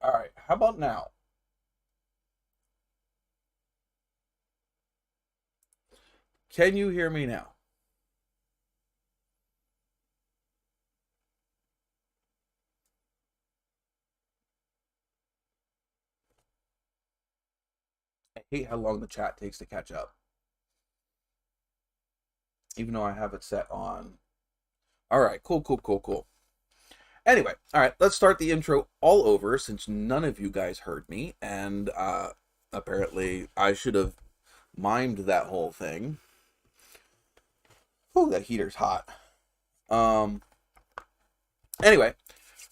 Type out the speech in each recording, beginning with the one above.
All right, how about now? Can you hear me now? I hate how long the chat takes to catch up, even though I have it set on. All right, cool, cool, cool, cool. Anyway, all right, let's start the intro all over since none of you guys heard me, and apparently I should have mimed that whole thing. Oh, that heater's hot. Um. Anyway,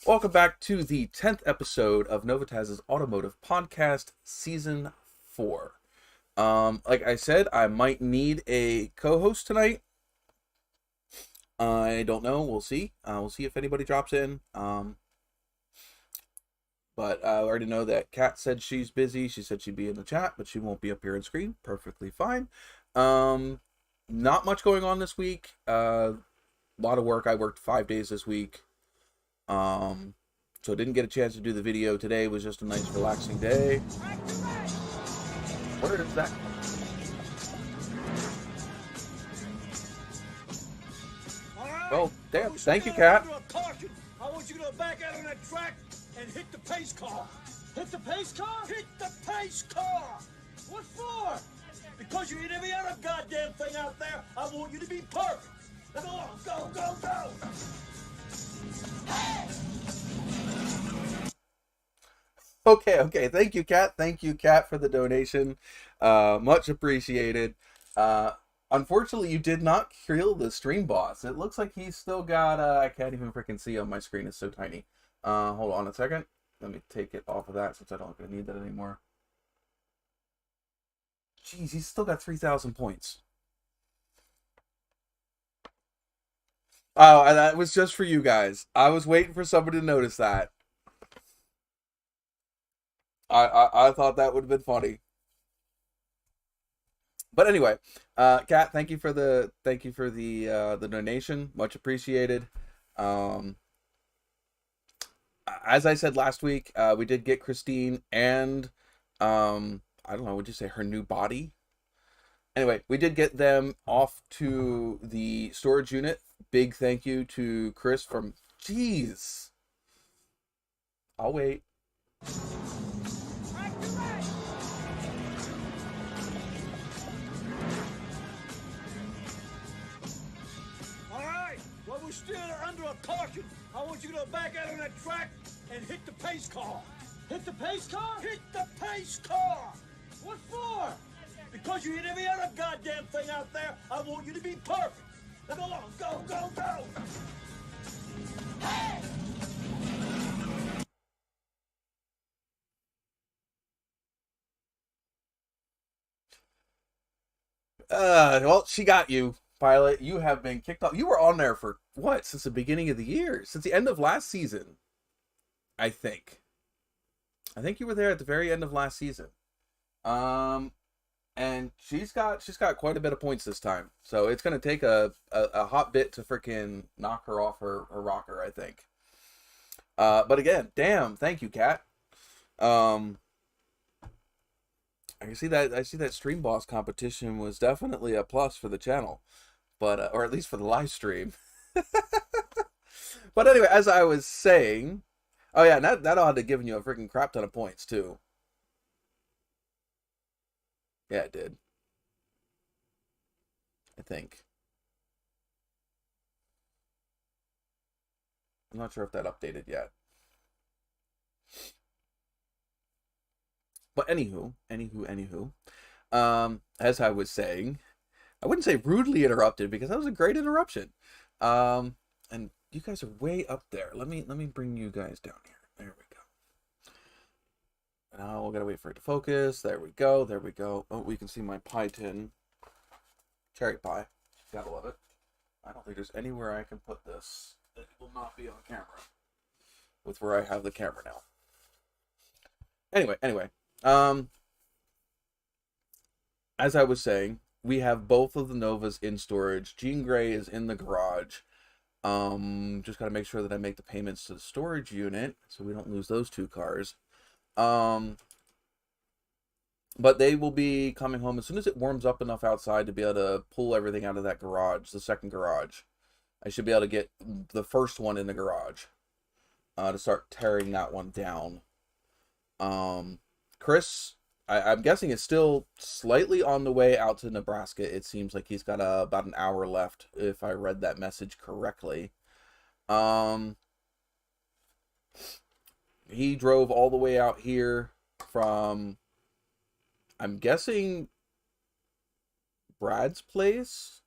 welcome back to the 10th episode of NOVAtazz's Automotive Podcast, Season 4. Like I said, I might need a co-host tonight. I don't know. We'll see. We'll see if anybody drops in. But I already know that Kat said she's busy. She said she'd be in the chat, but she won't be up here on screen. Perfectly fine. Not much going on this week. A lot of work. I worked 5 days this week. So didn't get a chance to do the video today. It was just a nice relaxing day. Where is that? Well, damn. Thank you, Kat. I want you to back out on that track and hit the pace car. Hit the pace car? Hit the pace car! What for? Because you hit every other goddamn thing out there. I want you to be perfect. Come on, go, go, go! Okay. Thank you, Kat. Thank you, Kat, for the donation. Much appreciated. Unfortunately, you did not kill the stream boss. It looks like he's still got, I can't even freaking see on my screen. It's so tiny. Hold on a second. Let me take it off of that since I don't need that anymore. Jeez, he's still got 3,000 points. Oh, and that was just for you guys. I was waiting for somebody to notice that. I thought that would have been funny. But anyway, Kat, thank you for the donation. Much appreciated. As I said last week, we did get Christine and I don't know, would you say her new body? Anyway, we did get them off to the storage unit. Big thank you to Chris from. Jeez. I'll wait. We're still under a caution. I want you to back out on that track and hit the pace car. Hit the pace car? Hit the pace car! What for? Because you hit every other goddamn thing out there. I want you to be perfect. Now go on, go, go, go! Hey! Well, she got you. Pilot, you have been kicked off. You were on there for what? Since the beginning of the year, since the end of last season, I think. I think you were there at the very end of last season. And she's got quite a bit of points this time, so it's gonna take a hot bit to freaking knock her off her rocker, I think. But again, damn, thank you, Kat. I see that Stream Boss competition was definitely a plus for the channel. But or at least for the live stream. But anyway, as I was saying, oh yeah, that ought to have given you a freaking crap ton of points too. Yeah, it did. I think. I'm not sure if that updated yet. But anywho, as I was saying, I wouldn't say rudely interrupted because that was a great interruption. And you guys are way up there. Let me bring you guys down here. There we go. Now we gotta wait for it to focus. There we go. There we go. Oh, we can see my pie tin. Cherry pie. Gotta love it. I don't think there's anywhere I can put this that will not be on camera. With where I have the camera now. Anyway. As I was saying, we have both of the Novas in storage. Jean Grey is in the garage. Just got to make sure that I make the payments to the storage unit so we don't lose those two cars. Um, but they will be coming home as soon as it warms up enough outside to be able to pull everything out of that garage, the second garage. I should be able to get the first one in the garage to start tearing that one down. Chris, I'm guessing is still slightly on the way out to Nebraska. It seems like he's got about an hour left, if I read that message correctly. Um, he drove all the way out here from, I'm guessing, Brad's place?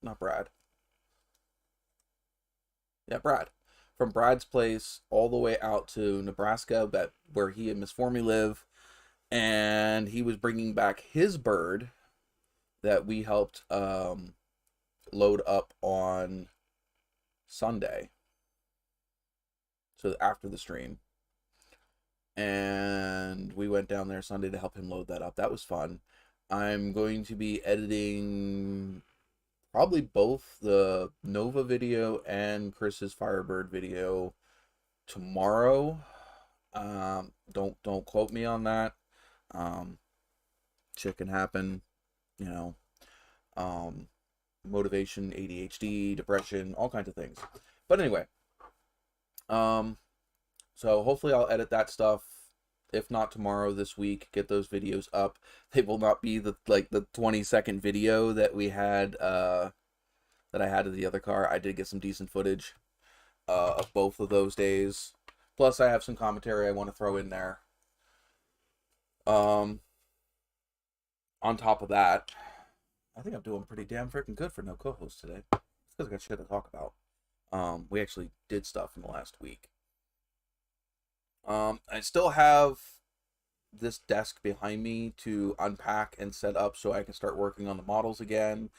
Not Brad. Yeah, Brad. From Brad's place all the way out to Nebraska, where he and Miss Formy live. And he was bringing back his bird that we helped load up on Sunday. So after the stream. And we went down there Sunday to help him load that up. That was fun. I'm going to be editing probably both the Nova video and Chris's Firebird video tomorrow. Don't quote me on that. Shit can happen, you know. Motivation, ADHD, depression, all kinds of things. But anyway, so hopefully I'll edit that stuff. If not tomorrow, this week, get those videos up. They will not be the 20-second video that we had that I had of the other car. I did get some decent footage of both of those days. Plus I have some commentary I want to throw in there. On top of that, I think I'm doing pretty damn freaking good for no co-host today. It's because I got shit to talk about. We actually did stuff in the last week. I still have this desk behind me to unpack and set up so I can start working on the models again,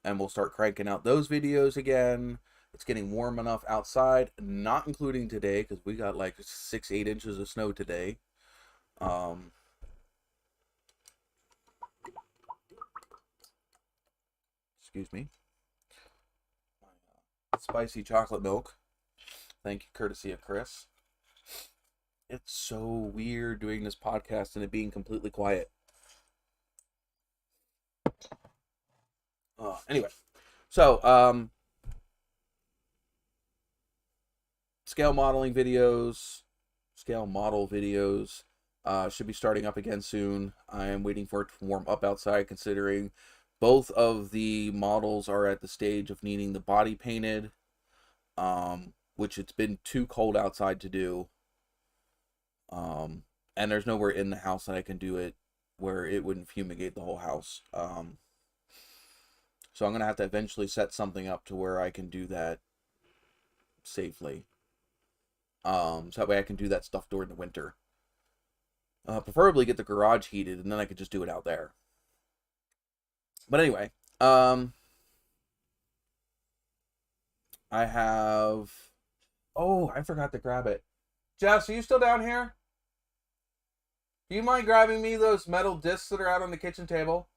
and we'll start cranking out those videos again. It's getting warm enough outside, not including today, because we got like 6-8 inches of snow today. Excuse me. Spicy chocolate milk. Thank you, courtesy of Chris. It's so weird doing this podcast and it being completely quiet. Anyway, so scale model videos should be starting up again soon. I am waiting for it to warm up outside, considering both of the models are at the stage of needing the body painted, which it's been too cold outside to do. And there's nowhere in the house that I can do it where it wouldn't fumigate the whole house. So I'm going to have to eventually set something up to where I can do that safely. So that way I can do that stuff during the winter. Preferably get the garage heated, and then I could just do it out there. But anyway, I have... Oh, I forgot to grab it. Jess, are you still down here? Do you mind grabbing me those metal discs that are out on the kitchen table?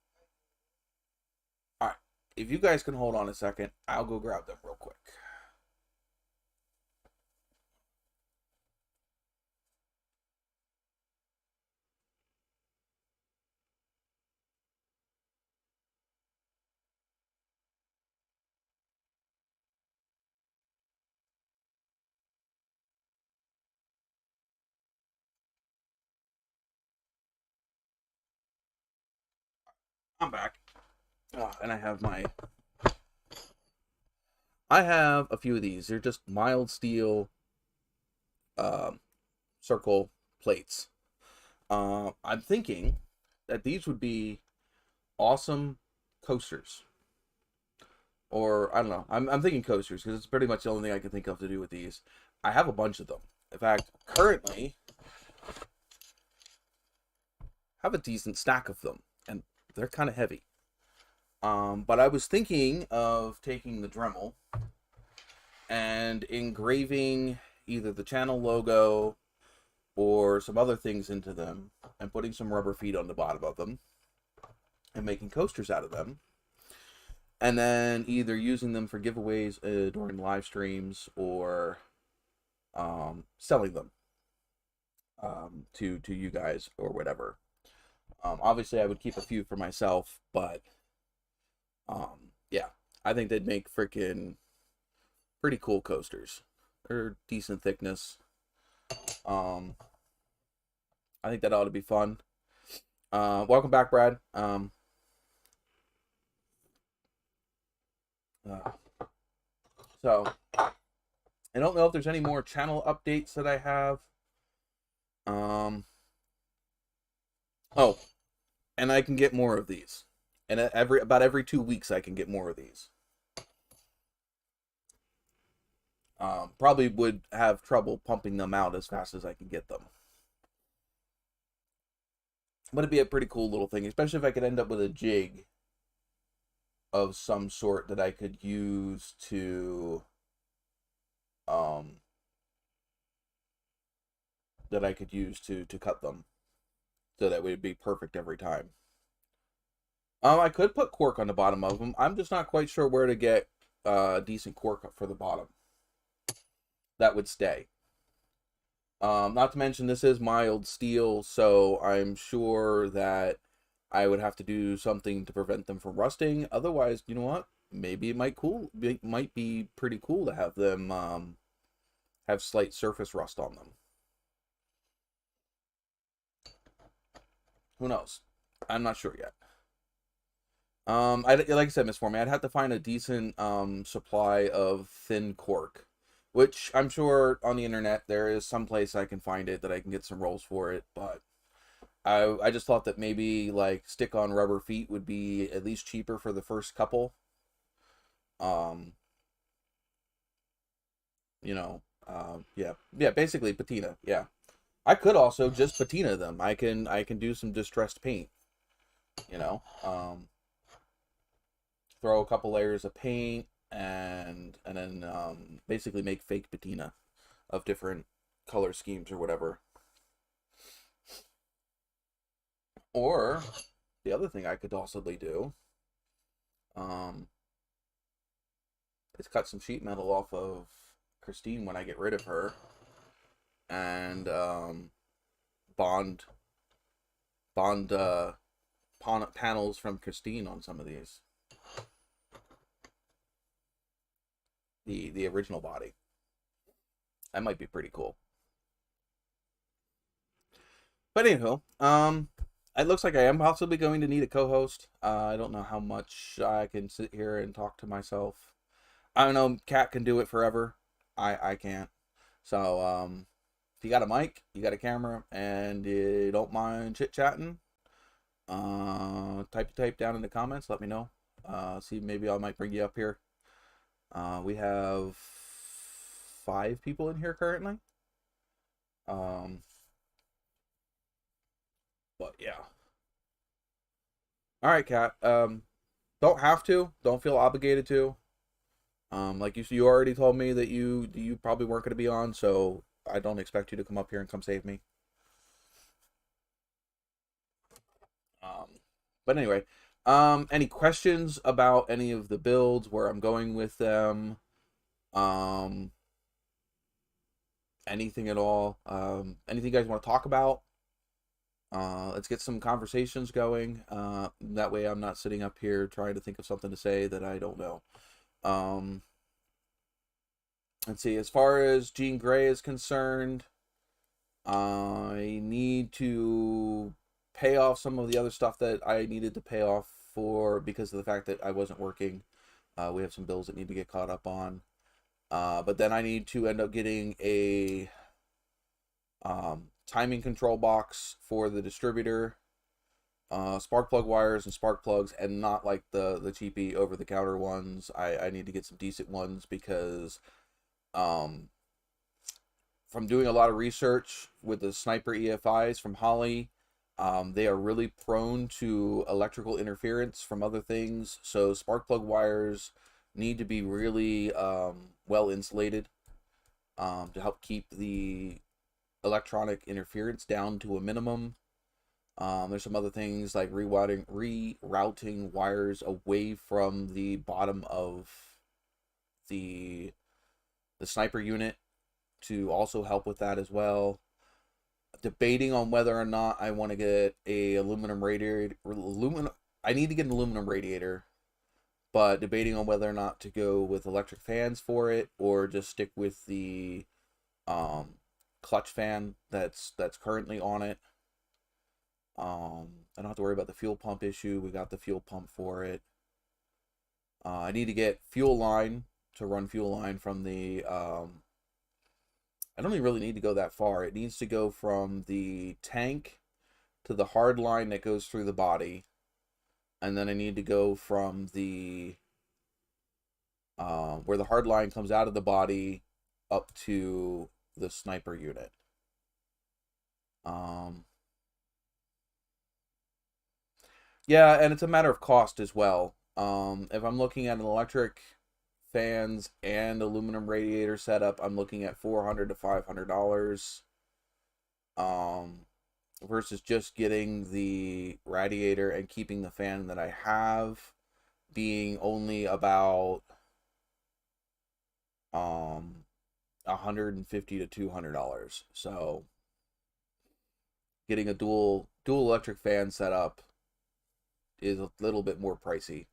Alright, if you guys can hold on a second, I'll go grab them real quick. I'm back. And I have a few of these. They're just mild steel circle plates. I'm thinking that these would be awesome coasters. Or, I don't know. I'm thinking coasters, because it's pretty much the only thing I can think of to do with these. I have a bunch of them. In fact, currently, I have a decent stack of them. And they're kind of heavy. But I was thinking of taking the Dremel and engraving either the channel logo or some other things into them and putting some rubber feet on the bottom of them and making coasters out of them, and then either using them for giveaways during live streams or selling them. to you guys or whatever. Obviously, I would keep a few for myself, but yeah, I think they'd make freaking pretty cool coasters. They're decent thickness. I think that ought to be fun. Welcome back, Brad. So I don't know if there's any more channel updates that I have. Oh, and I can get more of these. And about every 2 weeks I can get more of these. Probably would have trouble pumping them out as fast as I can get them. But it'd be a pretty cool little thing, especially if I could end up with a jig of some sort that I could use to cut them, so that would be perfect every time. I could put cork on the bottom of them. I'm just not quite sure where to get decent cork for the bottom that would stay. Not to mention, this is mild steel, so I'm sure that I would have to do something to prevent them from rusting. Otherwise, you know what? Maybe it might be pretty cool to have them have slight surface rust on them. Who knows? I'm not sure yet. Like I said, Miss Formie, I'd have to find a decent supply of thin cork, which I'm sure on the internet there is some place I can find it that I can get some rolls for it. But I just thought that maybe like stick-on rubber feet would be at least cheaper for the first couple. Yeah, basically patina. Yeah, I could also just patina them. I can do some distressed paint. You know, throw a couple layers of paint and then basically make fake patina of different color schemes or whatever. Or the other thing I could also do is cut some sheet metal off of Christine when I get rid of her, and bond panels from Christine on some of these. The original body. That might be pretty cool. But anywho, it looks like I am possibly going to need a co-host. I don't know how much I can sit here and talk to myself. I don't know, Kat can do it forever. I can't. So, if you got a mic, you got a camera, and you don't mind chit-chatting, type down in the comments, let me know. See, maybe I might bring you up here. We have 5 people in here currently. But yeah. All right, Kat. Don't have to. Don't feel obligated to. Like you already told me that you probably weren't going to be on, so I don't expect you to come up here and come save me. But anyway, any questions about any of the builds, where I'm going with them? Anything at all? Anything you guys want to talk about? Let's get some conversations going. That way I'm not sitting up here trying to think of something to say that I don't know. Let's see, as far as Jean Grey is concerned, I need to pay off some of the other stuff that I needed to pay off for because of the fact that I wasn't working. We have some bills that need to get caught up on. But then I need to end up getting a timing control box for the distributor, spark plug wires and spark plugs, and not like the cheapy over-the-counter ones. I need to get some decent ones because from doing a lot of research with the Sniper EFIs from Holley, they are really prone to electrical interference from other things, so spark plug wires need to be really well insulated to help keep the electronic interference down to a minimum. There's some other things like rerouting wires away from the bottom of the Sniper unit to also help with that as well. Debating on whether or not I want to get a aluminum radiator. I need to get an aluminum radiator, but debating on whether or not to go with electric fans for it or just stick with the clutch fan that's currently on it. I don't have to worry about the fuel pump issue. We got the fuel pump for it. I need to get fuel line to run fuel line from the I don't even really need to go that far. It needs to go from the tank to the hard line that goes through the body. And then I need to go from the where the hard line comes out of the body up to the sniper unit. Yeah, and it's a matter of cost as well. If I'm looking at an electric fans and aluminum radiator setup, I'm looking at $400 to $500. Versus just getting the radiator and keeping the fan that I have being only about $150 to $200. So getting a dual electric fan setup is a little bit more pricey.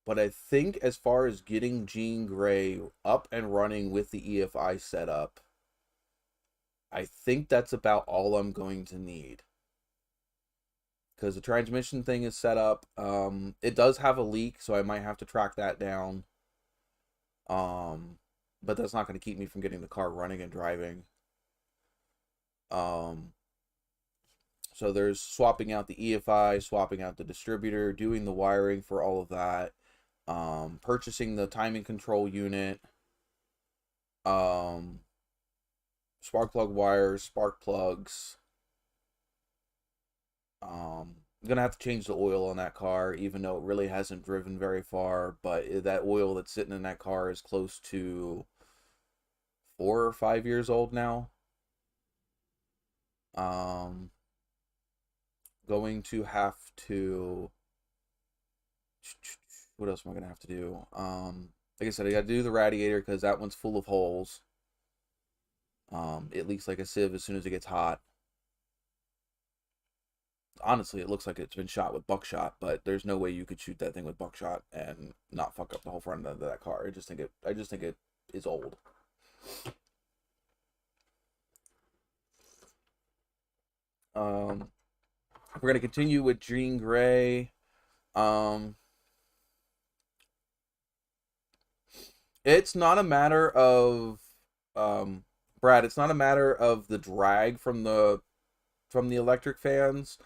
But I think as far as getting Jean Grey up and running with the EFI setup, I think that's about all I'm going to need. Because the transmission thing is set up. It does have a leak, so I might have to track that down. But that's not going to keep me from getting the car running and driving. So there's swapping out the EFI, swapping out the distributor, doing the wiring for all of that, purchasing the timing control unit, spark plug wires, spark plugs. I'm gonna have to change the oil on that car, even though it really hasn't driven very far. But that oil that's sitting in that car is close to 4 or 5 years old now. Going to have to. What else am I gonna have to do? Like I said, I got to do the radiator because that one's full of holes. It leaks like a sieve as soon as it gets hot. Honestly, it looks like it's been shot with buckshot, but there's no way you could shoot that thing with buckshot and not fuck up the whole front end of that car. I just think it is old. We're gonna continue with Jean Grey. It's not a matter of Brad. It's not a matter of the drag from the electric fans.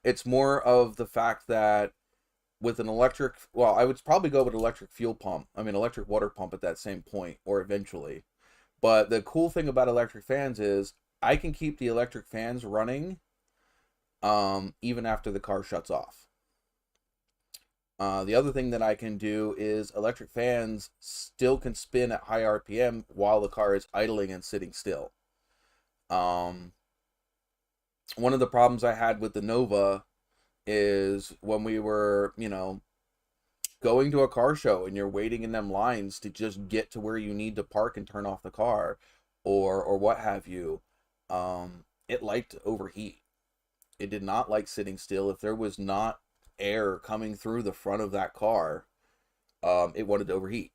It's more of the fact that with an electric, well, I would probably go with electric fuel pump. I mean, electric water pump at that same point, or eventually. But the cool thing about electric fans is I can keep the electric fans running, even after the car shuts off. The other thing that I can do is electric fans still can spin at high RPM while the car is idling and sitting still. One of the problems I had with the Nova is when we were, going to a car show and you're waiting in them lines to just get to where you need to park and turn off the car or what have you, it liked to overheat. It did not like sitting still. If there was not air coming through the front of that car, it wanted to overheat.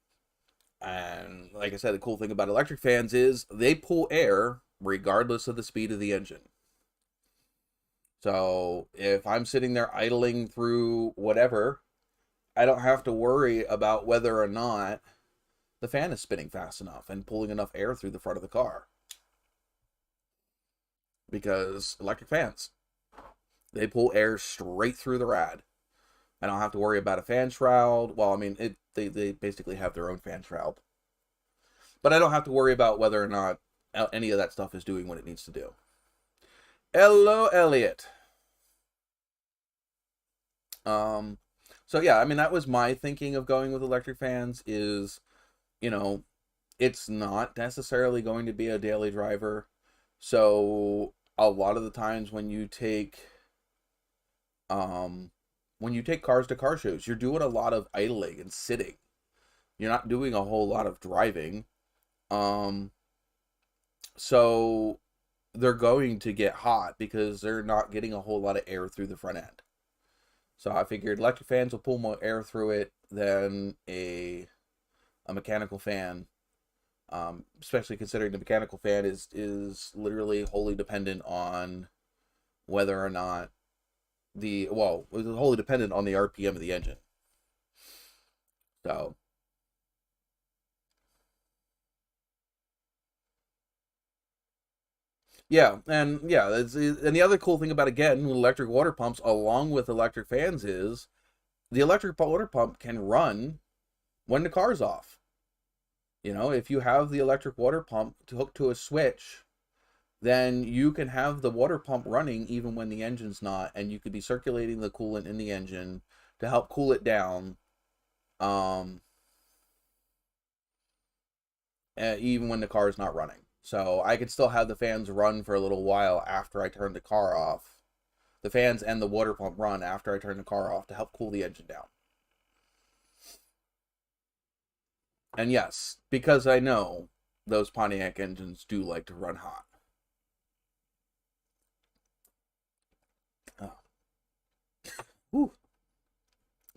And like I said, the cool thing about electric fans is they pull air regardless of the speed of the engine. So if I'm sitting there idling through whatever, I don't have to worry about whether or not the fan is spinning fast enough and pulling enough air through the front of the car. Because electric fans, they pull air straight through the rad. I don't have to worry about a fan shroud. Well, I mean, they basically have their own fan shroud. But I don't have to worry about whether or not any of that stuff is doing what it needs to do. Hello, Elliot. So yeah, I mean, that was my thinking of going with electric fans is, it's not necessarily going to be a daily driver. So a lot of the times when you take cars to car shows, you're doing a lot of idling and sitting. You're not doing a whole lot of driving. So they're going to get hot because they're not getting a whole lot of air through the front end. So I figured electric fans will pull more air through it than a mechanical fan. Especially considering the mechanical fan is literally wholly dependent on whether or not it's wholly dependent on the RPM of the engine. So and the other cool thing about, again, electric water pumps along with electric fans is the electric water pump can run when the car's off. If you have the electric water pump hooked to a switch, then you can have the water pump running even when the engine's not, and you could be circulating the coolant in the engine to help cool it down, um, even when the car is not running. So I could still have the fans run for a little while after I turn the car off. The fans and the water pump run after I turn the car off to help cool the engine down. And yes, because I know those Pontiac engines do like to run hot. Oh. Whew.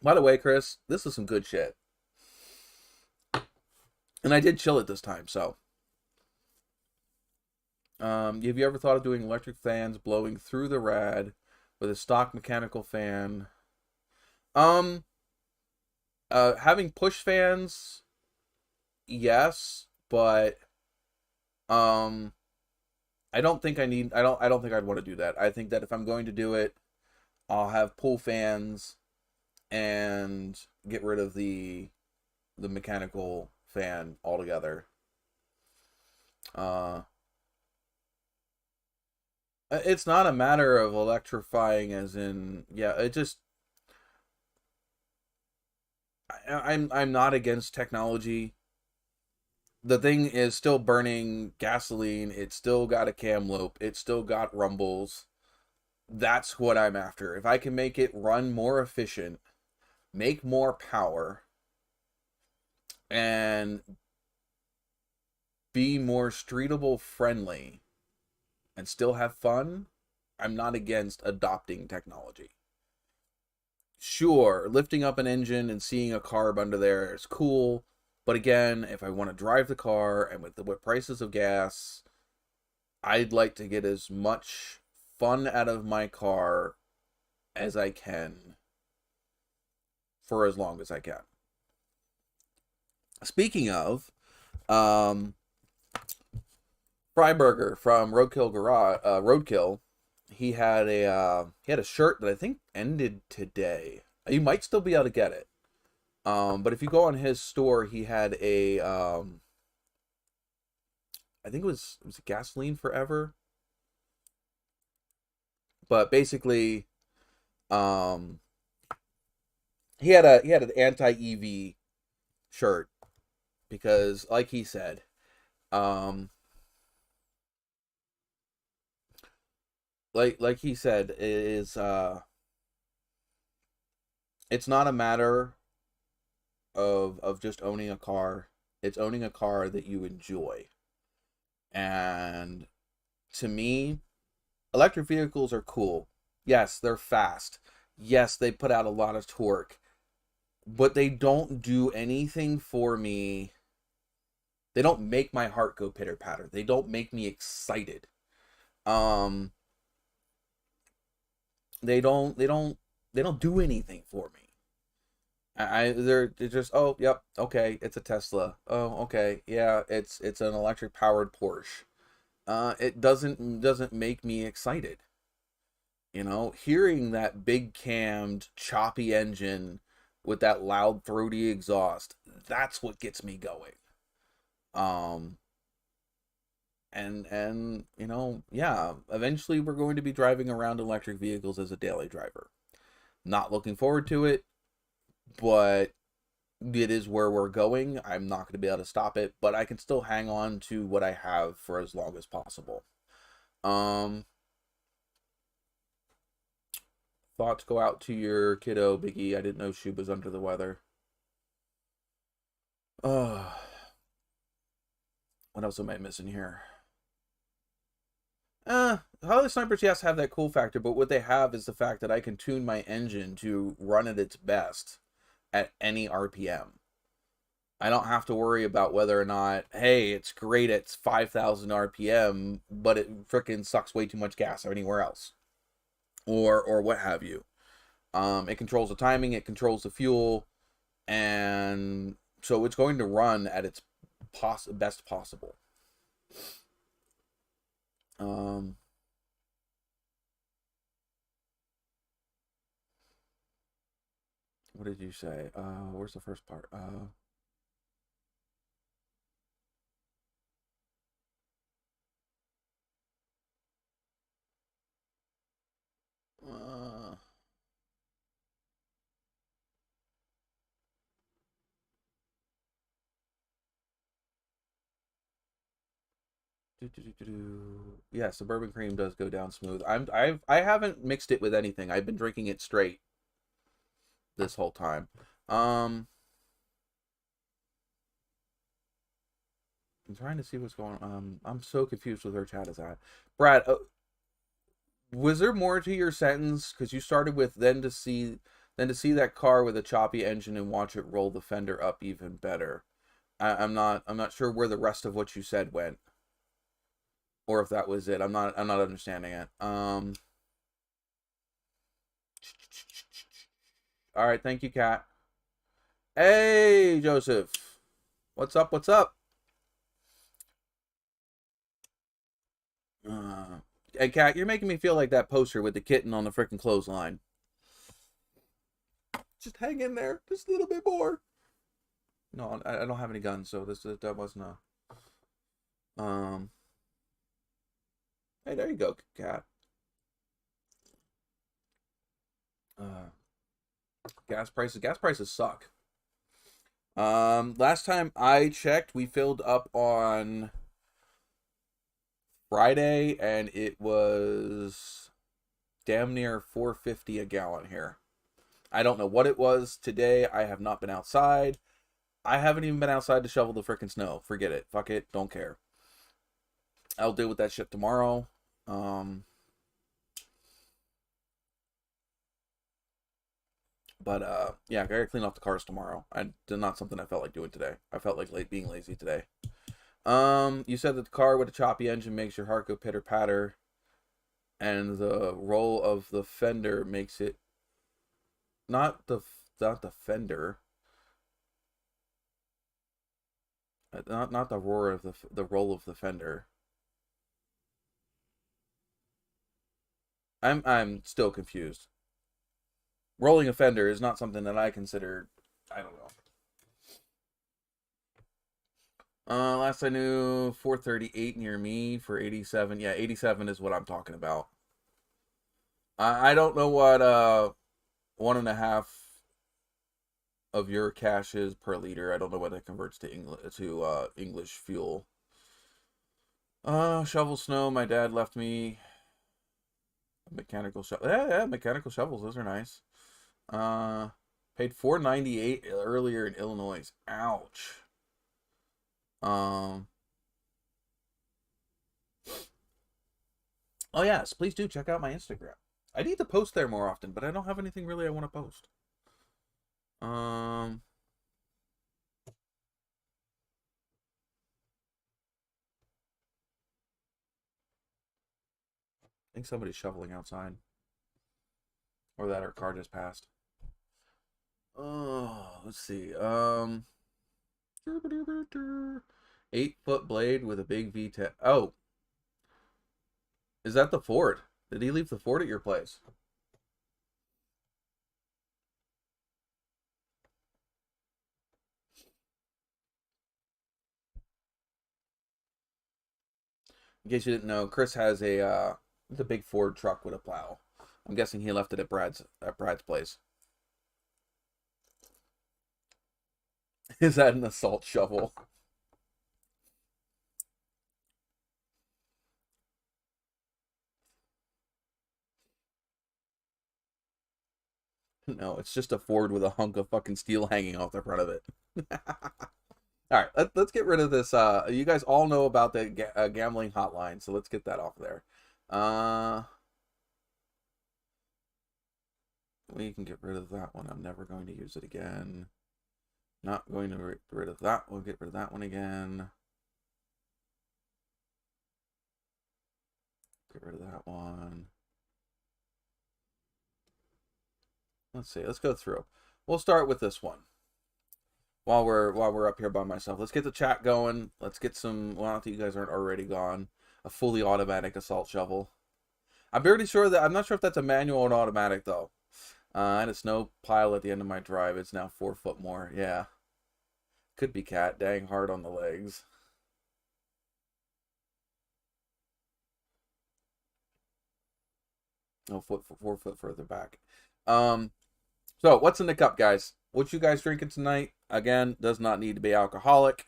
By the way, Chris, this is some good shit. And I did chill it this time, so. Have you ever thought of doing electric fans blowing through the rad with a stock mechanical fan? Having push fans, yes, but I don't think I don't think I'd want to do that. I think that if I'm going to do it, I'll have pull fans and get rid of the mechanical fan altogether. It's not a matter of electrifying as in, yeah, it just I'm not against technology. The thing is still burning gasoline, it's still got a cam loop, it's still got rumbles. That's what I'm after. If I can make it run more efficient, make more power, and be more streetable friendly and still have fun, I'm not against adopting technology. Sure, lifting up an engine and seeing a carb under there is cool, but again, if I want to drive the car and with the prices of gas, I'd like to get as much fun out of my car as I can for as long as I can. Speaking of, Freiburger from Roadkill, he had a shirt that I think ended today. You might still be able to get it. But if you go on his store, he had I think it was Gasoline Forever. But basically, he had an anti-EV shirt because, like he said, like he said, it's not a matter of just owning a car. It's owning a car that you enjoy. And to me, electric vehicles are cool. Yes, they're fast. Yes, they put out a lot of torque. But they don't do anything for me. They don't make my heart go pitter patter. They don't make me excited. Um, they don't do anything for me. They're just, oh, yep, okay, it's a Tesla. Oh, okay, yeah, it's an electric powered Porsche. It doesn't make me excited. Hearing that big cammed choppy engine with that loud throaty exhaust, that's what gets me going. Um and yeah, eventually we're going to be driving around electric vehicles as a daily driver. Not looking forward to it, but it is where we're going. I'm not going to be able to stop it, but I can still hang on to what I have for as long as possible. Thoughts go out to your kiddo, Biggie. I didn't know she was under the weather. What else am I missing here? Harley Snipers, yes, have that cool factor, but what they have is the fact that I can tune my engine to run at its best at any RPM. I don't have to worry about whether or not, hey, it's great at 5,000 RPM, but it frickin' sucks way too much gas anywhere else, or what have you. It controls the timing, it controls the fuel, and so it's going to run at its best possible. What did you say? Where's the first part? Uh, Yeah, Suburban Cream does go down smooth. I haven't mixed it with anything. I've been drinking it straight this whole time. I'm trying to see what's going on. I'm so confused with where chat is at. Brad, was there more to your sentence? Because you started with then to see that car with a choppy engine and watch it roll the fender up even better. I'm not sure where the rest of what you said went, or if that was it. I'm not understanding it. All right, thank you, Kat. Hey, Joseph. What's up? What's up? Hey, Kat, you're making me feel like that poster with the kitten on the freaking clothesline. Just hang in there, just a little bit more. No, I don't have any guns, so that wasn't a. Hey, there you go, Kat. Gas prices suck. Last time I checked, we filled up on Friday, and it was damn near $4.50 a gallon here. I don't know what it was today. I have not been outside. I haven't even been outside to shovel the frickin' snow. Forget it. Fuck it. Don't care. I'll deal with that shit tomorrow. But yeah, I gotta clean off the cars tomorrow. Not something I felt like doing today. I felt like being lazy today. You said that the car with a choppy engine makes your heart go pitter patter, and the roll of the fender makes it not the fender, not the roar of the roll of the fender. I'm still confused. Rolling a fender is not something that I consider. I don't know. Last I knew, 438 near me for 87. Yeah, 87 is what I'm talking about. I don't know what 1.5 of your cash is per liter. I don't know what that converts to English fuel. Shovel snow. My dad left me a mechanical shovel. Yeah, mechanical shovels. Those are nice. Paid $4.98 earlier in Illinois. Ouch. Oh yes, please do check out my Instagram. I need to post there more often, but I don't have anything really I want to post. I think somebody's shoveling outside. Or that our car just passed. Oh, let's see. 8-foot blade with a big V10. Oh, is that the Ford? Did he leave the Ford at your place? In case you didn't know, Chris has the big Ford truck with a plow. I'm guessing he left it at Brad's place. Is that an assault shovel? No, it's just a Ford with a hunk of fucking steel hanging off the front of it. All right, let's get rid of this. You guys all know about the gambling hotline, so let's get that off there. Uh, we can get rid of that one. I'm never going to use it again. Not going to get rid of that. We'll get rid of that one again. Get rid of that one. Let's see. Let's go through. We'll start with this one. While we're up here by myself, let's get the chat going. Let's get some. Well, I don't think you guys aren't already gone. A fully automatic assault shovel. I'm pretty sure that I'm not sure if that's a manual or an automatic though. I had a snow pile at the end of my drive. It's now 4 foot more. Yeah, could be cat. Dang hard on the legs. No, 4 foot further back. So what's in the cup, guys? What you guys drinking tonight? Again, does not need to be alcoholic.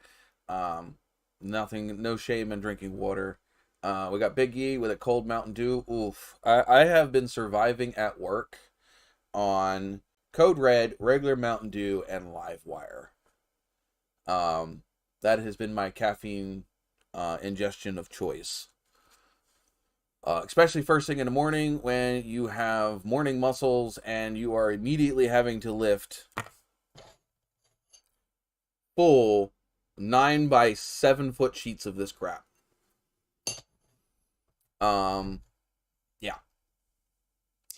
Nothing, no shame in drinking water. We got Big E with a cold Mountain Dew. Oof. I have been surviving at work on Code Red, regular Mountain Dew, and Live Wire. That has been my caffeine ingestion of choice. Especially first thing in the morning when you have morning muscles and you are immediately having to lift full 9 by 7 foot sheets of this crap. Yeah.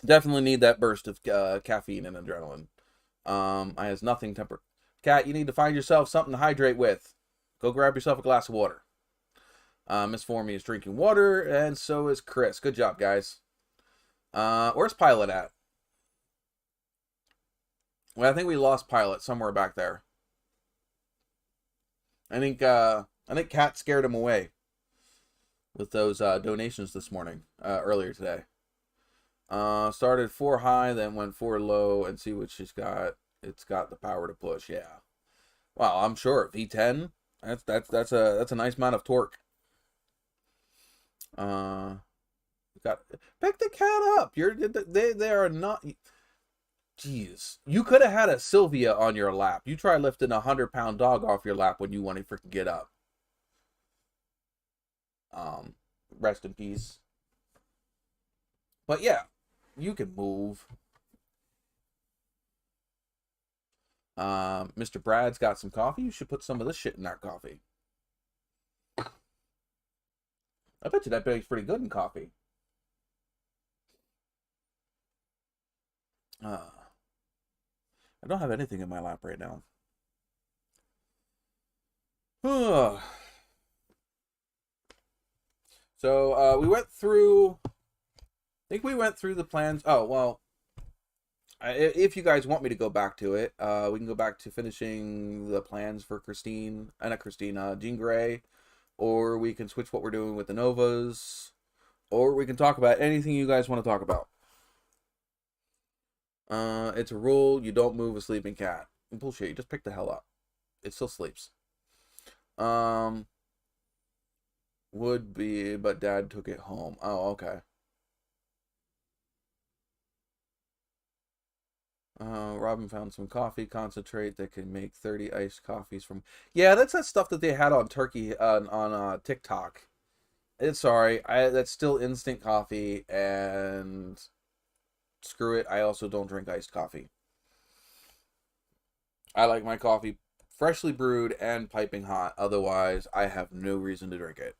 Definitely need that burst of caffeine and adrenaline. I has nothing temper. Cat, you need to find yourself something to hydrate with. Go grab yourself a glass of water. Miss Formie is drinking water, and so is Chris. Good job, guys. Where's Pilot at? Well, I think we lost Pilot somewhere back there. I think Cat scared him away with those donations this morning, earlier today. Started 4 high, then went 4 low, and see what she's got. It's got the power to push. Yeah. Well, I'm sure V10. That's a nice amount of torque. Got pick the cat up. They are not. Jeez, you could have had a Sylvia on your lap. You try lifting a 100-pound dog off your lap when you want to freaking get up. Rest in peace. But yeah, you can move. Mr. Brad's got some coffee. You should put some of this shit in that coffee. I bet you that bag's pretty good in coffee. I don't have anything in my lap right now. So we went through. I think we went through the plans. Oh well. If you guys want me to go back to it, we can go back to finishing the plans for Jean Grey, or we can switch what we're doing with the Novas, or we can talk about anything you guys want to talk about. It's a rule, you don't move a sleeping cat. Bullshit, you just pick the hell up. It still sleeps. Would be, but Dad took it home. Oh, okay. Robin found some coffee concentrate that can make 30 iced coffees from. Yeah, that's that stuff that they had on Turkey on TikTok. It's sorry, that's still instant coffee, and screw it. I also don't drink iced coffee. I like my coffee freshly brewed and piping hot. Otherwise, I have no reason to drink it.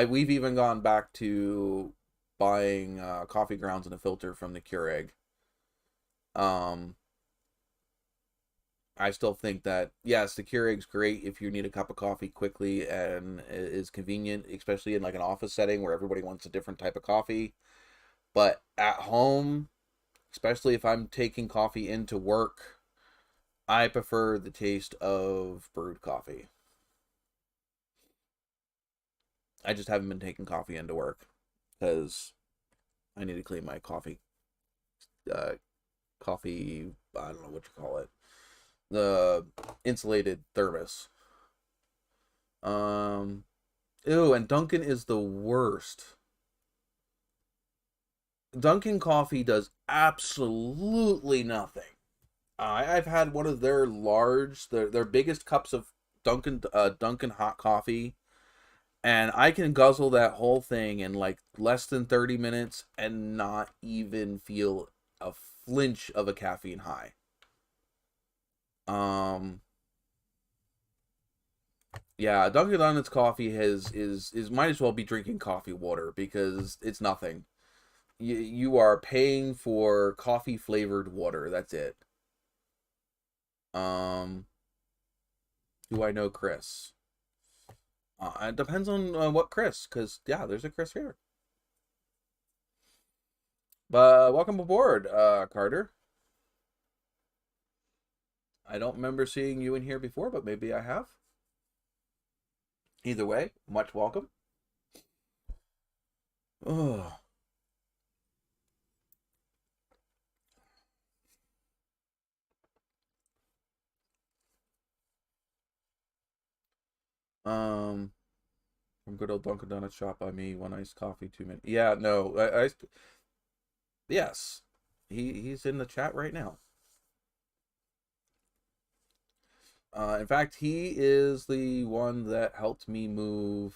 We've even gone back to buying coffee grounds in a filter from the Keurig. I still think that, yes, the Keurig's great if you need a cup of coffee quickly and is convenient, especially in like an office setting where everybody wants a different type of coffee. But at home, especially if I'm taking coffee into work, I prefer the taste of brewed coffee. I just haven't been taking coffee into work because I need to clean my coffee. I don't know what you call it. The insulated thermos. Ew, and Dunkin' is the worst. Dunkin' coffee does absolutely nothing. I've had one of their biggest cups of Dunkin' hot coffee And I can guzzle that whole thing in like less than 30 minutes and not even feel a flinch of a caffeine high. Yeah, Dunkin' Donuts coffee is might as well be drinking coffee water because it's nothing. You are paying for coffee flavored water. That's it. Do I know Chris? It depends on what Chris, because yeah, there's a Chris here. But welcome aboard, Carter. I don't remember seeing you in here before, but maybe I have. Either way, much welcome. Oh. From good old Dunkin' Donuts shop by me, one iced coffee, 2 minutes. Yeah, no, yes, he's in the chat right now. In fact, he is the one that helped me move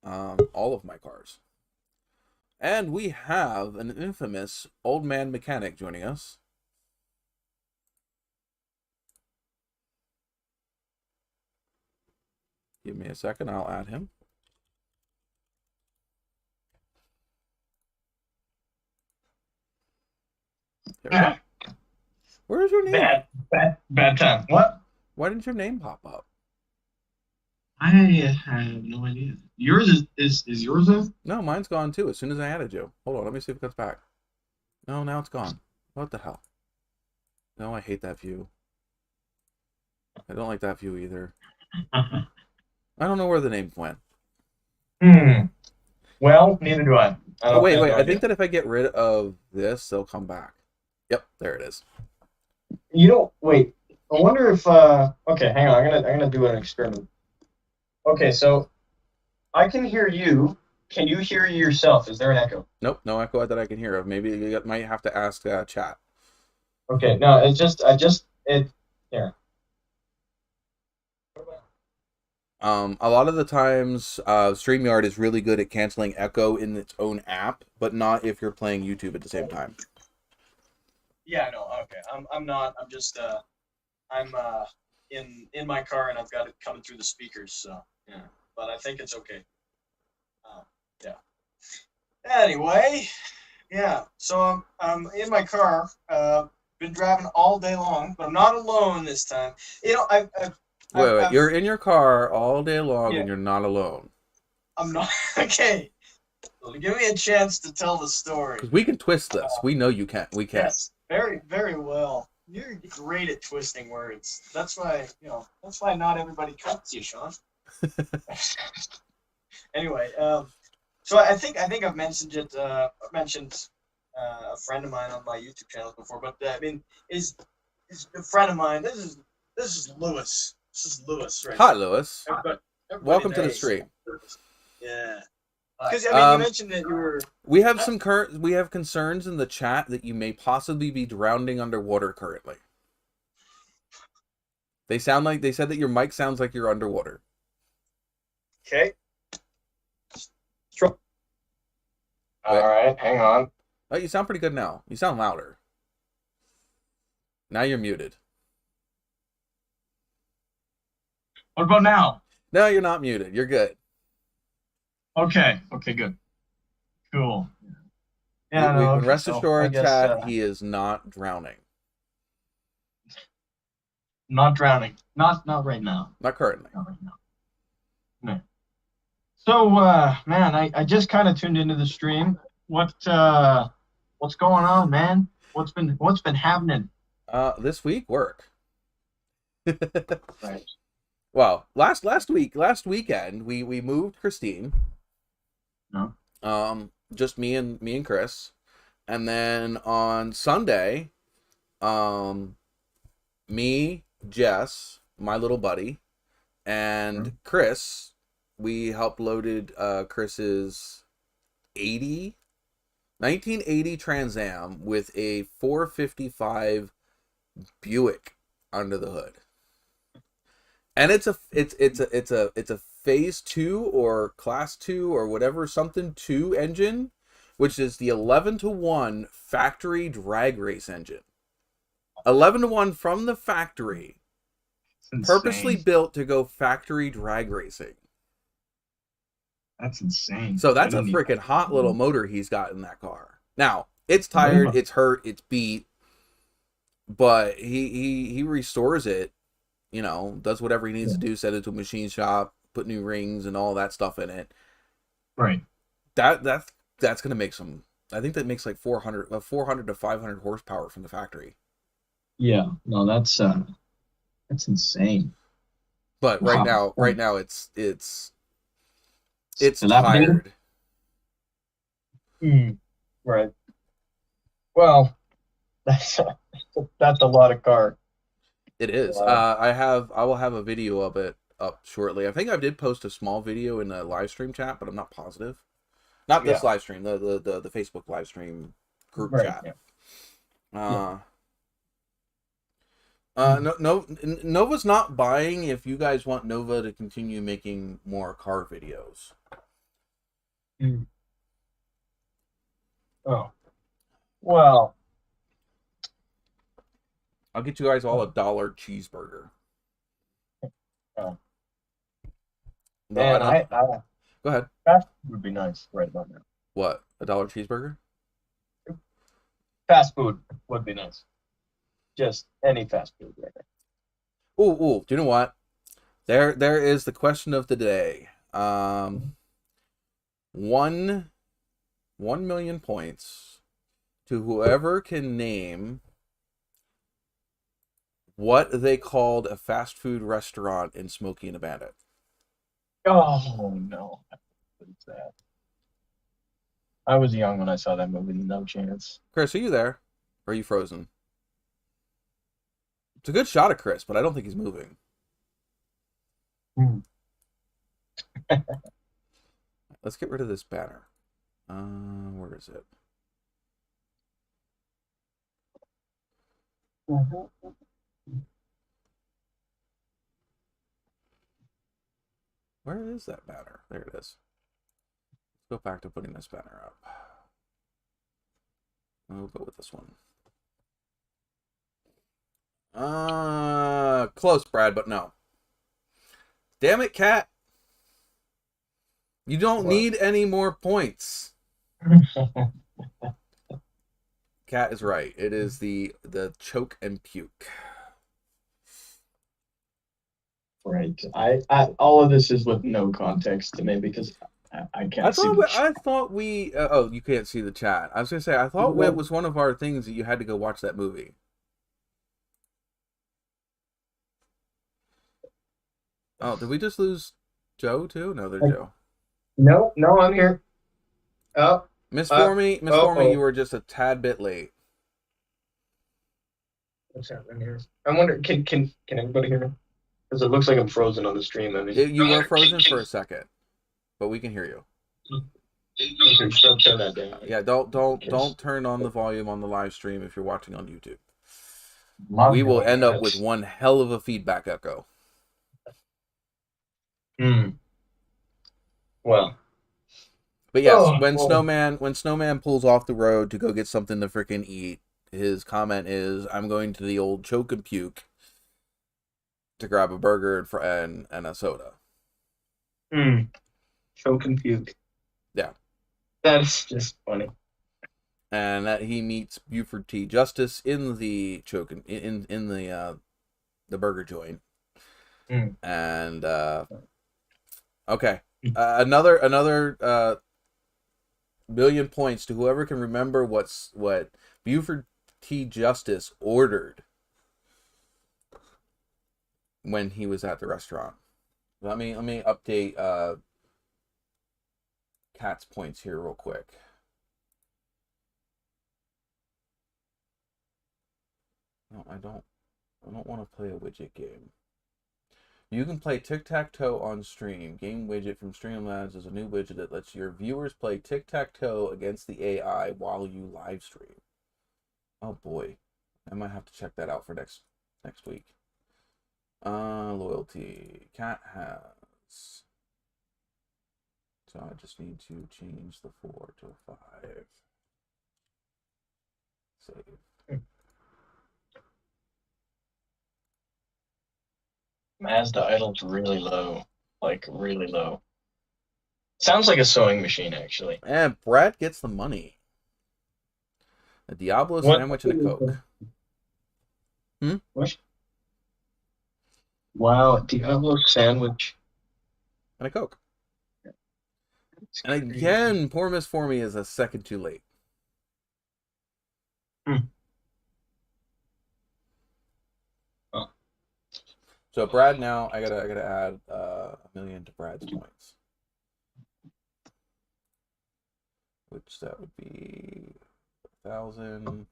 all of my cars. And we have an infamous old man mechanic joining us. Give me a second, I'll add him. There we go. Where's your name? Bad time. What? Why didn't your name pop up? I have no idea. Yours is yours in? No, mine's gone too. As soon as I added you. Hold on, let me see if it comes back. No, now it's gone. What the hell? No, I hate that view. I don't like that view either. I don't know where the name went. Well, neither do I. Oh, wait. I think that if I get rid of this, they'll come back. Yep, there it is. Wait. I wonder if okay, hang on. I'm gonna do an experiment. Okay, so I can hear you. Can you hear yourself? Is there an echo? Nope, no echo that I can hear of. Maybe you might have to ask chat. Okay, no, here. A lot of the times, StreamYard is really good at canceling echo in its own app, but not if you're playing YouTube at the same time. Yeah, no, okay. I'm not. I'm just I'm in my car and I've got it coming through the speakers. So yeah, but I think it's okay. Yeah. Anyway, yeah. So I'm in my car. Been driving all day long, but I'm not alone this time. Wait. You're in your car all day long, yeah. And you're not alone. I'm not. Okay. Give me a chance to tell the story. Because we can twist this. We know you can. We can. Yes, very, very well. You're great at twisting words. That's why, that's why not everybody cuts you, Sean. Anyway, so I think I've mentioned it. Mentioned a friend of mine on my YouTube channel before, but I mean, is a friend of mine. This is Lewis. This is Lewis, right? Hi, Lewis. Everybody Welcome to the stream. Yeah. Because you mentioned that you were. We have we have concerns in the chat that you may possibly be drowning underwater currently. They said that your mic sounds like you're underwater. Okay. All right, hang on. Oh, you sound pretty good now. You sound louder. Now you're muted. What about now? No, you're not muted. You're good. Okay, good. Cool. Yeah, rest assured, chat, he is not drowning. Not drowning. Not right now. Not currently. Not right now. No. So, man, I just kind of tuned into the stream. What's going on, man? What's been happening? This week, work. Right. Well, last weekend, we moved Christine. No. Just me and Chris, and then on Sunday, me, Jess, my little buddy, and Chris, we helped loaded Chris's 1980 Trans Am with a 455 Buick under the hood. And it's a Phase 2 or Class 2 or whatever, something 2 engine, which is the 11-to-1 factory drag race engine. 11-to-1 from the factory, purposely built to go factory drag racing. That's insane. So that's a freaking hot little motor he's got in that car. Now, it's tired, it's hurt, it's beat, but he restores it, you know, does whatever he needs to do, send it to a machine shop, put new rings and all that stuff in it. Right. That's going to make some, I think that makes like 400 to 500 horsepower from the factory. Yeah. No, that's insane. But right now it's tired. Right. Well, that's a lot of car. It is. I will have a video of it up shortly. I think I did post a small video in a live stream chat, but I'm not positive. Not this live stream, the Facebook live stream group chat. Yeah. Nova's not buying if you guys want Nova to continue making more car videos. Oh. Well. I'll get you guys all $1 cheeseburger. Oh. No, go ahead. Fast food would be nice right about now. What? $1 cheeseburger? Fast food would be nice. Just any fast food right now. Ooh, do you know what? There is the question of the day. 1 million points to whoever can name what they called a fast food restaurant in Smokey and the Bandit. Oh no. What is that? I was young when I saw that movie, no chance. Chris, are you there? Or are you frozen? It's a good shot of Chris, but I don't think he's moving. Let's get rid of this banner. Where is it? Where is that banner? There it is. Let's go back to putting this banner up. We'll go with this one. Close, Brad, but no. Damn it, Cat. You don't need any more points. Cat is right. It is the choke and puke. Right. I all of this is with no context to me because I can't see. I thought we. Oh, you can't see the chat. I was gonna say I thought it was one of our things that you had to go watch that movie. Oh, did we just lose Joe too? No, there's Joe. No, I'm here. Oh, Miss Formie, you were just a tad bit late. What's happening here? I wonder, can anybody hear me? Because it looks like I'm frozen on the stream. I mean, you were frozen for a second, but we can hear you. Okay, so turn that down. Yeah, don't turn on the volume on the live stream if you're watching on YouTube. We will end up with one hell of a feedback echo. Well. But yes, when Snowman pulls off the road to go get something to freaking eat, his comment is, "I'm going to the old choke and puke to grab a burger and a soda." Choke and puke. Yeah. That's just funny. And that he meets Buford T. Justice in the choke in the burger joint. And okay. Another million points to whoever can remember what Buford T. Justice ordered when he was at the restaurant. Let me update Cat's points here real quick. No, I don't want to play a widget game. You can play tic-tac-toe on stream. Game widget from Streamlabs is a new widget that lets your viewers play tic-tac-toe against the AI while you live stream. Oh boy. I might have to check that out for next week. Loyalty. Cat has So I just need to change the 4 to a 5. Save. Mazda idle's really low. Like, really low. Sounds like a sewing machine, actually. And Brad gets the money. A Diablo What- sandwich and a Coke. What? Wow, Diablo sandwich. And a Coke. It's And crazy. again, Poor Miss For Me is a second too late. Oh. So Brad now, I gotta add 1,000,000 to Brad's points. Which that would be 1,000.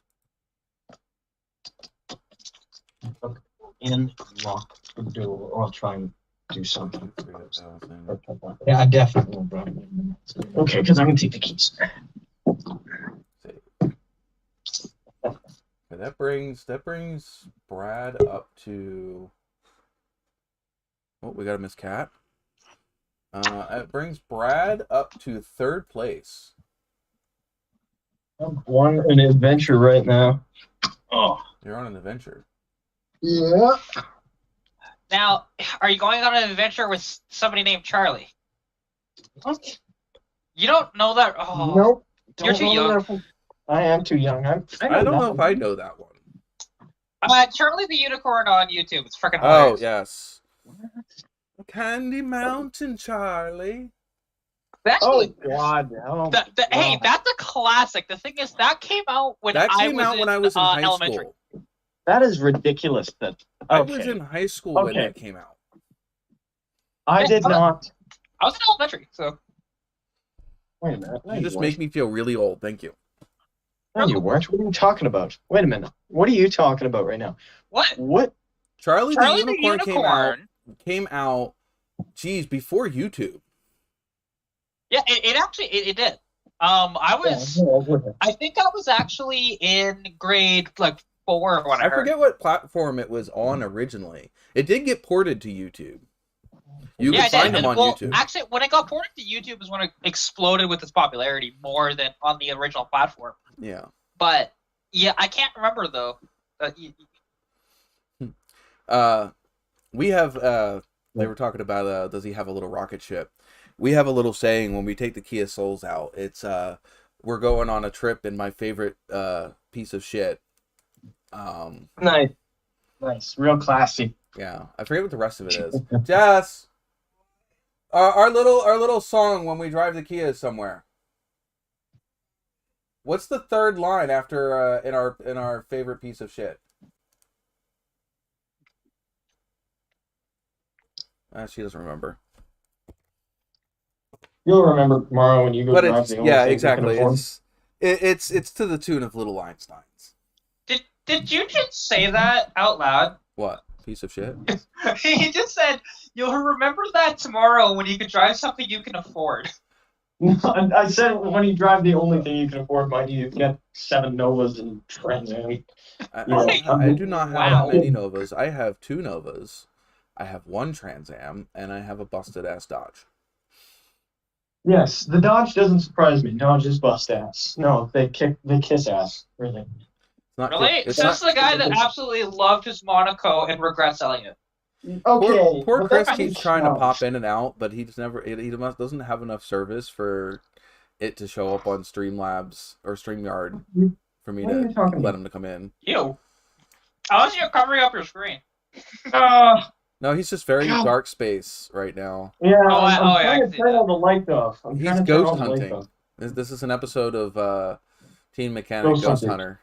In lock the door, or I'll try and do something. 3,000. Yeah, I definitely will, bro. Okay, because I'm gonna take the keys. Save. Okay, that brings Brad up to. Oh, we got a Miss Cat. It brings Brad up to 3rd place. I'm on an adventure right now. Oh. You're on an adventure. Yeah. Now, are you going on an adventure with somebody named Charlie? What? You don't know that? Oh, Nope. You're Don't too know young. that. I am too young. I don't know if I know that one. Charlie the Unicorn on YouTube. It's freaking Oh, hilarious. yes. Candy Mountain Charlie. Oh Actually, God! Oh, hey, that's a classic. The thing is, that came out when That I came was out when I was in high elementary. school. that is ridiculous. That I okay. was in high school when Okay. that came out. I did not. I was in elementary, so Wait a minute. No, You just weren't. make me feel really old. Thank you. No, you weren't. What are you talking about? Wait a minute. What are you talking about right now? what? What? Charlie Charlie the Unicorn came out, geez, before YouTube. Yeah, it actually did. I think I was actually in grade like 4 when I I heard. forget what platform it was on originally. It did get ported to YouTube. You Yeah, can I find did. them on Well, YouTube. actually, when it got ported to YouTube is when it exploded with its popularity more than on the original platform. Yeah. But yeah, I can't remember though. We have they were talking about does he have a little rocket ship? We have a little saying when we take the Kia Souls out. It's we're going on a trip in my favorite piece of shit. Nice. Nice. Real classy. Yeah, I forget what the rest of it is. Jess, our little song when we drive the Kia somewhere. What's the 3rd line after in our favorite piece of shit? She doesn't remember. You'll remember tomorrow when you go But drive it's the only thing you can exactly. afford. It's to the tune of Little Einsteins. Did you just say that out loud? What piece of shit? He just said you'll remember that tomorrow when you can drive something you can afford. I said when you drive the only thing you can afford, mind you, get 7 Novas and Trans Am. I do not have Wow. that many Novas. I have 2 Novas. I have 1 Trans Am, and I have a busted ass Dodge. Yes, the Dodge doesn't surprise me. Dodge is bust ass. No, they kiss ass. Really. It's not Really? It's This is not, the guy that absolutely loved his Monaco and regrets selling it. Okay. poor but Chris that's keeps just trying to snobs. pop in and out, but he doesn't have enough service for it to show up on Streamlabs or StreamYard for me What are to you talking let about? him to come in. Ew. How is you covering up your screen? No, he's just very God. dark space right now. Yeah, Oh, I'm I trying can to see turn that. all the lights off. I'm He's trying to turn ghost all the lights hunting. off. This is an episode of Teen Mechanic Ghost Ghost Hunter.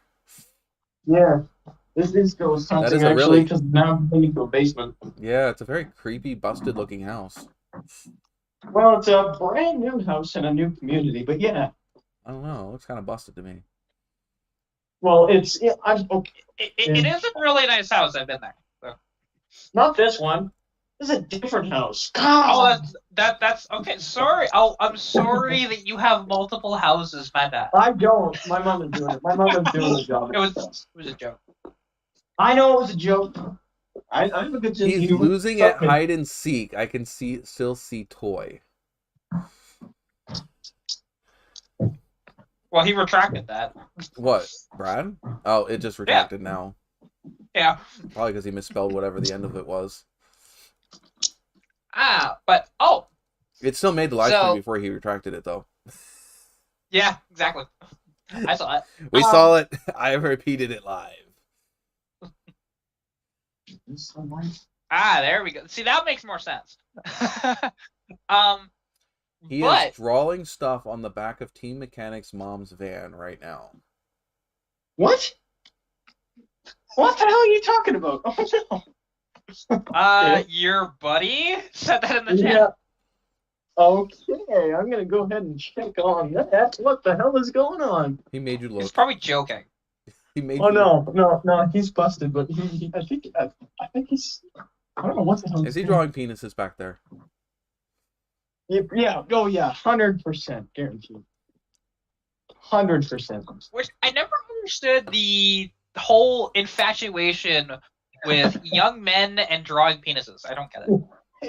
Hunter. Yeah, this is ghost That hunting is a actually, really- because now I'm going to a basement. Yeah, it's a very creepy, busted looking house. Well, it's a brand new house in a new community, but yeah. I don't know. It looks kind of busted to me. Well, it's I'm okay. It is a really nice house. I've been there. So. Not this one. This is a different house. Oh, God. that's okay. Sorry. Oh, I'm sorry that you have multiple houses. My bad. I don't. My mom is doing it. My mom is doing the job. It was a joke. I know it was a joke. I have a good sense of He's humor. losing at hide and seek. I can still see toy. Well, he retracted that. What, Brad? Oh, it just retracted now. Yeah. Probably because he misspelled whatever the end of it was. But It still made the live stream before he retracted it, though. Yeah, exactly. I saw it. We saw it. I repeated it live. There we go. See, that makes more sense. He is drawing stuff on the back of Team Mechanic's mom's van right now. What? What the hell are you talking about? Oh, no. Your buddy said that in the chat. Yeah. Okay, I'm gonna go ahead and check on that. What the hell is going on? He made you look. He's probably joking. He made. Oh no, he's busted. But I think he's. I don't know what the hell. Is he drawing penises back there? Yeah. Oh yeah. 100% guaranteed. 100%. Which I never understood the whole infatuation with young men and drawing penises. I don't get it.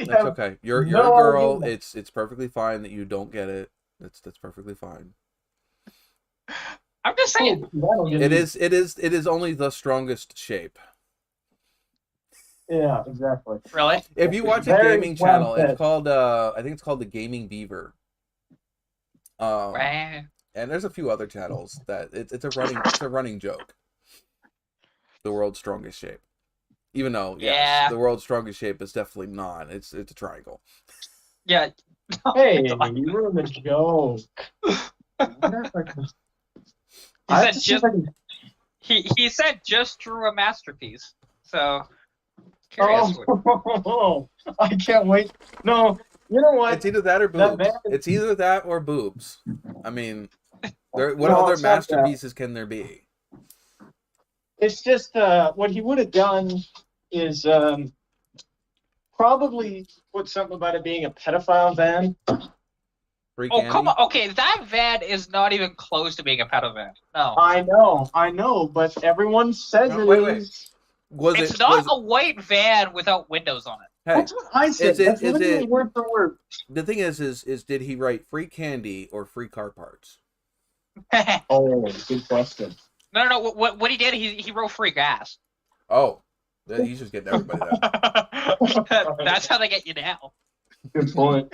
That's okay. You're a girl. It's perfectly fine that you don't get it. That's perfectly fine. I'm just saying. It is only the strongest shape. Yeah, exactly. Really? If you watch a gaming channel, it's called I think it's called the Gaming Beaver. And there's a few other channels that it's a running joke. The world's strongest shape. Even though, yes, the world's strongest shape is definitely not. It's a triangle. Yeah. Hey, you ruined the joke. He said just drew a masterpiece. So curious. I can't wait. No, you know what? It's either that or boobs. It's either that or boobs. I mean, what other masterpieces can there be? It's just what he would have done is probably put something about it being a pedophile van. Come on. Okay, that van is not even close to being a pedo van. No. I know, but everyone says it is. It's not a white van without windows on it. Hey, that's what I said. That's literally word for word. The thing is did he write free candy or free car parts? Oh, good question. No. What he did, he wrote free gas. Oh, he's just getting everybody that. That's how they get you now. Good point.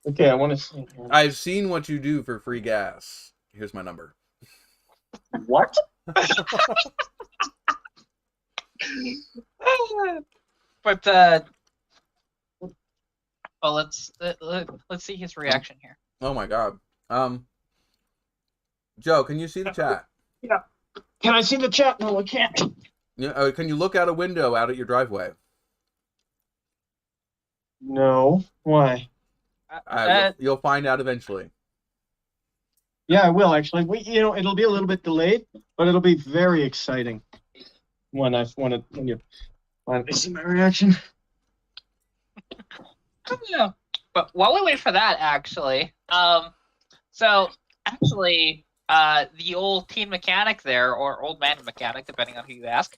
Okay, I want to see. I've seen what you do for free gas. Here's my number. What? But let's see his reaction here. Oh my god. Joe, can you see the chat? Yeah. Can I see the chat? No, I can't. Yeah. Can you look out a window out at your driveway? No. Why? You'll find out eventually. Yeah, I will actually. It'll be a little bit delayed, but it'll be very exciting when you finally see my reaction. Yeah. But while we wait for that, actually, the old teen mechanic there, or old man mechanic, depending on who you ask,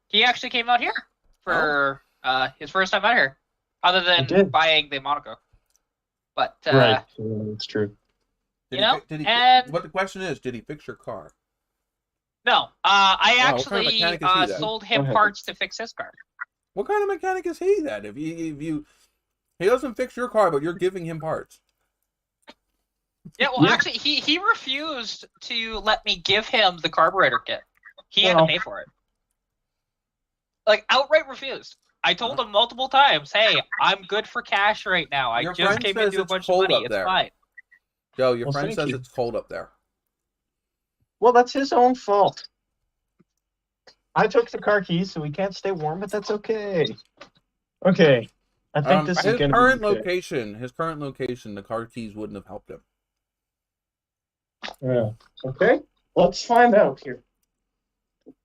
he actually came out here for his first time out here, other than buying the Monaco. But right, that's true. What the question is, did he fix your car? No, I actually sold him parts to fix his car. What kind of mechanic is he then? If he doesn't fix your car, but you're giving him parts. Yeah, well, actually, he refused to let me give him the carburetor kit. He had to pay for it. Like, outright refused. I told him multiple times, hey, I'm good for cash right now. I just came into a bunch of money. It's fine. Joe, your friend says it's cold up there. Well, that's his own fault. I took the car keys, so we can't stay warm, but that's okay. Okay. I think this is going to be his current location, the car keys wouldn't have helped him. Yeah. Okay. Let's find out here.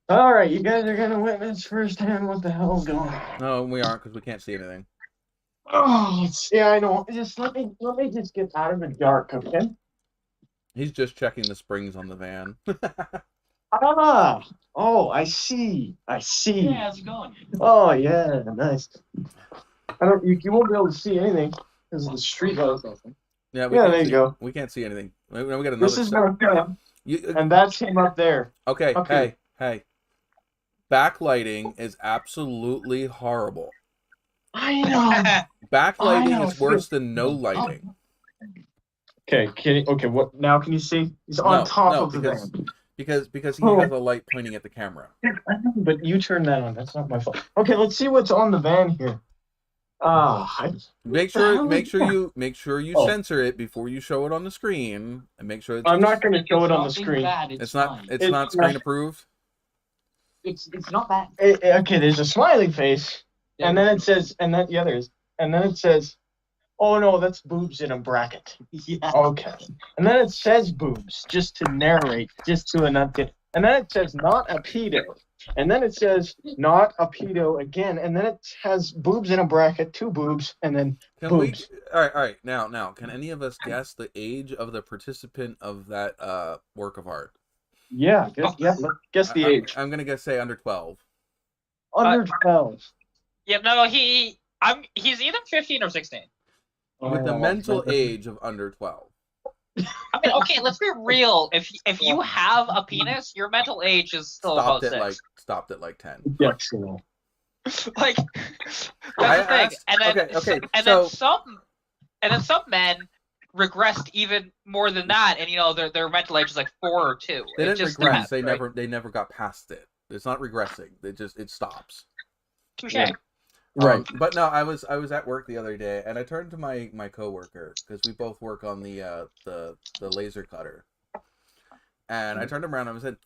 All right, you guys are going to witness firsthand what the hell's going on. No, we aren't, because we can't see anything. Oh, yeah, I know. Just let me just get out of the dark, okay? He's just checking the springs on the van. Oh, I see. Yeah, how's it going? Oh, yeah, nice. You won't be able to see anything because of the street lights. Yeah, there you go. We can't see anything. Now we got another. This is not good. You, And that's him up there. okay, Okay. hey. Backlighting is absolutely horrible. I know. Backlighting know. is worse than no lighting. Okay, okay, what now can you see? He's on top of the van. Because he has a light pointing at the camera. But you turned that on. That's not my fault. Okay, let's see what's on the van here. Make sure you censor it before you show it on the screen, and make sure I'm not going to show it on the screen. It's not screen approved. It's not bad. Okay, there's a smiley face, and then it says, and then it says, oh no, that's boobs in a bracket. Yeah. Okay, and then it says boobs just to narrate, just to enunciate, and then it says not a pedo. And then it says not a pedo again, and then it has boobs in a bracket, 2 boobs, and then boobs. All right. Now, can any of us guess the age of the participant of that work of art? Yeah, guess the age. I'm gonna say under 12. Under 12. Yeah, no, he's either 15 or 16. With the mental age of under 12. I mean, okay, let's be real. If you have a penis, your mental age is still about 6. Stopped at like 10. Yeah, so. Like that's the thing. And then some men regressed even more than that, and their mental age is like 4 or 2. They didn't regress. Depends, They never got past it. It's not regressing. It stops. Touche. Yeah. Right. But no, I was at work the other day, and I turned to my coworker, because we both work on the laser cutter, and I turned him around and I said,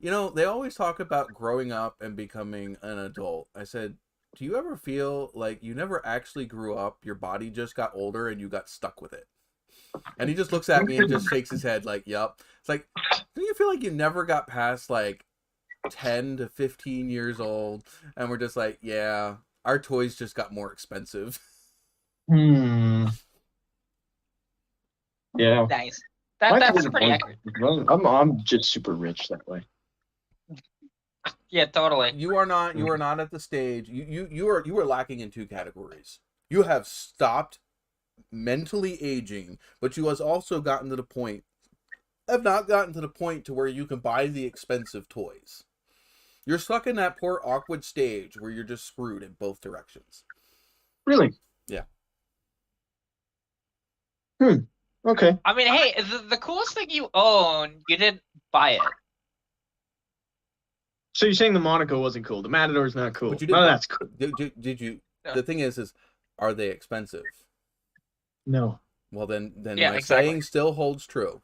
they always talk about growing up and becoming an adult. I said, do you ever feel like you never actually grew up? Your body just got older and you got stuck with it. And he just looks at me and just shakes his head like, yup. It's like, do you feel like you never got past like 10 to 15 years old? And we're just like, yeah. Our toys just got more expensive. Yeah. Nice. That's pretty accurate. I'm just super rich that way. Yeah, totally. You are not at the stage. You are lacking in 2 categories. You have stopped mentally aging, but you has also gotten to the point. Have not gotten to the point to where you can buy the expensive toys. You're stuck in that poor awkward stage where you're just screwed in both directions. Really? Yeah. Okay. I mean, hey, the coolest thing you own, you didn't buy it. So you're saying the Monaco wasn't cool? The Matador's not cool? But you No, that's cool. Did you? No. The thing is, are they expensive? No. Well, then Yeah, my exactly. saying still holds true.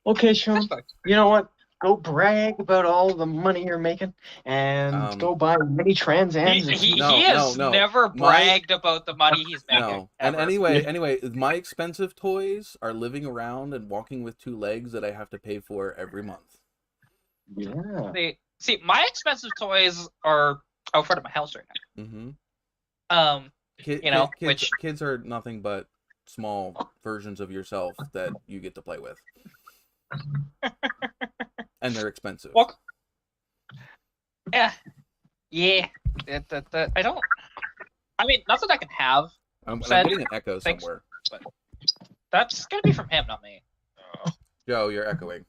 Okay, Sean. Respect. You know what? Go brag about all the money you're making, and go buy many Trans Ams. He has never bragged about the money he's making. No. And anyway, my expensive toys are living around and walking with 2 legs that I have to pay for every month. Yeah. See, my expensive toys are out front of my house right now. Mm-hmm. Which kids are nothing but small versions of yourself that you get to play with. And they're expensive. Well, yeah. I don't. I mean, not that I can have. I'm getting an echo somewhere. But that's gonna be from him, not me. Joe, you're echoing.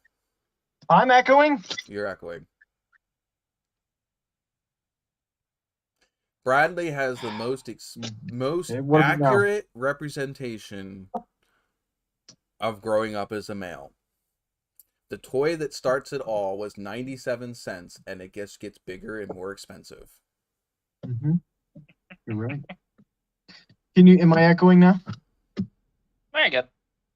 I'm echoing? You're echoing. Bradley has the most accurate representation of growing up as a male. The toy that starts it all was 97 cents, and it just gets bigger and more expensive. Mm-hmm. You're right. Am I echoing now? Very good,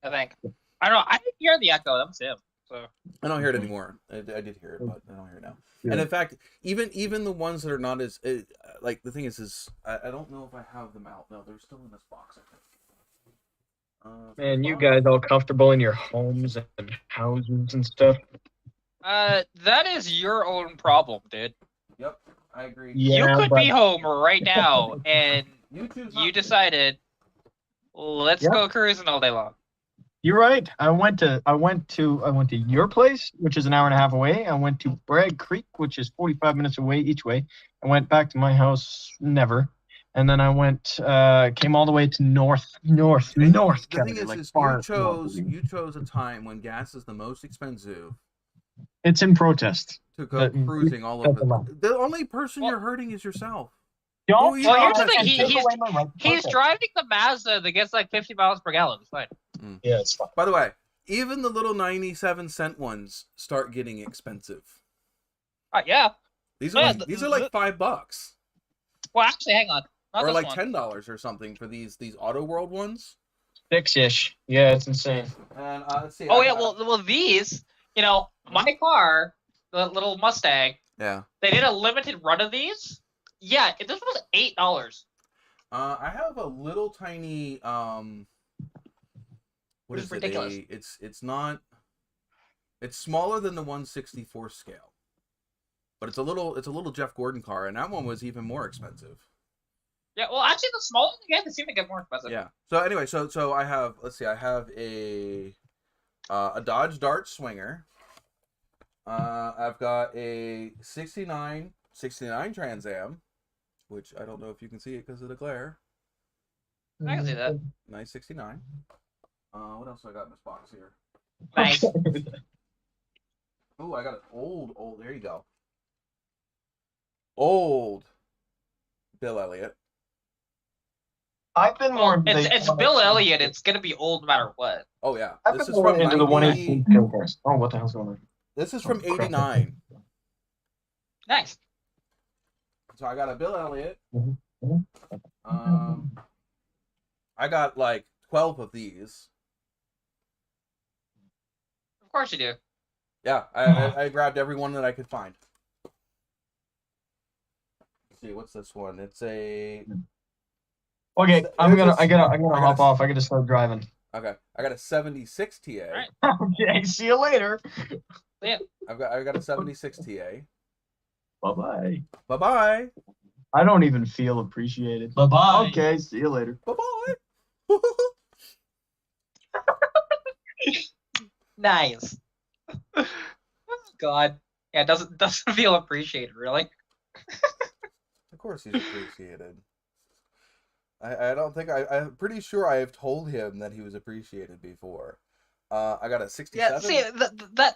I think. I don't know. I didn't hear the echo. That was him. So I don't hear it anymore. I did hear it, but I don't hear it now. Yeah. And in fact, even the ones that are not as like, the thing is I don't know if I have them out. No, they're still in this box, I think. Man, you guys all comfortable in your homes and houses and stuff? That is your own problem, dude. Yep, I agree. Yeah, you could be home right now, and you decided, let's go cruising all day long. You're right. I went to your place, which is an hour and a half away. I went to Bragg Creek, which is 45 minutes away each way. I went back to my house, never. and then I went, came all the way to North And the Canada, thing like is far you chose a time when gas is the most expensive It's in protest. to go cruising all over. The only person Well- you're hurting is yourself. Don't you Well, here's the protesting thing. to? He's driving the Mazda that gets like 50 miles per gallon. It's fine. Yeah, it's fine. By the way, even the little 97-cent ones start getting expensive. Yeah. These are Yeah, like $5. Well, actually, hang on. Not Or this like one. $10 or something for these Auto World ones. 6-ish. Yeah, it's insane. And let's see. Oh yeah, well these, you know, my car, the little Mustang, Yeah. they did a limited run of these. Yeah, this was $8. I have a little tiny what This is is ridiculous. it? It's not. It's smaller than the 1/64 scale, but it's a little Jeff Gordon car, and that one was even more expensive. Yeah, well, actually, the smaller they get, they seem to get more expensive. Yeah. So anyway, so I have, let's see, I have a Dodge Dart Swinger. I've got a 69 Trans Am, which I don't know if you can see it because of the glare. I can see that. Nice 69. What else do I got in this box here? Nice. Oh, I got an old. There you go. Old Bill Elliott. I've been more. It's Bill Elliott. It's gonna be old no matter what. Oh yeah, I've this been is from into the 90 118 cars. Oh, what the hell's going on? This is from Oh, crap. '89. Nice. So I got a Bill Elliott. Mhm. I got like 12 of these. Of course you do. Yeah, I grabbed every one that I could find. Let's see, what's this one? It's a Okay, I'm gonna hop gotta- off. I gotta start driving. okay. I got a 76 TA. All right. Okay, see you later. I got a 76 TA. Bye bye. Bye bye. I don't even feel appreciated. Bye bye. Okay, see you later. Bye bye. Nice. Oh, God. Yeah, it doesn't feel appreciated, really. Of course he's appreciated. I don't think I'm pretty sure I have told him that he was appreciated before. I got a 67. Yeah, see,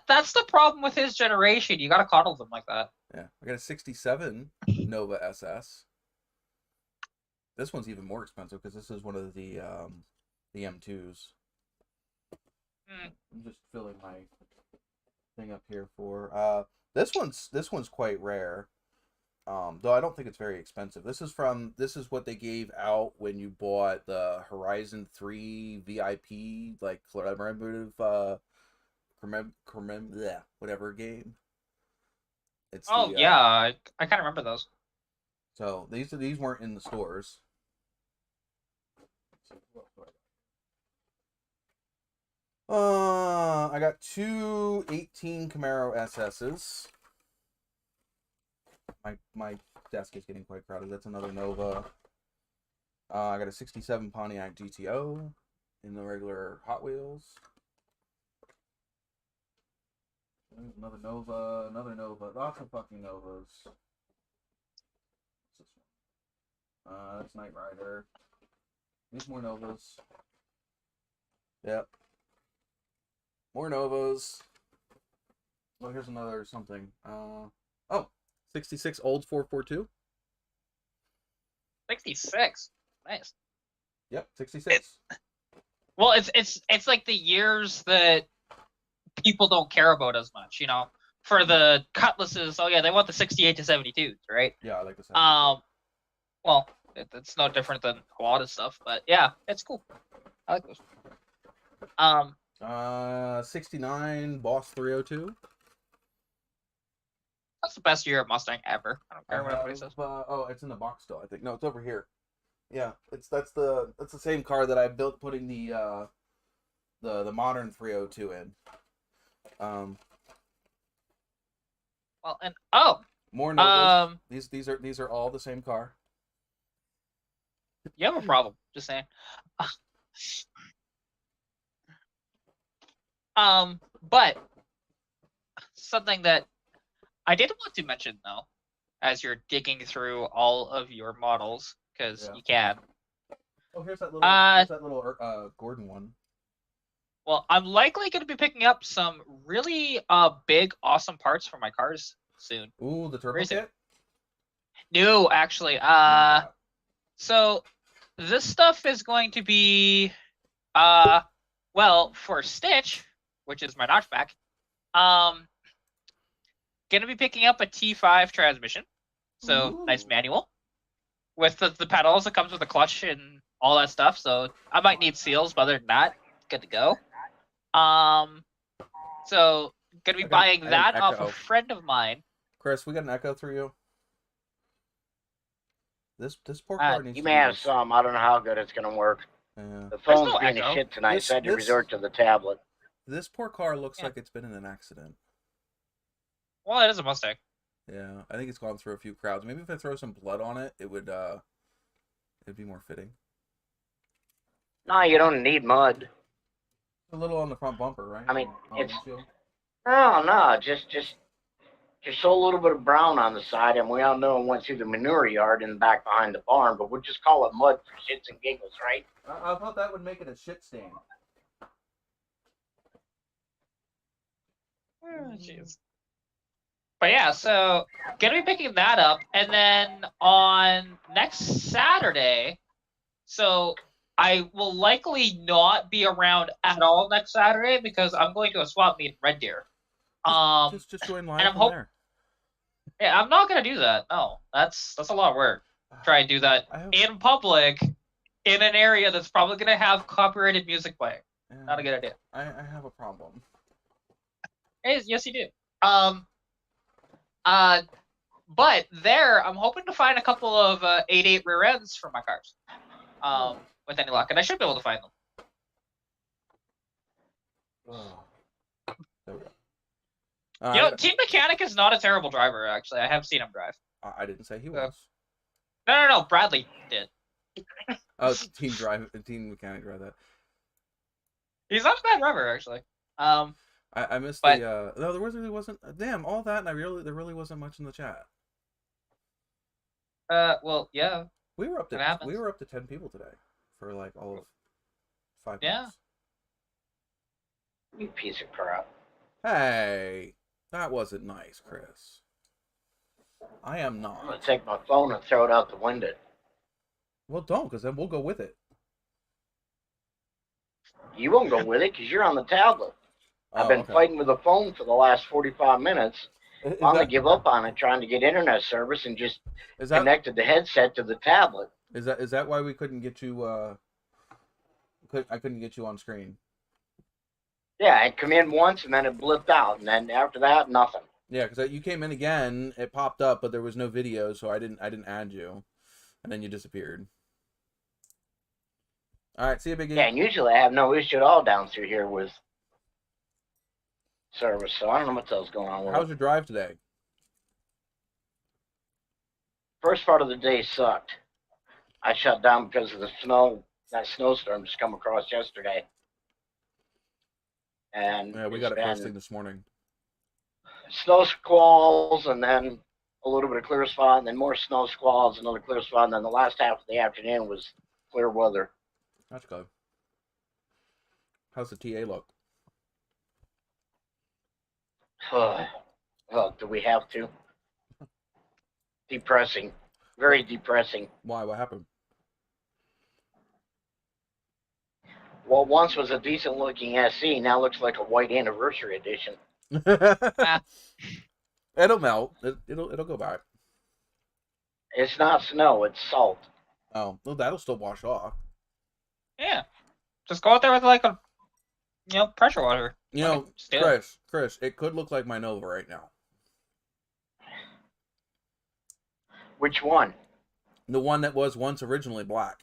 that's the problem with his generation. You gotta coddle them like that. Yeah, I got a 67 Nova SS. This one's even more expensive because this is one of the M2s. Hmm. I'm just filling my thing up here for this one's quite rare. Though I don't think it's very expensive. This is what they gave out when you bought the Horizon 3 VIP, like commemorative whatever game. It's Oh the, yeah, I kind of remember those. So these weren't in the stores. I got two 18 Camaro SS's. My desk is getting quite crowded. That's another Nova. I got a 67 Pontiac GTO in the regular Hot Wheels. Another Nova, lots of fucking Novas. What's this one? That's Knight Rider. These more Novas. Yep. More Novas. Oh, here's another something. Oh, 66 old 442. 66. Nice. Yep, 66. Well, it's like the years that people don't care about as much, you know. For the Cutlasses, oh yeah, they want the 68 to 72s, right? Yeah, I like the 72. Well, it's no different than a lot of stuff, but yeah, it's cool. I like those. 69 Boss 302. That's the best year of Mustang ever. I don't care what anybody says. Oh, it's in the box still, I think. No, it's over here. Yeah, that's the same car that I built putting the modern 302 in. Well, and more Novas. These are all the same car. you have a problem. Just saying. But something that I did want to mention though, as you're digging through all of your models, because Yeah. you can. Oh, here's that little Gordon one. Well, I'm likely going to be picking up some really big, awesome parts for my cars soon. Ooh, the turbo Very soon. kit? No, actually. Not So this stuff is going to be well, for Stitch, which is my notchback, gonna be picking up a T5 transmission. So Ooh. nice manual. With the pedals, it comes with a clutch and all that stuff. So I might need seals, but other than that, good to go. So gonna be buying that off a friend of mine. Chris, we got an echo through you. This poor car needs You to may be have some. I don't know how good it's going to work. Yeah. The phone's no being echo. a shit tonight, so I had to This- resort to the tablet. This poor car looks Yeah. like it's been in an accident. Well, it is a Mustang. Yeah, I think it's gone through a few crowds. Maybe if I throw some blood on it, it'd be more fitting. No, you don't need mud. A little on the front bumper, right? I mean, On it's- the windshield. No, just a little bit of brown on the side, and we all know it went through the manure yard in the back behind the barn, but we'll just call it mud for shits and giggles, right? I thought that would make it a shit stain. Jeez. But yeah, so gonna be picking that up, and then on next Saturday, so I will likely not be around at all next Saturday because I'm going to a swap meet in Red Deer. Just join live and I'm from hope- there. Yeah, I'm not gonna do that. No, that's a lot of work. Try and do that I hope- in public, in an area that's probably gonna have copyrighted music playing. Yeah, Not a good idea. I have a problem. Yes, you do. But there, I'm hoping to find a couple of 8.8 rear ends for my cars. With any luck, and I should be able to find them. Oh. There we go. You know, Team Mechanic is not a terrible driver, actually. I have seen him drive. I didn't say he was. No. Bradley did. Oh, Team Mechanic drive that. He's not a bad driver, actually. I missed but- the no, there really wasn't. Damn, all that, and there really wasn't much in the chat. Well, yeah. We were up It happens. to 10 people today for like all of 5 Yeah. minutes. You piece of crap. Hey, that wasn't nice, Chris. I am I'm not. going to take my phone and throw it out the window. Well, don't, because then we'll go with it. You won't go with it because you're on the tablet. I've Oh, been okay. fighting with the phone for the last 45 minutes. Is Finally that, give up on it, trying to get internet service, and just is that connected the headset to the tablet. is that why we couldn't get you? I couldn't get you on screen. Yeah, it come in once and then it blipped out, and then after that, nothing. Yeah, because you came in again, it popped up, but there was no video, so I didn't add you, and then you disappeared. All right, see you, Biggie. Yeah, and usually I have no issue at all down through here with service, so I don't know what the hell's going on with How's it. your drive today? First part of the day sucked. I shut down because of the snow. That snowstorm just come across yesterday. And Yeah, we it's got it first been thing this morning. snow squalls, and then a little bit of clear spot, and then more snow squalls, another clear spot, and then the last half of the afternoon was clear weather. That's good. How's the TA look? Oh, do we have to? Depressing. Very depressing. Why? What happened? What once was a decent looking SC now looks like a white anniversary edition. It'll melt. It'll go back. It's not snow, it's salt. Oh, well, that'll still wash off. Yeah. Just go out there with like a, pressure washer. You know, Still. Chris, it could look like my Nova right now. Which one? The one that was once originally black.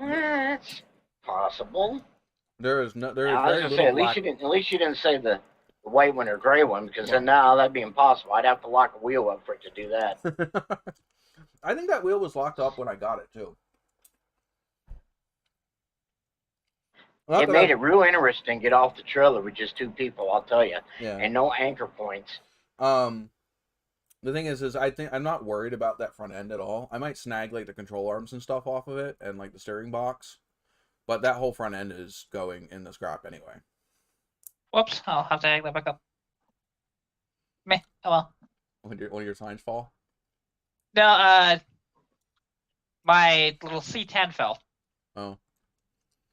It's possible. There is I very was gonna say, little at least you didn't say the white one or gray one, because then now that'd be impossible. I'd have to lock a wheel up for it to do that. I think that wheel was locked up when I got it too. It made it real interesting get off the trailer with just two people, I'll tell you, Yeah. and no anchor points. The thing is I think I'm not worried about that front end at all. I might snag like the control arms and stuff off of it and like the steering box, but that whole front end is going in the scrap anyway. Whoops, I'll have to hang that back up. Meh, oh well. When one of your signs fall. No, my little C10 fell. Oh.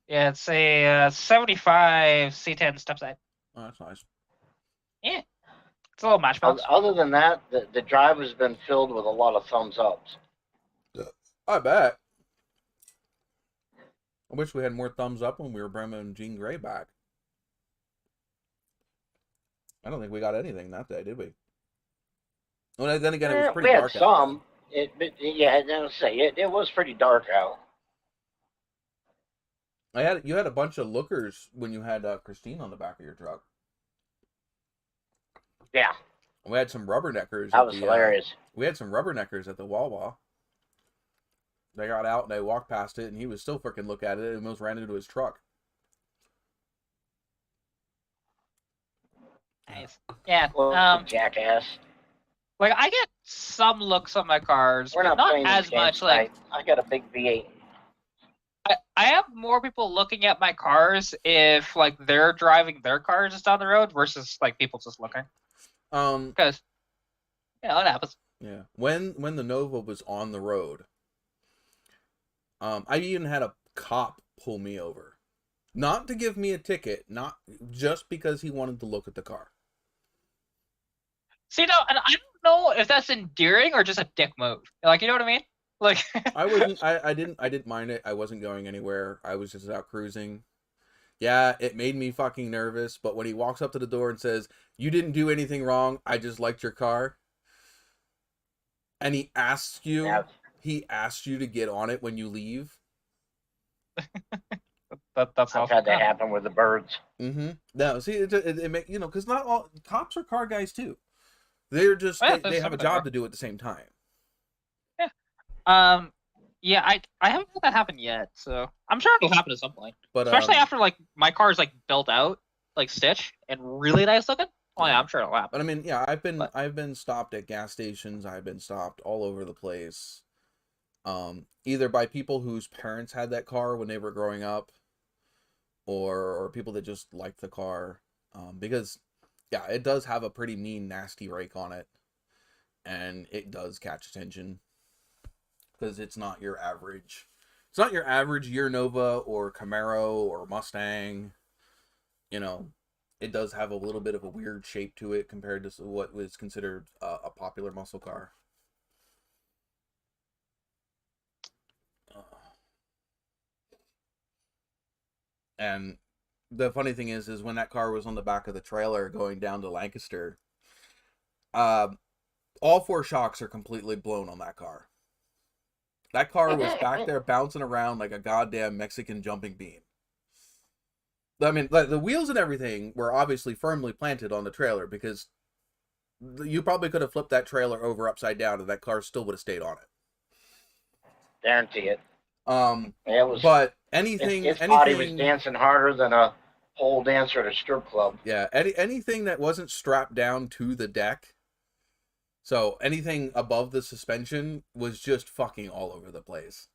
Yeah, it's a 75 C10 step side. Oh, that's nice. Yeah, it's a little matchbox. Other than that, the drive has been filled with a lot of thumbs ups. I bet. I wish we had more thumbs up when we were bringing Jean Grey back. I don't think we got anything that day, did we? Well, then again, it was pretty we dark had some. out. It was pretty dark out. You had a bunch of lookers when you had Christine on the back of your truck. Yeah. We had some rubberneckers. That was hilarious. We had some rubberneckers at the Wawa. They got out and they walked past it, and he was still freaking look at it and almost ran into his truck. Nice. Yeah. Well, jackass. Like I get some looks on my cars, We're but not not playing as these games much. Like tonight. I got a big V8. I have more people looking at my cars if like they're driving their cars just down the road versus like people just looking. Because it happens. Yeah. When the Nova was on the road, I even had a cop pull me over. Not to give me a ticket, not just because he wanted to look at the car. See, no, and I don't know if that's endearing or just a dick move. Like, you know what I mean? Like, I didn't mind it. I wasn't going anywhere. I was just out cruising. Yeah, it made me fucking nervous, but when he walks up to the door and says, "You didn't do anything wrong, I just liked your car," and he asks you to get on it when you leave. that's I've awesome. had that happen with the birds. Mm-hmm. No, see, it make because not all cops are car guys too. They're just they have a job to do at the same time. Yeah. Yeah, I haven't had that happen yet, so I'm sure it'll happen at some point. But especially after like my car's like built out, like stitch and really nice looking. Oh yeah, I'm sure it'll happen. But I mean, yeah, I've been stopped at gas stations. I've been stopped all over the place. Either by people whose parents had that car when they were growing up, or people that just liked the car. Because yeah, it does have a pretty mean, nasty rake on it, and it does catch attention. Because it's not your average year Nova or Camaro or Mustang. You know, it does have a little bit of a weird shape to it compared to what was considered a popular muscle car. And the funny thing is when that car was on the back of the trailer going down to Lancaster, all four shocks are completely blown on that car. That car was back there bouncing around like a goddamn Mexican jumping bean. I mean, the wheels and everything were obviously firmly planted on the trailer because you probably could have flipped that trailer over upside down and that car still would have stayed on it. Guarantee it. It was. But anything, his body was dancing harder than a pole dancer at a strip club. Yeah, anything that wasn't strapped down to the deck. So anything above the suspension was just fucking all over the place.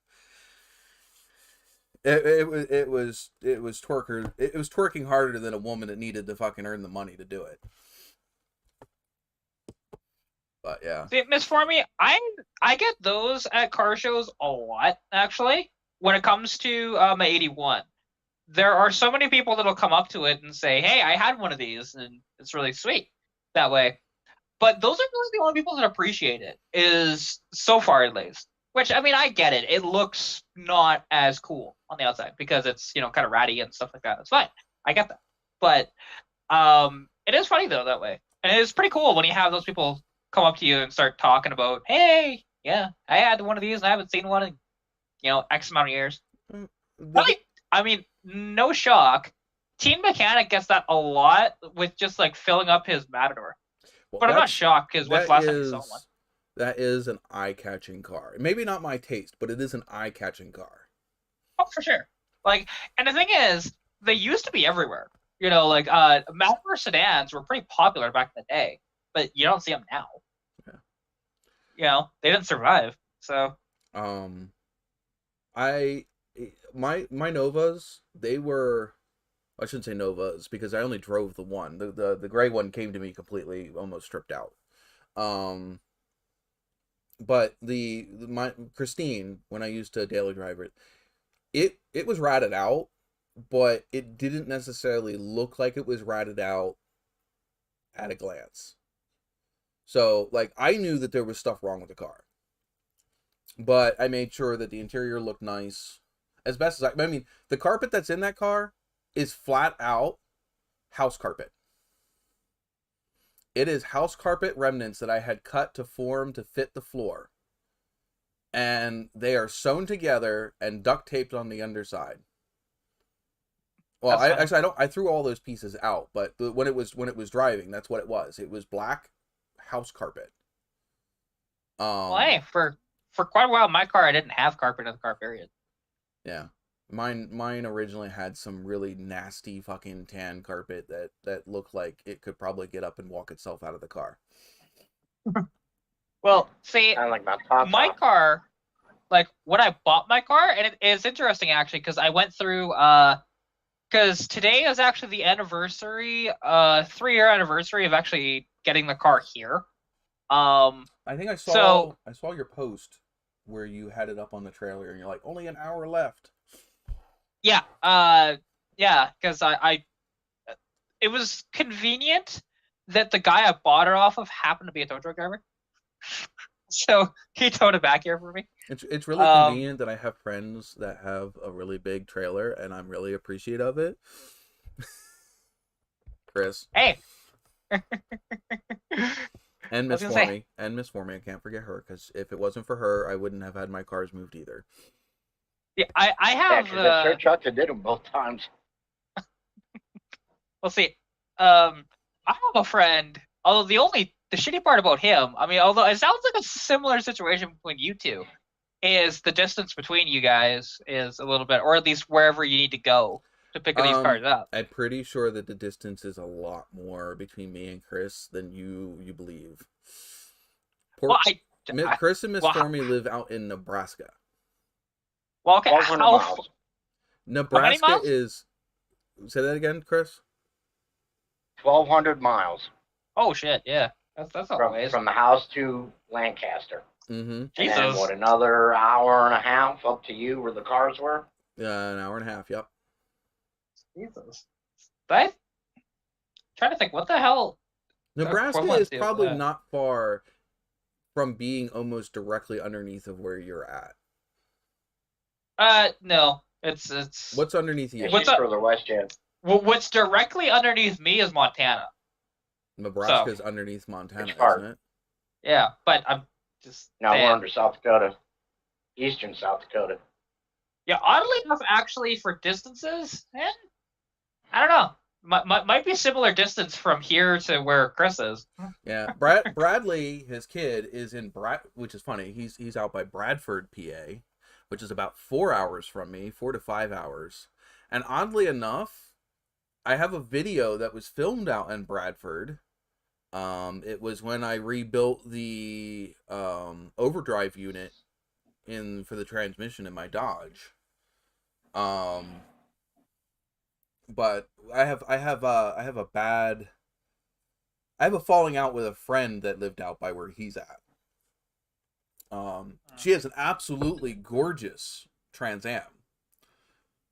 It was twerking harder than a woman that needed to fucking earn the money to do it. But yeah. See, Miss Formie, I get those at car shows a lot actually. When it comes to my 81, there are so many people that'll come up to it and say, "Hey, I had one of these, and it's really sweet." That way. But those are really the only people that appreciate it, is so far at least. Which, I mean, I get it. It looks not as cool on the outside because it's, you know, kind of ratty and stuff like that. It's fine. I get that. But it is funny, though, that way. And it's pretty cool when you have those people come up to you and start talking about, "Hey, yeah, I had one of these and I haven't seen one in, you know, X amount of years." Really, I mean, no shock. Team Mechanic gets that a lot with just, like, filling up his Matador. Well, but I'm not shocked because what's last time you saw one? That is an eye-catching car. Maybe not my taste, but it is an eye-catching car. Oh, for sure. Like, and the thing is, they used to be everywhere. You know, like Matador sedans were pretty popular back in the day, but you don't see them now. Yeah. they didn't survive. So I my Novas, they were, I shouldn't say Novas because I only drove the one. The gray one came to me completely almost stripped out. But my Christine, when I used to daily drive it, it was ratted out, but it didn't necessarily look like it was ratted out at a glance. So, like, I knew that there was stuff wrong with the car, but I made sure that the interior looked nice as best as I mean, the carpet that's in that car is flat out house carpet. It is house carpet remnants that I had cut to form to fit the floor. And they are sewn together and duct taped on the underside. Well, I threw all those pieces out, but when it was driving, that's what it was. It was black house carpet. Well, hey, for quite a while, my car, I didn't have carpet in the car, period. Yeah. Mine originally had some really nasty fucking tan carpet that looked like it could probably get up and walk itself out of the car. Well, see, I like my car, like when I bought my car, and it's interesting actually because I went through because today is actually the anniversary, 3-year anniversary of actually getting the car here. I think I saw your post where you had it up on the trailer and you're like, only an hour left. Yeah, because I it was convenient that the guy I bought it off of happened to be a tow truck driver, so he towed it back here for me. It's really convenient that I have friends that have a really big trailer, and I'm really appreciative of it. Chris. Hey. And Miss Formie. And Miss Formie, I can't forget her, because if it wasn't for her, I wouldn't have had my cars moved either. Yeah, I have. Yeah, the church did them both times. We'll see. I have a friend. Although the shitty part about him, I mean, although it sounds like a similar situation between you two, is the distance between you guys is a little bit, or at least wherever you need to go to pick these cars up. I'm pretty sure that the distance is a lot more between me and Chris than you believe. Chris and Miss Formie live out in Nebraska. Well, okay, miles. Nebraska miles? is. Say that again, Chris. 1,200 miles. Oh shit! Yeah, that's a ways from the house to Lancaster. Mm-hmm. Jesus. And then, another hour and a half up to you where the cars were? Yeah, an hour and a half. Yep. Jesus. I'm trying to think, what the hell? Nebraska is probably not far from being almost directly underneath of where you're at. No, it's. What's underneath you? What's further west yet? What's directly underneath me is Montana. Nebraska's underneath Montana, isn't it? Yeah, but I'm just. No, we're under South Dakota, eastern South Dakota. Yeah, oddly enough, actually, for distances, I don't know. Might be similar distance from here to where Chris is. Yeah, Bradley, his kid, is in which is funny. He's out by Bradford, PA, which is about 4 hours from me, 4 to 5 hours. And oddly enough, I have a video that was filmed out in Bradford. It was when I rebuilt the overdrive unit for the transmission in my Dodge. But I have a falling out with a friend that lived out by where he's at. She has an absolutely gorgeous Trans Am.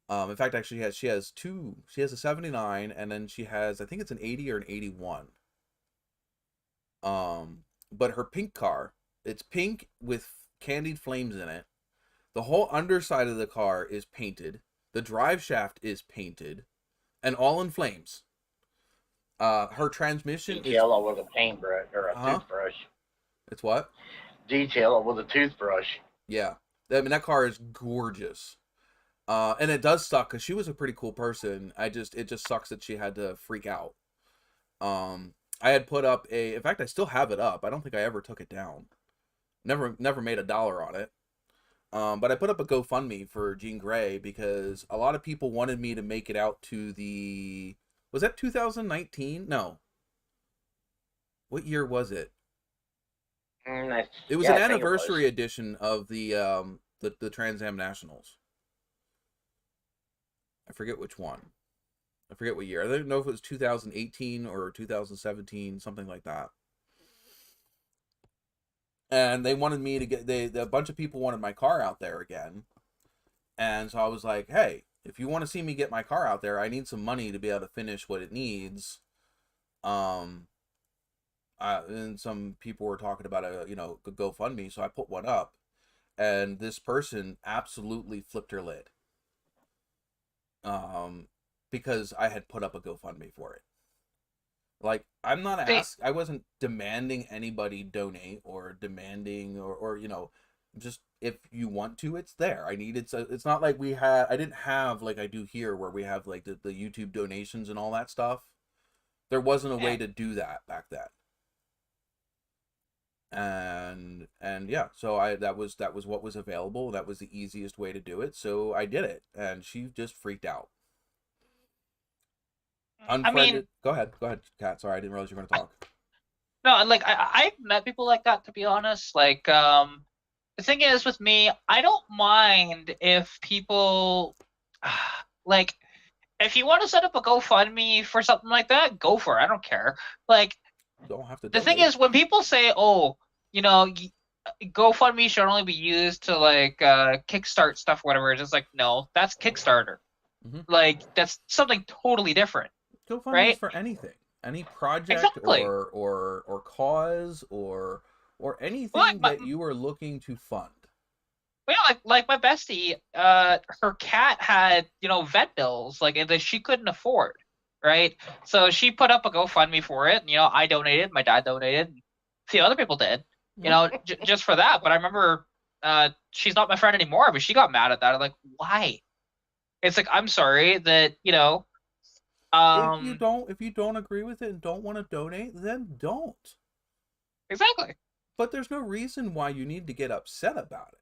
In fact, actually, she has two. She has a 79, and then she has, I think it's an 80 or an 81. But her pink car, it's pink with candied flames in it. The whole underside of the car is painted. The drive shaft is painted, and all in flames. Her transmission Detail it with a paintbrush or a toothbrush. It's what? Detail it with a toothbrush. Yeah, I mean that car is gorgeous. And it does suck because she was a pretty cool person. It just sucks that she had to freak out. I had put up in fact, I still have it up. I don't think I ever took it down. Never made $1 on it. But I put up a GoFundMe for Jean Grey because a lot of people wanted me to make it out to was that 2019? No. What year was it? It was Yeah, an I think it was. anniversary edition of the Trans Am Nationals. I forget which one. I forget what year. I don't know if it was 2018 or 2017, something like that. And they wanted me to get a bunch of people wanted my car out there again. And so I was like, hey, if you want to see me get my car out there, I need some money to be able to finish what it needs. And some people were talking about a GoFundMe, so I put one up, and this person absolutely flipped her lid. Because I had put up a GoFundMe for it. Like, I'm not I wasn't demanding anybody donate or demanding or just if you want to, it's there. It's not like I didn't have like I do here where we have like the YouTube donations and all that stuff. There wasn't a way to do that back then. And yeah, so that was what was available. That was the easiest way to do it. So I did it, and she just freaked out. Unfriended. Go ahead, Kat. Sorry, I didn't realize you were going to talk. No, like I've met people like that, to be honest. Like, the thing is with me, I don't mind if people, like, if you want to set up a GoFundMe for something like that, go for it. I don't care. Like, You don't have to. the thing is, when people say, "Oh, GoFundMe should only be used to like kickstart stuff," whatever, it's just like, no, that's Kickstarter. Mm-hmm. Like, that's something totally different. GoFundMe right? is for anything, any project Exactly. or cause or anything Well, that you are looking to fund. Well, yeah, like my bestie, her cat had vet bills that she couldn't afford, right? So she put up a GoFundMe for it. And, I donated, my dad donated, a few other people did, just for that. But I remember, she's not my friend anymore, but she got mad at that. I'm like, why? It's like, I'm sorry that if you don't agree with it and don't want to donate, then don't. Exactly. But there's no reason why you need to get upset about it.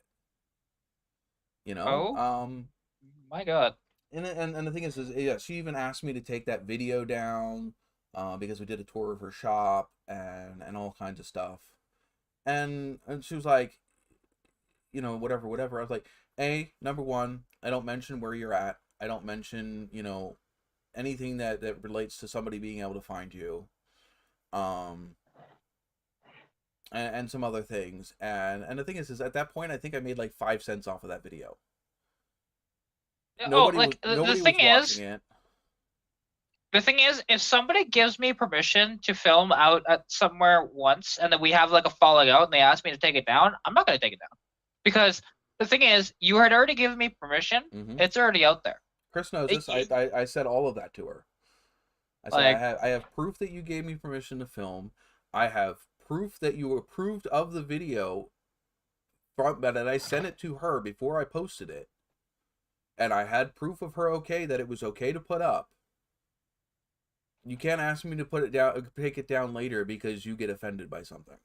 My God. And the thing is yeah, she even asked me to take that video down, because we did a tour of her shop and all kinds of stuff. And she was like, whatever. I was like, number one, I don't mention where you're at. I don't mention, anything that relates to somebody being able to find you. And some other things. And the thing is at that point, I think I made like 5 cents off of that video. Nobody was watching it. The thing is, if somebody gives me permission to film out at somewhere once, and then we have like a falling out, and they ask me to take it down, I'm not going to take it down, because the thing is, you had already given me permission. Mm-hmm. It's already out there. Chris knows this. I said all of that to her. I said I have proof that you gave me permission to film. I have proof that you approved of the video, that I sent it to her before I posted it. And I had proof of her that it was okay to put up. You can't ask me to put it down, take it down later because you get offended by something.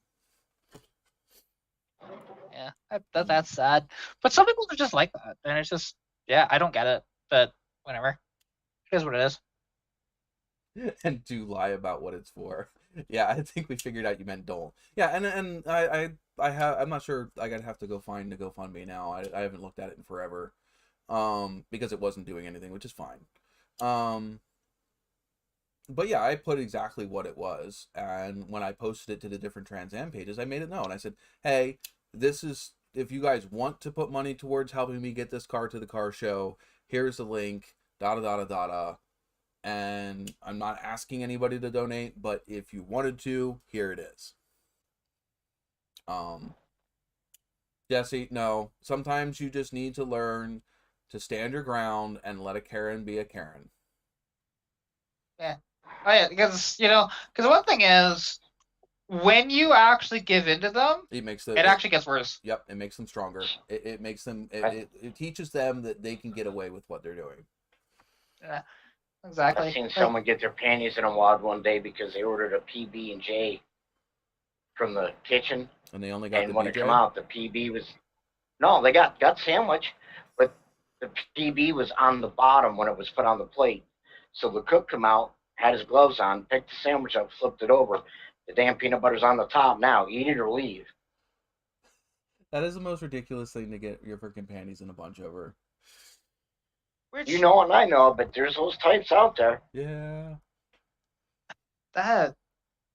Yeah, that's sad. But some people are just like that, and it's just, I don't get it. But whatever, it is what it is. And do lie about what it's for. Yeah, I think we figured out you meant don't. Yeah, and I'm not sure. I'd have to go find the GoFundMe now. I haven't looked at it in forever. Because it wasn't doing anything, which is fine. But yeah, I put exactly what it was, and when I posted it to the different Trans Am pages, I made it known. I said, hey, this is, if you guys want to put money towards helping me get this car to the car show, here's the link, and I'm not asking anybody to donate, but if you wanted to, here it is. Jesse, no, sometimes you just need to learn to stand your ground and let a Karen be a Karen. Yeah. Oh yeah, because one thing is, when you actually give into them, it actually gets worse. Yep, it makes them stronger. It makes them. It teaches them that they can get away with what they're doing. Yeah, exactly. I've seen someone get their panties in a wad one day because they ordered a PB&J from the kitchen, and they only got. And when it came out, the PB was they got sandwich, but the PB was on the bottom when it was put on the plate. So the cook come out, had his gloves on, picked the sandwich up, flipped it over. The damn peanut butter's on the top now. Eat it or leave. That is the most ridiculous thing to get your freaking panties in a bunch over. Which, You know and I know, but there's those types out there. Yeah. that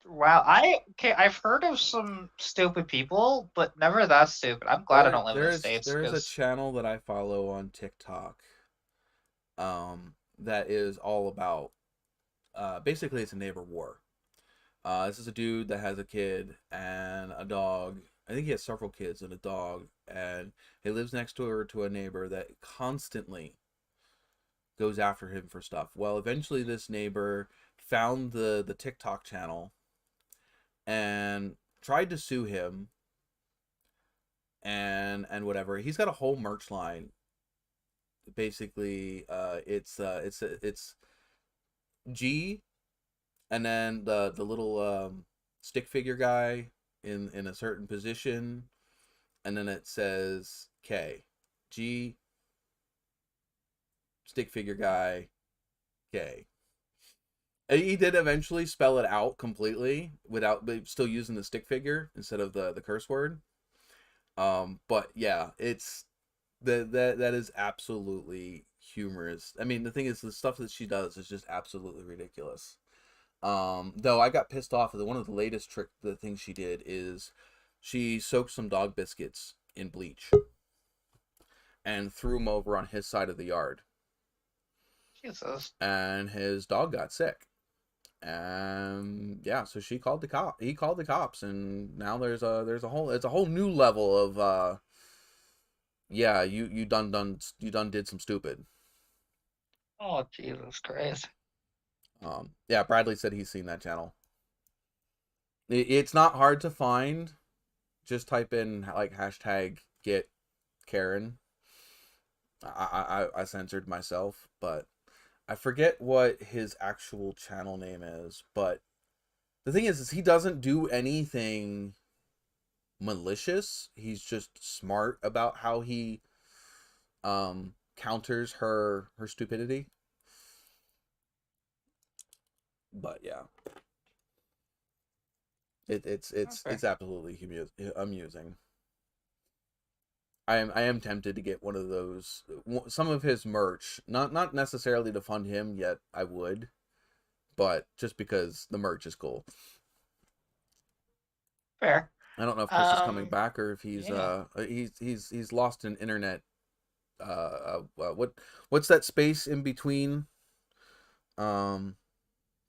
wow, I've heard of some stupid people, but never that stupid. I'm glad I don't live in the States. There is a 'Cause channel that I follow on TikTok, that is all about, basically it's a neighbor war. This is a dude that has a kid and a dog. I think he has several kids and a dog, and he lives next door to a neighbor that constantly goes after him for stuff. Well, eventually this neighbor found the TikTok channel and tried to sue him and whatever. He's got a whole merch line. Basically, it's G, and then the little stick figure guy in a certain position, and then it says K, G, stick figure guy, K. And he did eventually spell it out completely without, but still using the stick figure instead of the curse word. But yeah, it's that is absolutely humorous. I mean, the thing is, the stuff that she does is just absolutely ridiculous. Though I got pissed off at one of the latest the things she did is she soaked some dog biscuits in bleach and threw them over on his side of the yard. Jesus. And his dog got sick. And yeah, so she called the he called the cops, and now it's a whole new level of yeah, you done did some stupid. Oh, Jesus Christ. Yeah, Bradley said he's seen that channel. It's not hard to find. Just type in like hashtag get Karen. I censored myself, but I forget what his actual channel name is. But the thing is he doesn't do anything malicious. He's just smart about how he counters her stupidity. But yeah, it's absolutely amusing. I am tempted to get one of those, some of his merch, not necessarily to fund him yet. I would, but just because the merch is cool. Fair. I don't know if Chris is coming back or if he's yeah. he's lost an internet. What's that space in between?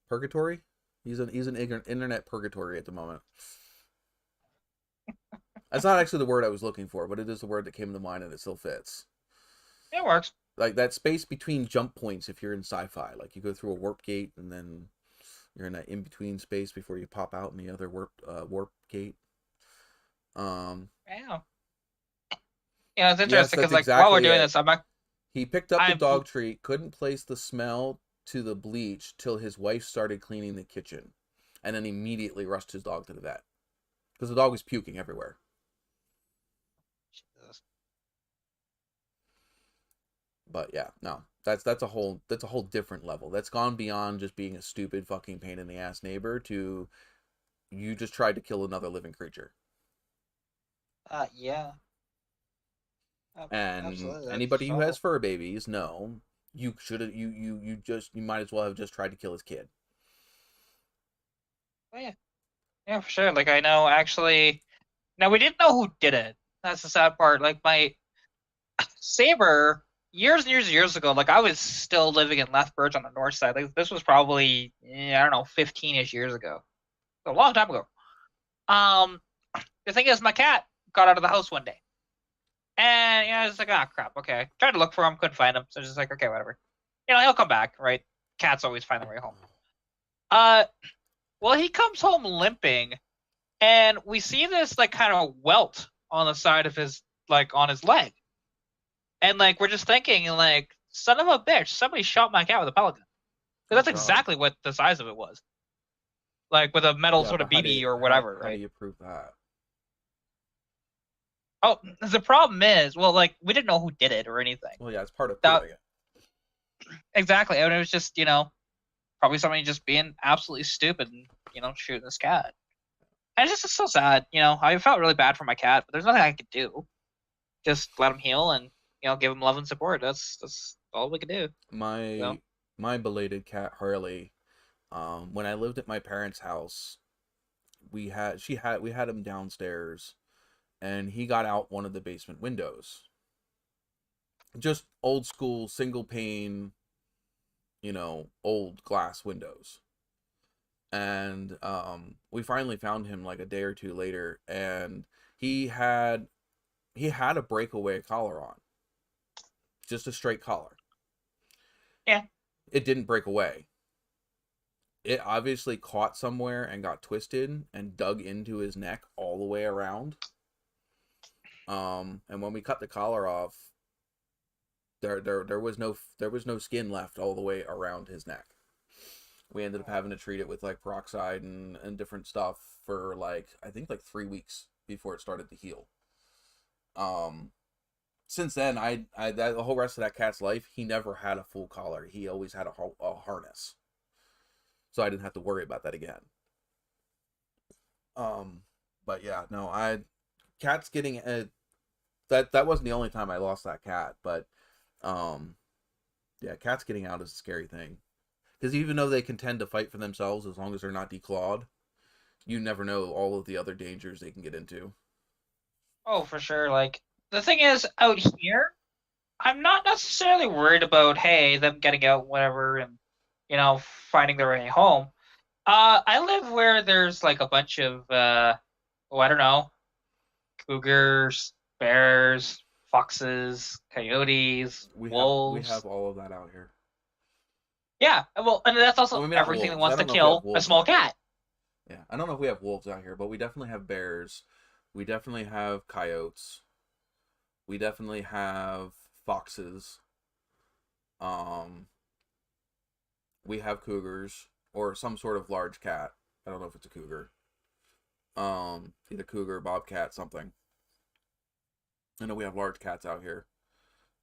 Purgatory. He's an internet purgatory at the moment. That's not actually the word I was looking for, but it is the word that came to mind, and it still fits. It works. Like that space between jump points if you're in sci-fi. Like you go through a warp gate, and then you're in that in-between space before you pop out in the other warp gate. Yeah. Yeah, it's interesting because like while we're doing this, he picked up the dog treat, couldn't place the smell to the bleach till his wife started cleaning the kitchen, and then immediately rushed his dog to the vet because the dog was puking everywhere. Jesus. But yeah, no, that's a whole different level. That's gone beyond just being a stupid fucking pain in the ass neighbor to you just tried to kill another living creature. Yeah. And absolutely. Anybody who has fur babies, no, you might as well have just tried to kill his kid. Oh, yeah. Yeah, for sure. Like I know actually. Now we didn't know who did it. That's the sad part. Like my Saber years and years ago, like I was still living in Lethbridge on the north side. Like this was probably I don't know, 15-ish years ago. A long time ago. The thing is, my cat got out of the house one day. And I was like, oh crap, okay. Tried to look for him, couldn't find him. So just like, okay, whatever. He'll come back, right? Cats always find their way home. Well, he comes home limping, and we see this like kind of welt on the side of his on his leg. And like we're just thinking, like, son of a bitch, somebody shot my cat with a pellet gun. Because that's exactly what the size of it was. Like with a metal sort of BB or whatever, right? How do you prove that? Oh, the problem is, well, like, we didn't know who did it or anything. Well, yeah, it's part of proving it. Exactly. And it was just, probably somebody just being absolutely stupid and, shooting this cat. And it's just so sad, I felt really bad for my cat, but there's nothing I could do. Just let him heal and give him love and support. That's all we could do. My my belated cat Harley, when I lived at my parents' house, we had him downstairs, and he got out one of the basement windows. Just old school single pane, old glass windows. And we finally found him like a day or two later, and he had a breakaway collar on. Just a straight collar. Yeah. It didn't break away. It obviously caught somewhere and got twisted and dug into his neck all the way around. And when we cut the collar off, there was no skin left all the way around his neck. We ended up having to treat it with like peroxide and different stuff for I think 3 weeks before it started to heal. Since then, the whole rest of that cat's life, he never had a full collar. He always had a harness, so I didn't have to worry about that again. But yeah, no, cats getting that wasn't the only time I lost that cat, but yeah, cats getting out is a scary thing, because even though they can tend to fight for themselves as long as they're not declawed, you never know all of the other dangers they can get into. Oh, for sure. The thing is, out here, I'm not necessarily worried about, hey, them getting out, whatever, and, finding their way home. I live where there's, a bunch of, I don't know, cougars, bears, foxes, coyotes, wolves. We have all of that out here. Yeah, well, and that's also everything that wants to kill a small cat. Yeah, I don't know if we have wolves out here, but we definitely have bears. We definitely have coyotes. We definitely have foxes. We have cougars or some sort of large cat. I don't know if it's a cougar. Either cougar, bobcat, something. I know we have large cats out here.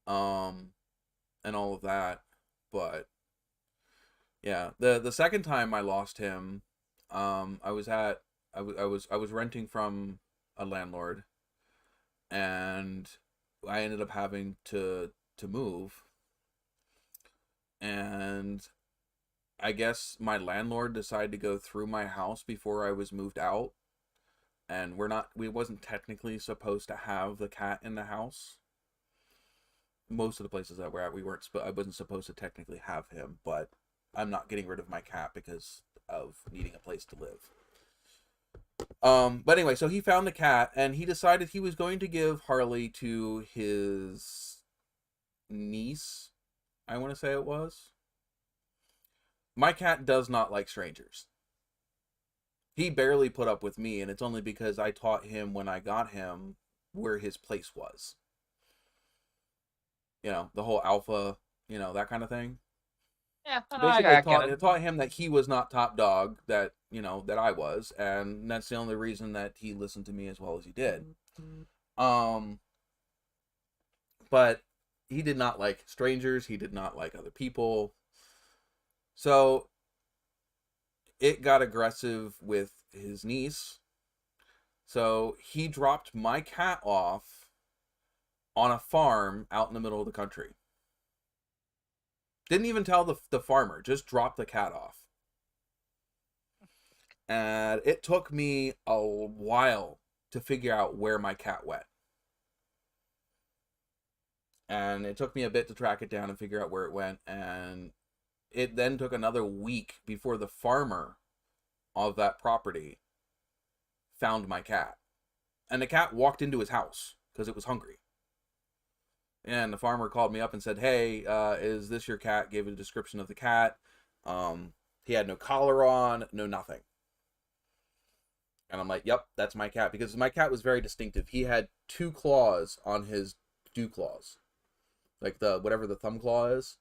And all of that, but yeah, the second time I lost him, I was renting from a landlord, and I ended up having to move, and I guess my landlord decided to go through my house before I was moved out, and we wasn't technically supposed to have the cat in the house. Most of the places that we're at, I wasn't supposed to technically have him, but I'm not getting rid of my cat because of needing a place to live. But anyway, so he found the cat, and he decided he was going to give Harley to his niece, I want to say it was. My cat does not like strangers. He barely put up with me, and it's only because I taught him when I got him where his place was. The whole alpha, that kind of thing. Yeah, Basically, I taught him that he was not top dog, that that I was, and that's the only reason that he listened to me as well as he did. But he did not like strangers. He did not like other people. So it got aggressive with his niece. So he dropped my cat off on a farm out in the middle of the country. Didn't even tell the farmer, just dropped the cat off. And it took me a while to figure out where my cat went. And it took me a bit to track it down and figure out where it went. And it then took another week before the farmer of that property found my cat. And the cat walked into his house because it was hungry. And the farmer called me up and said, hey, is this your cat? Gave a description of the cat. He had no collar on, no nothing. And I'm like, yep, that's my cat. Because my cat was very distinctive. He had 2 claws on his dew claws. Like whatever the thumb claw is.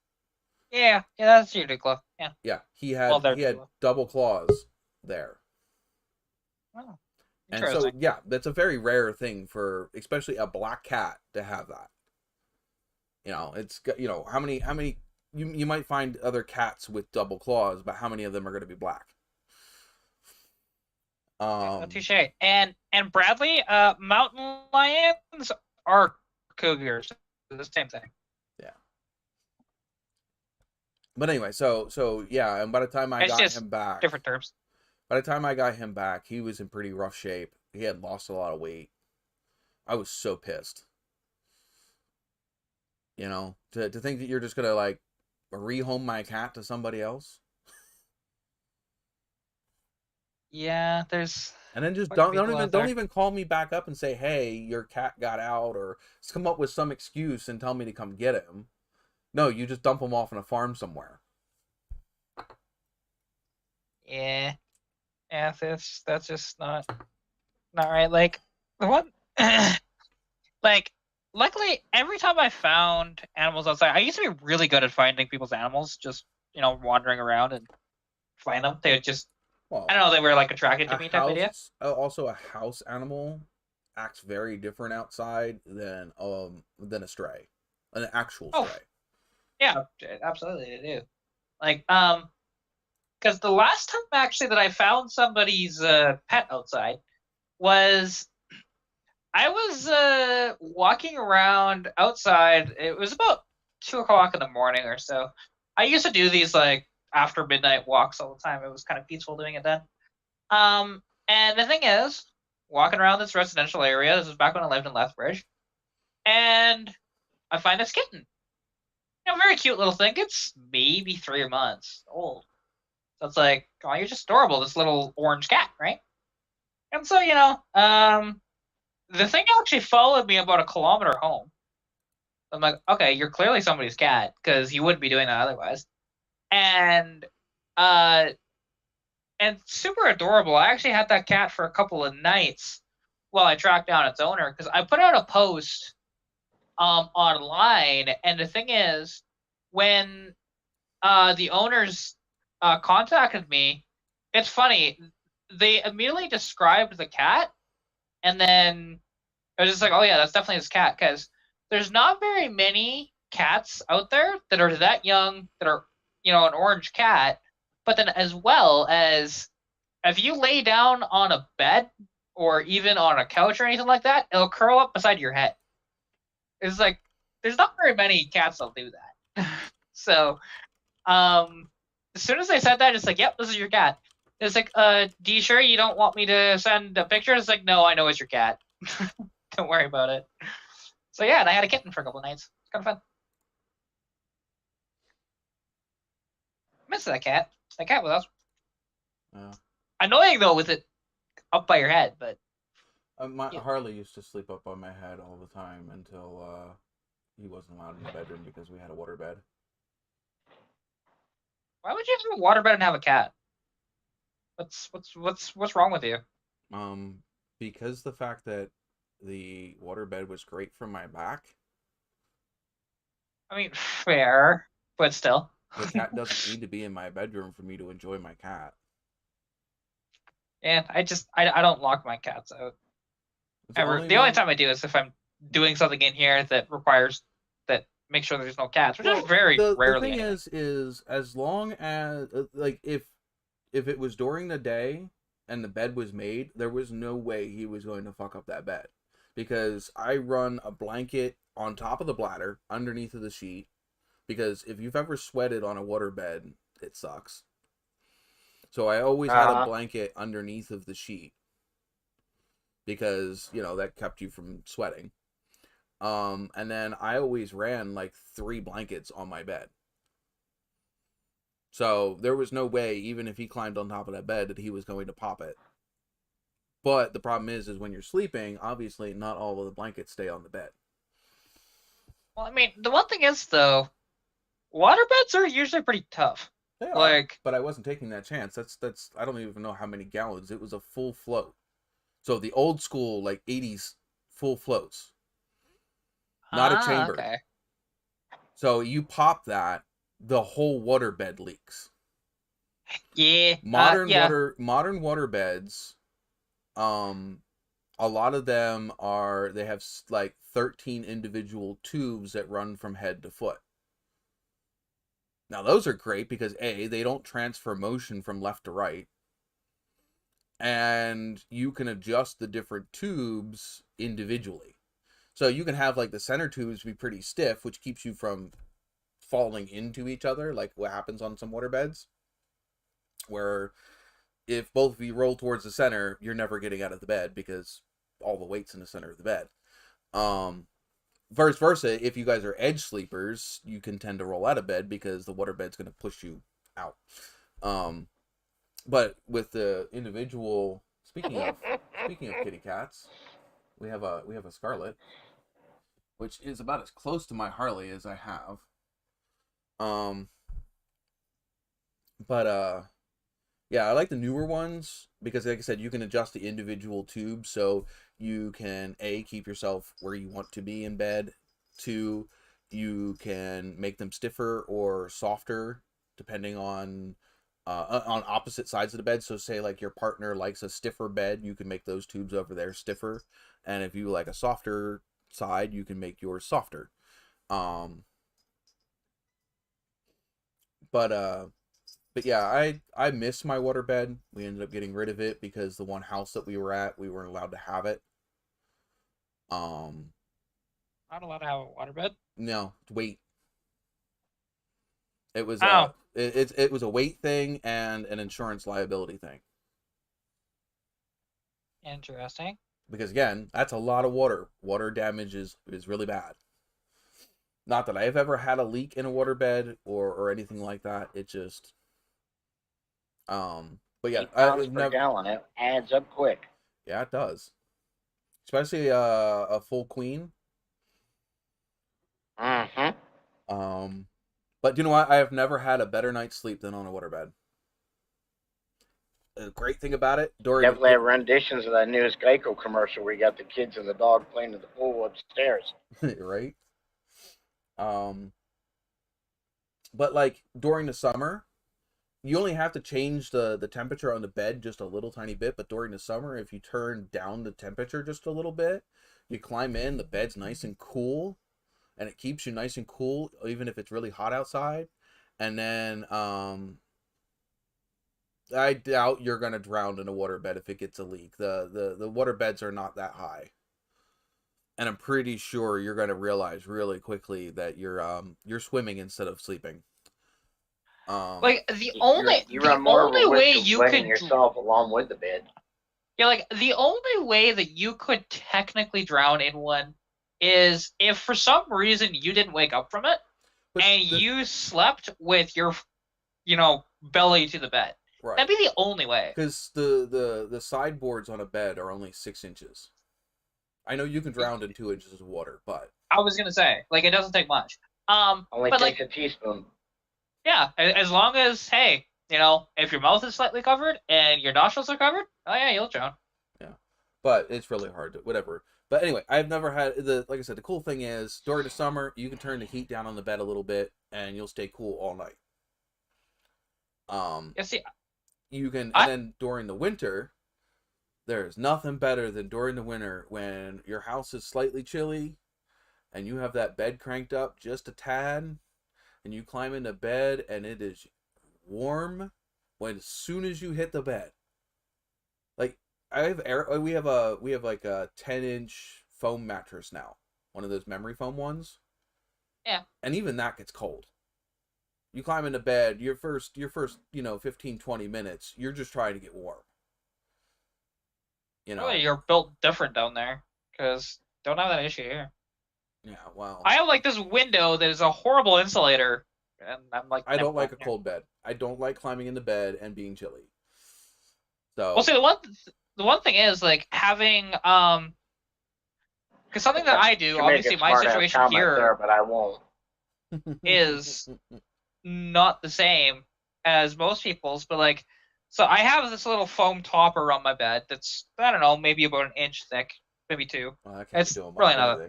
Yeah, that's your dew claw. Yeah. Yeah, he had double claws there. Oh, and so, yeah, that's a very rare thing for, especially a black cat, to have that. It's, how many, you might find other cats with double claws, but how many of them are going to be black? Touche. And Bradley, mountain lions are cougars. The same thing. Yeah. But anyway, so yeah, and by the time I It's got just him back, different terms. by the time I got him back, he was in pretty rough shape. He had lost a lot of weight. I was so pissed. You know, to think that you're just gonna like rehome my cat to somebody else. Yeah, there's. And then just fucking people out don't there. even call me back up and say, hey, your cat got out, or just come up with some excuse and tell me to come get him. No, you just dump him off on a farm somewhere. Yeah, that's just not right. Like the one, like luckily every time I found animals outside, I used to be really good at finding people's animals, just wandering around and find them. They would just, Well, I don't know, they were like attracted to me type idea. Also a house animal acts very different outside than a stray, an actual stray. Yeah, absolutely, they do. Like because the last time actually that I found somebody's pet outside was I was walking around outside. It was about 2 o'clock in the morning or so. I used to do these like after midnight walks all the time. It was kind of peaceful doing it then. And the thing is, walking around this residential area, this was back when I lived in Lethbridge, and I find this kitten. Very cute little thing. It's maybe 3 months old. So it's like, oh, you're just adorable, this little orange cat, right? And so, the thing actually followed me about 1 kilometer home. I'm like, okay, you're clearly somebody's cat, because you wouldn't be doing that otherwise. And super adorable. I actually had that cat for a couple of nights while I tracked down its owner, because I put out a post online, and the thing is, when the owners contacted me, it's funny, they immediately described the cat, and then I was just like, oh yeah, that's definitely his cat, because there's not very many cats out there that are that young, that are, an orange cat, but then as well as, if you lay down on a bed, or even on a couch or anything like that, it'll curl up beside your head. It's like, there's not very many cats that'll do that. So, as soon as they said that, it's like, yep, this is your cat. It's like, do you sure you don't want me to send a picture? It's like, no, I know it's your cat. Don't worry about it. So yeah, and I had a kitten for a couple of nights. It's kind of fun. I miss that cat. That cat was awesome. Annoying though with it up by your head, but Harley used to sleep up on my head all the time until he wasn't allowed in the bedroom because we had a waterbed. Why would you have a waterbed and have a cat? What's wrong with you? Because the fact that the waterbed was great for my back. I mean, fair, but still. The cat doesn't need to be in my bedroom for me to enjoy my cat. And I don't lock my cats out. Ever. The only time I do is if I'm doing something in here that requires that make sure there's no cats, which is very rarely. The thing is as long as like if it was during the day and the bed was made, there was no way he was going to fuck up that bed, because I run a blanket on top of the bladder underneath of the sheet, because if you've ever sweated on a waterbed, it sucks. So I always had a blanket underneath of the sheet, because that kept you from sweating. And then I always ran like 3 blankets on my bed. So there was no way, even if he climbed on top of that bed, that he was going to pop it. But the problem is when you're sleeping, obviously not all of the blankets stay on the bed. Well, I mean, the one thing is though, waterbeds are usually pretty tough. They are, but I wasn't taking that chance. That's I don't even know how many gallons. It was a full float. So the old school, like 80s full floats. Not a chamber. Okay. So you pop that, the whole waterbed leaks. Yeah. Modern waterbeds, a lot of them they have like 13 individual tubes that run from head to foot. Now those are great because A, they don't transfer motion from left to right. and you can adjust the different tubes individually. So you can have like the center tubes be pretty stiff, which keeps you from falling into each other, like what happens on some waterbeds, where if both of you roll towards the center, you're never getting out of the bed because all the weight's in the center of the bed. Vice versa, if you guys are edge sleepers, you can tend to roll out of bed because the waterbed's going to push you out. But with the individual, speaking of kitty cats, we have a Scarlet, which is about as close to my Harley as I have. Yeah, I like the newer ones because, like I said, you can adjust the individual tubes, so you can keep yourself where you want to be in bed. 2, you can make them stiffer or softer depending on opposite sides of the bed. So say like your partner likes a stiffer bed, you can make those tubes over there stiffer, and if you like a softer side, you can make yours softer. But yeah, I miss my waterbed. We ended up getting rid of it because the one house that we were at, we weren't allowed to have it. Not allowed to have a waterbed? No, weight. It was Oh. It was a weight thing and an insurance liability thing. Interesting. Because again, that's a lot of water. Water damage is really bad. Not that I've ever had a leak in a waterbed or anything like that. It just but yeah, 8 pounds per gallon. It adds up quick. Yeah, it does. Especially a full queen. But you know what? I have never had a better night's sleep than on a waterbed. The great thing about it, Definitely have renditions of that newest Geico commercial where you got the kids and the dog playing in the pool upstairs. Right? But like during the summer, you only have to change the temperature on the bed just a little tiny bit, but during the summer, if you turn down the temperature just a little bit, you climb in, the bed's nice and cool, and it keeps you nice and cool even if it's really hot outside. And then I doubt you're gonna drown in a waterbed if it gets a leak. The water beds are not that high. And I'm pretty sure you're gonna realize really quickly that you're swimming instead of sleeping. Like the only way you could yourself along with the bed. Yeah, like the only way that you could technically drown in one is if for some reason you didn't wake up from it and you slept with your, belly to the bed. Right. That'd be the only way. Because the sideboards on a bed are only 6 inches. I know you can drown in 2 inches of water, but I was gonna say, like, it doesn't take much. Only but takes a teaspoon. Yeah, as long as, hey, if your mouth is slightly covered and your nostrils are covered, oh yeah, you'll drown. Yeah, but it's really hard to whatever. But anyway, I've never had like I said, the cool thing is during the summer you can turn the heat down on the bed a little bit and you'll stay cool all night. Yeah, see, you can, and then during the winter, there's nothing better than during the winter when your house is slightly chilly and you have that bed cranked up just a tad and you climb into bed and it is warm as soon as you hit the bed. Like we have like a 10-inch foam mattress now, one of those memory foam ones. Yeah. And even that gets cold. You climb into bed, your first 15-20 minutes, you're just trying to get warm. Well, you're built different down there because don't have that issue here. Yeah, well, I have like this window that is a horrible insulator, and I'm like, I don't like a cold bed. I don't like climbing into bed and being chilly. So well, see, the one thing is like having because something that I do, obviously my situation here, there, but I won't, is not the same as most people's, but like, so I have this little foam top around my bed that's, I don't know, maybe about an inch thick, maybe 2. Well, it's really not.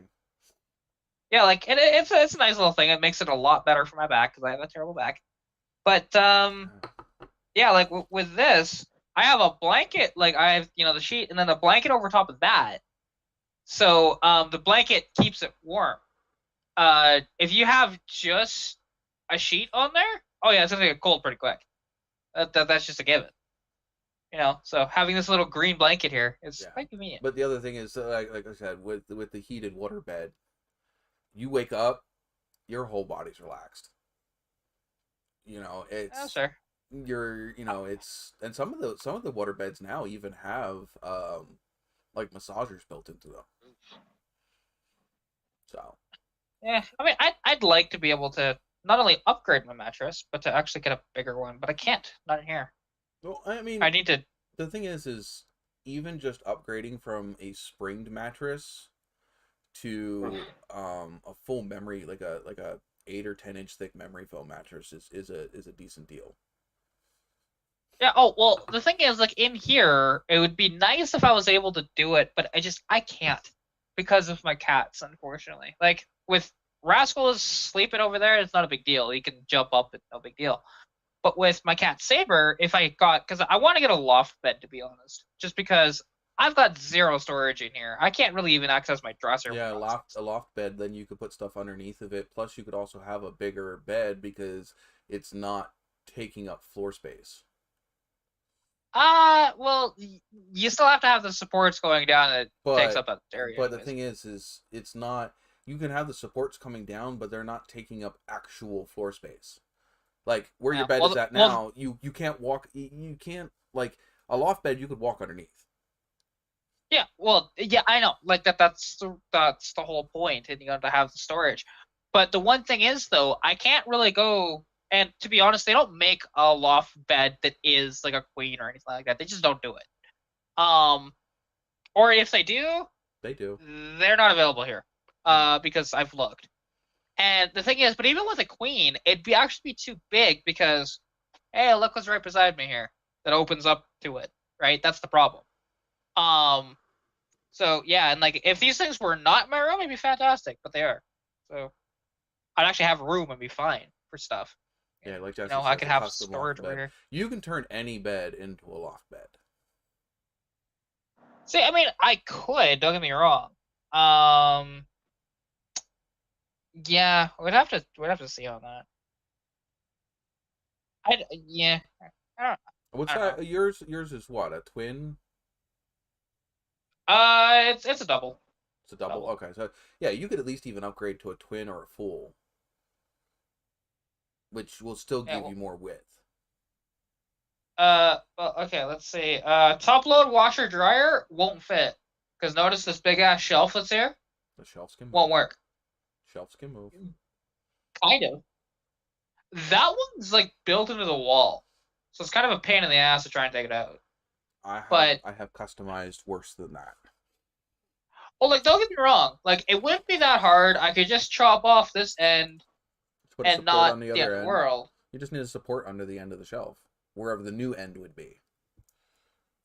Yeah, like it's a nice little thing. It makes it a lot better for my back because I have a terrible back. But yeah, like with this, I have a blanket. Like I have, the sheet, and then the blanket over top of that. So the blanket keeps it warm. If you have just a sheet on there, oh yeah, it's gonna get cold pretty quick. That's just a given. So having this little green blanket here is Yeah. quite convenient. But the other thing is, like I said, with the heated water bed, you wake up, your whole body's relaxed. Oh, It's sure. it's and some of the water beds now even have like massagers built into them. So Yeah, I mean, I'd like to be able to not only upgrade my mattress, but to actually get a bigger one, but I can't. Not in here. well, I mean, I need to. the thing is even just upgrading from a springed mattress to a full memory, like a 8 or 10 inch thick memory foam mattress is a decent deal. Yeah. Oh well, the thing is, like in here, it would be nice if I was able to do it, but I can't because of my cats, unfortunately. Like with Rascal is sleeping over there, it's not a big deal. He can jump up, it's no big deal. But with my cat Saber, because I want to get a loft bed, to be honest, just because I've got zero storage in here. I can't really even access my dresser. Yeah, a loft bed, then you could put stuff underneath of it. Plus, you could also have a bigger bed because it's not taking up floor space. Well, you still have to have the supports going down. It takes up that area. But the anyways. thing is it's not. You can have the supports coming down, but they're not taking up actual floor space. Like where your Yeah, bed well, is at well, now, you can't walk. You can't like a loft bed. You could walk underneath. yeah, well, yeah, I know. Like that's the whole point, and you got to have the storage. But the one thing is, though, I can't really go. And to be honest, they don't make a loft bed that is like a queen or anything like that. They just don't do it. Or if they do, They do. they're not available here. Because I've looked. And the thing is, but even with a queen, it'd be actually be too big because, hey, look what's right beside me here that opens up to it. Right, that's the problem. So yeah, and like if these things were not in my room, it'd be fantastic, but they are. So I'd actually have room and be fine for stuff. Yeah, like Jesse I says, could a have custom storage loft over bed. here. You can turn any bed into a loft bed. See, I mean, I could. Don't get me wrong. Um, yeah, we'd have to see on that. Yeah. What's I don't that? Yours is what? A twin? it's a double. It's a double. Okay, so yeah, you could at least even upgrade to a twin or a full, which will still Yeah, give well, you more width. well, okay, let's see. Top load washer dryer won't fit because notice this big ass shelf that's here The shelves can move. won't work. Shelves can move. Kind of. That one's like built into the wall, so it's kind of a pain in the ass to try and take it out. I have customized worse than that. Well, like don't get me wrong, like it wouldn't be that hard. I could just chop off this end Just put a and support not on the the other end of the end. world. You just need a support under the end of the shelf, wherever the new end would be.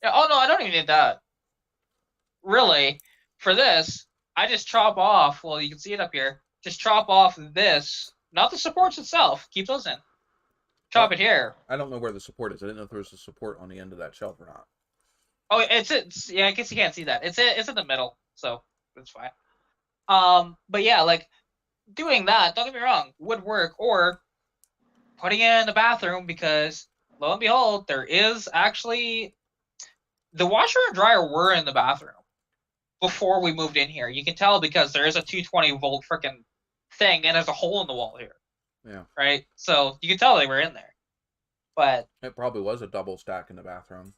Yeah. Oh no, I don't even need that. Really, for this, I just chop off. Well, you can see it up here. Just chop off this, not the supports itself. Keep those in. Chop it here. I don't know where the support is. I didn't know if there was a support on the end of that shelf or not. Oh, it's yeah. I guess you can't see that. It's in the middle, so it's fine. But yeah, like doing that. Don't get me wrong, would work, or putting it in the bathroom because lo and behold, there is actually the washer and dryer were in the bathroom before we moved in here. You can tell because there is a 220-volt freaking thing and there's a hole in the wall here. Yeah. Right? So you can tell they were in there. But it probably was a double stack in the bathroom.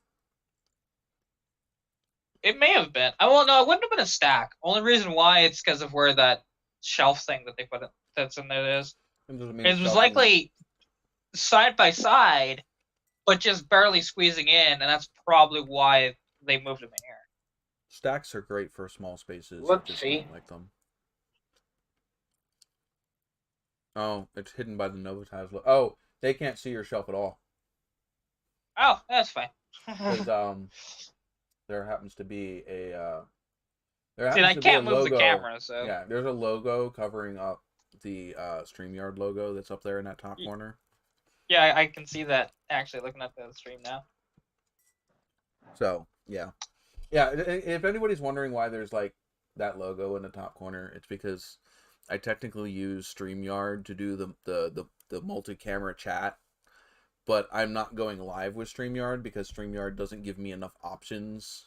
It may have been. Well, no, it wouldn't have been a stack. Only reason why it's because of where that shelf thing that they put it, that's in there is. It was likely side by side, but just barely squeezing in, and that's probably why they moved them in here. Stacks are great for small spaces. Let's see. Like them. Oh, it's hidden by the NOVAtazz. Oh, they can't see your shelf at all. Oh, that's fine. Because there happens to be a See, I can't move the camera, so yeah, there's a logo covering up the StreamYard logo that's up there in that top corner. Yeah, I can see that actually looking at the stream now. So yeah. If anybody's wondering why there's like that logo in the top corner, it's because I technically use StreamYard to do the multi-camera chat, but I'm not going live with StreamYard because StreamYard doesn't give me enough options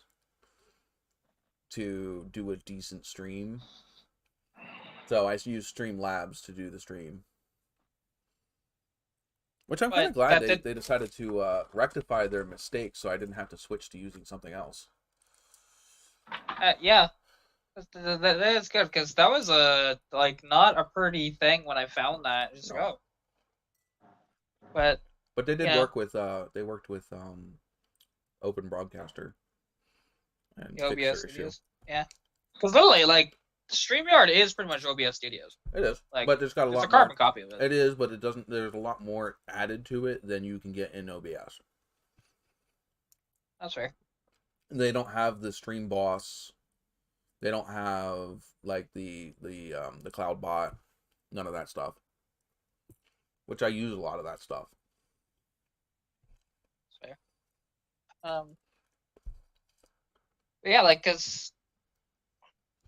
to do a decent stream. So I use Streamlabs to do the stream. Which I'm kind of glad they decided to rectify their mistakes so I didn't have to switch to using something else. Yeah. That is good, because that was not a pretty thing when I found that. Just No. But they did work with they worked with Open Broadcaster and the OBS fixed their Studios. issue. Yeah. Because literally, StreamYard is pretty much OBS Studios. It is, but there's got a lot. It's a carbon copy of it. It is, but it doesn't. There's a lot more added to it than you can get in OBS. That's fair. They don't have the Stream Boss. They don't have like the Cloud Bot. None of that stuff. Which I use a lot of that stuff. That's fair. Yeah, because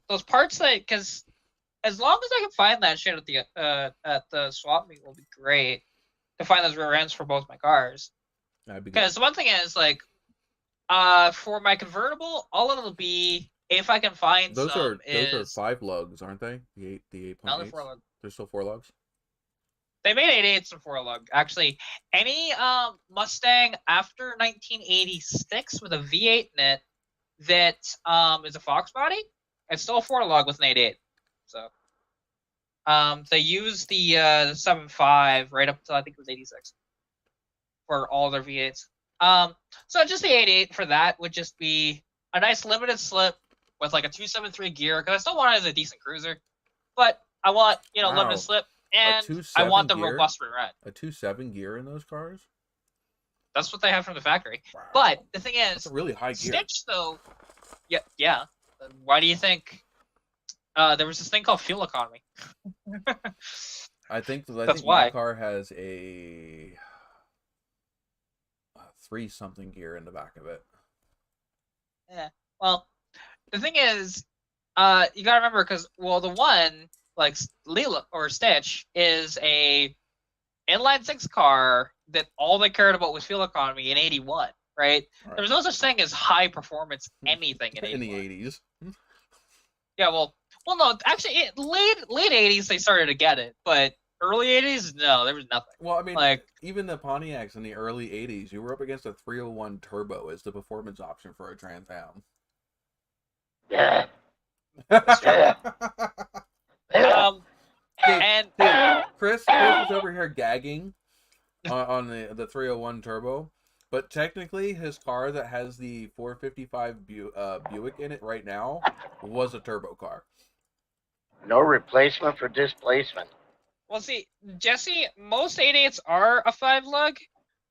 those parts because as long as I can find that shit at the swap meet will be great to find those rear ends for both my cars. Because the one thing is for my convertible, all it'll be if I can find those some are 5 lugs, aren't they? The 8.8. No, they're 4 lug. They're still 4 lugs. They made 8.8s and 4 lug. Actually, any Mustang after 1986 with a V8 in it that is a Fox body, it's still a 4 lug with an 8.8. So they use the 7.5 right up to I think it was 86 for all their V8s. So just the 8.8 for that would just be a nice limited slip with like a 273 gear, because I still want it as a decent cruiser, but I want limited slip, and I want the robust rear end. A 2.7 gear in those cars? That's what they have from the factory. Wow. But the thing is, that's a really high gear. Stitch though, yeah. Why do you think there was this thing called fuel economy? I think why my car has a 3-something gear in the back of it. Yeah. Well, the thing is, you gotta remember, because the one like Leela or Stitch is a inline 6 car that all they cared about was fuel economy in 81, right? There was no such thing as high performance anything in 81. In the 80s. Yeah, well, no, actually, late 80s they started to get it, but early 80s, no, there was nothing. Well, I mean, even the Pontiacs in the early 80s, you were up against a 301 turbo as the performance option for a Trans Am. Yeah. And Chris is over here gagging on the 301 turbo, but technically his car that has the 455 Buick in it right now was a turbo car. No replacement for displacement. Well, see, Jesse, most 8.8s are a 5 lug.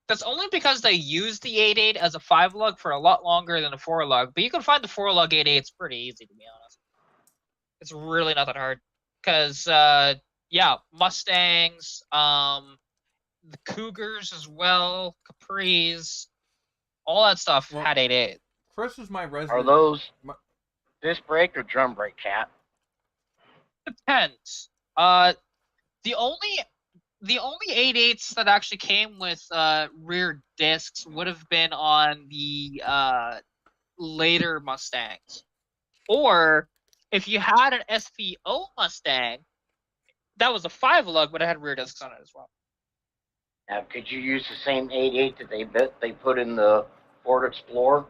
That's only because they use the 8.8 as a 5 lug for a lot longer than a 4 lug. But you can find the 4 lug 8.8s pretty easy, to be honest. It's really not that hard. Because, Mustangs, the Cougars as well, Capris, all that stuff had 8.8. Chris is my resident. Are those disc brake or drum brake, Cat? Depends. The only 8.8s that actually came with rear discs would have been on the later Mustangs. Or if you had an SVO Mustang, that was a 5 lug, but it had rear discs on it as well. Now, could you use the same 8.8 that they put in the Ford Explorer?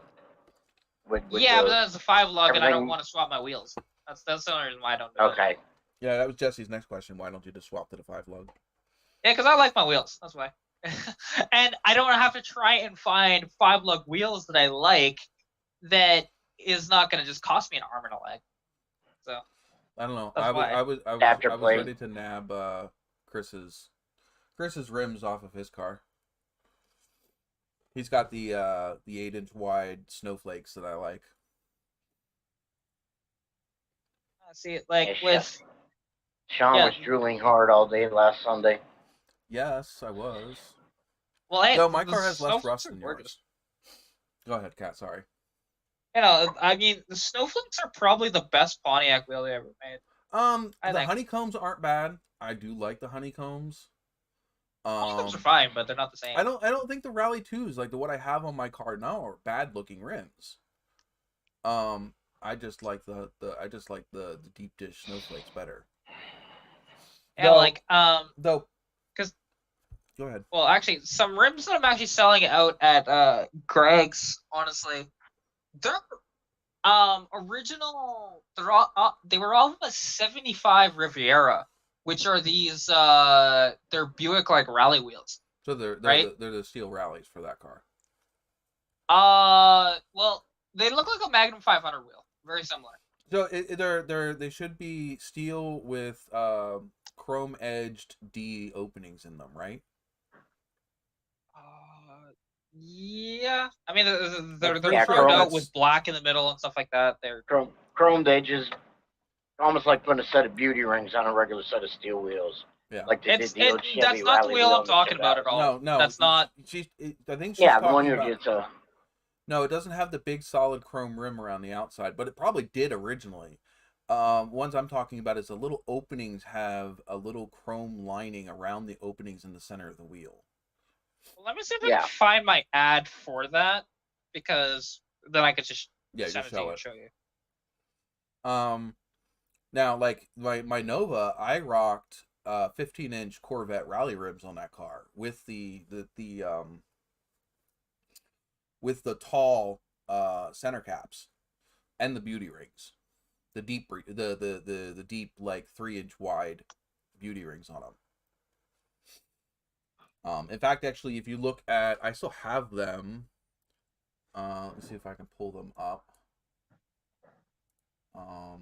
With but that's a 5 lug, and I don't want to swap my wheels. That's the only reason why I don't do it. Okay. Yeah, that was Jesse's next question. Why don't you just swap to the 5 lug? Yeah, because I like my wheels. That's why. And I don't have to try and find 5 lug wheels that I like that is not going to just cost me an arm and a leg. So I don't know. I was ready to nab Chris's rims off of his car. He's got the 8-inch wide snowflakes that I like. See, like with Sean was drooling hard all day last Sunday. Yes, I was. Well, hey, no, my car has less rust than yours. Go ahead, Kat. Sorry. I mean, the snowflakes are probably the best Pontiac wheel they ever made. The honeycombs aren't bad. I do like the honeycombs. Most rims are fine, but they're not the same. I don't think the Rally 2s, like the what I have on my car now, are bad looking rims. I just like the deep dish snowflakes better. Yeah, like though. 'Cause go ahead. Well, actually, some rims that I'm actually selling out at Greg's, honestly, they're original. They were all of a '75 Riviera, which are these they're Buick like rally wheels. So they're right? they're the steel rallies for that car. Well, they look like a Magnum 500 wheel, very similar. So they should be steel with chrome edged D openings in them, right? Yeah. I mean, they're Yeah, chromed out chrome. with black in the middle and stuff like that. They're chromed edges, almost like putting a set of beauty rings on a regular set of steel wheels. Yeah. Like they did the old Chevy that's not the Rally wheel I'm that talking took about out. at all. No, That's not. I think she's Yeah, the talking one you about. get. No, it doesn't have the big solid chrome rim around the outside, but it probably did originally. Ones I'm talking about is the little openings have a little chrome lining around the openings in the center of the wheel. Let me see if I can find my ad for that, because then I could just send it to you and show you. Now, like my Nova, I rocked 15-inch Corvette rally rims on that car with the tall center caps and the beauty rings, the deep like 3-inch wide beauty rings on them. In fact, actually, if you look at, I still have them. Let's see if I can pull them up. I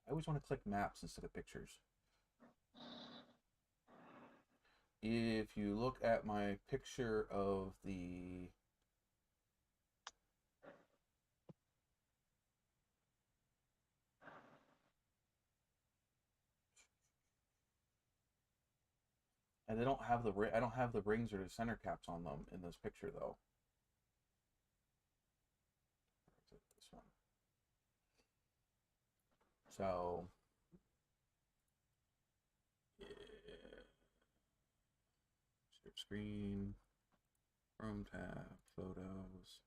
always want to click maps instead of pictures. If you look at my picture of the and they don't have I don't have the rings or the center caps on them in this picture though. This one. So yeah. Share screen, Chrome tab, photos.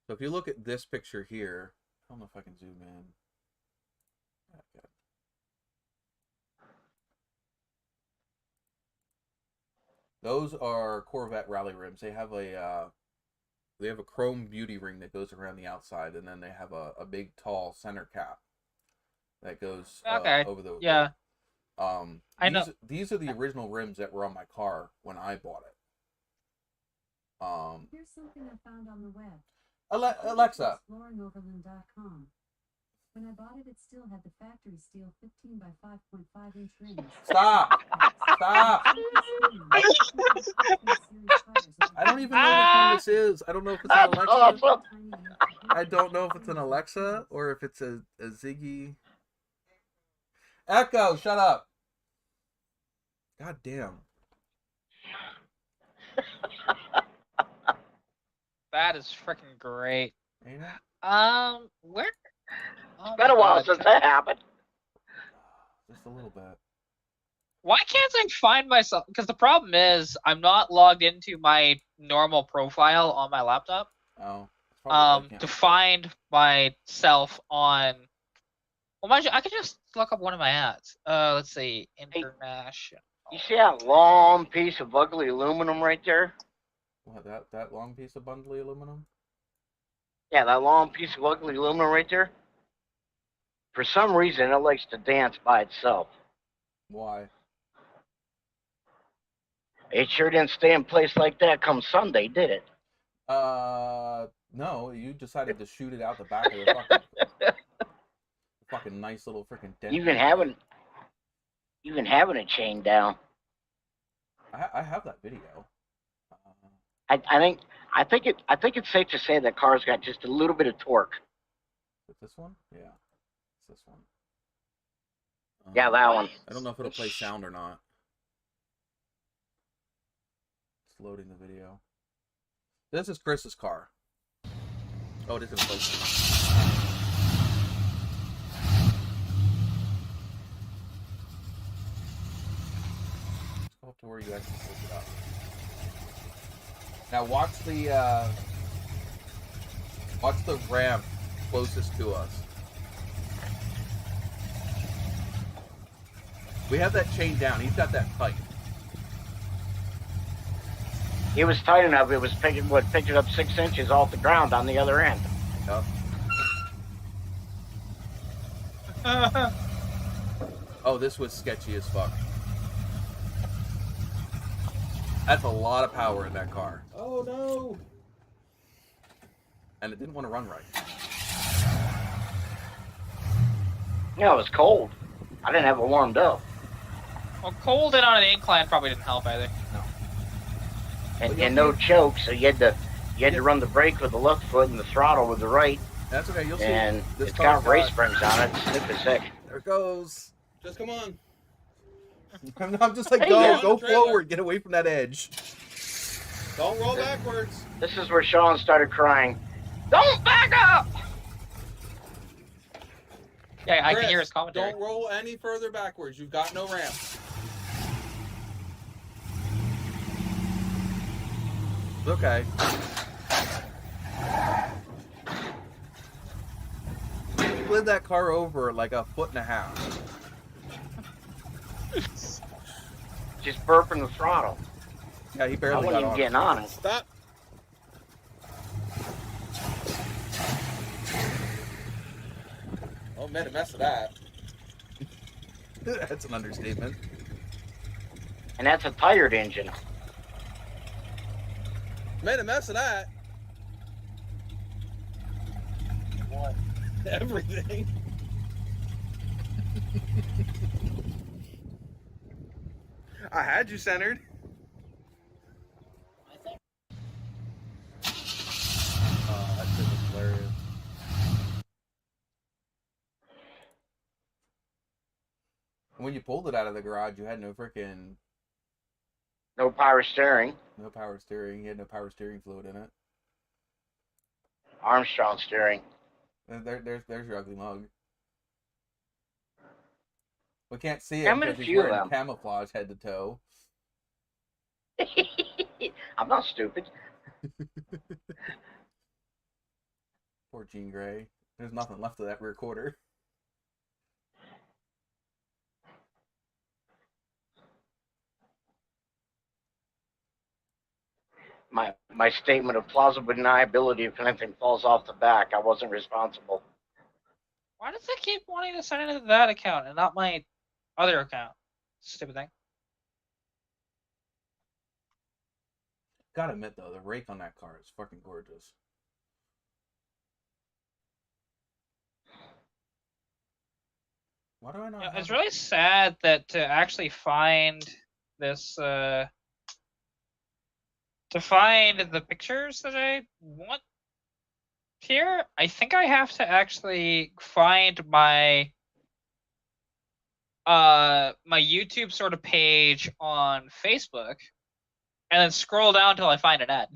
So if you look at this picture here, I don't know if I can zoom in. Okay. Those are Corvette rally rims. They have a chrome beauty ring that goes around the outside, and then they have a big tall center cap that goes over the I know these are the original rims that were on my car when I bought it. Here's something I found on the web. Alexa. ExploringOverland.com. When I bought it, it still had the factory steel 15 by 5.5 inch rings. Stop! Stop! I don't even know which one this is. I don't know if it's an Alexa. I don't know if it's an Alexa or if it's a Ziggy. Echo, shut up. God damn. that is freaking great. Ain't it? Where? It's been a while since that happened. Just a little bit. Why can't I find myself? Because the problem is I'm not logged into my normal profile on my laptop. Oh. To find myself on. Well, mind you, I could just look up one of my ads. Let's see, international. You see that long piece of ugly aluminum right there? What, that long piece of bundly aluminum? Yeah, that long piece of ugly aluminum right there. For some reason, it likes to dance by itself. Why? It sure didn't stay in place like that come Sunday, did it? No, you decided to shoot it out the back of the fucking nice little freaking dent. Even having it chained down. I have that video. I think it's safe to say that car's got just a little bit of torque. Is it this one? Yeah, it's this one. Yeah, that one. I don't know if it'll play sound or not. It's loading the video. This is Chris's car. Oh, it is gonna play. up to where you actually pulled it up. Now watch the ramp closest to us. We have that chain down. He's got that tight. It was tight enough. It was picked it up 6 inches off the ground on the other end. Yep. Oh, this was sketchy as fuck. That's a lot of power in that car. Oh no! And it didn't want to run right. Yeah, it was cold. I didn't have it warmed up. Well, cold and on an incline probably didn't help either. And no choke, so you had to run the brake with the left foot and the throttle with the right. That's okay. You'll see. And This it's car's got race springs on it. It's stiff as heck. There it goes. Just come on. I'm just like, Hey, go man. forward. Get away from that edge. Don't roll backwards. This is where Sean started crying. Don't back up! Yeah, I Chris, can hear his commentary. Don't roll any further backwards. You've got no ramp. Okay. He slid that car over like a foot and a half. Just burping the throttle. Yeah, he I barely wasn't got even on. getting on it. Stop. Oh, made a mess of that. That's an understatement. And that's a tired engine. Made a mess of that. What? Everything. I had you centered. That shit was hilarious. When you pulled it out of the garage, you had no freaking No power steering. no power steering. You had no power steering fluid in it. Armstrong steering. There's your ugly mug. We can't see How him many because he's few of wearing them? camouflage head to toe. I'm not stupid. Poor Jean Grey. There's nothing left of that rear quarter. My statement of plausible deniability if anything falls off the back, I wasn't responsible. Why does it keep wanting to send it to that account and not my other account? Stupid thing. Gotta admit though, the rake on that car is fucking gorgeous. Why do I not? Yeah, have it's it? really sad that to actually find this, to find the pictures that I want here, I think I have to actually find my my YouTube sort of page on Facebook, and then scroll down until I find an ad.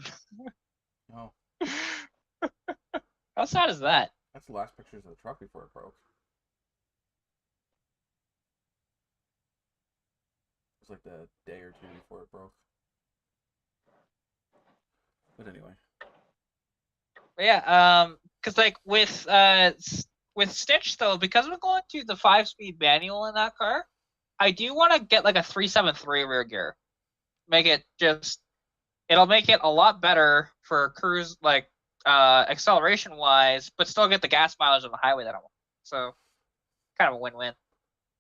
Oh, How sad is that? that's the last pictures of the truck before it broke. It was like the day or two before it broke. But anyway. But yeah, because like with Stitch though, because we're going to the 5-speed manual in that car, I do want to get like a 373 rear gear. Make it it'll make it a lot better for cruise, like acceleration wise, but still get the gas mileage on the highway that I want. So kind of a win-win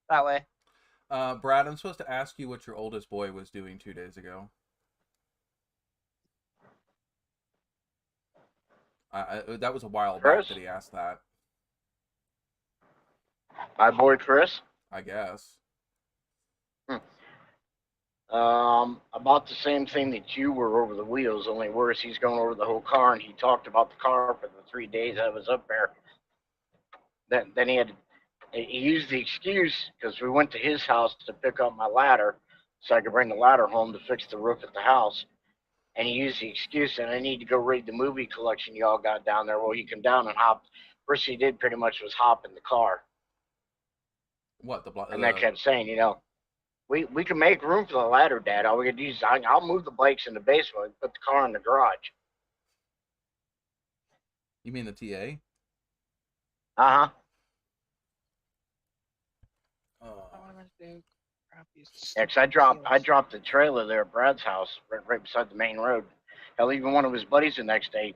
that way. Brad, I'm supposed to ask you what your oldest boy was doing 2 days ago. That was a while back Chris? that he asked that, My boy Chris. I guess. About the same thing that you were over the wheels, only worse. He's going over the whole car, and he talked about the car for the 3 days I was up there. Then he used the excuse because we went to his house to pick up my ladder so I could bring the ladder home to fix the roof at the house. And he used the excuse that I need to go read the movie collection y'all got down there. Well, you come down and hop. First he did pretty much was hop in the car. What the And I kept saying, We can make room for the ladder, Dad. All we can do is I'll move the bikes in the basement and put the car in the garage. You mean the TA? Uh huh. Yeah, 'cause I dropped the trailer there at Brad's house, right beside the main road. Hell, even one of his buddies the next day,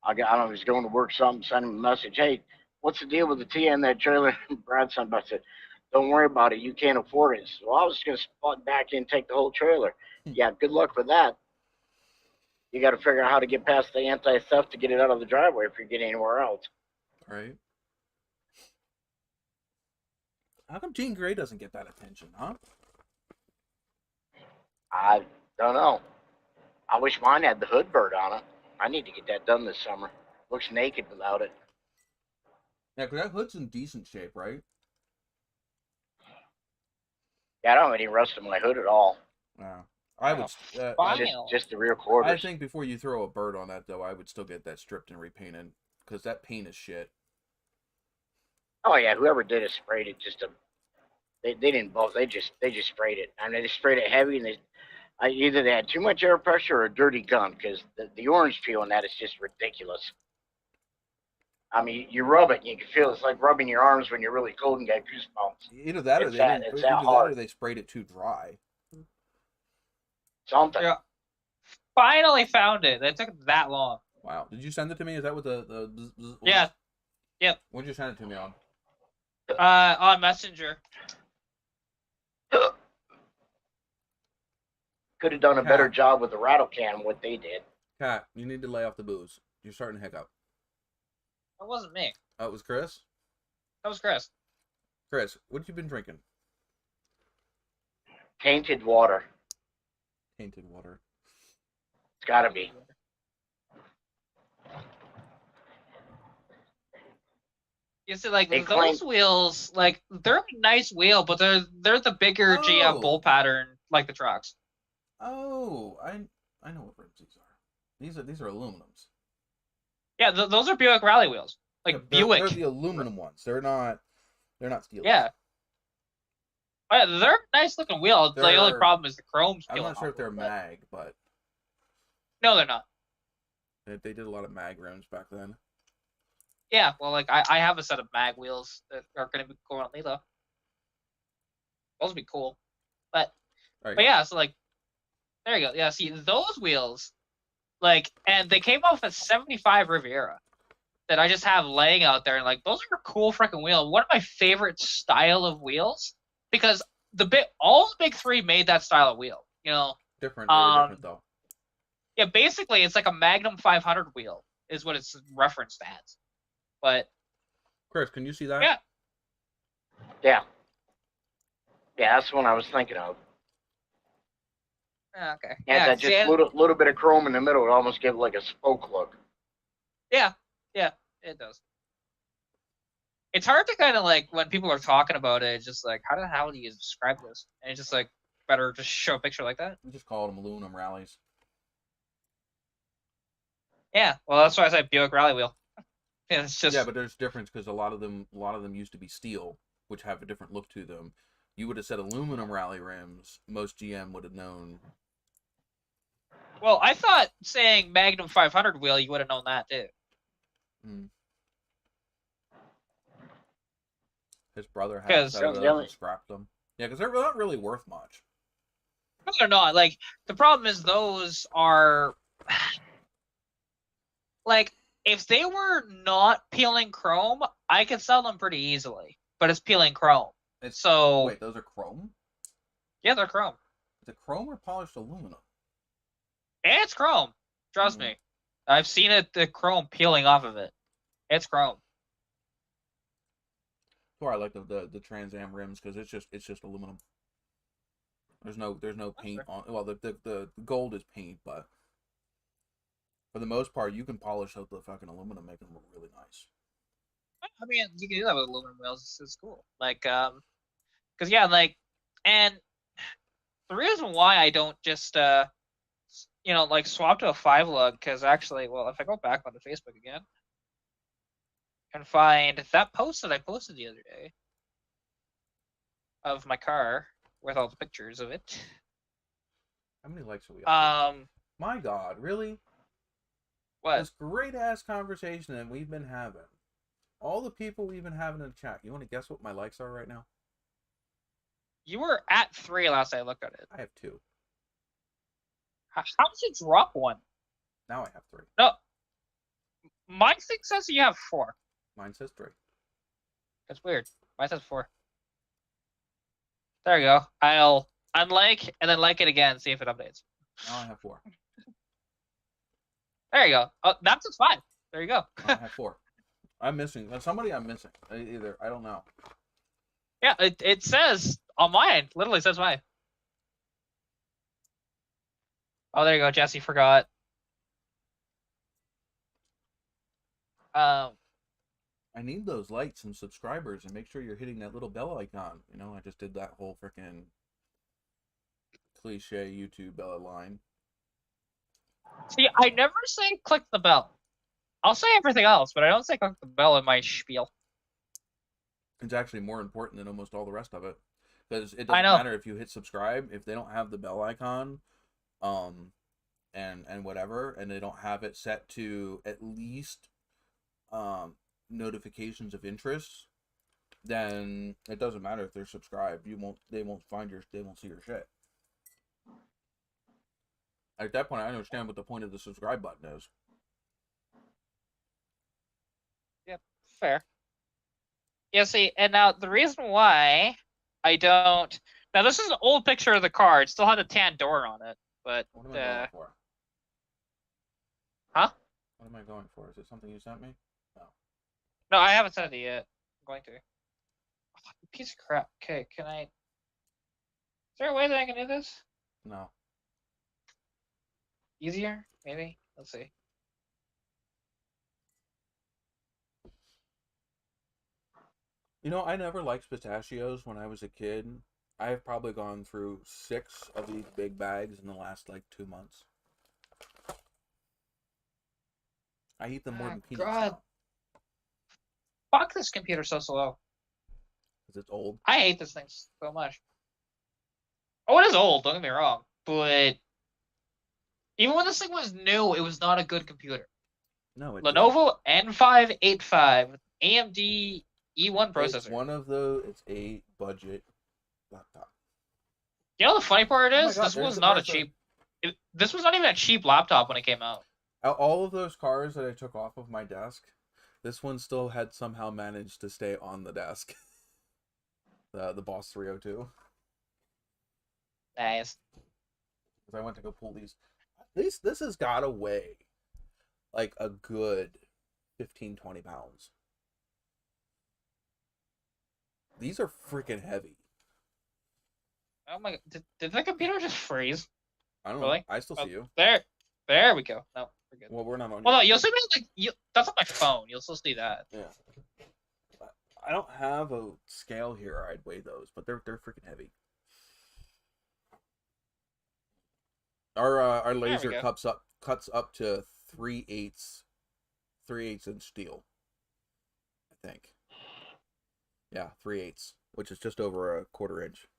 I don't know, he was going to work something, sent him a message, hey, what's the deal with the TA in that trailer? Brad sent back, said, don't worry about it, you can't afford it. So I was just going to spot back in and take the whole trailer. Yeah, good luck with that. You got to figure out how to get past the anti-theft to get it out of the driveway if you're getting anywhere else. Right. How come Jean Grey doesn't get that attention, huh? I don't know. I wish mine had the hood bird on it. I need to get that done this summer. Looks naked without it. Yeah, because that hood's in decent shape, right? Yeah, I don't have any rust in my hood at all. Yeah. I would. Just the rear quarters. I think before you throw a bird on that, though, I would still get that stripped and repainted because that paint is shit. Oh yeah, whoever did it sprayed it just to. They didn't both. They just sprayed it. I mean, they sprayed it heavy, and either they had too much air pressure or a dirty gun because the orange peel on that is just ridiculous. I mean, you rub it, and you can feel it's like rubbing your arms when you're really cold and got goosebumps. Either that, or they sprayed it too dry. Something. Yeah. Finally found it. It took that long. Wow. Did you send it to me? Is that what the Yeah. Yep. What'd you send it to me on? On Messenger. Could have done a better job with the rattle can what they did. Kat, you need to lay off the booze. You're starting to hiccup. That wasn't me. Oh, it was Chris? That was Chris. Chris, what have you been drinking? Tainted water. Tainted water. It's gotta be. You see, like those wheels, like they're a nice wheel, but they're the bigger GM bolt pattern, like the trucks. Oh, I know what rims these are. These are aluminums. Yeah, those are Buick Rally wheels, like Buick. They're the aluminum ones. They're not steel. Yeah. Oh, yeah, they're a nice looking wheel. The only problem is the chrome's I'm not sure if they're mag, but no, they're not. They did a lot of mag rims back then. Yeah, well, like I have a set of mag wheels that are going to be going on Lilo. Those would be cool, but yeah, so like there you go. Yeah, see those wheels, like, and they came off a '75 Riviera that I just have laying out there, and like those are a cool freaking wheel. One of my favorite style of wheels because all the big three made that style of wheel. You know, different though. Yeah, basically it's like a Magnum 500 wheel is what it's referenced as. But Chris, can you see that? Yeah. Yeah, that's the one I was thinking of. Okay. Yeah, that just little bit of chrome in the middle would almost give it like a spoke look. Yeah, it does. It's hard to kind of like when people are talking about it, just like how the hell do you describe this? And it's just like better just show a picture like that. We just call them aluminum rallies. Yeah, well that's why I said Buick Rally wheel. Yeah, it's just but there's difference because a lot of them used to be steel, which have a different look to them. You would have said aluminum rally rims. Most GM would have known. Well, I thought saying Magnum 500 wheel, you would have known that too. His brother had a set of those and scrapped them. Yeah, because they're not really worth much. No, they're not. Like the problem is those are like. If they were not peeling chrome, I could sell them pretty easily. But it's peeling chrome. Wait, those are chrome? Yeah, they're chrome. Is it chrome or polished aluminum? It's chrome. Trust me. I've seen the chrome peeling off of it. It's chrome. That's why I like the Trans Am rims because it's just aluminum. There's no paint on. Well, the gold is paint, but for the most part, you can polish out the fucking aluminum, make them look really nice. I mean, you can do that with aluminum wheels. It's cool. Like, because yeah, like, and the reason why I don't just like swap to a 5-lug, because actually, well, if I go back onto Facebook again, I can find that post that I posted the other day of my car. with all the pictures of it. How many likes are we up to? Um, My God, really? what? This great ass conversation that we've been having. All the people we've been having in the chat. You want to guess what my likes are right now? You were at 3 last I looked at it. I have 2. How did you drop one? Now I have 3. No. My thing says you have 4. Mine says 3. That's weird. Mine says 4. There you go. I'll unlike and then like it again, see if it updates. Now I have 4. There you go. Oh, that's just 5. There you go. Now I have 4. I'm missing. There's somebody I'm missing. Either. I don't know. Yeah, it says on mine. Literally says mine. Oh, there you go. Jesse forgot. I need those likes and subscribers, and make sure you're hitting that little bell icon. You know, I just did that whole freaking cliche YouTube line. See, I never say click the bell. I'll say everything else, but I don't say click the bell in my spiel. It's actually more important than almost all the rest of it, because it I doesn't know. matter if you hit subscribe if they don't have the bell icon, and whatever, and they don't have it set to at least notifications of interest, then it doesn't matter if they're subscribed. They won't see your shit. At that point, I understand what the point of the subscribe button is. Yep, fair. Yeah, see, and now the reason why I don't... Now, this is an old picture of the car. It still had a tan door on it, but... What am I going for? Huh? What am I going for? Is it something you sent me? No. No, I haven't sent it yet. I'm going to. Oh, piece of crap. Okay, can I... Is there a way that I can do this? No. Easier? Maybe? Let's see. You know, I never liked pistachios when I was a kid. I have probably gone through 6 of these big bags in the last, 2 months. I eat them more than peanuts God. now. Fuck, this computer's so slow. Because it's old. I hate this thing so much. Oh, it is old, don't get me wrong. But even when this thing was new, it was not a good computer. No, it's Lenovo N585 with AMD E1 processor. It's one of those. It's a budget laptop. You know the funny part Oh my is, God, this was not a cheap... This was not even a cheap laptop when it came out. All of those cars that I took off of my desk, this one still had somehow managed to stay on the desk. The Boss 302. Nice. Because I went to go pull these. This has got to weigh like a good 15-20 pounds. These are freaking heavy. Oh my god, did the computer just freeze? I don't Really? know. I still see you. There we go. No, we're good. Well, we're not on. Well, no, you'll see me that's on my phone. You'll still see that. Yeah. I don't have a scale here. I'd weigh those, but they're freaking heavy. Our laser cuts up to 3/8 inch steel. I think. Yeah, 3/8, which is just over a 1/4 inch.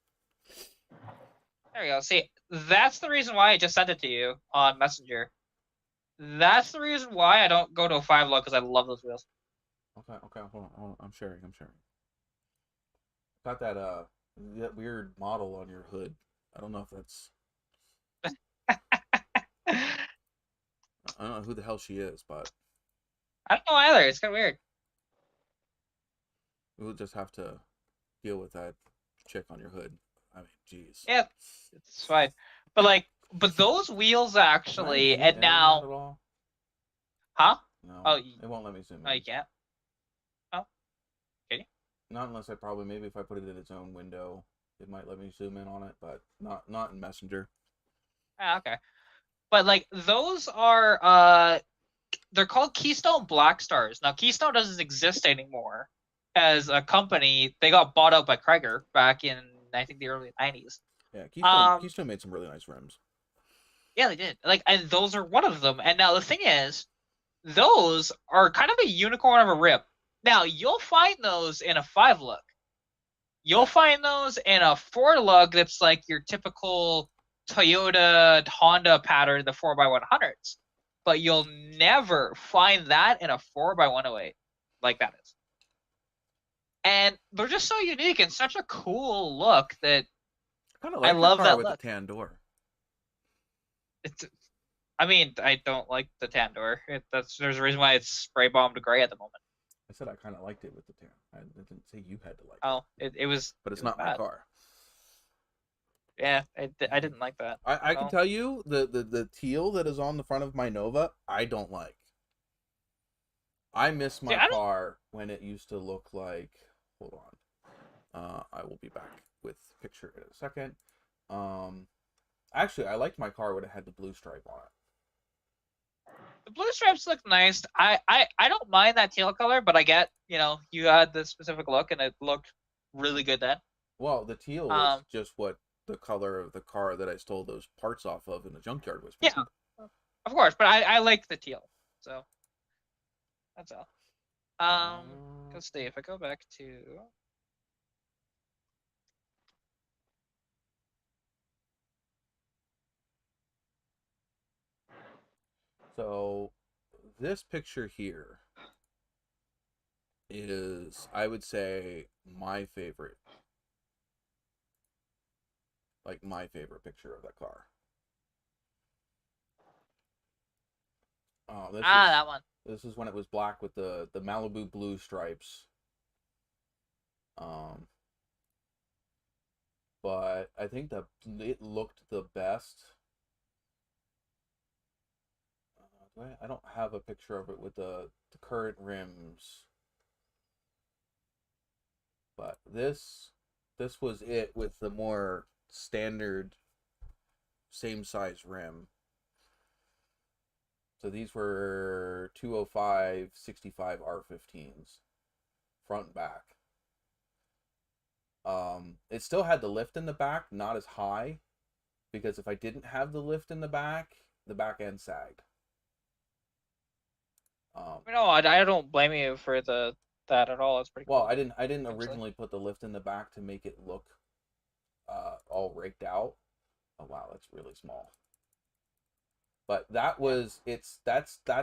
There we go. See, that's the reason why I just sent it to you on Messenger. That's the reason why I don't go to a 5 low, because I love those wheels. Okay, hold on. I'm sharing. Got that weird model on your hood. I don't know if that's. I don't know who the hell she is, but I don't know either. It's kind of weird. we'll just have to deal with that chick on your hood. I mean, jeez. Yeah, it's fine. But those wheels actually, Can I zoom and in now, at all? huh? No. Oh, it won't let me zoom in. Oh, you can't. Oh, can you? Not unless maybe if I put it in its own window, it might let me zoom in on it, but not in Messenger. Ah, okay. But those are they're called Keystone Black Stars. Now Keystone doesn't exist anymore as a company. They got bought out by Krieger back in, I think, the early 90s. Yeah, Keystone made some really nice rims. Yeah, they did. And those are one of them. And now the thing is, those are kind of a unicorn of a rip. Now you'll find those in a 5 look. You'll find those in a 4Lug that's like your typical Toyota Honda pattern, the 4x100s. But you'll never find that in a 4x108 like that is. And they're just so unique and such a cool look that Kind of I like your love car that with look. the tan door. I mean, I don't like the tan door. There's a reason why it's spray bombed gray at the moment. I said I kind of liked it with the tan. I didn't say you had to like Oh, it was. but it's it was not my bad. car. Yeah, I didn't like that. I can tell you the teal that is on the front of my Nova, I don't like. I miss my car when it used to look like. Hold on, I will be back with picture in a second. Actually, I liked my car when it had the blue stripe on it. The blue stripes look nice. I don't mind that teal color, but I get, you had the specific look and it looked really good then. Well, the teal was just what the color of the car that I stole those parts off of in the junkyard was painted. Yeah, of course, but I like the teal, so that's all. Let's see if I go back to. So, this picture here is, I would say, my favorite. Like, my favorite picture of that car. Oh, that one. This is when it was black with the Malibu blue stripes. But I think it looked the best. I don't have a picture of it with the current rims. But this was it with the more standard same size rim. So these were 205 65 R15s, front and back. It still had the lift in the back, not as high, because if I didn't have the lift in the back end sagged. I don't blame you for that at all. It's pretty cool. Well, I didn't originally put the lift in the back to make it look all raked out. Oh wow, that's really small. But that's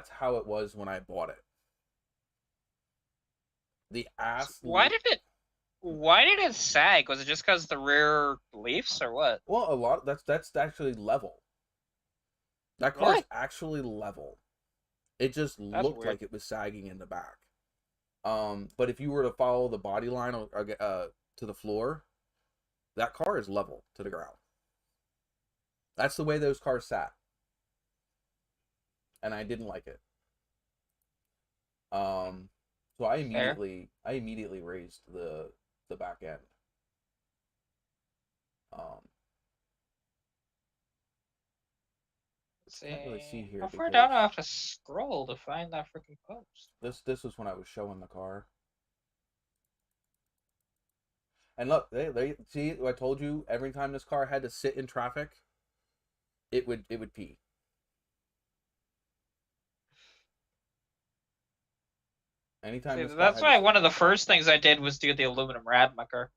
how it was when I bought it. The ass. Why did it sag? Was it just because the rear leafs or what? Well, that's actually level. That car's actually level. It just looked like it was sagging in the back. But if you were to follow the body line to the floor, that car is level to the ground. That's the way those cars sat. And I didn't like it. So I immediately raised the back end. Can't really see here. How far down do I have to scroll to find that freaking post? This was when I was showing the car. And look, they see. I told you, every time this car had to sit in traffic, it would pee. Anytime. That's why one of the first things I did was do the aluminum rad in my car.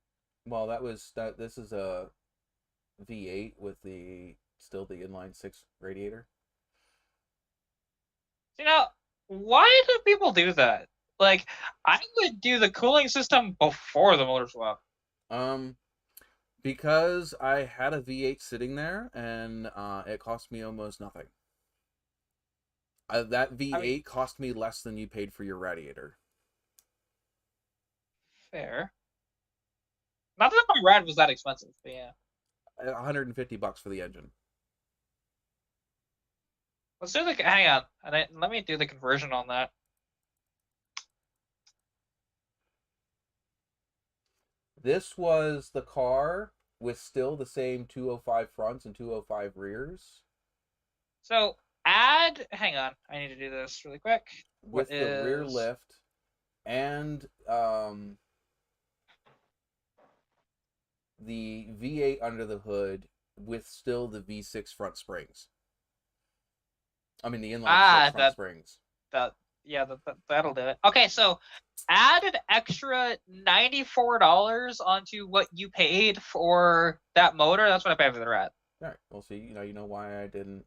Well, this is a V8 with still the inline 6 radiator. Why do people do that? Like, I would do the cooling system before the motor swap. Because I had a V8 sitting there, and it cost me almost nothing. That V8 cost me less than you paid for your radiator. Fair. Not that my rad was that expensive, but yeah. $150 for the engine. Let's do hang on, let me do the conversion on that. This was the car with still the same 205 fronts and 205 rears. So hang on, I need to do this really quick. With the rear lift and the V8 under the hood with still the V6 front springs. I mean the inline 6 front springs. yeah, that'll do it. Okay, so add an extra $94 onto what you paid for that motor. That's what I paid for the rat. All right. Well, see, you know why I didn't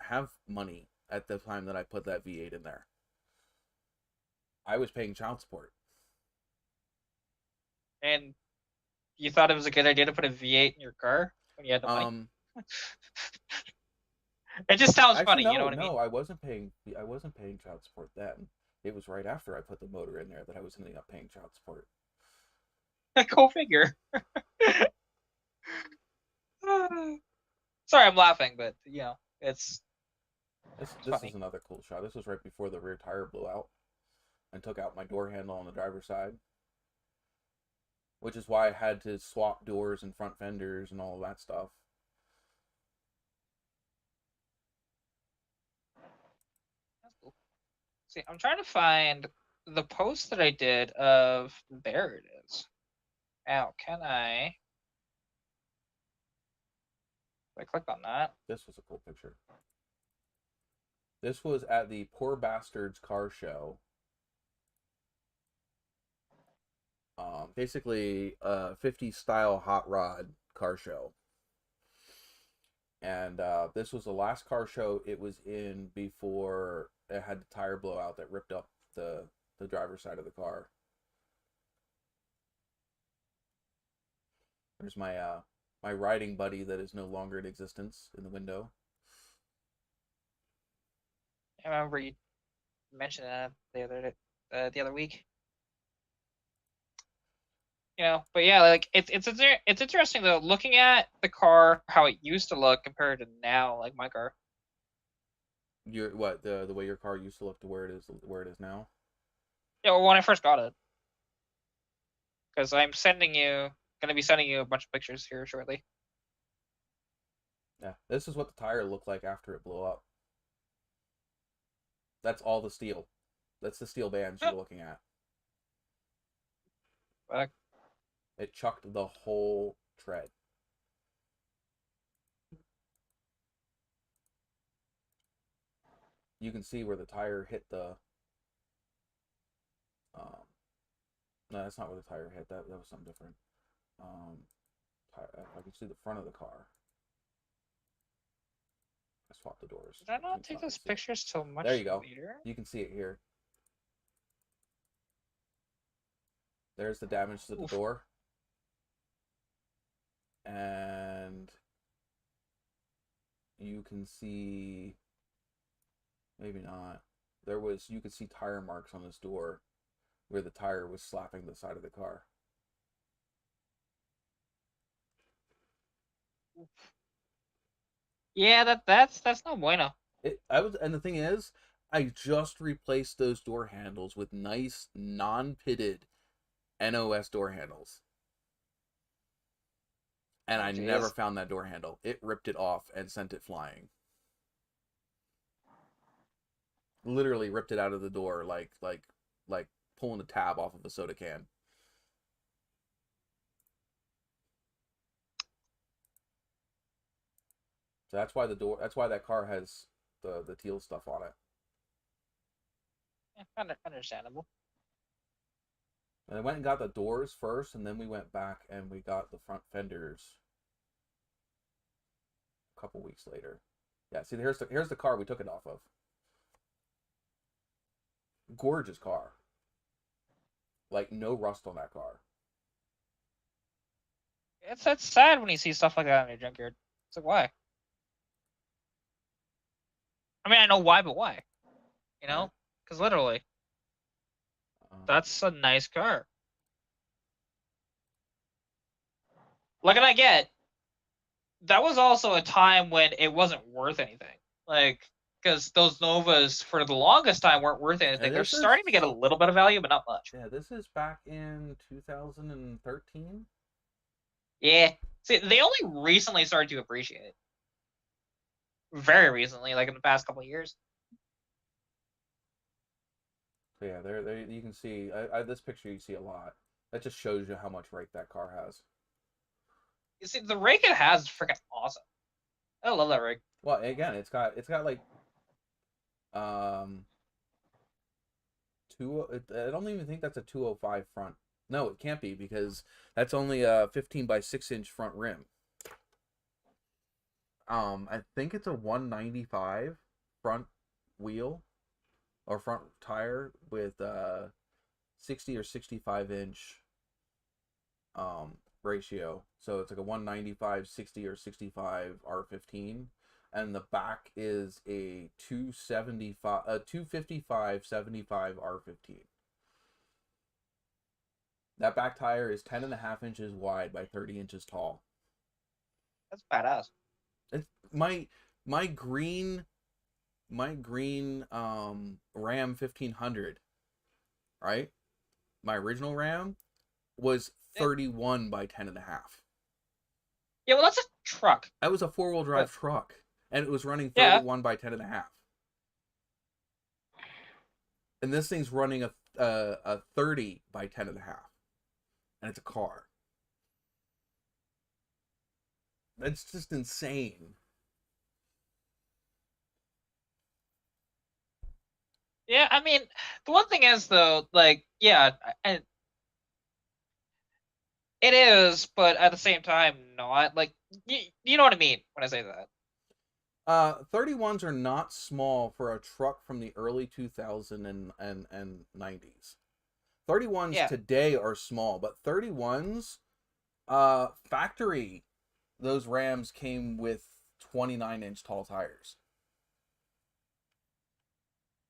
have money at the time that I put that V8 in there. I was paying child support. And you thought it was a good idea to put a V8 in your car when you had the money? It just sounds Actually, funny, no, you know what I mean? No, I wasn't paying child support then. It was right after I put the motor in there that I was ending up paying child support. Go figure. Sorry, I'm laughing, but it's This funny. is another cool shot. This was right before the rear tire blew out and took out my door handle on the driver's side, which is why I had to swap doors and front fenders and all of that stuff. That's cool. See, I'm trying to find the post that I did of there it is. Now, can I? If I click on that. This was a cool picture. This was at the Poor Bastards car show. Basically a 50s style hot rod car show. And this was the last car show it was in before it had the tire blowout that ripped up the driver's side of the car. There's my my riding buddy that is no longer in existence in the window. I remember you mentioned that the other week. But yeah, like it's interesting though, looking at the car how it used to look compared to now, like my car. The way your car used to look to where it is now? Yeah, well, when I first got it, because I'm gonna be sending you a bunch of pictures here shortly. Yeah, this is what the tire looked like after it blew up. That's all the steel. That's the steel bands you're looking at. Back. It chucked the whole tread. You can see where the tire hit the. No, that's not where the tire hit. That was something different. I can see the front of the car. I swapped the doors. Did I not take those pictures till much there you go. later? You can see it here. There's the damage to the door. And you can see, maybe not, you could see tire marks on this door where the tire was slapping the side of the car. Yeah, that's no bueno. And the thing is, I just replaced those door handles with nice non-pitted NOS door handles. And I never found that door handle. It ripped it off and sent it flying. Literally ripped it out of the door like pulling a tab off of a soda can. So that's why that car has the teal stuff on it. Yeah, understandable. And I went and got the doors first, and then we went back and we got the front fenders a couple weeks later. Yeah, see, here's the car we took it off of. Gorgeous car. Like, no rust on that car. It's sad when you see stuff like that in your junkyard. It's like, why? I mean, I know why, but why? Because literally, that's a nice car. Like, and I get, that was also a time when it wasn't worth anything. Like, because those Novas, for the longest time, weren't worth anything. They're starting to get a little bit of value, but not much. Yeah, this is back in 2013. Yeah. See, they only recently started to appreciate it. Very recently, like in the past couple of years. So yeah, there you can see this picture. You see a lot. That just shows you how much rake that car has. You see, the rake it has is freaking awesome. I love that rake. Well, again, it's got like I don't even think that's a 205 front. No, it can't be because that's only a 15 by 6-inch front rim. I think it's a 195 front wheel or front tire with 60 or 65 inch ratio. So it's like a 195, 60 or 65 R15, and the back is a 255 75 R15. That back tire is 10.5 inches wide by 30 inches tall. That's badass. It's my green Ram 1500, right? My original Ram was 31 by 10.5. Yeah, well, that's a truck. That was a 4-wheel drive truck, and it was running Yeah. 31 by 10.5. And this thing's running a 30 by 10.5, and it's a car. It's just insane. Yeah, I mean, the one thing is though, like, yeah, and it is, but at the same time, not. Like, you know what I mean when I say that. 31s are not small for a truck from the early 2000s and 90s. 31s today are small, but 31s, factory, those Rams came with 29-inch tall tires.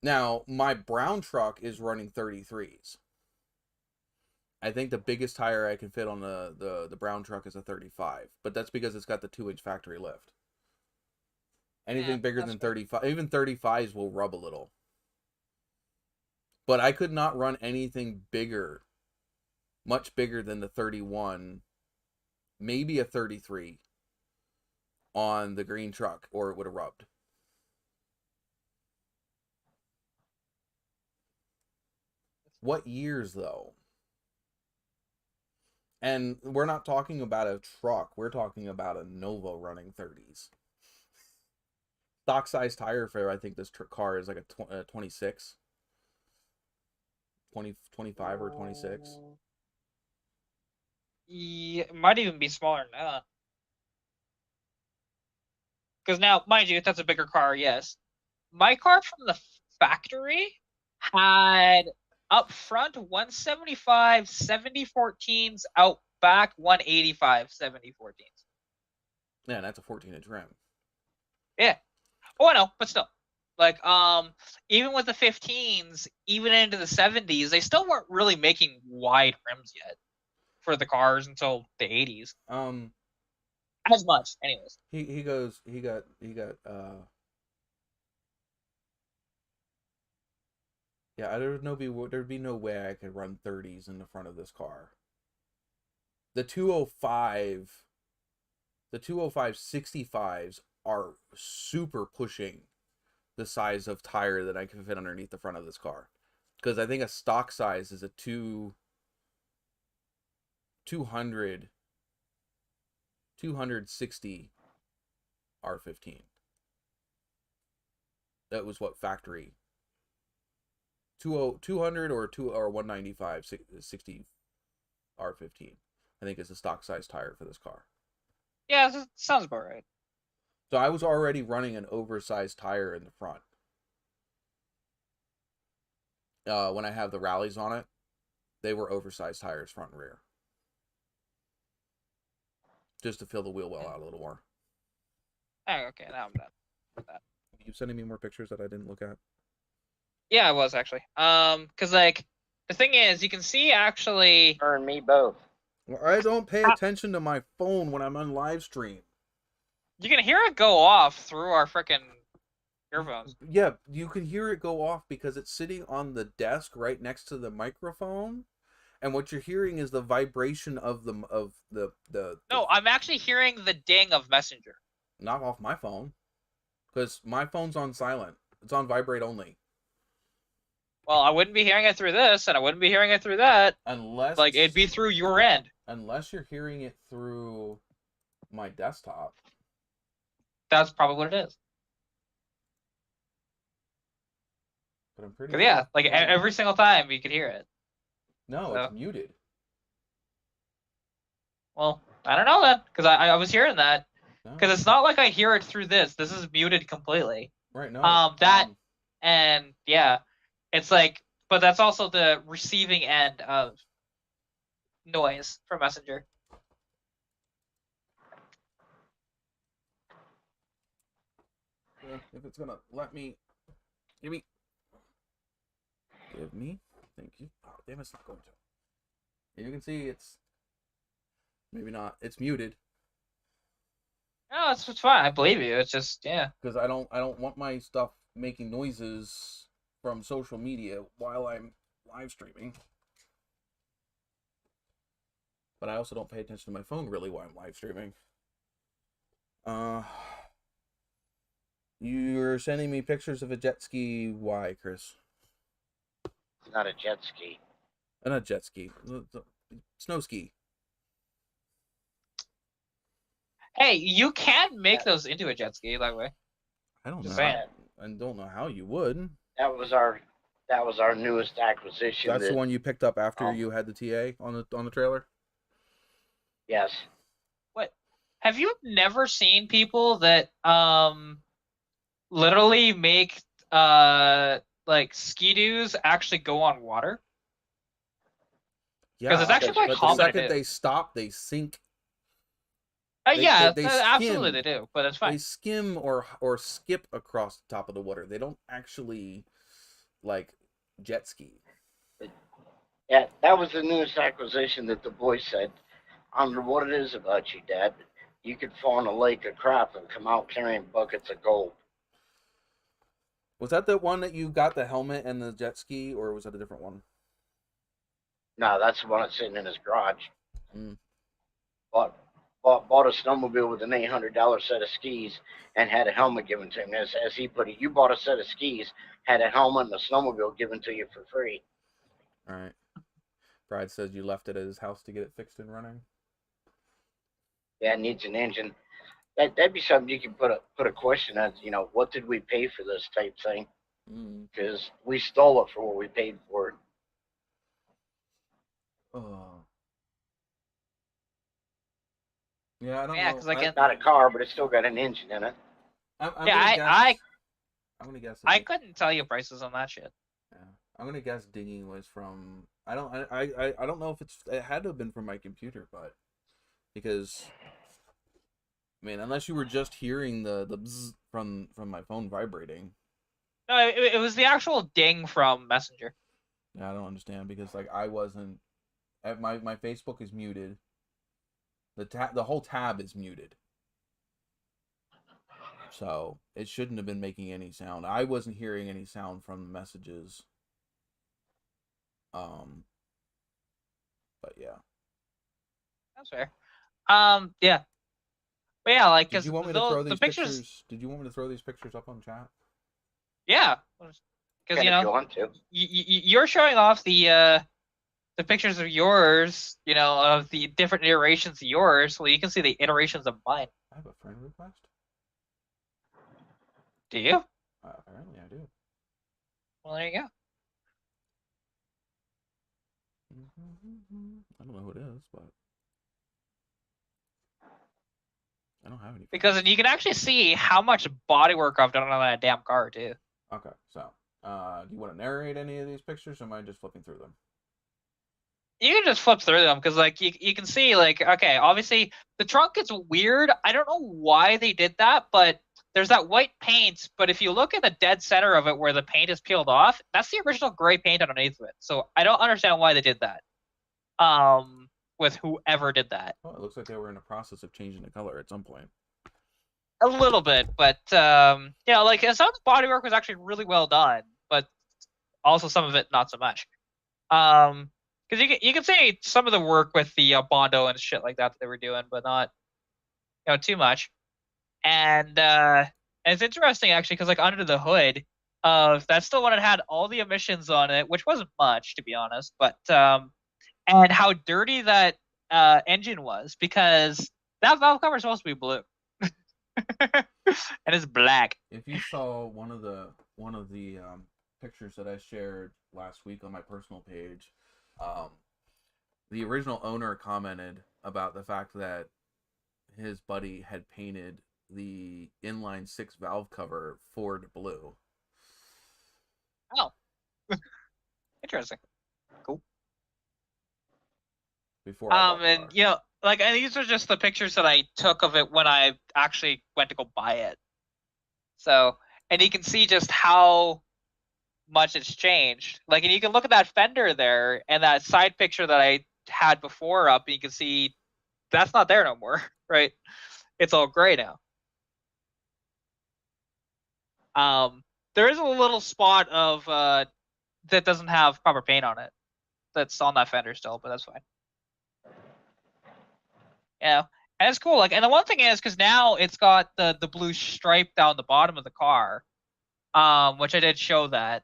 Now, my brown truck is running 33s. I think the biggest tire I can fit on the brown truck is a 35, but that's because it's got the 2-inch factory lift. Anything bigger than 35, even 35s will rub a little. But I could not run anything bigger, much bigger than the 31, maybe a 33 on the green truck, or it would have rubbed. What years, though? And we're not talking about a truck. We're talking about a Nova running 30s. Stock size tire for, I think this car is like a 26. 25 or 26. Yeah, it might even be smaller than that. Because now, mind you, that's a bigger car, yes. My car from the factory had up front 175 7014s, out back 185 7014s. Yeah, that's a 14-inch rim. Yeah. Oh, I know, but still. Like, even with the 15s, even into the 70s, they still weren't really making wide rims yet for the cars until the 80s. As much, anyways. He got yeah, there'd be no way I could run 30s in the front of this car. The 205 65s are super pushing the size of tire that I can fit underneath the front of this car, because I think a stock size is a 260 R15. That was what factory 200 or 195 60 R15, I think, is the stock size tire for this car. Yeah, that sounds about right. So I was already running an oversized tire in the front. When I have the rallies on it, they were oversized tires front and rear, just to fill the wheel well out a little more. Oh, okay, now I'm done with that. Are you sending me more pictures that I didn't look at? Yeah, I was actually. Because like the thing is, you can see actually. Her and me both. Well, I don't pay attention to my phone when I'm on live stream. You can hear it go off through our frickin' earphones. Yeah, you can hear it go off because it's sitting on the desk right next to the microphone, and what you're hearing is the vibration of the No, I'm actually hearing the ding of Messenger. Not off my phone, because my phone's on silent. It's on vibrate only. Well, I wouldn't be hearing it through this, and I wouldn't be hearing it through that. Unless, like, it'd be through your end. Unless you're hearing it through my desktop. That's probably what it is. but I'm pretty 'Cause, sure. yeah, like every single time you could hear it. No, So. it's muted. Well, I don't know then, because I was hearing that. No. Because it's not like I hear it through this. This is muted completely. Right. No. And yeah, it's like, but that's also the receiving end of noise from Messenger. If it's gonna let me, give me. Thank you. Oh, damn, it's not going to. You can see it's maybe not. It's muted. No, it's fine. I believe you. It's just Because I don't want my stuff making noises from social media while I'm live streaming. But I also don't pay attention to my phone really while I'm live streaming. You're sending me pictures of a jet ski. Why, Chris? It's not a jet ski. Not jet ski. Snow ski. Hey, you can make those into a jet ski that way. I don't Just know. saying. I don't know how you would. That was our newest acquisition. That's the one you picked up after you had the TA on the trailer? Yes. What? Have you never seen people that literally make like ski-doos actually go on water? Yeah, it's actually quite but common the to second do. they stop, they sink. Yeah, they absolutely skim. they do, but it's fine. They skim or skip across the top of the water. They don't actually like jet ski. Yeah, that was the newest acquisition that the boy said. I don't know what it is about you, Dad. You could fall in a lake of crap and come out carrying buckets of gold. Was that the one that you got the helmet and the jet ski, or was that a different one? No, that's the one that's sitting in his garage. Mm. Bought a snowmobile with an $800 set of skis and had a helmet given to him. As he put it, you bought a set of skis, had a helmet and a snowmobile given to you for free. All right. Brad says you left it at his house to get it fixed and running. Yeah, it needs an engine. That'd be something you can put a question as, what did we pay for this type thing? Because we stole it for what we paid for it. Oh. Yeah, I don't know. Yeah, because again, not a car, but it's still got an engine in it. I'm gonna guess. I couldn't tell you prices on that shit. Yeah, I'm gonna guess dinging was from. I don't know if it had to have been from my computer, but because. I mean, unless you were just hearing the bzz from my phone vibrating. No, it was the actual ding from Messenger. Yeah, I don't understand because like I wasn't. My Facebook is muted. The whole tab is muted. So it shouldn't have been making any sound. I wasn't hearing any sound from the messages. But yeah. That's fair. Yeah. But yeah, like, did you want me to throw these pictures? Did you want me to throw these pictures up on chat? Yeah, because if you want to. You're showing off the pictures of yours, of the different iterations of yours, so you can see the iterations of mine. I have a friend request. Do you? Apparently, I do. Well, there you go. I don't know who it is, but I don't have any. Because then you can actually see how much bodywork I've done on that damn car too. Okay, so do you want to narrate any of these pictures, or am I just flipping through them? You can just flip through them because, like, you can see, like, okay, obviously the trunk is weird. I don't know why they did that, but there's that white paint. But if you look at the dead center of it where the paint is peeled off, that's the original gray paint underneath of it. So I don't understand why they did that. With whoever did that. Oh, it looks like they were in the process of changing the color at some point. A little bit, but like some of the bodywork was actually really well done, but also some of it not so much. Because you can see some of the work with the Bondo and shit like that they were doing, but not too much. And it's interesting actually because like under the hood of that's the one that had all the emissions on it, which wasn't much to be honest, but and how dirty that engine was because that valve cover is supposed to be blue. And it's black. If you saw one of the pictures that I shared last week on my personal page, the original owner commented about the fact that his buddy had painted the inline 6 valve cover Ford blue. Oh. Interesting. Cool. Before I bought the and car. like, and these are just the pictures that I took of it when I actually went to go buy it. So, and you can see just how much it's changed. Like, and you can look at that fender there and that side picture that I had before up, and you can see that's not there no more, right? It's all gray now. There is a little spot of that doesn't have proper paint on it. That's on that fender still, but that's fine. Yeah, and it's cool. Like, and the one thing is, because now it's got the blue stripe down the bottom of the car, which I did show that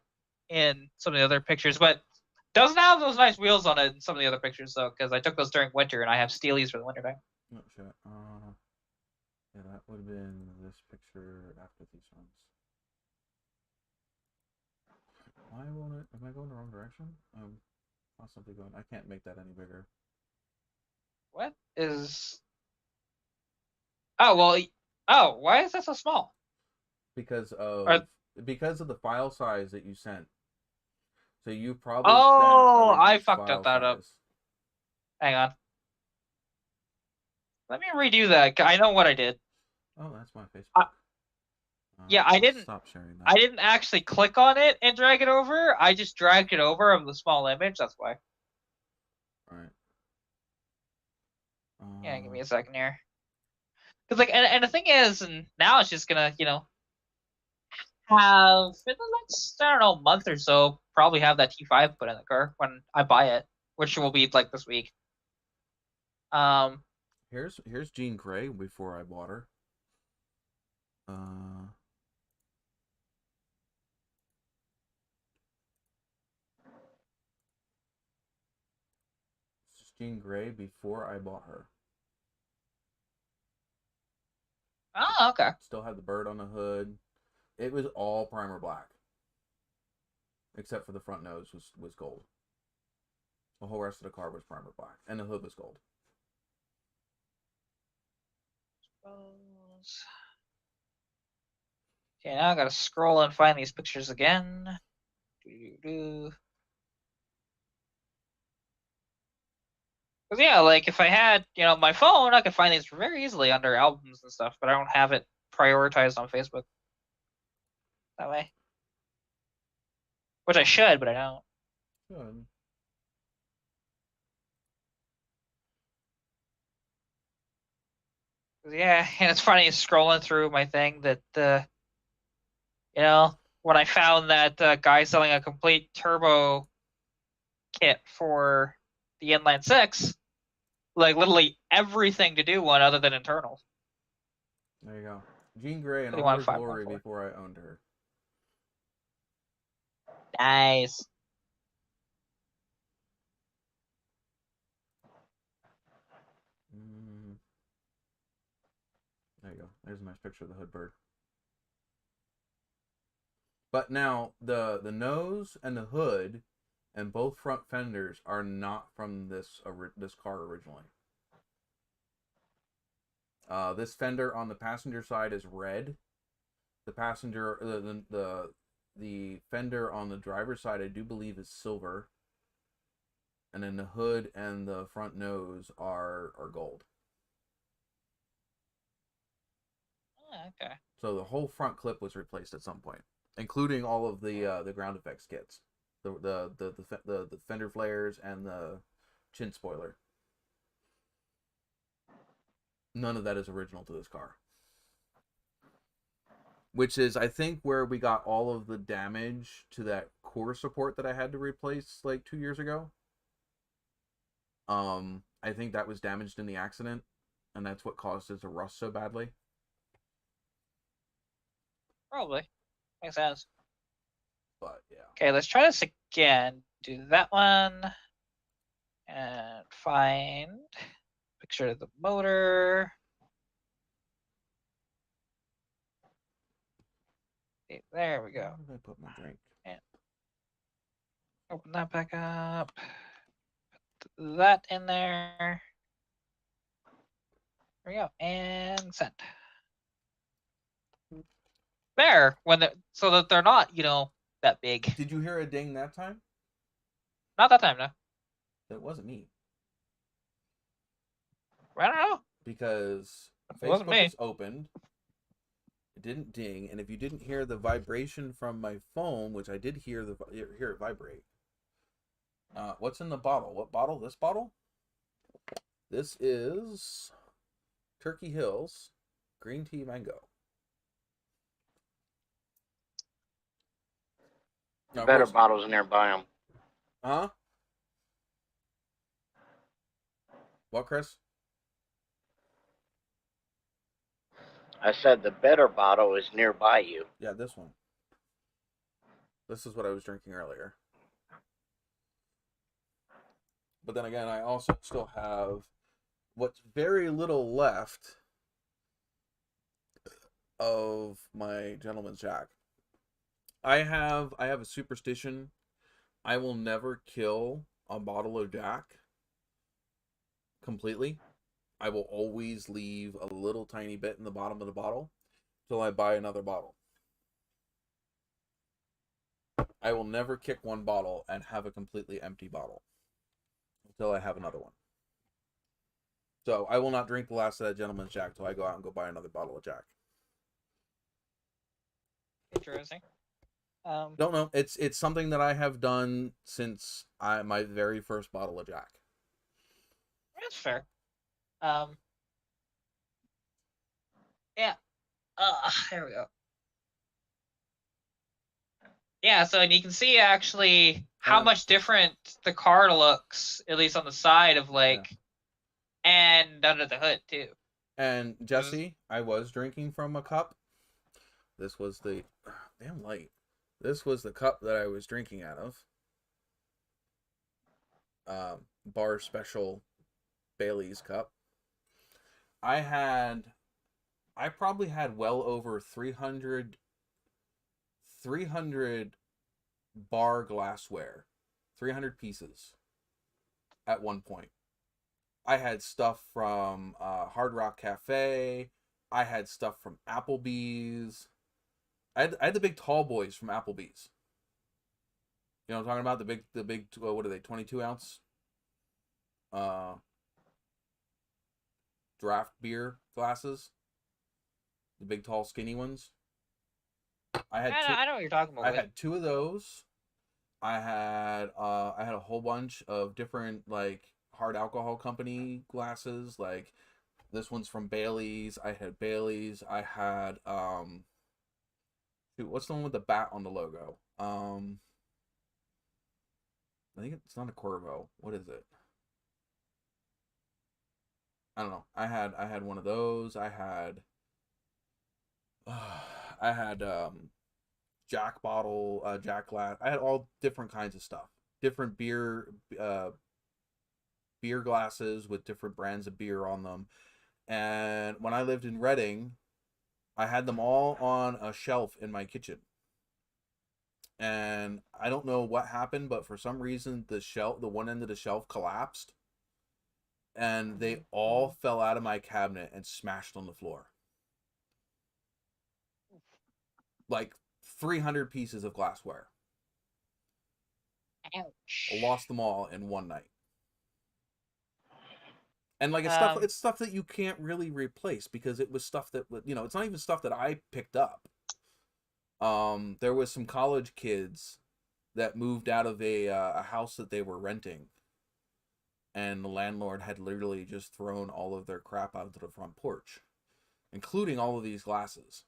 in some of the other pictures, but doesn't have those nice wheels on it in some of the other pictures though, because I took those during winter and I have steelies for the winter time. Oh shit. Yeah, that would have been this picture after these ones. Why won't it? Am I going the wrong direction? Possibly going. I can't make that any bigger. What is? Oh well. Oh, why is that so small? Because of Or... the file size that you sent. So you probably Oh, sent I fucked up that up. Hang on. Let me redo that. I know what I did. Oh, that's my Facebook. Yeah, I didn't. Stop sharing that. I didn't actually click on it and drag it over. I just dragged it over of the small image. That's why. All right. Yeah, give me a second here. Cause like, and the thing is, and now it's just gonna, have in the next, I don't know, month or so, probably have that T5 put in the car when I buy it, which will be like this week. Here's Jean Grey before I bought her. This is Jean Grey before I bought her. Oh, okay. Still had the bird on the hood. It was all primer black, except for the front nose was gold. The whole rest of the car was primer black, and the hood was gold. Okay, now I gotta scroll and find these pictures again. Because yeah, like if I had, my phone, I could find these very easily under albums and stuff, but I don't have it prioritized on Facebook that way. Which I should, but I don't. Good. Yeah, and it's funny scrolling through my thing that, when I found that guy selling a complete turbo kit for the inline 6, like literally everything to do one other than internals. There you go. Jean Grey in all her glory before I owned her. Nice. There you go. There's a nice picture of the hood bird. But now the nose and the hood and both front fenders are not from this car originally. This fender on the passenger side is red. The fender on the driver's side, I do believe, is silver. And then the hood and the front nose are gold. Oh, okay. So the whole front clip was replaced at some point, including all of the ground effects kits, the fender flares and the chin spoiler. None of that is original to this car. Which is, I think, where we got all of the damage to that core support that I had to replace like 2 years ago. I think that was damaged in the accident, and that's what caused it to rust so badly. Probably. Makes sense. But, yeah. Okay, let's try this again. Do that one. And find picture of the motor. Okay, there we go. Where did I put my drink? Yeah. Open that back up. Put that in there. There we go. And send. There, so that they're not, that big. Did you hear a ding that time? Not that time, no. It wasn't me. I don't know. Because It wasn't me. Facebook is opened. It didn't ding, and if you didn't hear the vibration from my phone, which I did hear it vibrate. What's in the bottle? What bottle? This bottle? This is Turkey Hills green tea mango. Better bottles in there, buy them. Huh? What, Chris? I said the better bottle is nearby you. Yeah, this one. This is what I was drinking earlier. But then again, I also still have what's very little left of my Gentleman's Jack. I have a superstition. I will never kill a bottle of Jack completely. I will always leave a little tiny bit in the bottom of the bottle till I buy another bottle. I will never kick one bottle and have a completely empty bottle until I have another one. So I will not drink the last of that Gentleman's Jack till I go out and go buy another bottle of Jack. Interesting. No, it's something that I have done since my very first bottle of Jack. That's fair. Yeah. There we go. Yeah, so and you can see actually how much different the card looks, at least on the side of and under the hood too. And Jesse, I was drinking from a cup. This was the damn light. This was the cup that I was drinking out of. Bar Special Bailey's cup. I probably had well over 300 bar glassware, 300 pieces at one point. I had stuff from Hard Rock Cafe. I had stuff from Applebee's. I had the big tall boys from Applebee's. You know what I'm talking about? The big what are they, 22 ounce draft beer glasses. The big tall skinny ones. I know what you're talking about. I had two of those. I had a whole bunch of different hard alcohol company glasses. Like this one's from Bailey's. I had Bailey's. I had what's the one with the bat on the logo? I think it's not a Corvo. What is it? I don't know. I had one of those. I had Jack bottle, Jack glass. I had all different kinds of stuff. Different beer glasses with different brands of beer on them. And when I lived in Reading, I had them all on a shelf in my kitchen. And I don't know what happened, but for some reason the one end of the shelf collapsed. And they all fell out of my cabinet and smashed on the floor. Like 300 pieces of glassware. Ouch. I lost them all in one night. And it's stuff that you can't really replace because it was stuff that it's not even stuff that I picked up. There was some college kids that moved out of a house that they were renting, and the landlord had literally just thrown all of their crap out to the front porch, including all of these glasses.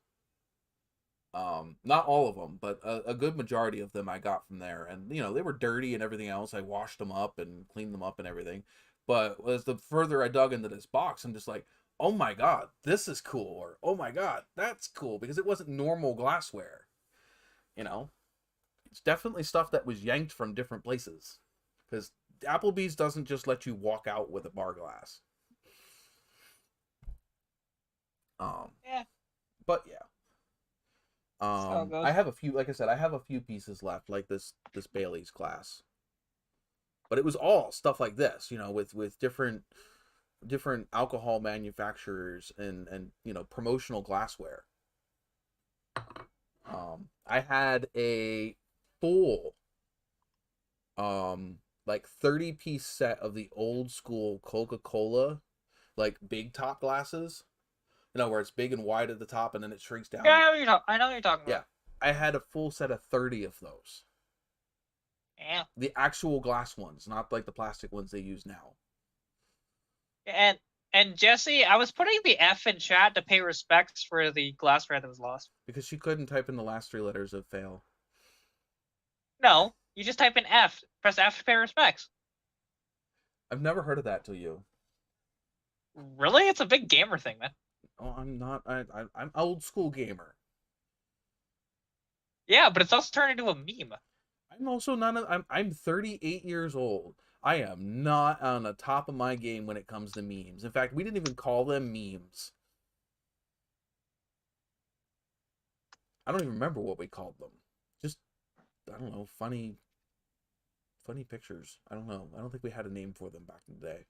Not all of them, but a good majority of them I got from there. And, they were dirty and everything else. I washed them up and cleaned them up and everything. But as the further I dug into this box, I'm just like, oh my God, this is cool. Or, oh my God, that's cool. Because it wasn't normal glassware. It's definitely stuff that was yanked from different places. Because Applebee's doesn't just let you walk out with a bar glass. Yeah. But yeah. I have a few, like I said, I have a few pieces left, like this Bailey's glass. But it was all stuff like this, with different alcohol manufacturers and promotional glassware. I had a full like 30-piece set of the old school Coca-Cola, like big top glasses, where it's big and wide at the top and then it shrinks down. Yeah, I know what you're talking Yeah, about. I had a full set of 30 of those. Yeah. The actual glass ones, not like the plastic ones they use now. And Jesse, I was putting the F in chat to pay respects for the glassware that was lost. Because she couldn't type in the last 3 letters of fail. No, you just type in F. Press F to pay respects. I've never heard of that till you. Really? It's a big gamer thing, man. Oh, I'm not. I'm old school gamer. Yeah, but it's also turned into a meme. I'm also not. I'm 38 years old. I am not on the top of my game when it comes to memes. In fact, we didn't even call them memes. I don't even remember what we called them. Just, I don't know, funny pictures. I don't know. I don't think we had a name for them back in the day.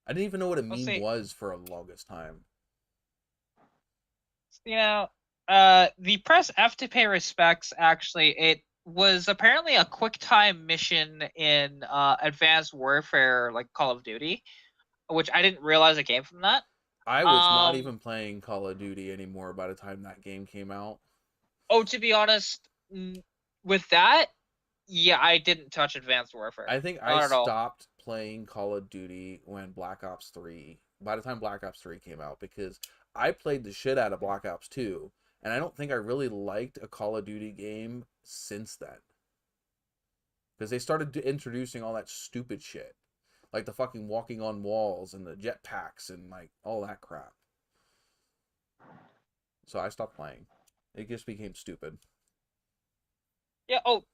I didn't even know what a meme was for the longest time. The press F to pay respects, actually, it was apparently a quick time mission in Advanced Warfare, like Call of Duty, which I didn't realize it came from that. I was not even playing Call of Duty anymore by the time that game came out. Oh, to be honest, with that, yeah, I didn't touch Advanced Warfare. I think I stopped playing Call of Duty when Black Ops 3, by the time Black Ops 3 came out, because I played the shit out of Black Ops 2, and I don't think I really liked a Call of Duty game since then. Because they started introducing all that stupid shit. Like the fucking walking on walls and the jetpacks and like all that crap. So I stopped playing. It just became stupid.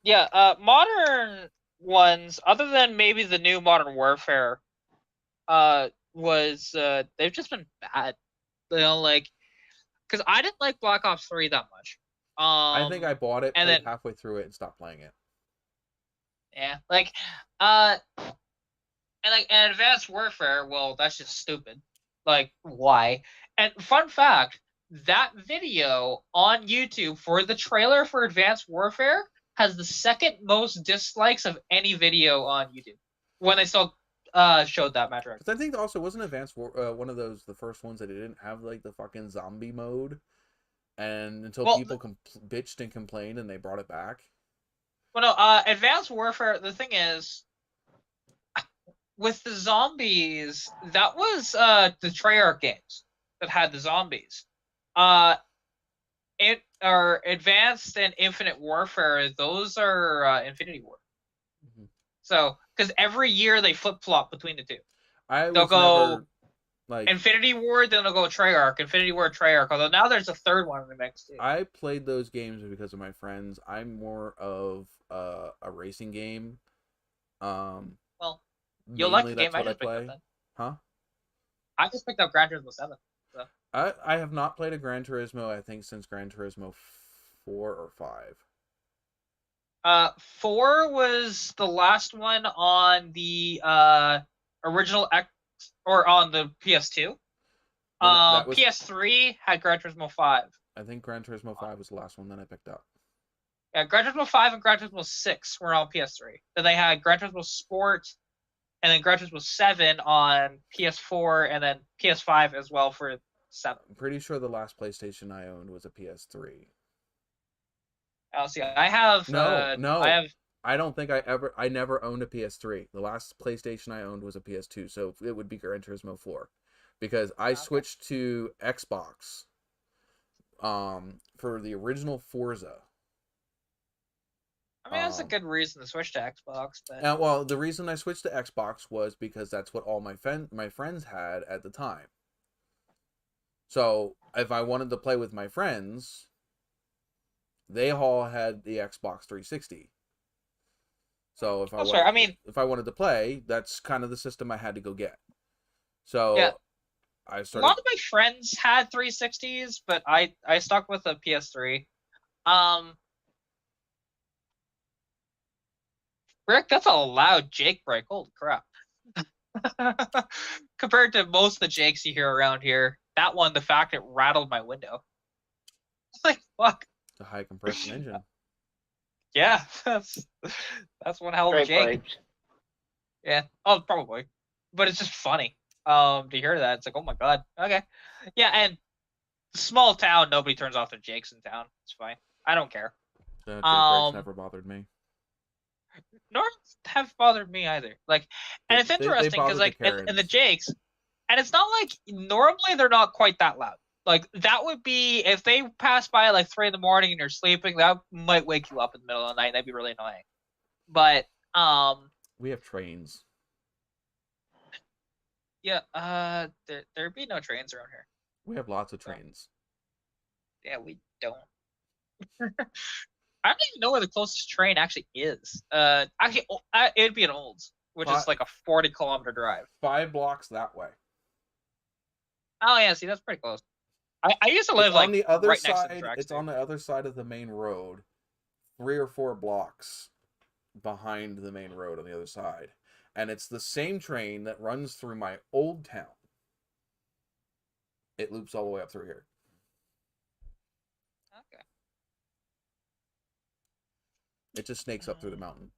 Yeah, modern ones, other than maybe the new Modern Warfare, they've just been bad. Because I didn't like Black Ops 3 that much. I think I bought it, and played then halfway through it, and stopped playing it. Yeah, and Advanced Warfare, well, that's just stupid. Like, why? And fun fact, that video on YouTube for the trailer for Advanced Warfare has the second most dislikes of any video on YouTube when they still showed that metric. Because I think also wasn't Advanced War one of the first ones that didn't have like the fucking zombie mode, and until people bitched and complained and they brought it back. Well, no, Advanced Warfare. The thing is, with the zombies, that was the Treyarch games that had the zombies. Advanced and Infinite Warfare, those are Infinity Ward. Mm-hmm. So, because every year they flip flop between the two. They'll go Infinity Ward, then they'll go Treyarch, Infinity Ward, Treyarch. Although now there's a third one in the mix too. I played those games because of my friends. I'm more of a racing game. Well, you'll like the game I just picked up then. Huh? I just picked up Gran Turismo 7. So. I have not played a Gran Turismo, I think, since Gran Turismo 4 or 5. 4 was the last one on the original X, or on the PS2. PS3 had Gran Turismo 5. I think Gran Turismo 5 was the last one that I picked up. Yeah, Gran Turismo 5 and Gran Turismo 6 were on PS3. Then they had Gran Turismo Sport, and then Gran Turismo 7 on PS4, and then PS5 as well for 7. I'm pretty sure the last PlayStation I owned was a PS3. Oh, see, I have... I don't think I never owned a PS3. The last PlayStation I owned was a PS2, so it would be Gran Turismo 4. Because I switched to Xbox for the original Forza. I mean, that's a good reason to switch to Xbox. But... well, the reason I switched to Xbox was because that's what all my friends had at the time. So, if I wanted to play with my friends, they all had the Xbox 360. So, if I wanted to play, that's kind of the system I had to go get. So, yeah. A lot of my friends had 360s, but I stuck with a PS3. Rick, that's a loud Jake break. Holy crap. Compared to most of the Jakes you hear around here, that one, the fact it rattled my window. Like, fuck. It's a high compression engine. Yeah, that's one hell of a Straight Jake. pipes. Yeah. Oh, probably. But it's just funny. To hear that, it's like, oh my god. Okay. Yeah, and small town, nobody turns off their Jakes in town. It's fine. I don't care. Jake brakes never bothered me. Nor have bothered me either. Like, and it's interesting because like in the Jakes, and it's not like normally they're not quite that loud. Like that would be if they pass by at like 3 a.m. and you're sleeping, that might wake you up in the middle of the night. That'd be really annoying. But we have trains. Yeah, there'd be no trains around here. We have lots of trains. Yeah, we don't. I don't even know where the closest train actually is. Actually, it'd be an Olds, which is like a 40-kilometer drive. 5 blocks that way. Oh yeah, see, that's pretty close. I used to live like on the other right side. next to the track. It's on the other side of the main road, 3 or 4 blocks behind the main road on the other side, and it's the same train that runs through my old town. It loops all the way up through here. Okay. It just snakes up through the mountain.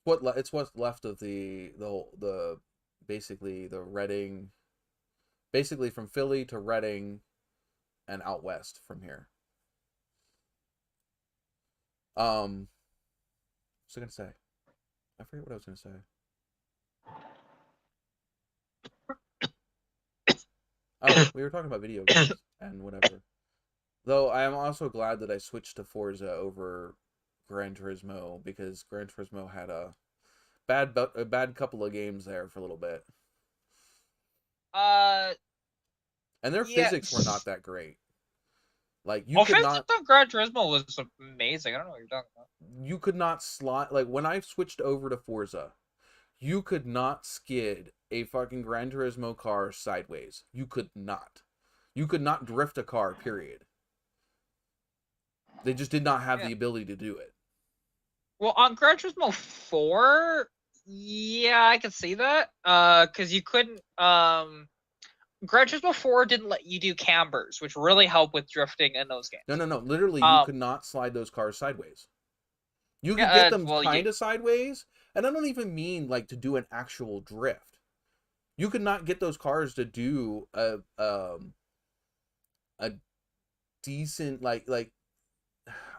It's what's left of the basically the Reading, basically from Philly to Reading, and out west from here. What was I gonna say? I forget what I was gonna say. Oh, we were talking about video games and whatever. Though I am also glad that I switched to Forza over Gran Turismo, because Gran Turismo had a bad couple of games there for a little bit. And their physics were not that great. Like you could not. Gran Turismo was amazing. I don't know what you're talking about. You could not slide. Like when I switched over to Forza, you could not skid a fucking Gran Turismo car sideways. You could not. You could not drift a car. Period. They just did not have the ability to do it. Well, on Gran Turismo 4, yeah, I can see that. Because you couldn't. Gran Turismo 4 didn't let you do cambers, which really helped with drifting in those games. No. Literally, you could not slide those cars sideways. You could get them kind of sideways, and I don't even mean like to do an actual drift. You could not get those cars to do a decent like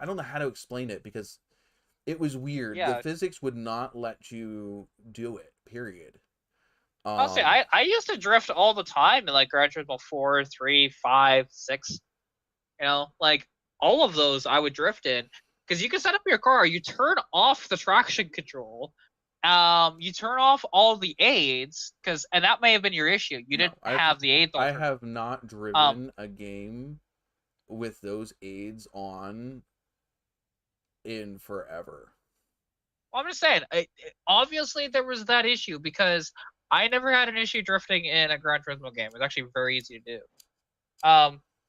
I don't know how to explain it because it was weird. Yeah. The physics would not let you do it. Period. Honestly, I used to drift all the time in like Gran Turismo 4, 3, 5, 6. You know, like all of those I would drift in because you can set up your car. You turn off the traction control. You turn off all the aids and that may have been your issue. You didn't have the aids on. I have not driven a game with those aids on in forever. Well, I'm just saying, obviously there was that issue because I never had an issue drifting in a Gran Turismo game. It was actually very easy to do.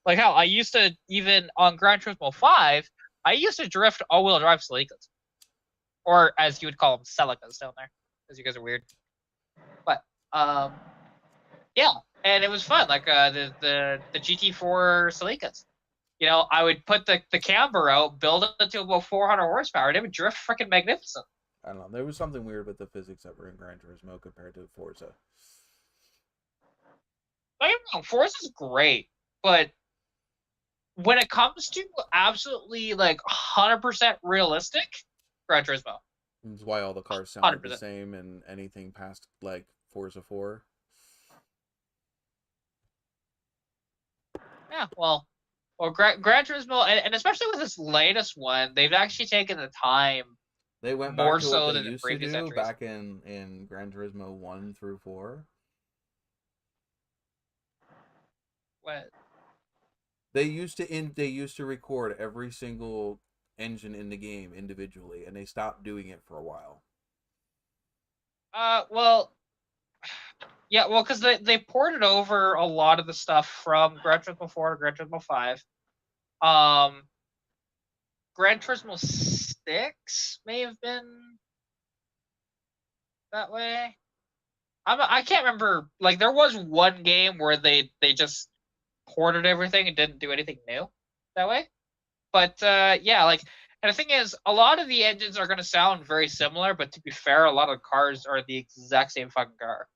Like how I used to, even on Gran Turismo 5, I used to drift all-wheel drive Celicas. Or as you would call them, Celicas down there, because you guys are weird. But, yeah, and it was fun, like the GT4 Celicas. You know, I would put the camber out, build it to about 400 horsepower, and it would drift freaking magnificent. I don't know. There was something weird with the physics that were in Gran Turismo compared to Forza. I don't know. Forza's great, but when it comes to absolutely like 100% realistic, Gran Turismo. That's why all the cars sound like the 100%. same, and anything past like Forza 4. Yeah, well, Gran Turismo, and especially with this latest one, they've actually taken the time. They went back more to so what than they the used to previous do entries. back in Gran Turismo 1 through 4. What? They used to record every single engine in the game individually, and they stopped doing it for a while. Well, yeah, well, because they ported over a lot of the stuff from Gran Turismo 4 to Gran Turismo 5. Gran Gran Turismo 6 may have been that way. I can't remember. Like, there was one game where they just ported everything and didn't do anything new that way. But yeah, like, and the thing is, a lot of the engines are going to sound very similar, but to be fair, a lot of cars are the exact same fucking car.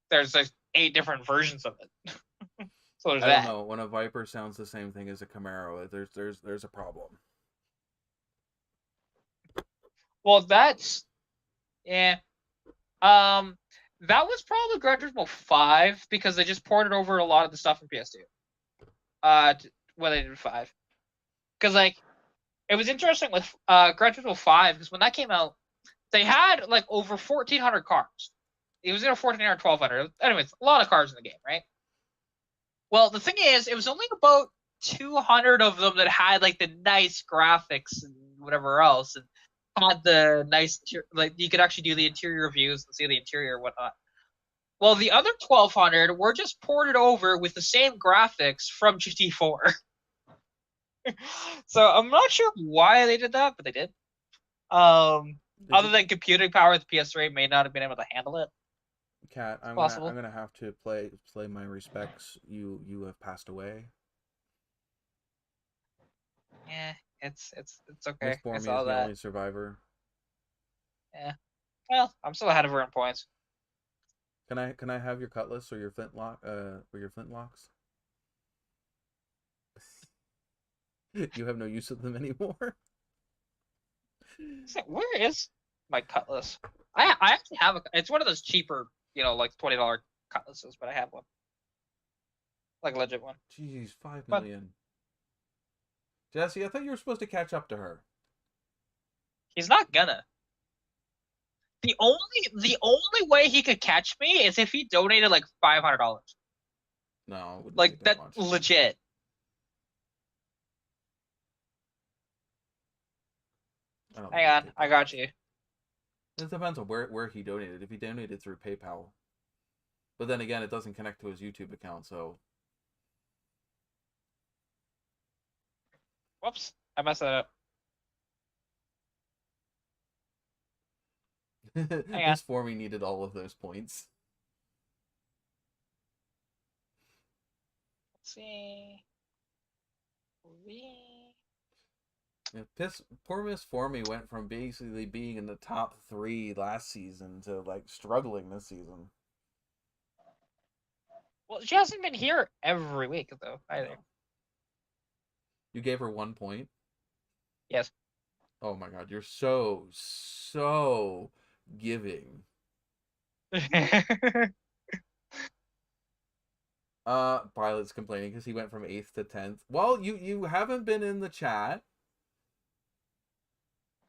There's like 8 different versions of it. So there's I don't that. know. When a Viper sounds the same thing as a Camaro, there's a problem. Well, that's yeah. That was probably Gran Turismo 5 because they just ported over a lot of the stuff from PS2. When they did 5, because like it was interesting with Gran Turismo 5 because when that came out, they had like over 1,400 cars. It was either 1,400 or 1,200. Anyways, a lot of cars in the game, right? Well, the thing is, it was only about 200 of them that had like the nice graphics and whatever else, and had the nice like you could actually do the interior reviews and see the interior and whatnot. Well, the other 1,200 were just ported over with the same graphics from GT4. So I'm not sure why they did that, but they did. Other than computing power, the PS3 may not have been able to handle it. Cat, I'm Possible. gonna have to play my respects. You have passed away. Yeah, it's okay. Miss I Bormy is saw the that. only survivor. Yeah. Well, I'm still ahead of her in points. Can I have your cutlass or your flintlock? Or your flintlocks? You have no use of them anymore. So where is my cutlass? I actually have it's one of those cheaper, like $20 cutlasses, but I have one. Like a legit one. Jeez, 5 million. Jesse, I thought you were supposed to catch up to her. He's not gonna. The only way he could catch me is if he donated like $500. No, it wouldn't like take that much. legit. Hang on, I got you. It depends on where he donated. If he donated through PayPal, but then again, it doesn't connect to his YouTube account, so. Whoops, I messed that up. This Formy needed all of those points. Let's see. Yeah, poor Miss Formy went from basically being in the top 3 last season to like struggling this season. Well, she hasn't been here every week though either. No. You gave her 1 point? Yes. Oh my god, you're so giving. Pilot's complaining because he went from 8th to 10th. Well, you haven't been in the chat.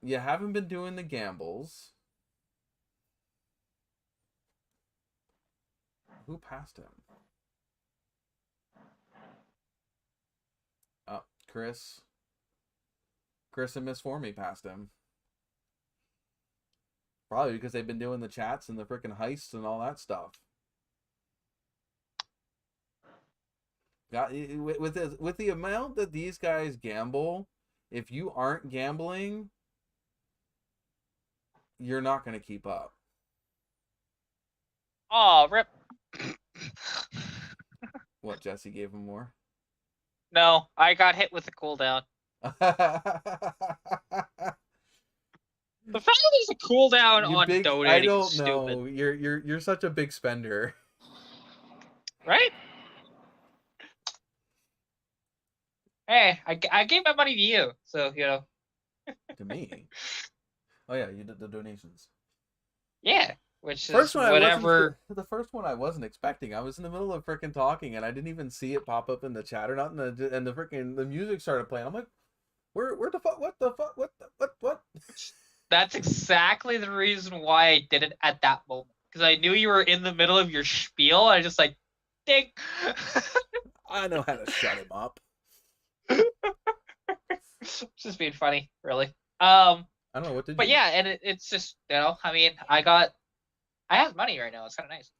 You haven't been doing the gambles. Who passed him? Oh, Chris and Miss Formy passed him. Probably because they've been doing the chats and the freaking heists and all that stuff. With the amount that these guys gamble, if you aren't gambling, you're not going to keep up. Oh, rip. What, Jesse gave him more? No, I got hit with a cooldown. The fact that there's a cooldown on donating I don't is know. stupid. You're such a big spender. Right? Hey, I gave my money to you, so To me? Oh yeah, you did the donations. Yeah, which First is one whatever. The first one I wasn't expecting. I was in the middle of freaking talking and I didn't even see it pop up in the chat or nothing. And the freaking the music started playing. I'm like, where the fuck? What the fuck? What? That's exactly the reason why I did it at that moment. Because I knew you were in the middle of your spiel. I just like, ding. I know how to shut him up. Just being funny, really. I don't know what to do. But yeah, and it's just I mean, I have money right now. It's kind of nice,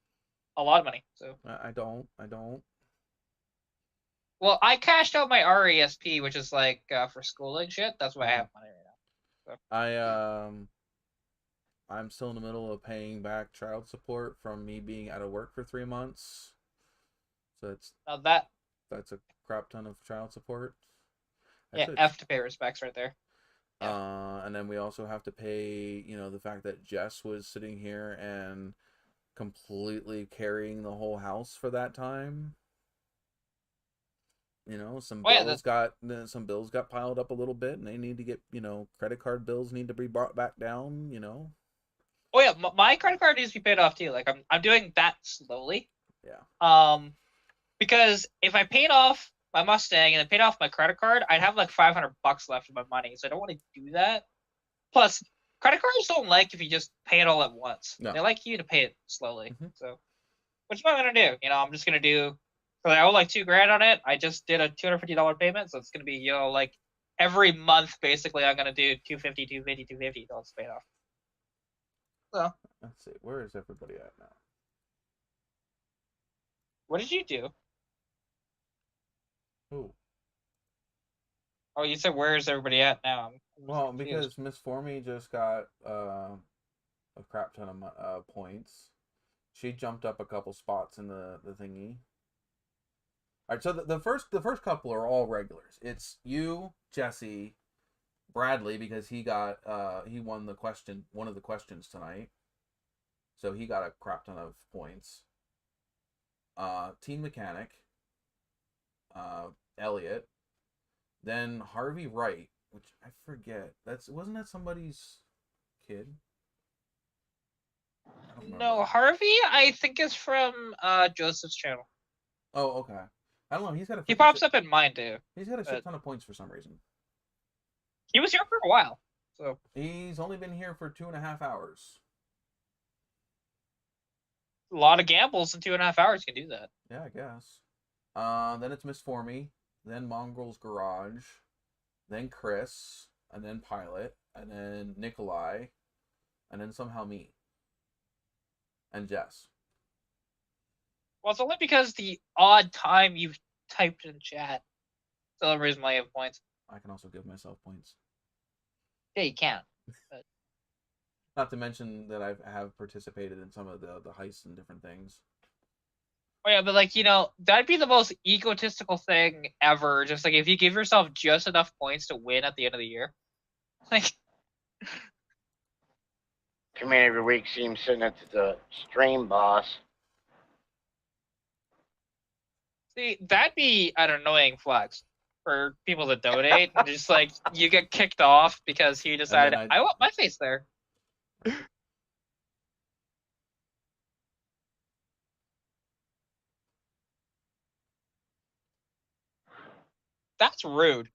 a lot of money. So I don't. Well, I cashed out my RESP, which is like for schooling shit. That's why I have money right now. I'm still in the middle of paying back child support from me being out of work for 3 months. So Now that's a crap ton of child support. yeah, Actually, F to pay respects right there. and then we also have to pay, the fact that Jess was sitting here and completely carrying the whole house for that time. Some bills got piled up a little bit, and they need to get, credit card bills need to be brought back down. Oh yeah, my credit card needs to be paid off too. Like I'm doing that slowly. Yeah. Because if I paid off my Mustang and then paid off my credit card, I'd have like $500 left of my money. So I don't want to do that. Plus, credit cards don't like if you just pay it all at once. No. They like you to pay it slowly. So, which am I gonna do? I'm just gonna do. Because I owe like $2,000 on it. I just did a $250 payment, so it's gonna be like every month basically I'm gonna do $250 till it's paid off. So let's see, where is everybody at now? What did you do? Who? Oh, you said where is everybody at now? Well, because Miss Formy just got a crap ton of points. She jumped up a couple spots in the thingy. All right, so the first couple are all regulars. It's you, Jesse, Bradley, because he won one of the questions tonight, so he got a crap ton of points. Team Mechanic, Elliot, then Harvey Wright, which I forget. Wasn't that somebody's kid? No, Harvey, I think is from Joseph's channel. Oh, okay. I don't know. He pops up in mine too. He's got a shit ton of points for some reason. He was here for a while, so he's only been here for 2.5 hours. A lot of gambles in 2.5 hours can do that. Yeah, I guess. Then it's Miss Formy, then Mongrel's Garage, then Chris, and then Pilot, and then Nikolai, and then somehow me. And Jess. Well, it's only because the odd time you've typed in chat. That's the only reason why you have points. I can also give myself points. Yeah, you can. But... Not to mention that I have participated in some of the heists and different things. Oh yeah, but that'd be the most egotistical thing ever. Just like if you give yourself just enough points to win at the end of the year. Like come in every week, see him sitting at the stream boss. See, that'd be an annoying flex for people that donate. Just like you get kicked off because he decided I want my face there. That's rude.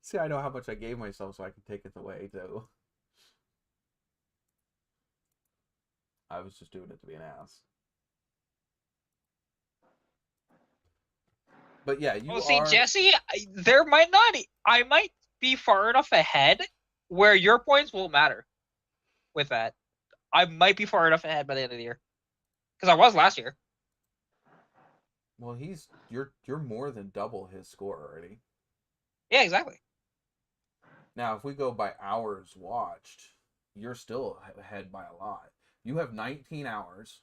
See, I know how much I gave myself, so I can take it away too. I was just doing it to be an ass. But yeah, Jesse, I might be far enough ahead where your points will matter with that. I might be far enough ahead by the end of the year. Because I was last year. Well, you're more than double his score already. Yeah, exactly. Now, if we go by hours watched, you're still ahead by a lot. You have 19 hours.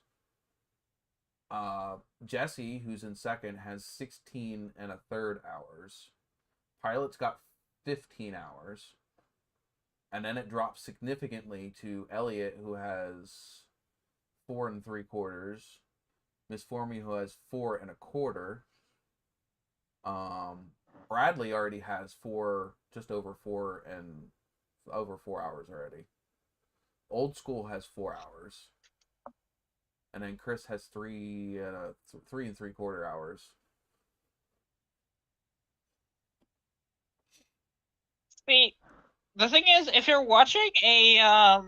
Jesse, who's in second, has 16 and a third hours. Pilot's got 15 hours. And then it drops significantly to Elliot, who has 4 3/4. Miss Formy, who has 4 1/4. Bradley already has just over 4 hours already. Old School has 4 hours. And then Chris has 3 3/4 hours. See, the thing is, if you're watching a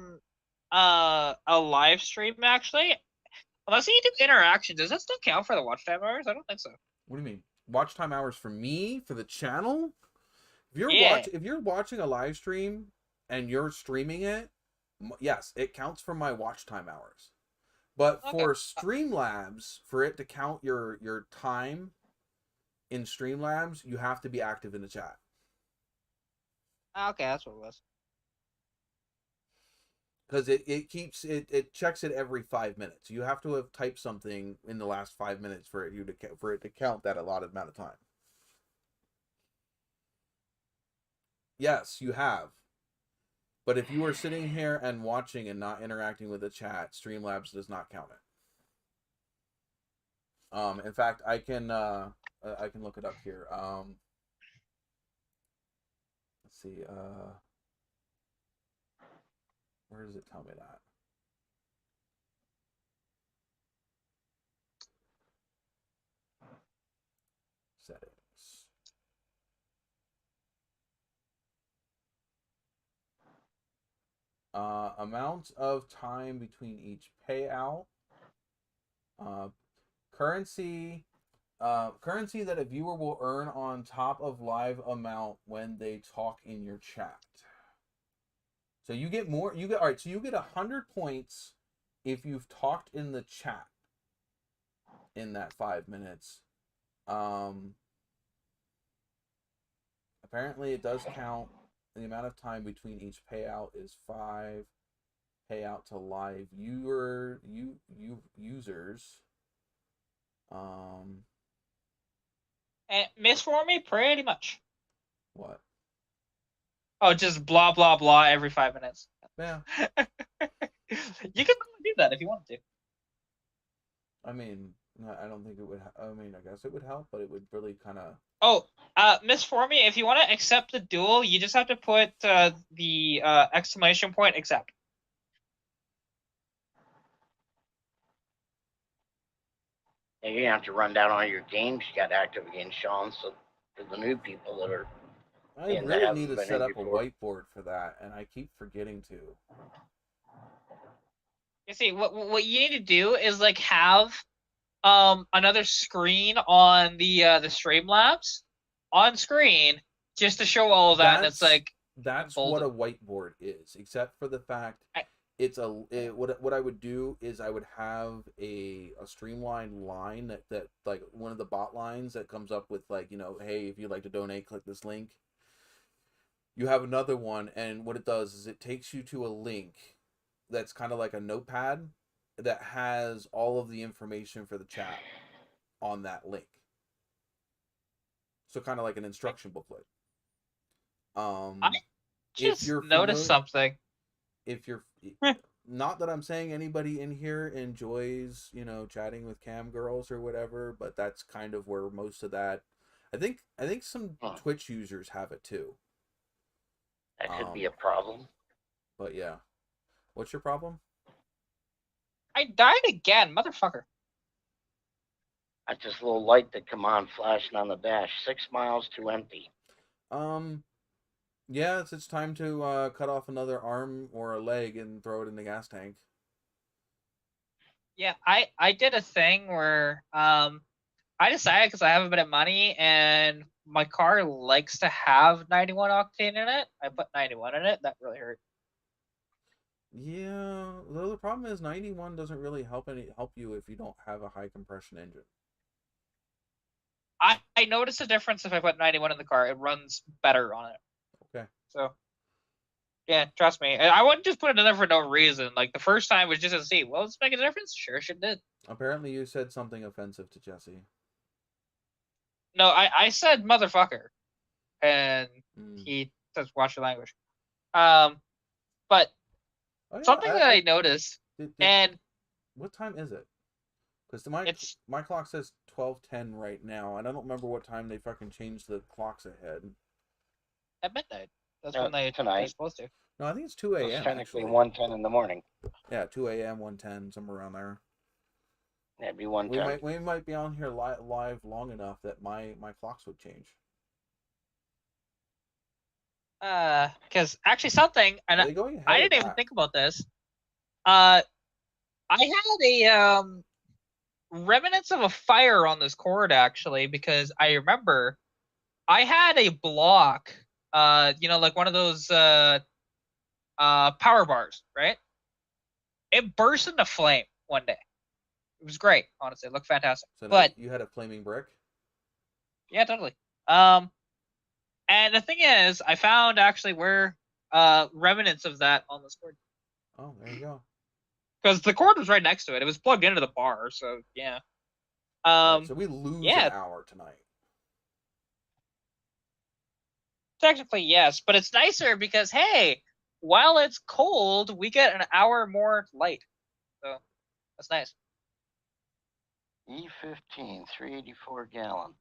live stream, actually, unless you do interactions, does that still count for the watch time hours? I don't think so. What do you mean? Watch time hours for me, for the channel? If you're watching a live stream and you're streaming it, yes, it counts for my watch time hours. But Okay. for Streamlabs, for it to count your time in Streamlabs, you have to be active in the chat. Okay, that's what it was. Because it checks it every 5 minutes. You have to have typed something in the last 5 minutes for it to count that allotted amount of time. Yes, you have. But if you are sitting here and watching and not interacting with the chat, Streamlabs does not count it. In fact, I can look it up here. Let's see. Where does it tell me that? Settings. Amount of time between each payout. Currency that a viewer will earn on top of live amount when they talk in your chat. So you get more. You get 100 points if you've talked in the chat in that 5 minutes. Apparently, it does count. The amount of time between each payout is 5. Payout to live users. And miss for me pretty much. What? Oh, just blah blah blah every 5 minutes. Yeah. You can do that if you want to. I mean, I don't think it would. I mean, I guess it would help, but it would really kind of. Oh, miss for me. If you want to accept the duel, you just have to put the exclamation point accept. And you have to run down all your games you got active again, Sean. So for the new people that are, I and really haven't need to been set in up a before. whiteboard for that, and I keep forgetting to. You see, what you need to do is like have another screen on the Streamlabs on screen just to show all of that, and it's like that's bold. what a whiteboard is, except for the fact what I would do is I would have a streamlined line that like one of the bot lines that comes up with like, hey, if you'd like to donate, click this link. You have another one, and what it does is it takes you to a link that's kind of like a notepad that has all of the information for the chat on that link. So kind of like an instruction booklet. I just noticed something. If you're not that I'm saying anybody in here enjoys, chatting with cam girls or whatever, but that's kind of where most of that. I think some Twitch users have it too. That could be a problem. But yeah. What's your problem? I died again, motherfucker. That's this little light that come on flashing on the dash. 6 miles to empty. Yeah, it's time to cut off another arm or a leg and throw it in the gas tank. Yeah, I did a thing where I decided, because I have a bit of money and my car likes to have 91 octane in it. I put 91 in it. That really hurt. Yeah, though the problem is 91 doesn't really help you if you don't have a high compression engine. I noticed a difference if I put 91 in the car. It runs better on it. Okay. So, yeah, trust me. I wouldn't just put it in there for no reason. Like, the first time was just to see, well, it's making a difference? Sure, it did. Apparently you said something offensive to Jesse. No, I said motherfucker. And he says, watch your language. But something that I noticed, and... What time is it? Because my clock says 12:10 right now, and I don't remember what time they fucking changed the clocks ahead. At midnight. That's when they're supposed to. No, I think it's 2 a.m. It's technically 1:10 in the morning. Yeah, 2 a.m., 1:10, somewhere around there. Yeah, it'd be 1:10. We might be on here live long enough that my clocks would change. Because actually something, and I didn't even think about this. I had a remnants of a fire on this cord, actually, because I remember I had a block, like one of those power bars, right? It burst into flame one day. It was great, honestly. It looked fantastic. So now But you had a flaming brick? yeah, totally. And the thing is, I found actually where remnants of that on this cord. Oh, there you go. Because the cord was right next to it. It was plugged into the bar, so yeah. Right, so we lose yeah. an hour tonight. Technically, yes, but it's nicer because, hey, while it's cold, we get an hour more light. So that's nice. E15, 384 gallon.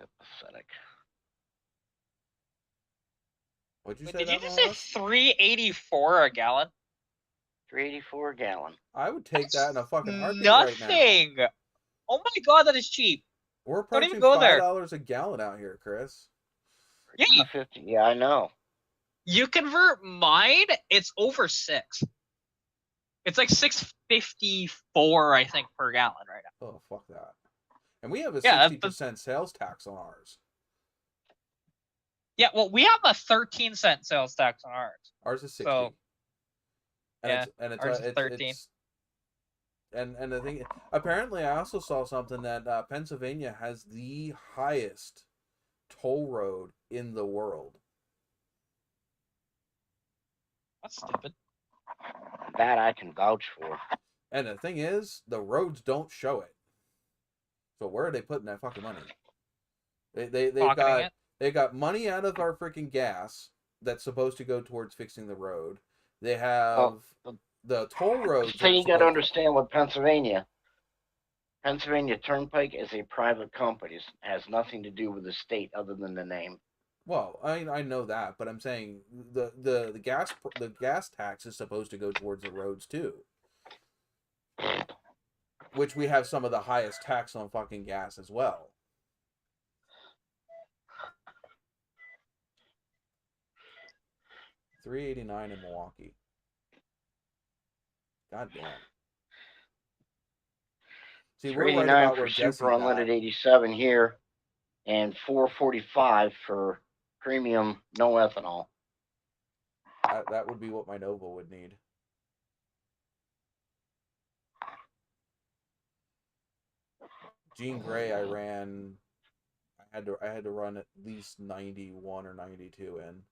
Pathetic. What'd you Wait, say? did you that just one say was? 384 a gallon? 384 a gallon. I would take that in a fucking heartbeat Nothing. right now. Oh my god, that is cheap. We're Don't even approaching go there. $5 a gallon out here, Chris. Yeah. E50, yeah, I know. You convert mine, it's over 6. It's like 6.54, I think, per gallon right now. Oh, fuck that. And we have a Yeah, 60% sales tax on ours. Yeah, well, we have a 13-cent sales tax on ours. Ours is 60. So, and yeah, it's ours is 13. And the thing, apparently, I also saw something that Pennsylvania has the highest toll road in the world. That's stupid. That I can vouch for. And the thing is, the roads don't show it. So where are they putting that fucking money? They got money out of our freaking gas that's supposed to go towards fixing the road. They have the toll roads. So you got to understand what Pennsylvania Turnpike is a private company. It has nothing to do with the state other than the name. Well, I know that, but I'm saying the gas tax is supposed to go towards the roads too. Which we have some of the highest tax on fucking gas as well. $3.89 in Milwaukee. God damn. See, we're right about where Jesse's Super Unleaded 87 here, and $4.45 for premium no ethanol. That would be what my Nova would need. Jean Grey, I had to run at least 91 or 92 in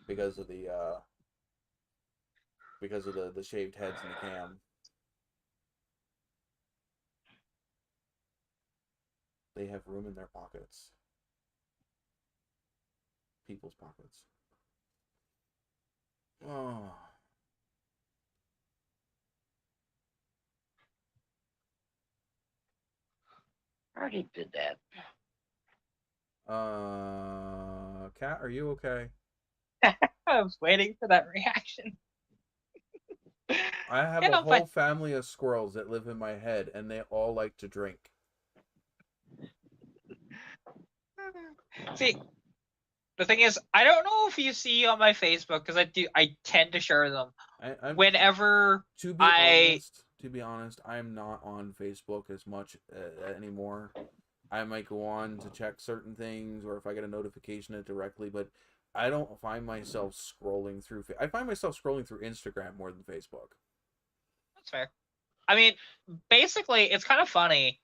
because of the shaved heads in the cam. They have room in their pockets. People's pockets. Oh. I already did that. Kat, are you okay? I was waiting for that reaction. I have a whole family of squirrels that live in my head, and they all like to drink. See, the thing is, I don't know if you see on my Facebook, because I tend to share them. Whenever to be honest, I'm not on Facebook as much anymore. I might go on to check certain things, or if I get a notification it directly, but I don't find myself scrolling through. I find myself scrolling through Instagram more than Facebook. That's fair. I mean, basically, it's kind of funny.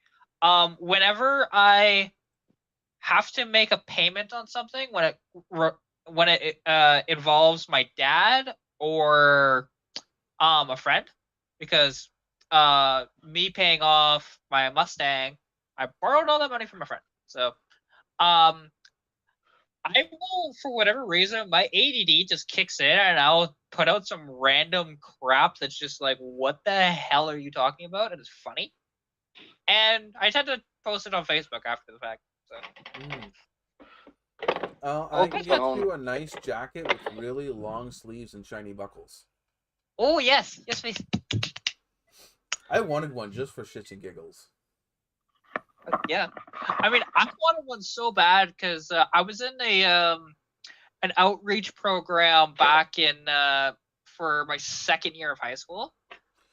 Whenever I have to make a payment on something, when it involves my dad or a friend, because me paying off my Mustang, I borrowed all that money from a friend. So I will, for whatever reason, my ADD just kicks in, and I'll put out some random crap that's just like, what the hell are you talking about? And it's funny. And I tend to post it on Facebook after the fact. So. I can get you a nice jacket with really long sleeves and shiny buckles. Oh, yes. Yes, please. I wanted one just for shits and giggles. Yeah. I mean, I wanted one so bad because I was in an outreach program back in for my second year of high school.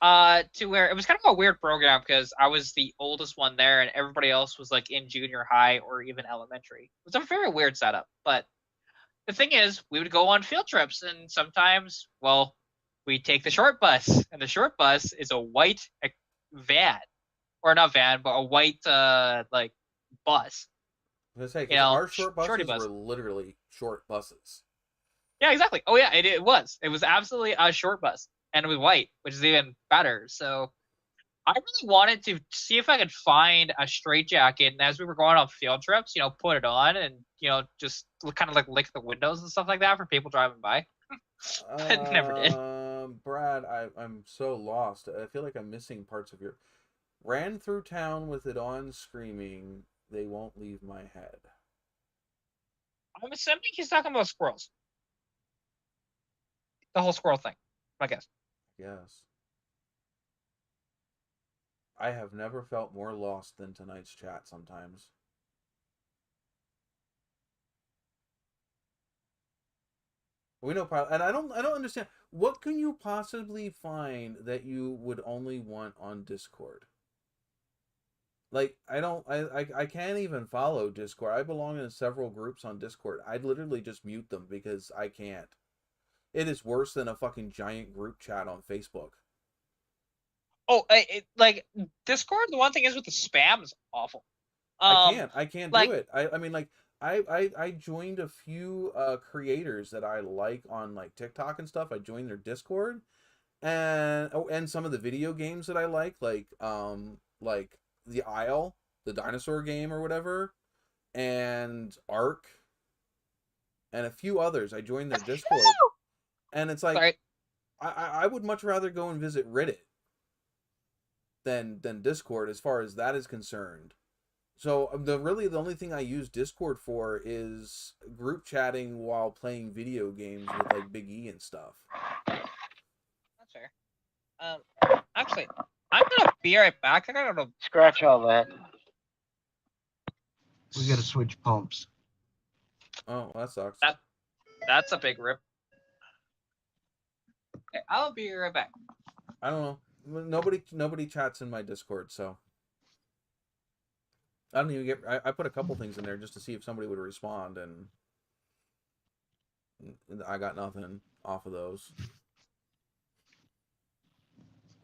To where it was kind of a weird program because I was the oldest one there and everybody else was like in junior high or even elementary. It was a very weird setup, but the thing is, we would go on field trips and sometimes, well, we take the short bus, and the short bus is a white van, or not van, but a white like bus. I was gonna say, You 'cause know, our short shorty buses bus. were literally short buses. Yeah, exactly. Oh yeah, it was. It was absolutely a short bus, and it was white, which is even better. So I really wanted to see if I could find a straight jacket, and as we were going on field trips, you know, put it on and just kind of like lick the windows and stuff like that for people driving by. But never did. Brad, I'm so lost. I feel like I'm missing parts of your. Ran through town with it on, screaming, "They won't leave my head." I'm assuming he's talking about squirrels. The whole squirrel thing, I guess. Yes. I have never felt more lost than tonight's chat sometimes. We know, and I don't understand. What can you possibly find that you would only want on Discord? Like, I can't even follow Discord. I belong in several groups on Discord. I'd literally just mute them because I can't. It is worse than a fucking giant group chat on Facebook. Oh, like Discord. The one thing is with the spam is awful. I can't like, do it. I mean, like, I joined a few creators that I like on like TikTok and stuff. I joined their Discord, and some of the video games that I like the Isle, the dinosaur game or whatever, and Ark, and a few others. I joined their Discord, and it's like, sorry. I would much rather go and visit Reddit than Discord as far as that is concerned. So the only thing I use Discord for is group chatting while playing video games with like Big E and stuff. That's fair. Actually, I'm gonna be right back. I gotta go. Scratch all that. We gotta switch pumps. Oh, that sucks. That's a big rip. Okay, I'll be right back. I don't know. Nobody chats in my Discord, so I don't even get. I put a couple things in there just to see if somebody would respond, and I got nothing off of those.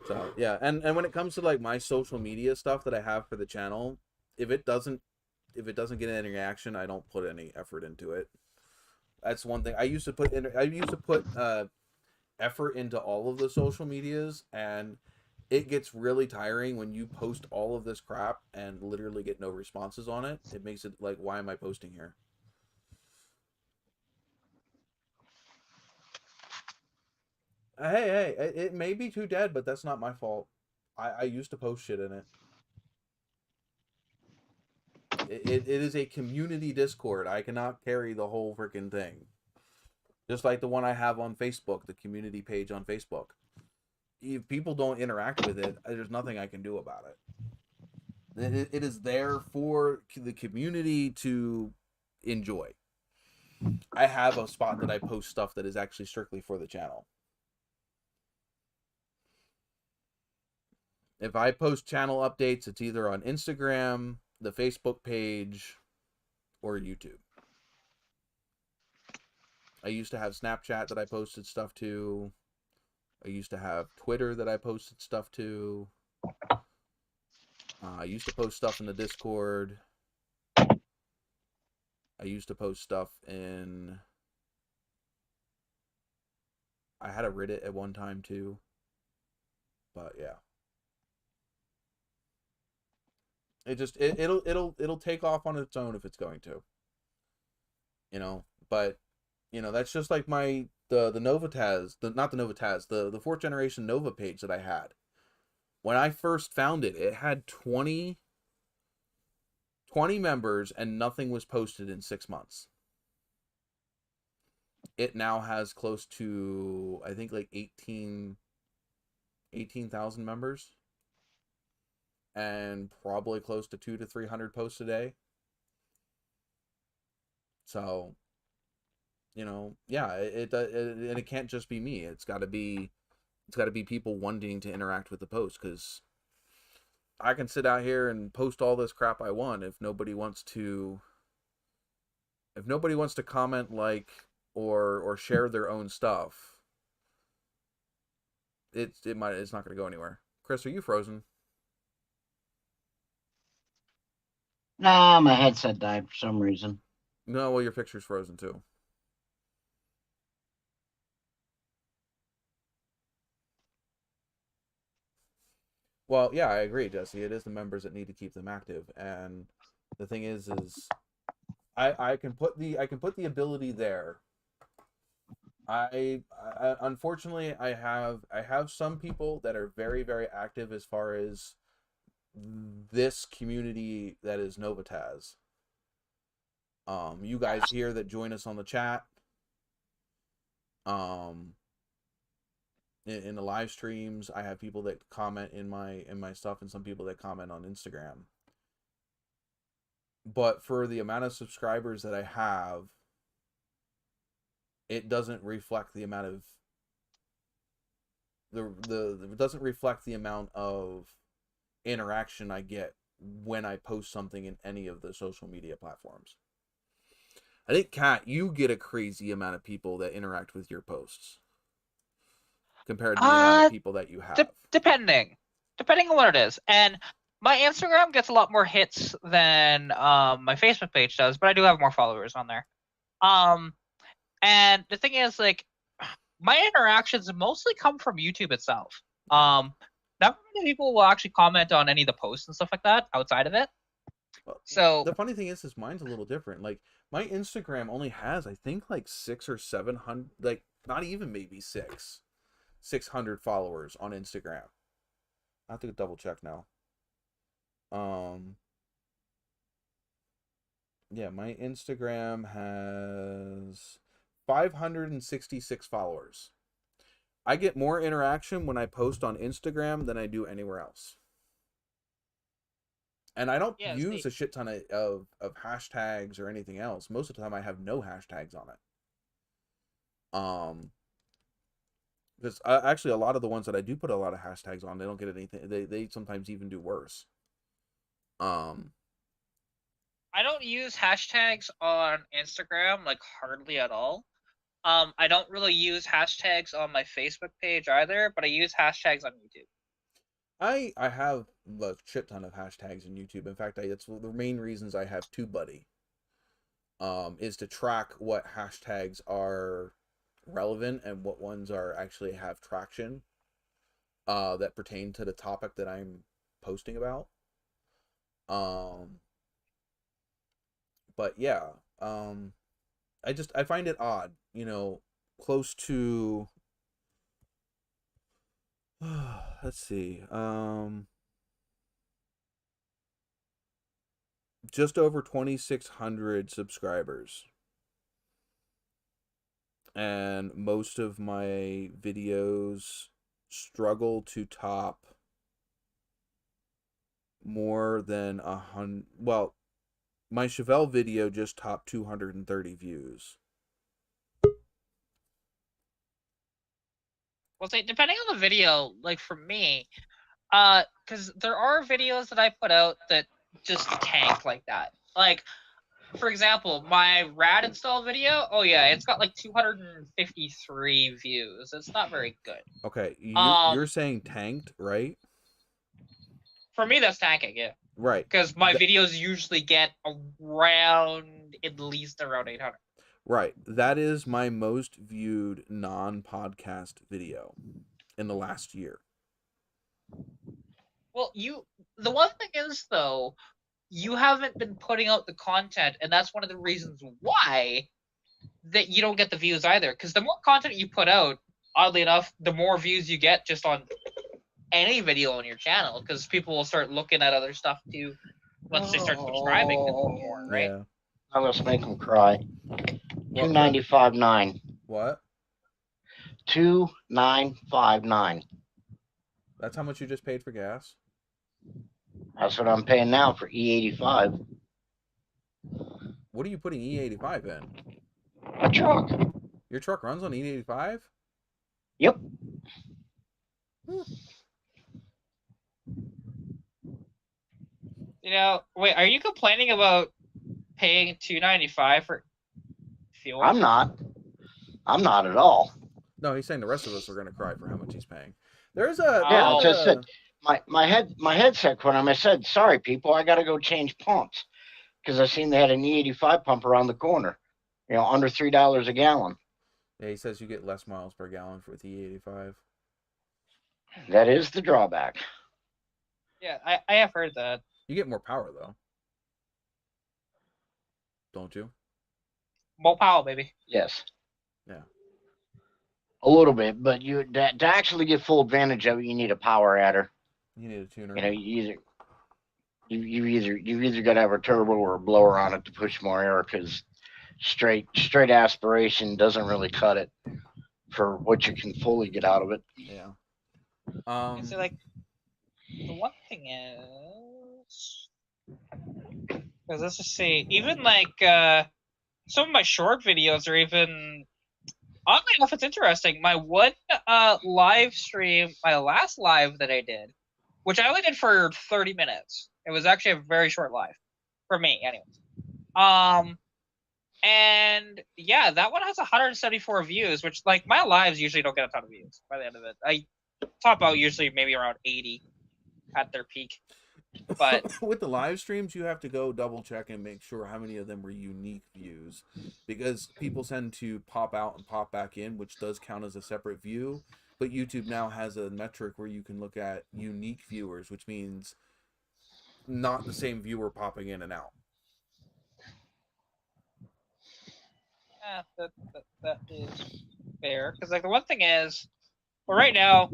So yeah, and when it comes to like my social media stuff that I have for the channel, if it doesn't get any reaction, I don't put any effort into it. That's one thing I used to put effort into all of the social medias, and it gets really tiring when you post all of this crap and literally get no responses on it. It makes it like, why am I posting here? Hey, it may be too dead, but that's not my fault. I used to post shit in it. It is a community Discord. I cannot carry the whole freaking thing. Just like the one I have on Facebook, the community page on Facebook. If people don't interact with it, there's nothing I can do about it. It is there for the community to enjoy. I have a spot that I post stuff that is actually strictly for the channel. If I post channel updates, it's either on Instagram, the Facebook page, or YouTube. I used to have Snapchat that I posted stuff to. I used to have Twitter that I posted stuff to. I used to post stuff in the Discord. I used to post stuff in... I had a Reddit at one time too. But yeah. It'll take off on its own if it's going to. But that's just like the NOVAtazz, not the NOVAtazz, the 4th generation Nova page that I had. When I first found it, it had 20 members and nothing was posted in 6 months. It now has close to, I think, like 18,000 members. And probably close to 200 to 300 posts a day. So, yeah, it can't just be me. It's got to be people wanting to interact with the post, because I can sit out here and post all this crap I want. If nobody wants to comment, like, or share their own stuff, it's not going to go anywhere. Chris, are you frozen? Nah, my headset died for some reason. No, well, your picture's frozen too. Well, yeah, I agree, Jesse. It is the members that need to keep them active, and the thing is I can put the ability there. I unfortunately I have some people that are very, very active as far as this community that is NOVAtazz. You guys here that join us on the chat, in the live streams, I have people that comment in my stuff, and some people that comment on Instagram. But for the amount of subscribers that I have, it doesn't reflect the amount of it doesn't reflect the amount of interaction I get when I post something in any of the social media platforms. I think, Kat, you get a crazy amount of people that interact with your posts compared to the amount of people that you have. Depending on what it is. And my Instagram gets a lot more hits than my Facebook page does, but I do have more followers on there. And the thing is, like, my interactions mostly come from YouTube itself. Not many people will actually comment on any of the posts and stuff like that outside of it. Well, so the funny thing is mine's a little different. Like, my Instagram only has, I think, like 600 or 700, like not even maybe 600 followers on Instagram. I have to double check now. Yeah, my Instagram has 566 followers. I get more interaction when I post on Instagram than I do anywhere else. And I don't use a shit ton of hashtags or anything else. Most of the time I have no hashtags on it. Because actually a lot of the ones that I do put a lot of hashtags on, they don't get anything. They sometimes even do worse. I don't use hashtags on Instagram, like, hardly at all. I don't really use hashtags on my Facebook page either, but I use hashtags on YouTube. I have a shit ton of hashtags in YouTube. In fact, it's the main reasons I have TubeBuddy. Is to track what hashtags are relevant and what ones are actually have traction that pertain to the topic that I'm posting about. But yeah, I find it odd, close to let's see, just over 2,600 subscribers. And most of my videos struggle to top more than 100. Well, my Chevelle video just topped 230 views. Well, say, depending on the video, like, for me, because there are videos that I put out that just tank like that. Like, for example, my rad install video, oh yeah, it's got like 253 views. It's not very good. Okay, you're saying tanked, right? For me, that's tanking, yeah. Right. Because my videos usually get at least around 800. Right. That is my most viewed non-podcast video in the last year. Well, the one thing is, though, you haven't been putting out the content, and that's one of the reasons why that you don't get the views either. Because the more content you put out, oddly enough, the more views you get just on any video on your channel, because people will start looking at other stuff too once they start subscribing more, right? Yeah. Now let's make them cry. 295.9. What? 2,959. That's how much you just paid for gas? That's what I'm paying now for E85. What are you putting E85 in? A truck. Your truck runs on E85? Yep. Wait, are you complaining about paying $2.95 for fuel? I'm not at all. No, he's saying the rest of us are going to cry for how much he's paying. There's a Yeah, Oh. I just said my headset quit on. I said, sorry, people, I got to go change pumps because I seen they had an E85 pump around the corner. Under $3 a gallon. Yeah, he says you get less miles per gallon for the E85. That is the drawback. Yeah, I have heard that. You get more power though, don't you? More power, baby. Yes. Yeah. A little bit, but to actually get full advantage of it, you need a power adder. You need a tuner. You either got to have a turbo or a blower on it to push more air, because straight aspiration doesn't really cut it for what you can fully get out of it. Yeah. So like, the one thing is, because let's just see, even like some of my short videos are even, oddly enough, it's interesting. My one live stream, my last live that I did, which I only did for 30 minutes. It was actually a very short live for me, anyways. And yeah, that one has 174 views, which, like, my lives usually don't get a ton of views by the end of it. I top out usually maybe around 80 at their peak. But with the live streams, you have to go double check and make sure how many of them were unique views, because people tend to pop out and pop back in, which does count as a separate view. But YouTube now has a metric where you can look at unique viewers, which means not the same viewer popping in and out. yeah, that is fair. Because, like, the one thing is, well, right now,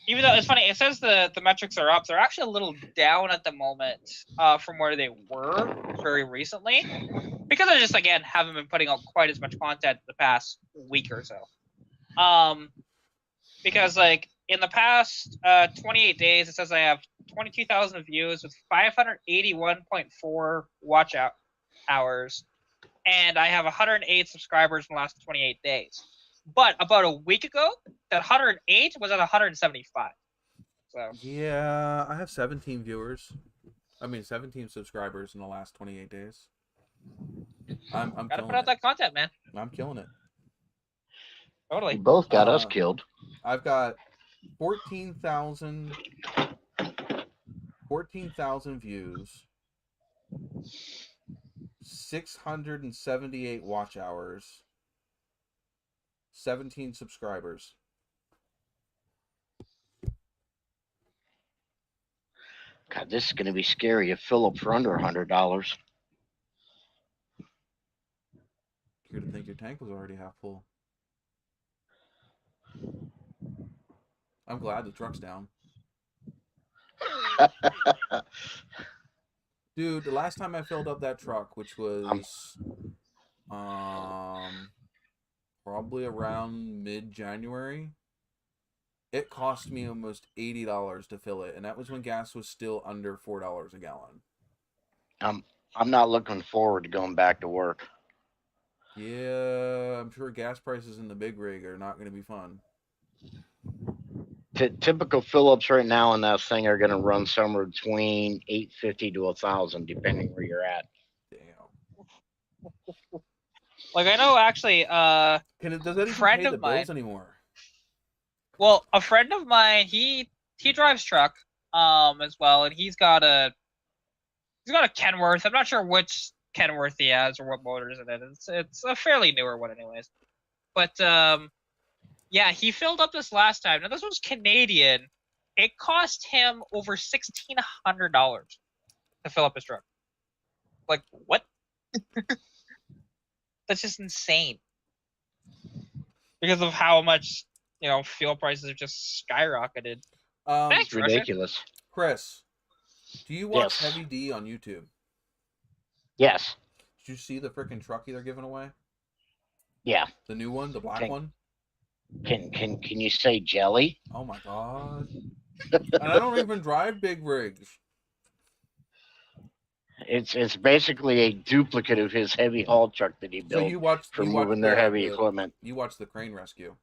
even though it's funny, it says the metrics are up, they're actually a little down at the moment from where they were very recently, because I just, again, haven't been putting out quite as much content the past week or so. Because, like, in the past 28 days, it says I have 22,000 views with 581.4 watch hours, and I have 108 subscribers in the last 28 days. But about a week ago, that 108 was at 175. So Yeah, I have 17 viewers. 17 subscribers in the last 28 days. I'm gotta killing put out it. that content, man. I'm killing it. Totally. You both got us killed. I've got 14,000 views, 678 watch hours, 17 subscribers. God, this is going to be scary if Phillips are under $100. You'd think your tank was already half full. I'm glad the truck's down. Dude, the last time I filled up that truck, which was probably around mid-January, it cost me almost $80 to fill it, and that was when gas was still under $4 a gallon. I'm not looking forward to going back to work. Yeah, I'm sure gas prices in the big rig are not going to be fun. Typical Phillips right now in that thing are going to run somewhere between $850 to $1,000, depending where you're at. Damn. Like, I know, actually, Does that even friend pay of the mine bills anymore? Well, a friend of mine, he drives truck as well, and he's got a Kenworth. I'm not sure which Kenworth he has or what motors in it. It's a fairly newer one, anyways. But yeah, he filled up this last time. Now this was Canadian. It cost him over $1,600 to fill up his truck. Like, what? That's just insane. Because of how much, fuel prices have just skyrocketed. Thanks, It's ridiculous. Chris, do you watch Yes. Heavy D on YouTube? Yes. Did you see the freaking trucky they're giving away? Yeah. The new one, the black one? Can you say jelly? Oh my god. And I don't even drive big rigs. It's basically a duplicate of his heavy haul truck that he So built you watch for moving their heavy equipment. You watch the crane rescue.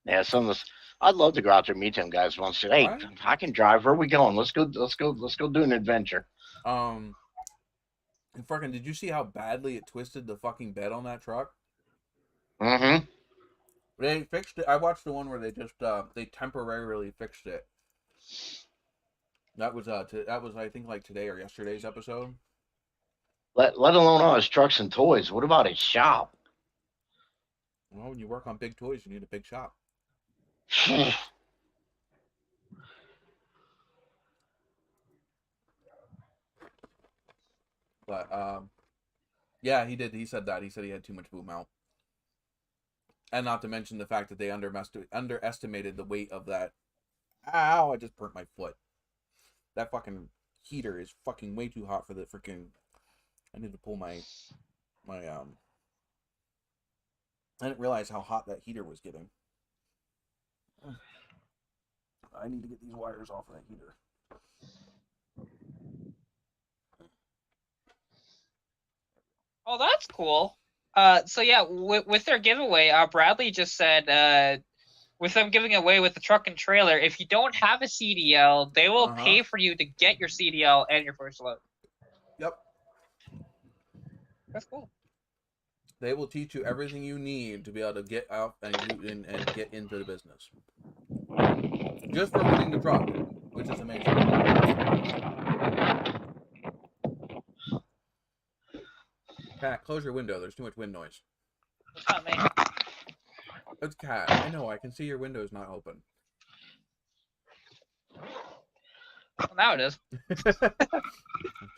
Yeah, I'd love to go out there and meet them guys once. Hey, Right? I can drive. Where are we going? Let's go do an adventure. And fucking, did you see how badly it twisted the fucking bed on that truck? Mm-hmm. They fixed it. I watched the one where they just they temporarily fixed it. That was I think like today or yesterday's episode. Let alone all his trucks and toys. What about his shop? Well, when you work on big toys, you need a big shop. But yeah, he did. He said that. He said he had too much boom out, and not to mention the fact that they underestimated the weight of that. Ow! I just burnt my foot. That fucking heater is fucking way too hot for the freaking. I need to pull my I didn't realize how hot that heater was getting. I need to get these wires off of that heater. Oh, that's cool. So yeah, with their giveaway, Bradley just said, with them giving away with the truck and trailer, if you don't have a CDL, they will pay for you to get your CDL and your first load. Yep. That's cool. They will teach you everything you need to be able to get out and get into the business. Just for winning the truck, which is amazing. Cat, close your window. There's too much wind noise. It's not me. It's Cat. I know. I can see your window's not open. Well, now it is.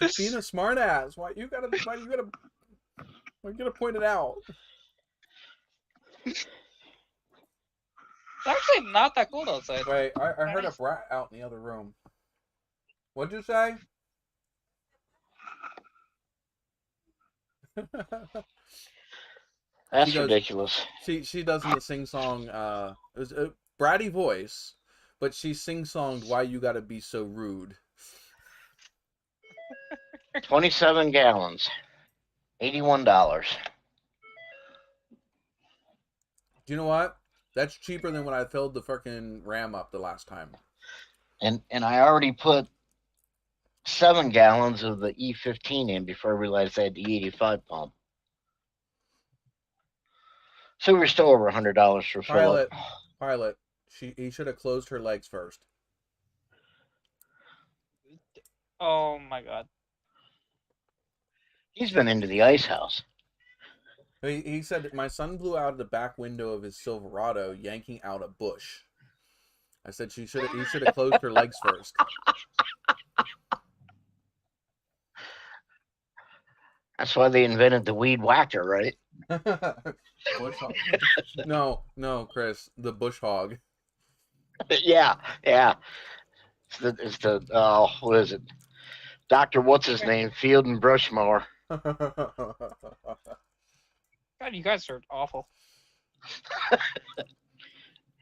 Just being a smart ass. Why you gotta point it out? It's actually not that cold outside. Wait, I heard a brat out in the other room. What'd you say? That's ridiculous. She does in the sing song. It was a bratty voice, but she sing songed "Why You Gotta Be So Rude." 27 gallons, $81. Do you know what? That's cheaper than when I filled the freaking Ram up the last time. And I already put 7 gallons of the E15 in before I realized I had the E85 pump. So we're still over $100 for fill. Pilot. He should have closed her legs first. Oh my god. He's been into the ice house. He said my son blew out of the back window of his Silverado, yanking out a bush. I said he should have closed her legs first. That's why they invented the weed whacker, right? Bush hog. No, Chris, the bush hog. Yeah. It's the what is it? Dr. What's his name? Field and brush mower. God, you guys are awful.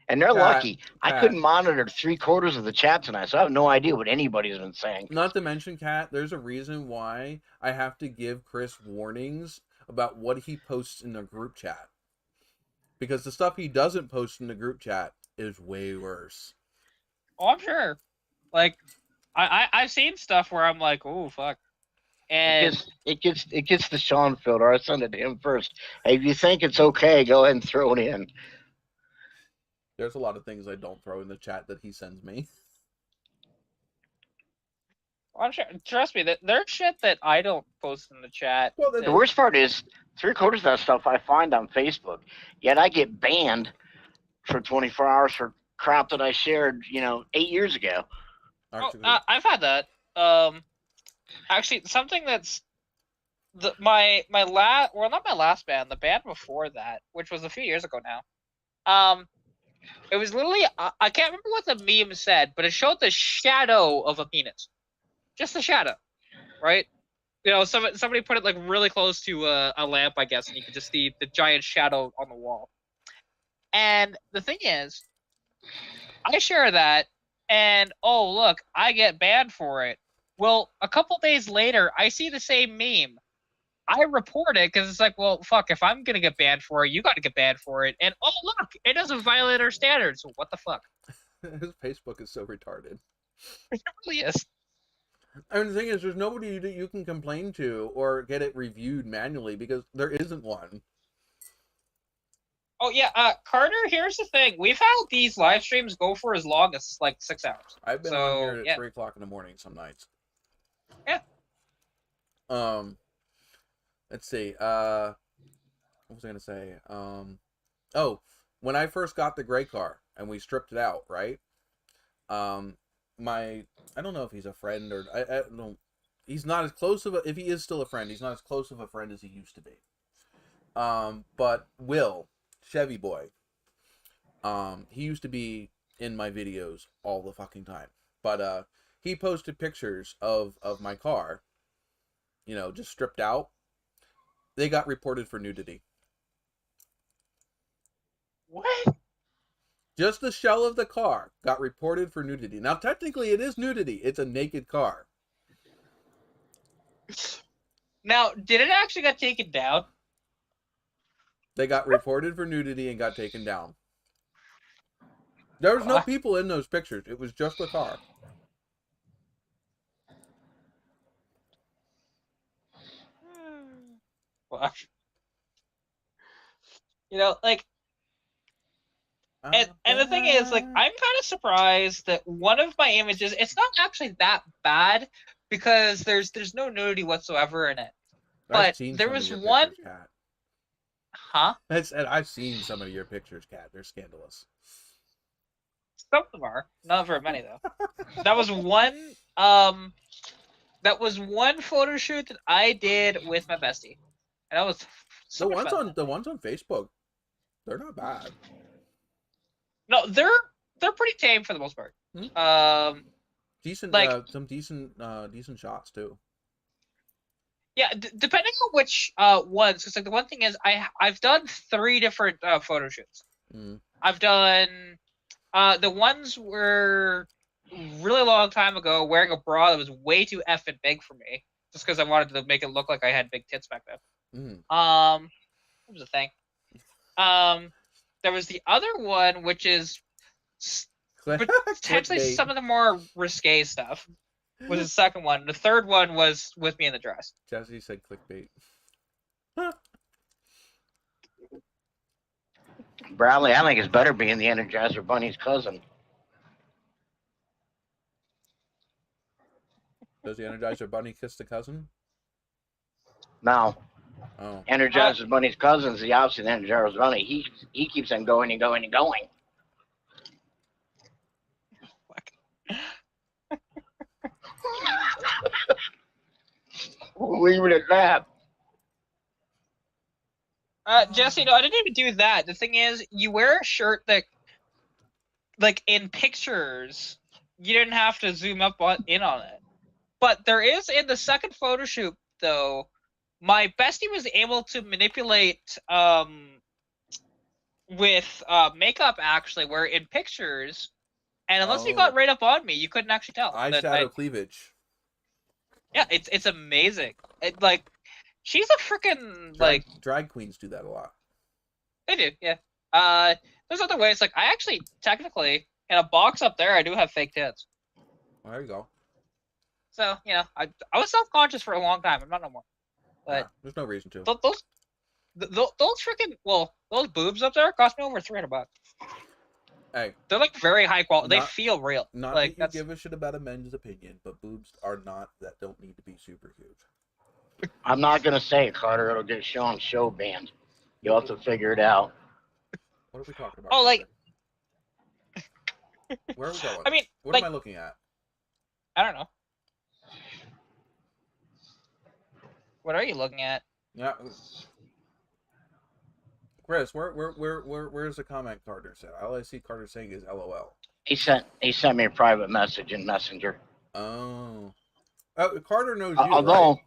And they're lucky. I couldn't monitor 3/4 of the chat tonight, so I have no idea what anybody's been saying. Not to mention, Kat, there's a reason why I have to give Chris warnings about what he posts in the group chat. Because the stuff he doesn't post in the group chat is way worse. Oh, I'm sure. Like, I've seen stuff where I'm like, oh fuck. And it gets the Sean filter. I send it to him first. Hey, if you think it's okay, go ahead and throw it in. There's a lot of things I don't throw in the chat that he sends me. I'm sure, trust me, there's shit that I don't post in the chat. Well, the worst part is 3/4 of that stuff I find on Facebook. Yet I get banned for 24 hours for crap that I shared, 8 years ago. I've had that. Actually, something that's not my last band, the band before that, which was a few years ago now. It was literally I can't remember what the meme said, but it showed the shadow of a penis, just the shadow, right? Somebody put it like really close to a lamp, I guess, and you could just see the giant shadow on the wall. And the thing is, I share that, and oh look, I get banned for it. Well, a couple days later, I see the same meme. I report it because it's like, well, fuck, if I'm going to get banned for it, you got to get banned for it. And oh, look, it doesn't violate our standards. So what the fuck? His Facebook is so retarded. It really is. I mean, the thing is, there's nobody that you can complain to or get it reviewed manually because there isn't one. Oh yeah, Carter. Here's the thing: we've had these live streams go for as long as like 6 hours. I've been on here at 3:00 in the morning some nights. Yeah. Let's see. What was I gonna say? Oh, when I first got the gray car and we stripped it out, right? I don't know if he's a friend or I don't. He's not as close of a. If he is still a friend, he's not as close of a friend as he used to be. But Will, Chevy boy, he used to be in my videos all the fucking time. But he posted pictures of my car, you know, just stripped out. They got reported for nudity. What? Just the shell of the car got reported for nudity. Now, technically, it is nudity. It's a naked car. Now, did it actually get taken down? They got reported for nudity and got taken down. There was no people in those pictures. It was just the car. Well, you know, like, and the thing is, like, I'm kind of surprised that one of my images, it's not actually that bad because there's no nudity whatsoever in it. But there was one. Pictures, Kat. Huh? I've seen some of your pictures, Kat. They're scandalous. Some of them are. Not very many though. That was one. That was one photo shoot that I did with my bestie, and that was so the ones on Facebook. They're not bad. No, they're pretty tame for the most part. Hmm? Decent, like some decent shots too. Yeah, depending on which ones, because like the one thing is I've done 3 different photo shoots. Mm. I've done the ones were really long time ago wearing a bra that was way too effing big for me, just because I wanted to make it look like I had big tits back then. Mm. What was the thing? There was the other one, which is potentially some of the more risque stuff. Was the second one. The third one was with me in the dress. Jesse said clickbait. Bradley, I think it's better being the Energizer Bunny's cousin. Does the Energizer Bunny kiss the cousin? No. Oh. Energizer Bunny's cousin's the opposite of Energizer Bunny. He keeps on going and going and going. We'll leave it at that. Jesse, no, I didn't even do that. The thing is, you wear a shirt that, like, in pictures, you didn't have to zoom up in on it. But there is, in the second photo shoot, though, my bestie was able to manipulate with makeup, actually, where in pictures, and unless you got right up on me, you couldn't actually tell. Eyeshadow cleavage. Yeah, it's amazing. Like, she's a freaking like drag queens do that a lot. They do, yeah. There's other ways. Like, I actually technically in a box up there, I do have fake tits. Well, there you go. So you know, I was self-conscious for a long time. I'm not no more. But yeah, there's no reason to. Those freaking those boobs up there cost me over $300. Hey, they're like very high quality. They feel real. Not like that you give a shit about a man's opinion, but boobs are not that don't need to be super huge. I'm not gonna say it, Carter. It'll get shown show banned. You'll have to figure it out. What are we talking about? Oh, like. Where are we going? I mean, what am I looking at? I don't know. What are you looking at? Yeah. Chris, where's the comment Carter said? All I see Carter saying is LOL. He sent me a private message in Messenger. Oh. Carter knows you, although, right?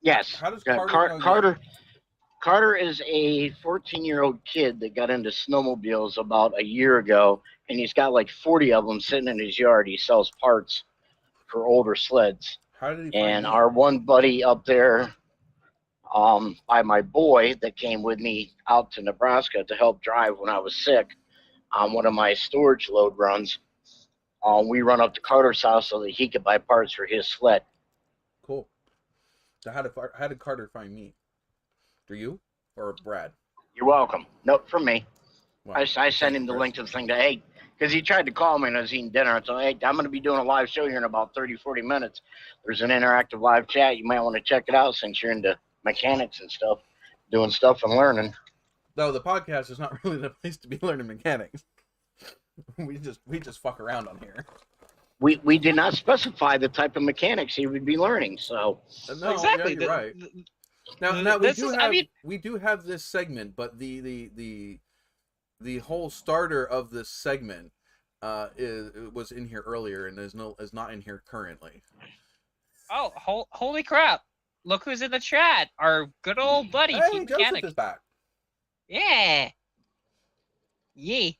Yes. How does Carter know you? Carter is a 14-year-old kid that got into snowmobiles about a year ago, and he's got like 40 of them sitting in his yard. He sells parts for older sleds. How did he find And you? our one buddy up there, by my boy that came with me out to Nebraska to help drive when I was sick on one of my storage load runs, we run up to Carter's house so that he could buy parts for his sled. Cool. So how did Carter find me? Through you or Brad? You're welcome. Nope, from me. Well, I sent him the link to the thing to, hey, because he tried to call me and I was eating dinner. So, hey, I'm going to be doing a live show here in about 30, 40 minutes. There's an interactive live chat. You might want to check it out since you're into mechanics and stuff, doing stuff and learning. No, the podcast is not really the place to be learning mechanics. we just fuck around on here. We did not specify the type of mechanics he would be learning, so. No, exactly. yeah, you're right. Now we do have this segment, but the whole starter of this segment was in here earlier and is not in here currently. Oh, holy crap! Look who's in the chat. Our good old buddy, Hey, Team Joseph Mechanic. is back. Yeah. Yee.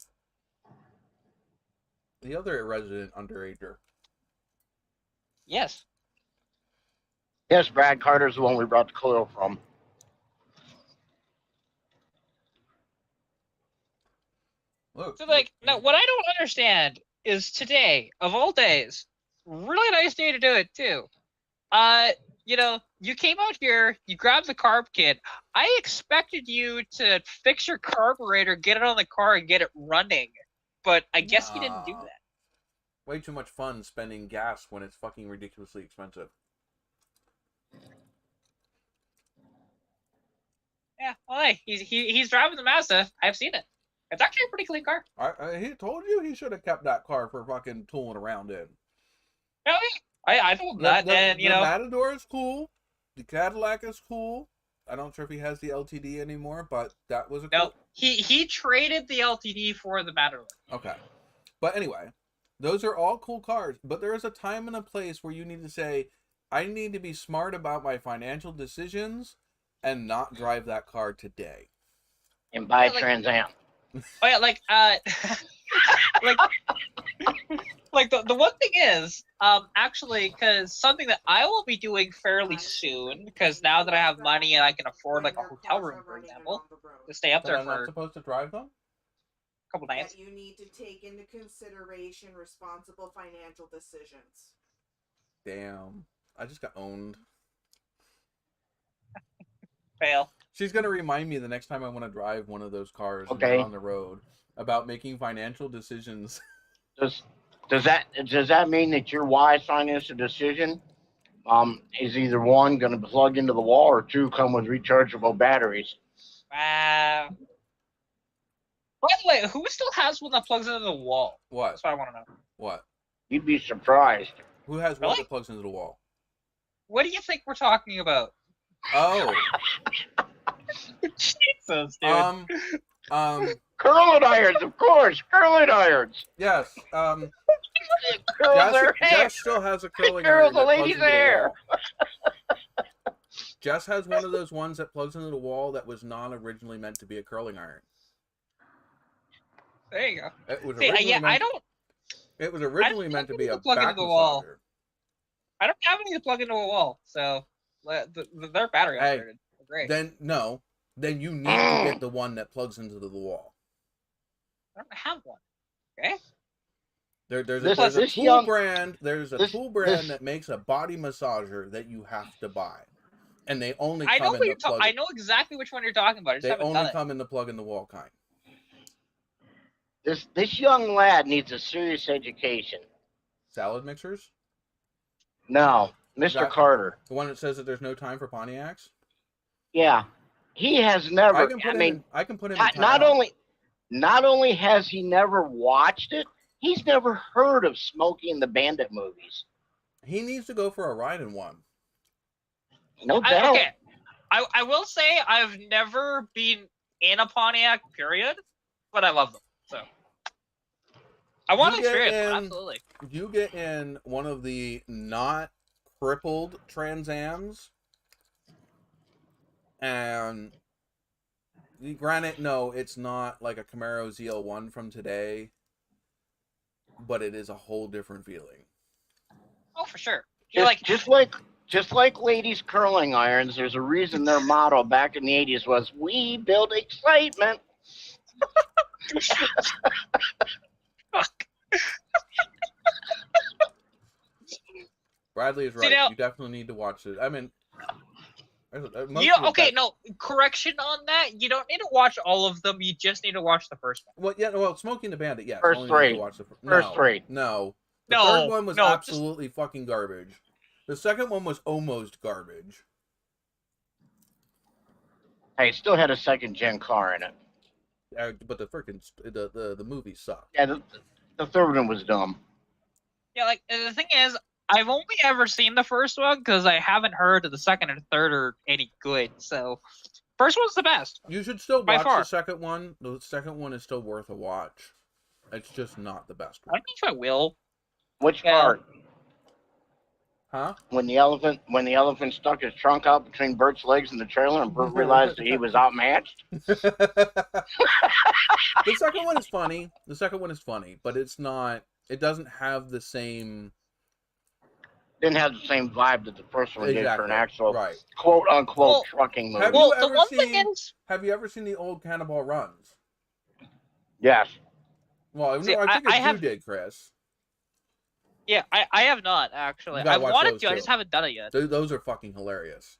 The other resident underager. Yes. Yes, Brad Carter's the one we brought the coil from. Look. So, like, now what I don't understand is today, of all days, really nice day to do it too. You came out here, you grabbed the carb kit. I expected you to fix your carburetor, get it on the car, and get it running. But I guess you didn't do that. Way too much fun spending gas when it's fucking ridiculously expensive. Yeah, well, hey, he's driving the Mazda. I've seen it. It's actually a pretty clean car. He told you he should have kept that car for fucking tooling around in. No, I told him that, and the Matador is cool. The Cadillac is cool. I'm not sure if he has the LTD anymore, but that was a cool... No, he traded the LTD for the Matador. Okay, but anyway, those are all cool cars. But there is a time and a place where you need to say, I need to be smart about my financial decisions and not drive that car today. And buy Trans Am. Oh yeah, like the one thing is, actually, because something that I will be doing fairly soon, because now that I have money and I can afford like a hotel room, for example, to stay up there I'm not for supposed to drive them? a couple nights. That you need to take into consideration responsible financial decisions. Damn, I just got owned. Fail. She's gonna remind me the next time I want to drive one of those cars on the road about making financial decisions. Does that mean that your wise financial decision is either one going to plug into the wall or two come with rechargeable batteries? By the way, who still has one that plugs into the wall? What? That's what I want to know. What? You'd be surprised. Who has Really? one that plugs into the wall? What do you think we're talking about? Oh. Jesus, dude. Curling irons, of course. Curling irons. Yes. Curls their hair. Jess still has a curling Curls iron. the lady's hair. Jess has one of those ones that plugs into the wall that was not originally meant to be a curling iron. There you go. It was See, originally I don't. It was originally meant to be a plug back into the wall. massager. I don't have any to plug into a wall, so they're battery Hey, operated. Great. Then you need to get the one that plugs into the wall. I don't have one. Okay. There's a tool brand that makes a body massager that you have to buy, and they only come in the plug. I know exactly which one you're talking about. I just They haven't only done come in the plug in the wall kind. This young lad needs a serious education. Salad mixers? No, Mr. Carter. The one that says that there's no time for Pontiacs? Yeah, he has never. I can put him in not only has he never watched it, he's never heard of Smokey and the Bandit movies. He needs to go for a ride in one. No doubt. Okay. I will say I've never been in a Pontiac, period, but I love them. So I want to experience them, absolutely. You get in one of the not crippled Trans Ams, and granted, no, it's not like a Camaro ZL1 from today, but it is a whole different feeling. Oh, for sure. Just like ladies curling irons, there's a reason their motto back in the 80s was, "We build excitement." Bradley is right. You definitely need to watch it. I mean, Okay, no, correction on that. You don't need to watch all of them. You just need to watch the first one. Well, yeah, well, Smoking the Bandit, yes. First only need to three. watch the First three. No. The No, third one was no, absolutely fucking garbage. The second one was almost garbage. Hey, it still had a second gen car in it. But the freaking the movie sucked. Yeah, the third one was dumb. Yeah, like the thing is, I've only ever seen the first one because I haven't heard of the second and third are any good. So, first one's the best. You should still By watch far. the second one. The second one is still worth a watch. It's just not the best I one. think I will. Which Yeah. part? Huh? When the elephant stuck his trunk out between Bert's legs in the trailer, and Bert realized that he was outmatched. The second one is funny. The second one is funny, but it's not. It doesn't have the same. Didn't have the same vibe that the first one did for an actual right. quote unquote Well, trucking movie. Have Well, you the ever one seen? thing is, Have you ever seen the old Cannonball Runs? Yes. Well, See, no, I think I you have- did, Chris. yeah, I have not actually. You gotta I watch wanted those to, I too. just haven't done it yet. Those are fucking hilarious.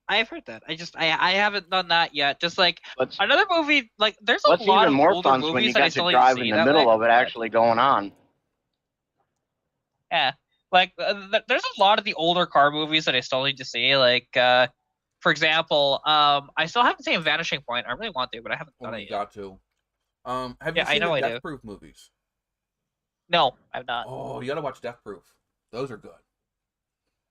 I've heard that. I haven't done that yet. Just like What's another movie, like there's a What's lot even of more older fun is when you movies that I got still to need to drive see in the that middle way, of it but- actually going on. Yeah, like there's a lot of the older car movies that I still need to see. Like, for example, I still haven't seen Vanishing Point. I really want to, but I haven't Oh, done you it yet. got to. Have Yeah, you I seen know the I do. Death Proof movies? No, I've not. Oh, you gotta watch Death Proof. Those are good.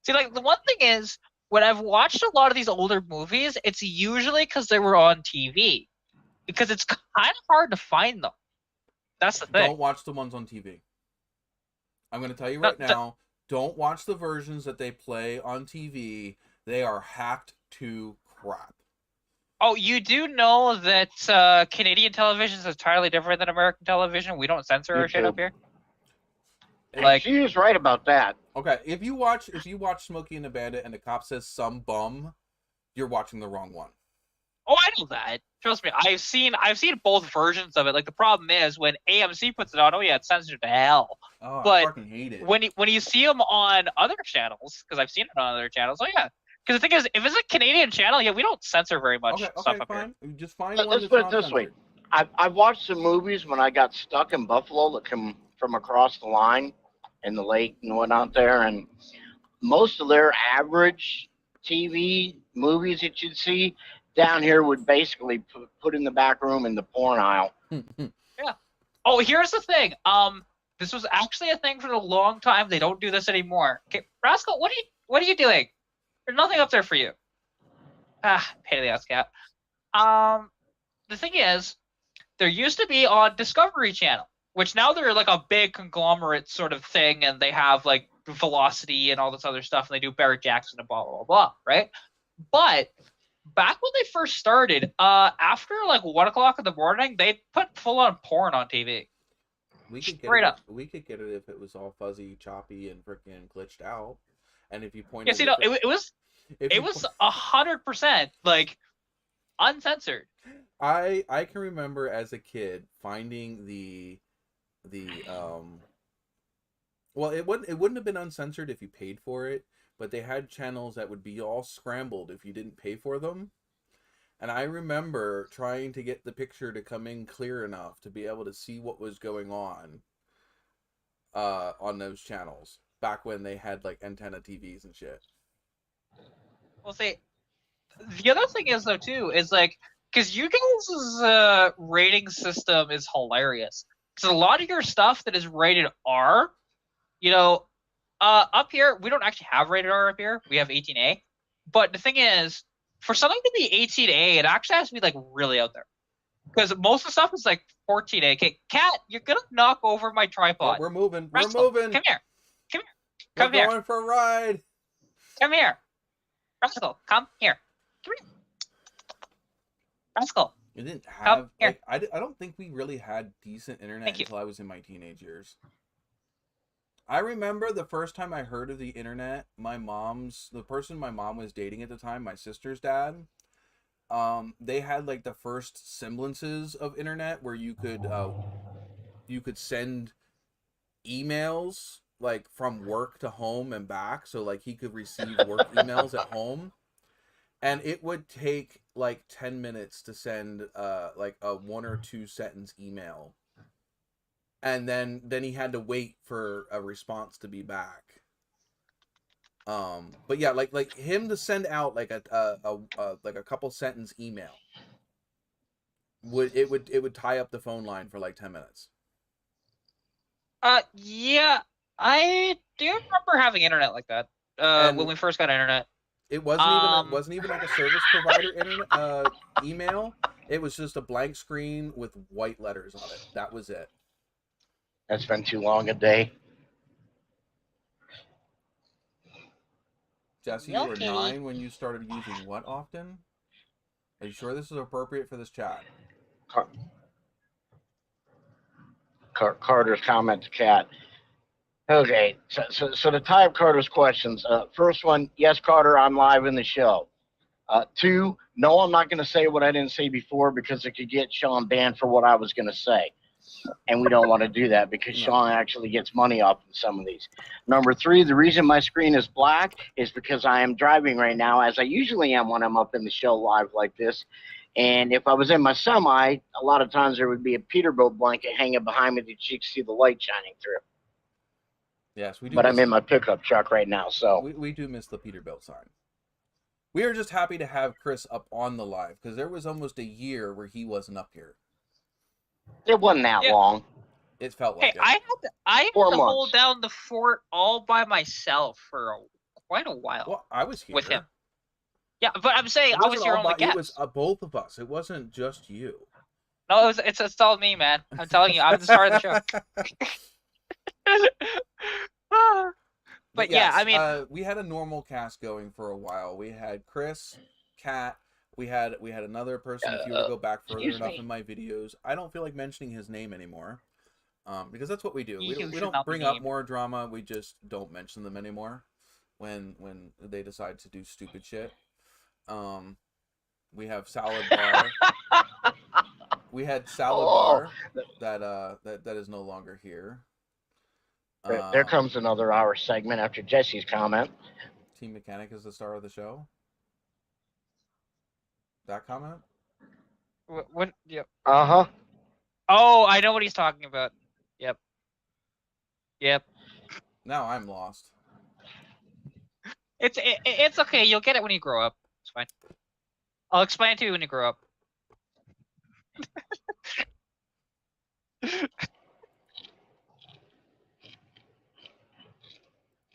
See, like the one thing is, when I've watched a lot of these older movies, it's usually because they were on TV, because it's kind of hard to find them. That's the thing. Don't watch the ones on TV. I'm gonna tell you No, right now. Don't watch the versions that they play on TV. They are hacked to crap. Oh, you do know that Canadian television is entirely different than American television? We don't censor our shit up here. Like, She is right about that. Okay, if you watch Smokey and the Bandit and the cop says some bum, you're watching the wrong one. oh, I know that. Trust me, I've seen both versions of it. Like the problem is when AMC puts it on, oh yeah, it's censored to hell. Oh, But I fucking hate it. When you see them on other channels, because I've seen it on other channels, oh yeah. Because the thing is, if it's a Canadian channel, yeah, we don't censor very much Okay, stuff up fine. here. Just find Let's one put that's it not this way. censored. I watched some movies when I got stuck in Buffalo that come from across the line in the lake and whatnot there, and most of their average TV movies that you'd see down here would basically put in the back room in the porn aisle. Oh, here's the thing. This was actually a thing for a long time. They don't do this anymore. Okay, Rascal, what are you doing? There's nothing up there for you. Ah, pain in the ass, cat. The thing is, there used to be on Discovery Channel, which now they're like a big conglomerate sort of thing, and they have like Velocity and all this other stuff, and they do Barrett Jackson and blah blah blah, right? But back when they first started, after like 1 o'clock in the morning, they put full on porn on TV. We could get Straight it. up. We could get it if it was all fuzzy, choppy, and freaking glitched out. And if you pointed, Yeah, see, no, it was 100% like uncensored. I can remember as a kid finding the well, it wouldn't have been uncensored if you paid for it, but they had channels that would be all scrambled if you didn't pay for them. And I remember trying to get the picture to come in clear enough to be able to see what was going on those channels back when they had like antenna TVs and shit. Well, see, the other thing is though too is like because you guys' rating system is hilarious. Because a lot of your stuff that is rated R, up here we don't actually have rated R up here. We have 18A. But the thing is, for something to be 18A, it actually has to be like really out there. Because most of the stuff is like 14A. Okay, Cat, you're gonna knock over my tripod. We're moving. Rascal, We're moving. Come here. We're Come here. going for a ride. Come here. Rascal, come here. Come here. Rascal. It didn't Come have. here. Like, I don't think we really had decent internet Thank you. until I was in my teenage years. I remember the first time I heard of the internet. The person my mom was dating at the time, my sister's dad. They had like the first semblances of internet where you could send emails like from work to home and back, so like he could receive work emails at home, and it would take like 10 minutes to send like a 1 or 2 sentence email, and then he had to wait for a response to be back. But yeah, like him to send out like a like a couple sentence email would tie up the phone line for like 10 minutes. Yeah, I do remember having internet like that. When we first got internet. It wasn't even like a service provider internet email. It was just a blank screen with white letters on it. That was it. That's been too long a day. Jesse, you were 9 when you started using what often? Are you sure this is appropriate for this chat? Carter's comment to Kat. Okay, so to tie up Carter's questions, first one, yes, Carter, I'm live in the show. 2, no, I'm not going to say what I didn't say before because it could get Sean banned for what I was going to say. And we don't want to do that because Sean actually gets money off of some of these. Number 3, the reason my screen is black is because I am driving right now, as I usually am when I'm up in the show live like this. And if I was in my semi, a lot of times there would be a Peterbilt blanket hanging behind me that you could see the light shining through. Yes, we do. But I'm in my pickup truck right now, so. We do miss the Peterbilt sign. We are just happy to have Chris up on the live, because there was almost a year where he wasn't up here. It wasn't that long. It felt like Hey, it. I had to hold down the fort all by myself for quite a while. Well, I was here. With him. Yeah, but I'm saying I was your only guest. It was both of us. It wasn't just you. No, it's all me, man. I'm telling you, I'm the star of the show. But yes, yeah, I mean, we had a normal cast going for a while. We had Chris, Kat. We had another person. If you were to go back further enough in my videos, I don't feel like mentioning his name anymore, because that's what we do. We don't bring up more drama. We just don't mention them anymore when they decide to do stupid shit. We have Salad Bar. We had Salad Bar that is no longer here. There comes another hour segment after Jesse's comment. Team Mechanic is the star of the show. That comment? What? Yep. Uh-huh. Oh, I know what he's talking about. Yep. Now I'm lost. It's okay. You'll get it when you grow up. It's fine. I'll explain it to you when you grow up.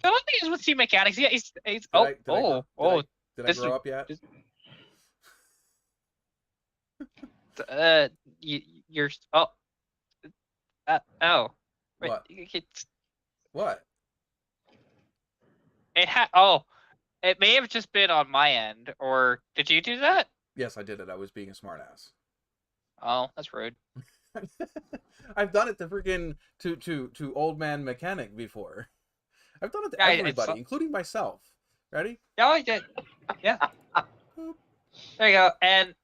The one thing is with Team Mechanics, yeah, he's Did I grow up yet? You're oh. Wait, What? It may have just been on my end, or did you do that? Yes, I did it. I was being a smartass. Oh, that's rude. I've done it to freaking to old man mechanic before. I've done it to everybody, including myself. Ready? Yeah, I did. Yeah. There you go. And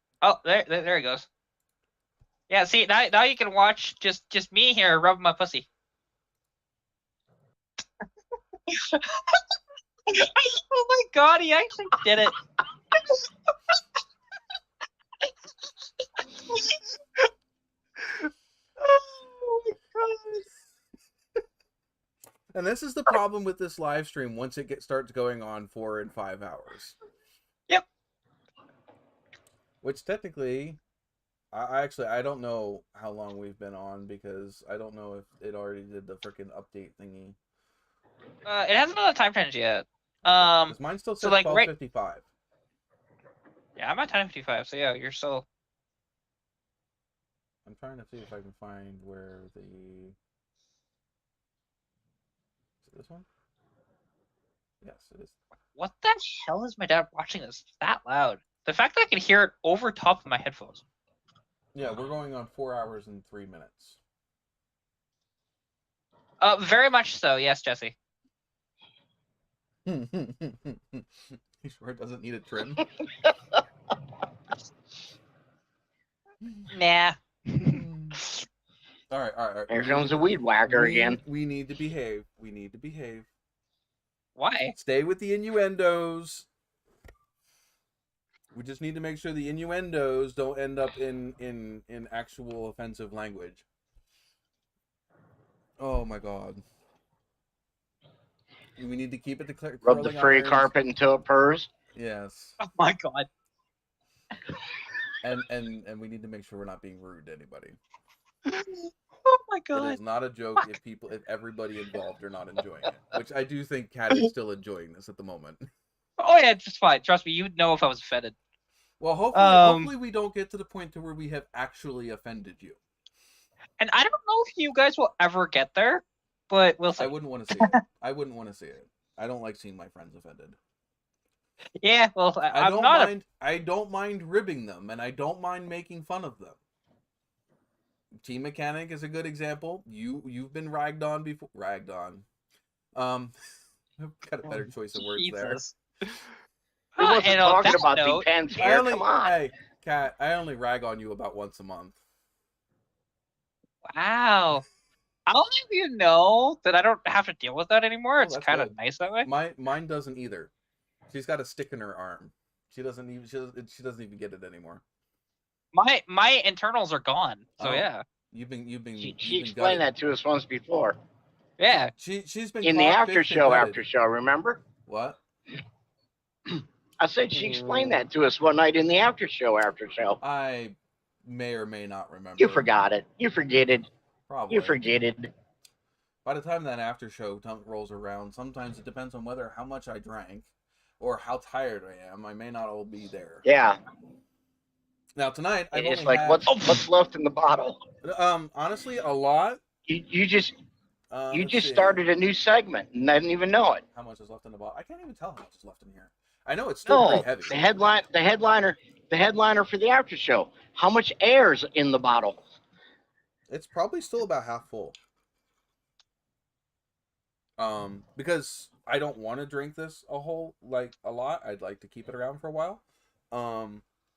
there he goes. Yeah, see now you can watch just me here rubbing my pussy. Oh my god, he actually did it. Oh my god. And this is the problem with this live stream once it starts going on 4 and 5 hours. Yep. Which technically, I don't know how long we've been on because I don't know if it already did the freaking update thingy. It hasn't done a time change yet. Mine still says 12:55. Yeah, I'm at 10:55, so yeah, you're still. I'm trying to see if I can find where the. Is it this one? Yes, it is. What the hell is my dad watching this that loud? The fact that I can hear it over top of my headphones. Yeah, we're going on 4 hours and 3 minutes. Very much so. Yes, Jesse. You sure it doesn't need a trim? Nah. All right. Here comes the weed whacker again. We need to behave. We need to behave. Why? Stay with the innuendos. We just need to make sure the innuendos don't end up in actual offensive language. Oh my god. We need to keep it to Rub the free carpet until it purrs. Yes. Oh my god. And we need to make sure we're not being rude to anybody. Oh my god. It is not a joke if everybody involved are not enjoying it. Which I do think Kat is still enjoying this at the moment. Oh yeah, just fine. Trust me, you'd know if I was offended. Well, hopefully we don't get to the point to where we have actually offended you. And I don't know if you guys will ever get there, but we'll see. I wouldn't want to see it. I wouldn't want to see it. I don't like seeing my friends offended. Yeah, well, I don't mind ribbing them, and I don't mind making fun of them. Team Mechanic is a good example. You've been ragged on before. Ragged on. I've got a better choice of words there. We wasn't talking about the pens here. Come on. Hey, Kat, I only rag on you about once a month. Wow. I'll have you know that I don't have to deal with that anymore. It's that's kind of good. nice that way. Mine doesn't either. She's got a stick in her arm. She doesn't even get it anymore. My internals are gone. So yeah. She explained that to us once before. Yeah. She's been in the after show. Remember? What? I said she explained that to us one night in the after show. I may or may not remember. You forgot it. You forget it. Probably. You forget it. By the time that after show rolls around, sometimes it depends on how much I drank or how tired I am. I may not all be there. Yeah. Now tonight, it's like what's left in the bottle. Honestly, a lot. You just started a new segment and I didn't even know it. How much is left in the bottle? I can't even tell how much is left in here. I know it's still pretty heavy. The headliner for the after show. How much air's in the bottle? It's probably still about half full. Because I don't want to drink this a lot. I'd like to keep it around for a while.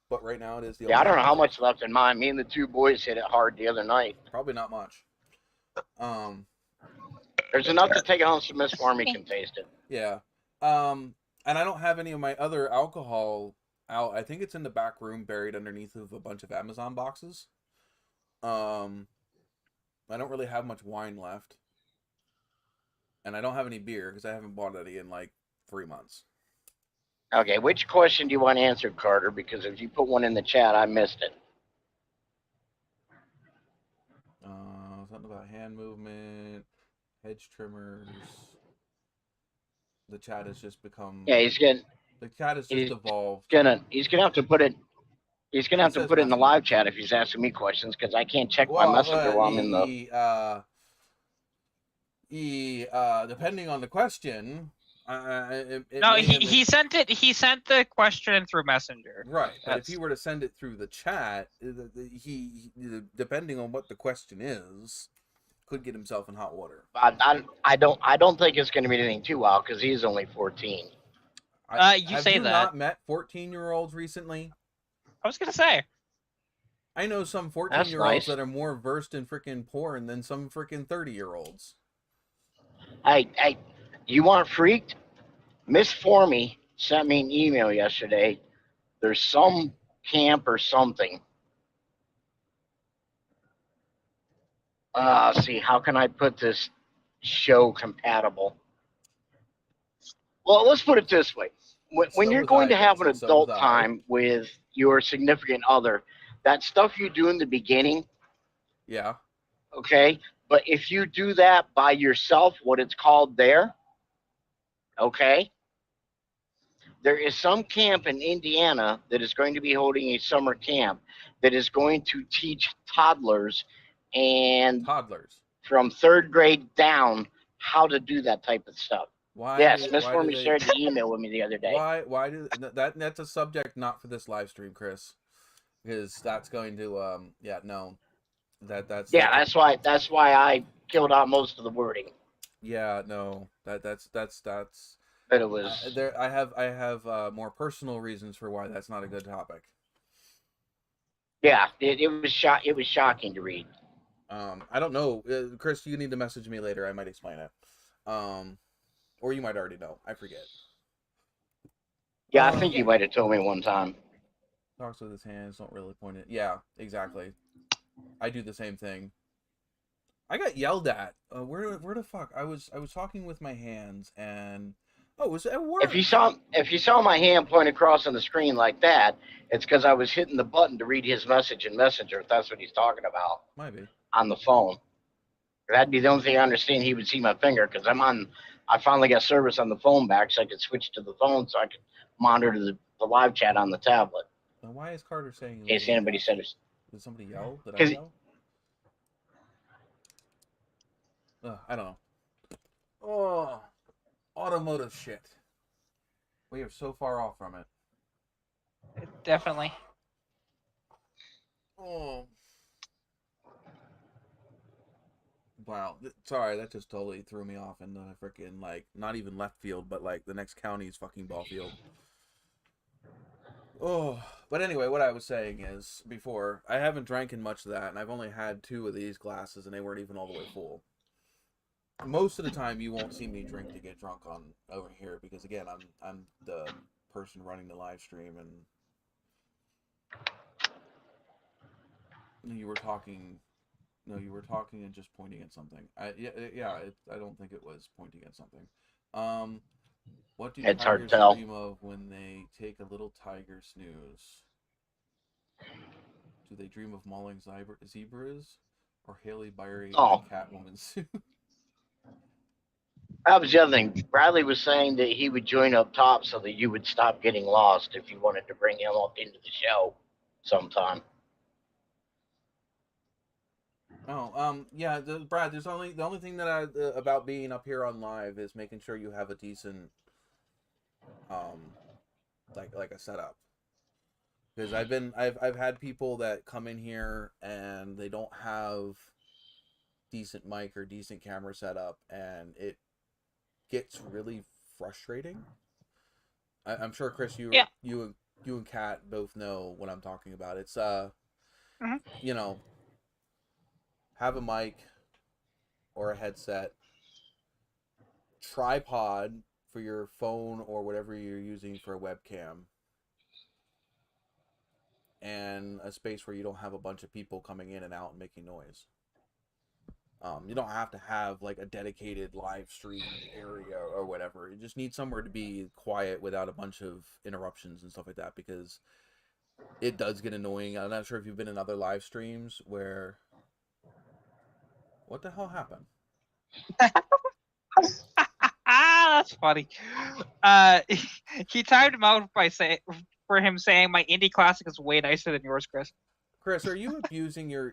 But right now it is the. Yeah, I don't know how much left in mine. Me and the two boys hit it hard the other night. Probably not much. There's enough to take it home so Miss Farmy can taste it. Yeah. And I don't have any of my other alcohol out. I think it's in the back room, buried underneath of a bunch of Amazon boxes. I don't really have much wine left. And I don't have any beer because I haven't bought any in like 3 months. Okay, which question do you want answered, Carter? Because if you put one in the chat, I missed it. Something about hand movement, hedge trimmers. The chat has just become. Yeah, The chat has just evolved. He's gonna have to put it. He's gonna have to put it in the live chat if he's asking me questions because I can't check my messenger while I'm in the. Depending on the question. He sent it. He sent the question through Messenger. Right, but if he were to send it through the chat, he depending on what the question is, could get himself in hot water. I don't think it's going to be anything too wild because he's only 14. Have you not met 14-year-olds recently? I was gonna say. I know some 14-year-olds that are more versed in freaking porn than some freaking 30-year-olds. Hey, you want freaked? Miss Formy sent me an email yesterday. There's some camp or something. See, how can I put this show compatible? Well, let's put it this way. When you're going to have an adult time with your significant other, that stuff you do in the beginning. Yeah. Okay. But if you do that by yourself, what it's called there, okay, there is some camp in Indiana that is going to be holding a summer camp that is going to teach toddlers from 3rd grade down how to do that type of stuff. Yes, Miss Formy shared the email with me the other day. Why do that's a subject not for this live stream, Chris, because that's going to that's why I killed out most of the wording. Yeah, no, that's. But it was there. I have more personal reasons for why that's not a good topic. Yeah, it was shocking to read. I don't know. Chris, you need to message me later. I might explain it. Or you might already know. I forget. Yeah, I think you might have told me one time. Talks with his hands, don't really point it. Yeah, exactly. I do the same thing. I got yelled at. Where the fuck? I was talking with my hands, and it was at work. If you saw my hand point across on the screen like that, it's because I was hitting the button to read his message in Messenger. If that's what he's talking about. Might be on the phone. That'd be the only thing I understand. He would see my finger because I finally got service on the phone back, so I could switch to the phone so I could monitor the live chat on the tablet. Now, why is Carter saying? In case anybody said it. Did somebody yell? Did I yell? I don't know. Oh, automotive shit. We are so far off from it. Definitely. Oh. Wow. Sorry, that just totally threw me off in the freaking, like, not even left field, but, like, the next county's fucking ball field. Oh. But anyway, what I was saying is, before, I haven't drank in much of that, and I've only had 2 of these glasses, and they weren't even all the way full. Most of the time, you won't see me drink to get drunk on over here, because, again, I'm the person running the live stream, and you were talking... No, you were talking and just pointing at something. I don't think it was pointing at something. What do tigers dream of when they take a little tiger snooze? Do they dream of mauling zebras or Haley Berry in a Catwoman suit? That was the other thing. Bradley was saying that he would join up top so that you would stop getting lost if you wanted to bring him up into the show sometime. Oh, yeah, Brad. The only thing that about being up here on live is making sure you have a decent, like a setup. Because I've had people that come in here and they don't have decent mic or decent camera setup, and it gets really frustrating. I'm sure Chris, you and Kat both know what I'm talking about. It's you know. Have a mic or a headset, tripod for your phone or whatever you're using for a webcam, and a space where you don't have a bunch of people coming in and out and making noise. You don't have to have like a dedicated live stream area or whatever. You just need somewhere to be quiet without a bunch of interruptions and stuff like that, because it does get annoying. I'm not sure if you've been in other live streams where... What the hell happened? That's funny. He timed him out by saying my indie classic is way nicer than yours, Chris. Chris, are you abusing your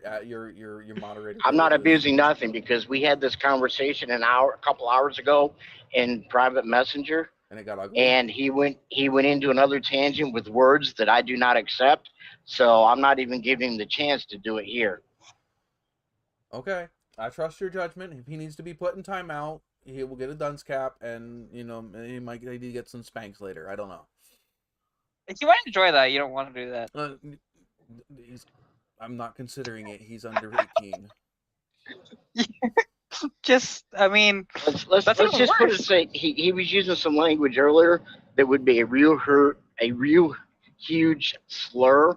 moderator? I'm not abusing nothing, because we had this conversation a couple hours ago in private messenger, and it got ugly. And he went into another tangent with words that I do not accept. So I'm not even giving him the chance to do it here. Okay. I trust your judgment. If he needs to be put in timeout, he will get a dunce cap, and he might need to get some spanks later. I don't know. If you might enjoy that, you don't want to do that. I'm not considering it. He's under 18. I mean, let's just put it straight. He was using some language earlier that would be a real huge slur,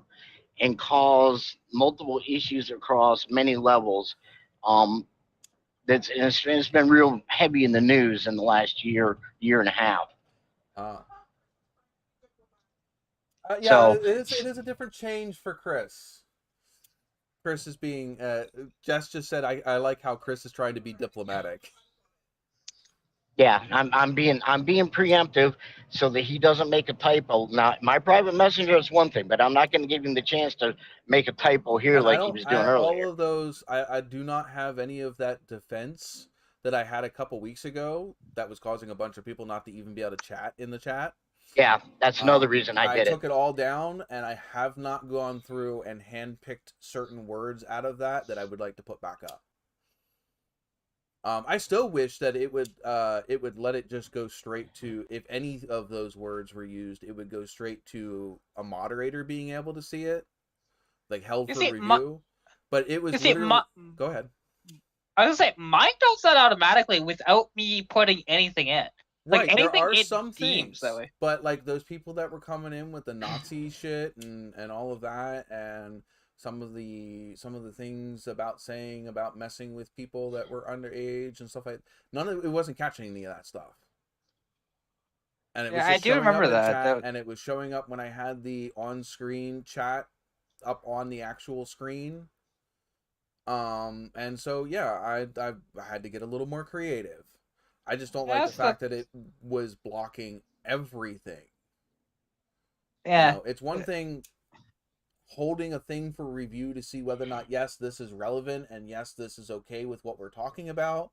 and cause multiple issues across many levels. It's been real heavy in the news in the last year and a half. So it is a different change for Chris. Chris is being Jess just said I like how Chris is trying to be diplomatic. Yeah, I'm being preemptive so that he doesn't make a typo. Now, my private messenger is one thing, but I'm not going to give him the chance to make a typo here like he was doing earlier. All of those, I do not have any of that defense that I had a couple weeks ago that was causing a bunch of people not to even be able to chat in the chat. Yeah, that's another reason I did it. I took it all down, and I have not gone through and handpicked certain words out of that I would like to put back up. I still wish that it would let it just go straight to, if any of those words were used, it would go straight to a moderator being able to see it, like held for review. But it was You see, literally... Go ahead. I was gonna say mine does that automatically without me putting anything in. Right, Like there anything are it some deems things, that way. but like those people that were coming in with the Nazi shit and all of that, and some of the things about saying about messing with people that were underage and stuff like none of it wasn't catching any of that stuff. And it was Yeah, I just do showing up remember in that. chat, and it was showing up when I had the on-screen chat up on the actual screen. And so yeah, I had to get a little more creative. I just don't like the fact that it was blocking everything. Yeah. You know, it's one thing holding a thing for review to see whether or not, yes, this is relevant and yes, this is okay with what we're talking about,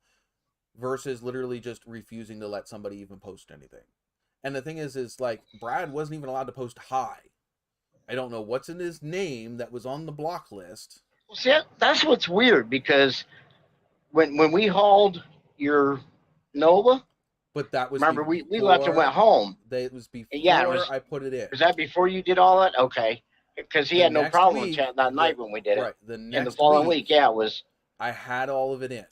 versus literally just refusing to let somebody even post anything. And the thing is like, Brad wasn't even allowed to post hi. I don't know what's in his name that was on the block list. See, that's what's weird, because when we hauled your Nova, but that was remember we left and went home. It was before I put it in. Was that before you did all that? Okay, because he had no problem with chat that night when we did it. Right, the following week, yeah, it was. I had all of it in,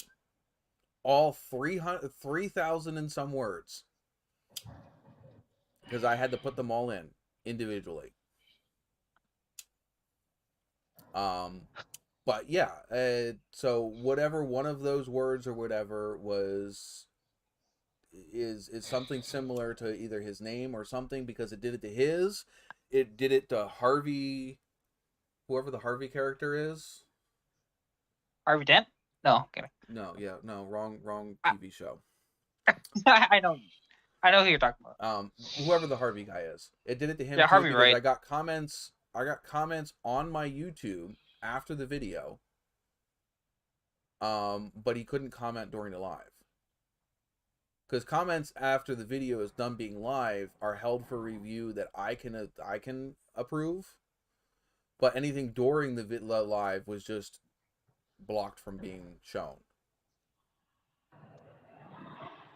all 3,000 and some words, because I had to put them all in individually. But yeah, so whatever one of those words or whatever is something similar to either his name or something, because it did it to his, it did it to Harvey, whoever the Harvey character is. Harvey Dent? No, kidding. No, yeah, no, wrong TV show. I know who you're talking about. Whoever the Harvey guy is, it did it to him. Yeah, too, Harvey, right? I got comments on my YouTube after the video. But he couldn't comment during the live. Because comments after the video is done being live are held for review that I can approve, but anything during the live was just blocked from being shown.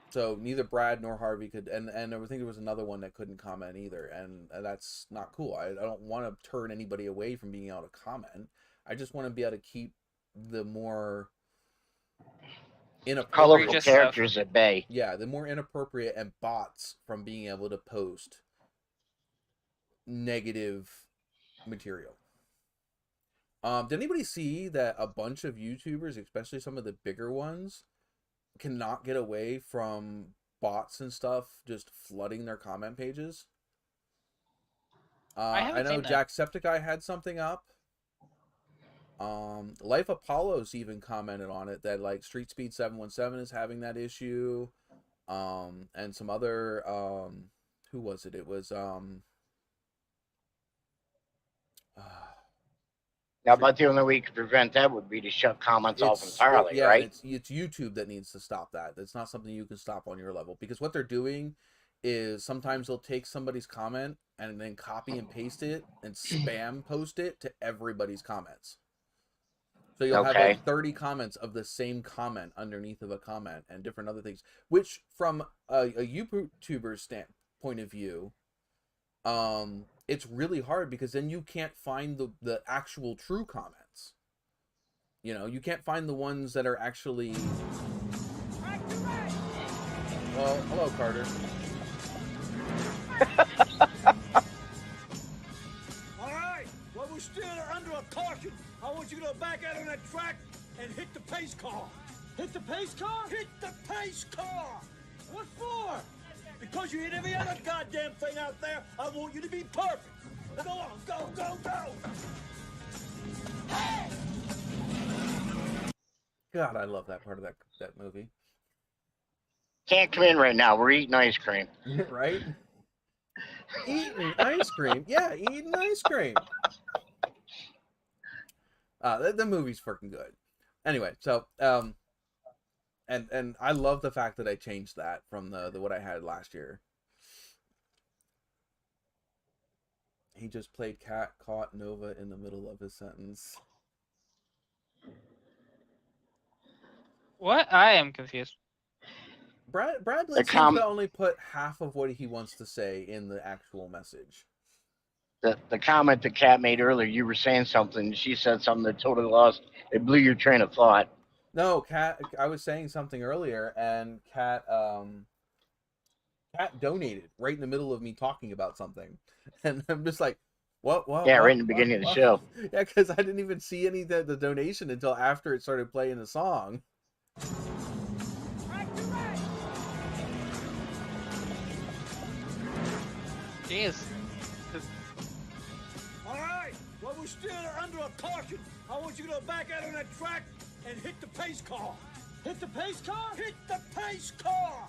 So neither Brad nor Harvey could, and I think there was another one that couldn't comment either, and that's not cool. I don't want to turn anybody away from being able to comment. I just want to be able to keep the more colorful characters at bay. Yeah, the more inappropriate and bots from being able to post negative material. Did anybody see that a bunch of YouTubers, especially some of the bigger ones, cannot get away from bots and stuff just flooding their comment pages? I know Jacksepticeye had something up. Life Apollos even commented on it, that like Street Speed 717 is having that issue, and some other who was it? It was now, about the only way you could prevent that would be to shut comments off entirely, right? It's YouTube that needs to stop that. It's not something you can stop on your level, because what they're doing is sometimes they'll take somebody's comment and then copy and paste it and spam post it to everybody's comments. So you'll have like 30 comments of the same comment underneath of a comment and different other things, which from a YouTuber point of view, it's really hard, because then you can't find the actual true comments. You know, you can't find the ones that are actually... Well, hello, Carter. All right, well, we're still under a caution. I want you to back out on that track and hit the pace car. Hit the pace car? Hit the pace car! What for? Because you hit every other goddamn thing out there, I want you to be perfect. Go on, go, go, go! Hey! God, I love that part of that movie. Can't come in right now. We're eating ice cream. Right? Eating ice cream. Yeah, eating ice cream. The movie's freaking good. Anyway, so and I love the fact that I changed that from the what I had last year. He just played cat, caught Nova in the middle of his sentence. What? I am confused. Bradley seems to only put half of what he wants to say in the actual message. the comment that Kat made earlier, you were saying something. She said something that totally lost. It blew your train of thought. No, Kat. I was saying something earlier, and Kat donated right in the middle of me talking about something, and I'm just like, what? Yeah, right in the beginning of the show. Yeah, because I didn't even see any of the donation until after it started playing the song. Jeez. All right. Well, we're still under a caution. I want you to back out on that track and hit the pace car. Hit the pace car? Hit the pace car.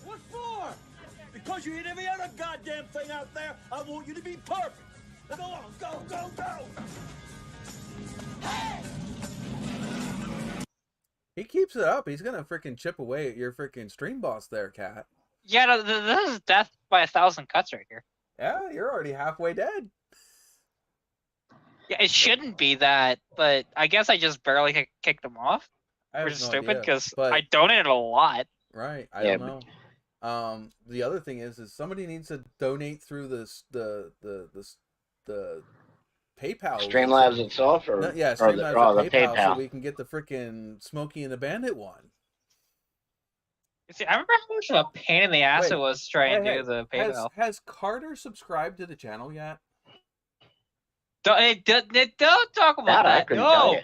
What for? Because you hit every other goddamn thing out there. I want you to be perfect. Now go on, go. He keeps it up. He's gonna freaking chip away at your freaking stream boss there, Kat. Yeah, no, this is death by 1,000 cuts right here. Yeah, you're already halfway dead. Yeah, it shouldn't be that, but I guess I just barely kicked him off. Which is stupid because I donated a lot. Right, I don't know. The other thing is somebody needs to donate through the PayPal. Streamlabs itself, or Streamlabs the PayPal, so we can get the freaking Smokey and the Bandit one. See, I remember how much of a pain in the ass it was trying to do the PayPal. Has Carter subscribed to the channel yet? Don't talk about that. No,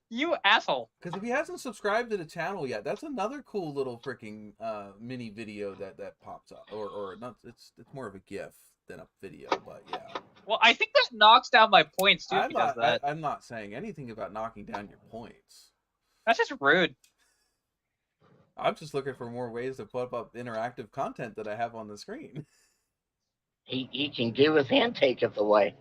you asshole. Because if he hasn't subscribed to the channel yet, that's another cool little freaking mini video that pops up, or not. It's more of a GIF than a video, but yeah. Well, I think that knocks down my points too. I'm not saying anything about knocking down your points. That's just rude. I'm just looking for more ways to put up interactive content that I have on the screen. He can giveth and taketh away.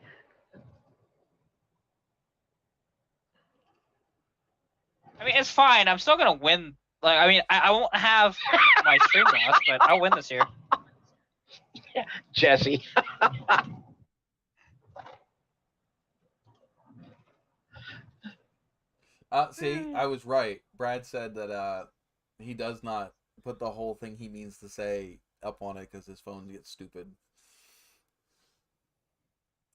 I mean, it's fine. I'm still gonna win. Like, I mean, I won't have my stream loss, but I'll win this year. Jesse. See, I was right. Brad said that he does not put the whole thing he means to say up on it because his phone gets stupid.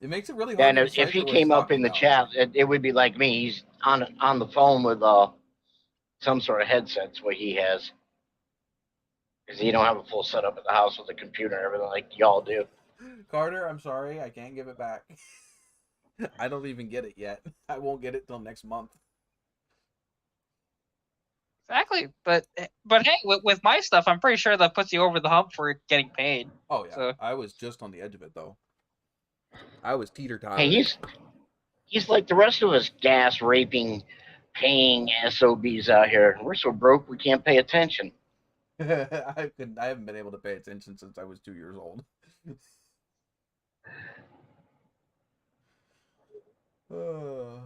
It makes it really hard. And if he came up in the chat, it would be like me. He's on the phone with some sort of headsets what he has, because he don't have a full setup at the house with a computer and everything like y'all do. Carter, I'm sorry, I can't give it back. I don't even get it yet. I won't get it till next month. Exactly, but hey, with my stuff, I'm pretty sure that puts you over the hump for getting paid. Oh yeah, so. I was just on the edge of it though. I was teeter-totter. Hey, he's like the rest of us, gas raping, paying SOBs out here. We're so broke we can't pay attention. I haven't been able to pay attention since I was 2 years old. Well,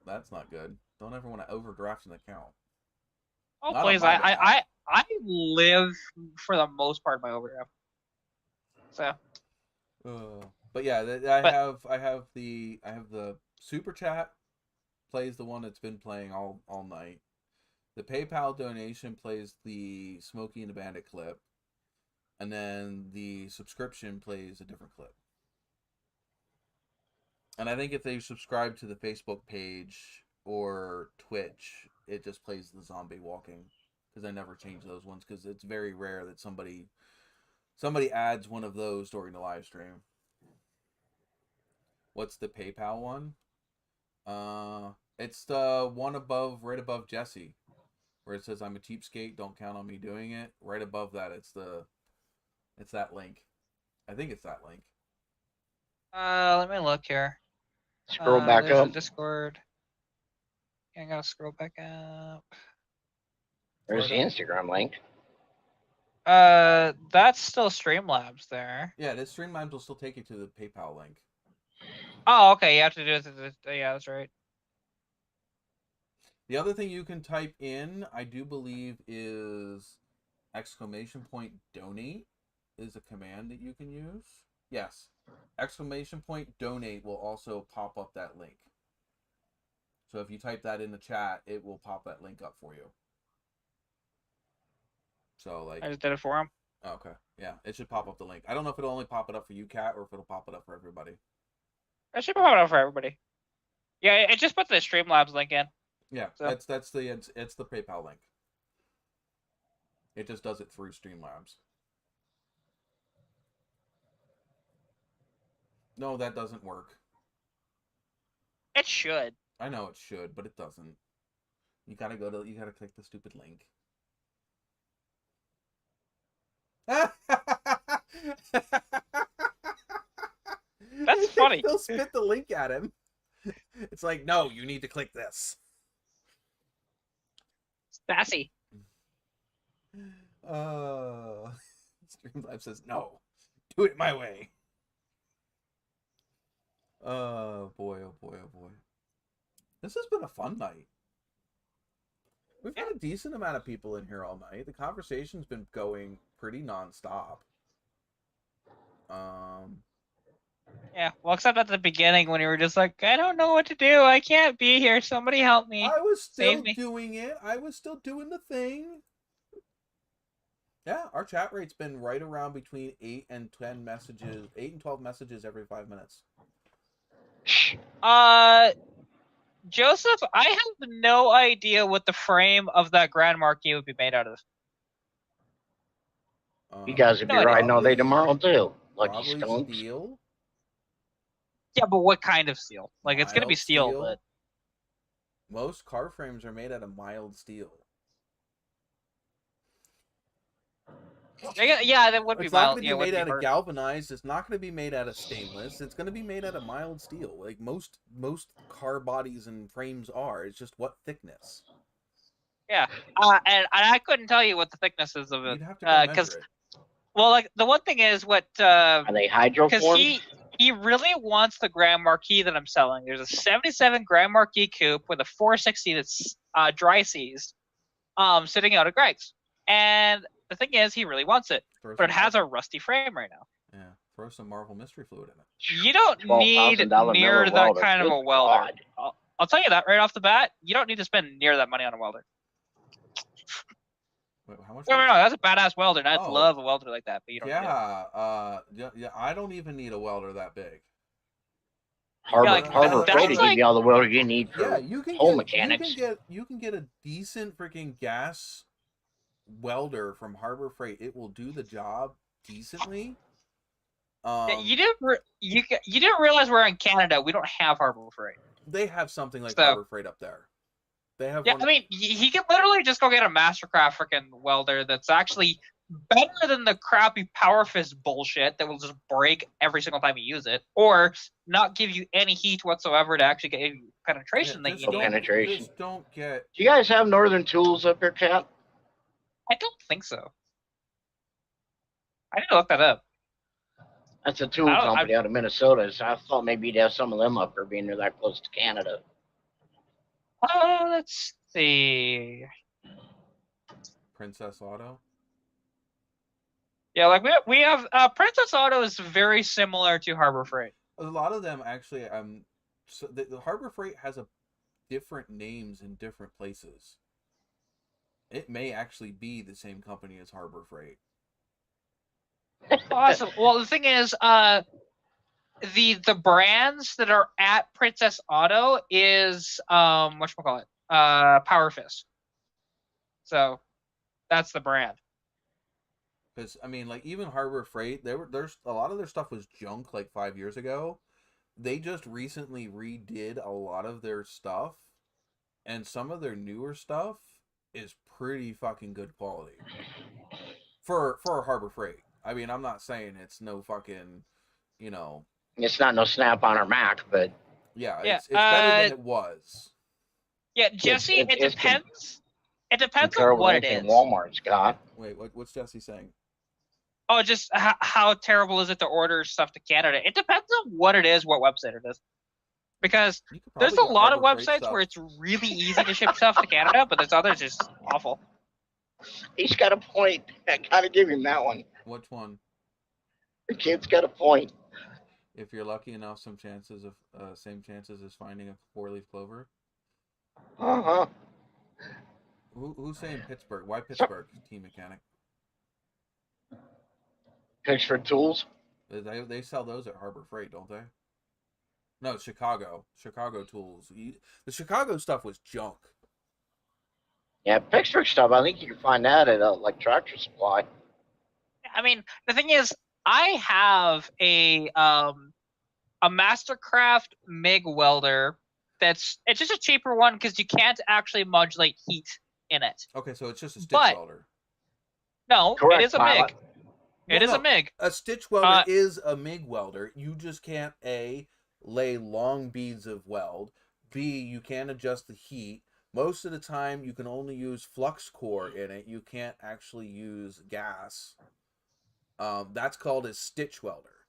that's not good. Don't ever want to overdraft an account. Oh please, I live for the most part by overdraft. So. But yeah, I have the super chat plays the one that's been playing all night. The PayPal donation plays the Smokey and the Bandit clip, and then the subscription plays a different clip. And I think if they subscribe to the Facebook page or Twitch, it just plays the zombie walking, because I never change those ones because it's very rare that somebody adds one of those during the live stream. What's the PayPal one? It's the one right above Jesse, where it says I'm a cheapskate, don't count on me doing it. Right above that, it's that link. I think it's that link. Let me look here. Scroll back there's up. A Discord. Yeah, I gotta scroll back up. There's the Instagram link. That's still Streamlabs there. Yeah, this Streamlabs will still take you to the PayPal link. Oh, okay. You have to do it. Yeah, that's right. The other thing you can type in, I do believe, is !donate is a command that you can use. Yes. !donate will also pop up that link. So if you type that in the chat, it will pop that link up for you. So like, I just did it for him. Okay, yeah, it should pop up the link. I don't know if it'll only pop it up for you, Kat, or if it'll pop it up for everybody. It should pop it up for everybody. Yeah, it just put the Streamlabs link in. Yeah, So. it's the PayPal link. It just does it through Streamlabs. No, that doesn't work. It should. I know it should, but it doesn't. You gotta click the stupid link. That's funny. They'll spit the link at him. It's like, no, you need to click this. Sassy. Streamlabs says no. Do it my way. Oh boy, oh boy, oh boy. This has been a fun night. We've had a decent amount of people in here all night. The conversation's been going pretty nonstop. Yeah, well, except at the beginning when you were just like, I don't know what to do. I can't be here. Somebody help me. I was still Save me. doing it. I was still doing the thing. Yeah, our chat rate's been right around between 8 and 12 messages every 5 minutes. Joseph, I have no idea what the frame of that Grand Marquis would be made out of. You guys would be riding all day tomorrow too. Lucky Probably skunks. steel. Yeah, but what kind of steel? Like, it's gonna be Mild steel, steel. but Most car frames are made out of mild steel. yeah, that would be It's not mild. going to Yeah, be would made be out of hard. galvanized. It's not going to be made out of stainless. It's going to be made out of mild steel. Like most car bodies and frames are. It's just what thickness. Yeah, and I couldn't tell you what the thickness is of it. You'd have to go measure it. Well, like the one thing is what Are they because hydroformed? he really wants the Grand Marquis that I'm selling. There's a 77 Grand Marquis coupe with a 460 that's dry seized, sitting out at Greg's. And the thing is, he really wants it, but it has a rusty frame right now. Yeah, throw some Marvel Mystery Fluid in it. You don't need $12,000 near Miller that welder. kind of a Good welder. God. I'll tell you that right off the bat. You don't need to spend near that money on a welder. Wait, how much? No, that's a badass welder. And I'd Oh. love a welder like that, but you don't. Need it. Yeah. I don't even need a welder that big. Harbor, like, Harbor that's Freight will like- give you all the welder you need for Yeah, you can home get, mechanics. You can get a decent freaking gas welder from Harbor Freight. It will do the job decently. Yeah, you didn't realize we're in Canada. We don't have Harbor Freight. They have something like So- Harbor Freight up there. They have Yeah, one. I mean, he can literally just go get a Mastercraft freaking welder that's actually better than the crappy Power Fist bullshit that will just break every single time you use it, or not give you any heat whatsoever to actually get you penetration that just you don't, need. Penetration. Just don't get. Do you guys have Northern Tools up here, Cat? I don't think so. I need to look that up. That's a tool I don't- company out of Minnesota, so I thought maybe you'd have some of them up here being they're that close to Canada. Let's see. Princess Auto. Yeah, like we have Princess Auto is very similar to Harbor Freight. A lot of them actually. So the Harbor Freight has a different names in different places. It may actually be the same company as Harbor Freight. Awesome. Well, the thing is, the brands that are at Princess Auto is whatchamacallit? Power Fist. So that's the brand. Because I mean, like even Harbor Freight, there's a lot of their stuff was junk like 5 years ago. They just recently redid a lot of their stuff, and some of their newer stuff is pretty fucking good quality for Harbor Freight. I mean, I'm not saying it's no fucking, It's not no Snap on or Mac, but yeah, Yeah, it's better than it was. Yeah, Jesse, it's it depends. It depends on comparable what to it anything is. Walmart's got. Wait, what's Jesse saying? Oh, just how terrible is it to order stuff to Canada? It depends on what it is, what website it is. Because You could there's a probably get lot of Harbor Freight websites stuff. where it's really easy to ship stuff to Canada, but there's others just awful. He's got a point. I gotta give him that one. Which one? The kid's got a point. If you're lucky enough, same chances as finding a 4-leaf clover. Uh-huh. Who's saying Pittsburgh? Why Pittsburgh? Team mechanic. Pittsburgh Tools. They sell those at Harbor Freight, don't they? No, Chicago. Chicago Tools. The Chicago stuff was junk. Yeah, Pittsburgh stuff. I think you can find that at like Tractor Supply. I mean, the thing is, I have a Mastercraft MIG welder. It's just a cheaper one because you can't actually modulate heat in it. Okay, so it's just a stitch But- welder. No, Correct, it is a pilot. MIG. It is no, a MIG. A stitch welder is a MIG welder. You just can't A, lay long beads of weld. B, you can't adjust the heat. Most of the time, you can only use flux core in it. You can't actually use gas. That's called a stitch welder.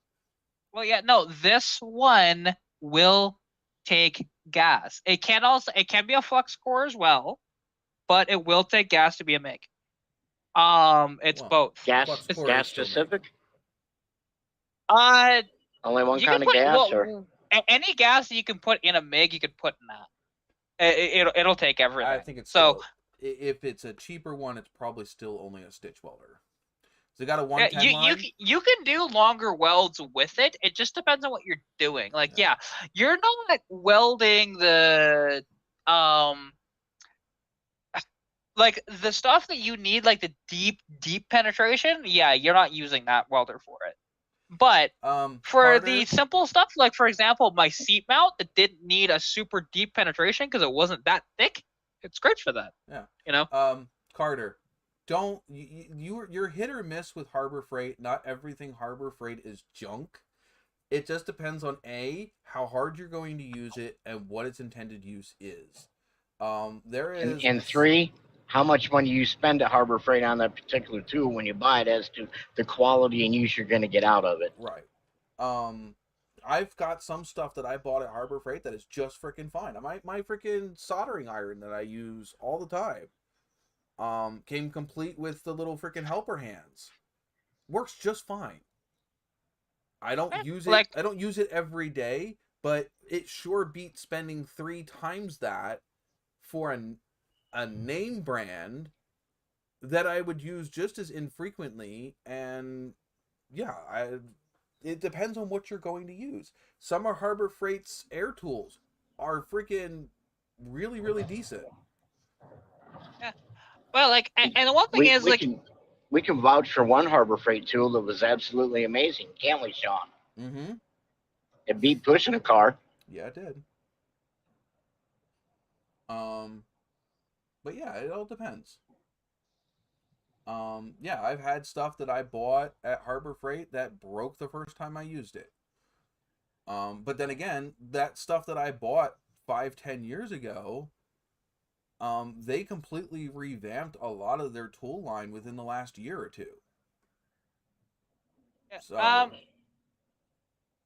Well, yeah, no, this one will take gas. It can be a flux core as well, but it will take gas to be a MIG. It's Well, both. Gas Flux core gas is still specific. You Only one can kind of put gas, or any gas that you can put in a MIG, you can put in that. It'll take everything. I think it's so. still, if it's a cheaper one, it's probably still only a stitch welder. So you got a Yeah, 110 line? you can do longer welds with it. It just depends on what you're doing. Like, yeah, you're not welding the like the stuff that you need, like the deep penetration. Yeah, you're not using that welder for it. But for Carter, the simple stuff, like for example, my seat mount that didn't need a super deep penetration because it wasn't that thick, it's great for that. Yeah. You know. Carter, you're hit or miss with Harbor Freight. Not everything Harbor Freight is junk. It just depends on A, how hard you're going to use it, and what its intended use is. There is and 3, how much money you spend at Harbor Freight on that particular tool when you buy it, as to the quality and use you're going to get out of it. Right. I've got some stuff that I bought at Harbor Freight that is just freaking fine. My freaking soldering iron that I use all the time came complete with the little freaking helper hands. Works just fine. I don't use it. I don't use it every day, but it sure beats spending 3 times that for a name brand that I would use just as infrequently. And yeah, it depends on what you're going to use. Some of Harbor Freight's air tools are freaking really, really decent. Yeah. Well, like, and the one thing is, like, we can vouch for one Harbor Freight tool that was absolutely amazing, can't we, Sean? Mm-hmm. It beat pushing a car. Yeah, it did. But yeah, it all depends. Yeah, I've had stuff that I bought at Harbor Freight that broke the first time I used it. But then again, that stuff that I bought 5-10 years ago, they completely revamped a lot of their tool line within the last year or two. So,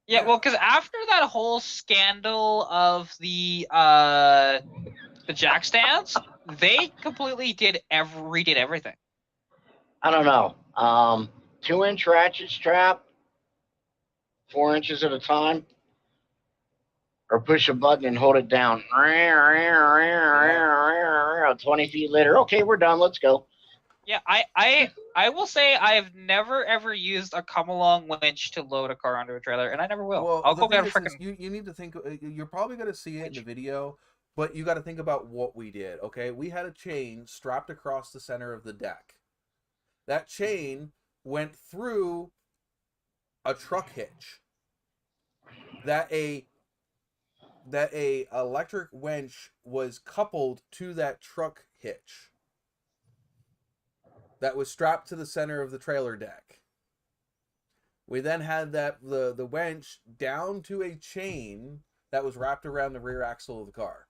yeah, well, because after that whole scandal of the jack stands, they completely redid everything. I don't know. 2-inch ratchet strap, 4 inches at a time, or push a button and hold it down. 20 feet later, okay, we're done. Let's go. Yeah, I will say I've never ever used a come along winch to load a car onto a trailer, and I never will. well, I'll the go thing get a freaking. you need to think. You're probably going to see it in the video, but you got to think about what we did. Okay, we had a chain strapped across the center of the deck. That chain went through a truck hitch. That a electric winch was coupled to that truck hitch. That was strapped to the center of the trailer deck. We then had the winch down to a chain that was wrapped around the rear axle of the car.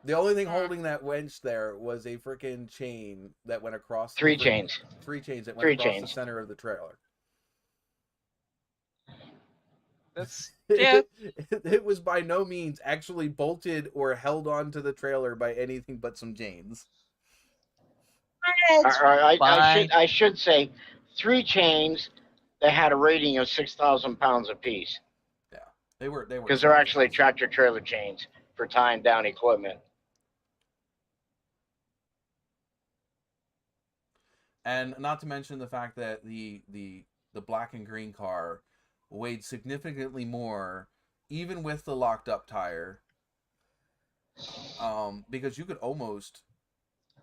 The only thing holding that winch there was a freaking chain that went across 3 chains. 3 chains that went across the chains. center of the trailer. That's yeah. It was by no means actually bolted or held onto the trailer by anything but some chains. I should say 3 chains that had a rating of 6,000 pounds apiece. Yeah, they were because they're actually tractor trailer chains for tying down equipment. And not to mention the fact that the black and green car weighed significantly more, even with the locked up tire. Because you could almost,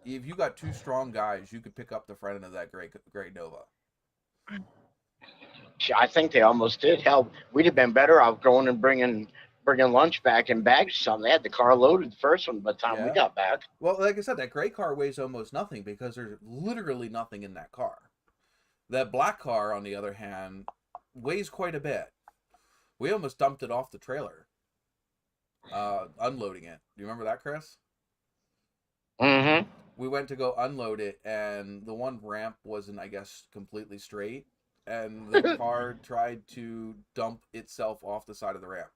if you got two strong guys, you could pick up the front end of that gray Nova. I think they almost did. Hell, we'd have been better off going and bringing lunch back in bags or something. They had the car loaded the first one by the time we got back. Well, like I said, that gray car weighs almost nothing because there's literally nothing in that car. That black car, on the other hand, weighs quite a bit. We almost dumped it off the trailer, unloading it. Do you remember that, Chris? Mm-hmm. We went to go unload it, and the one ramp wasn't, I guess, completely straight, and the car tried to dump itself off the side of the ramp.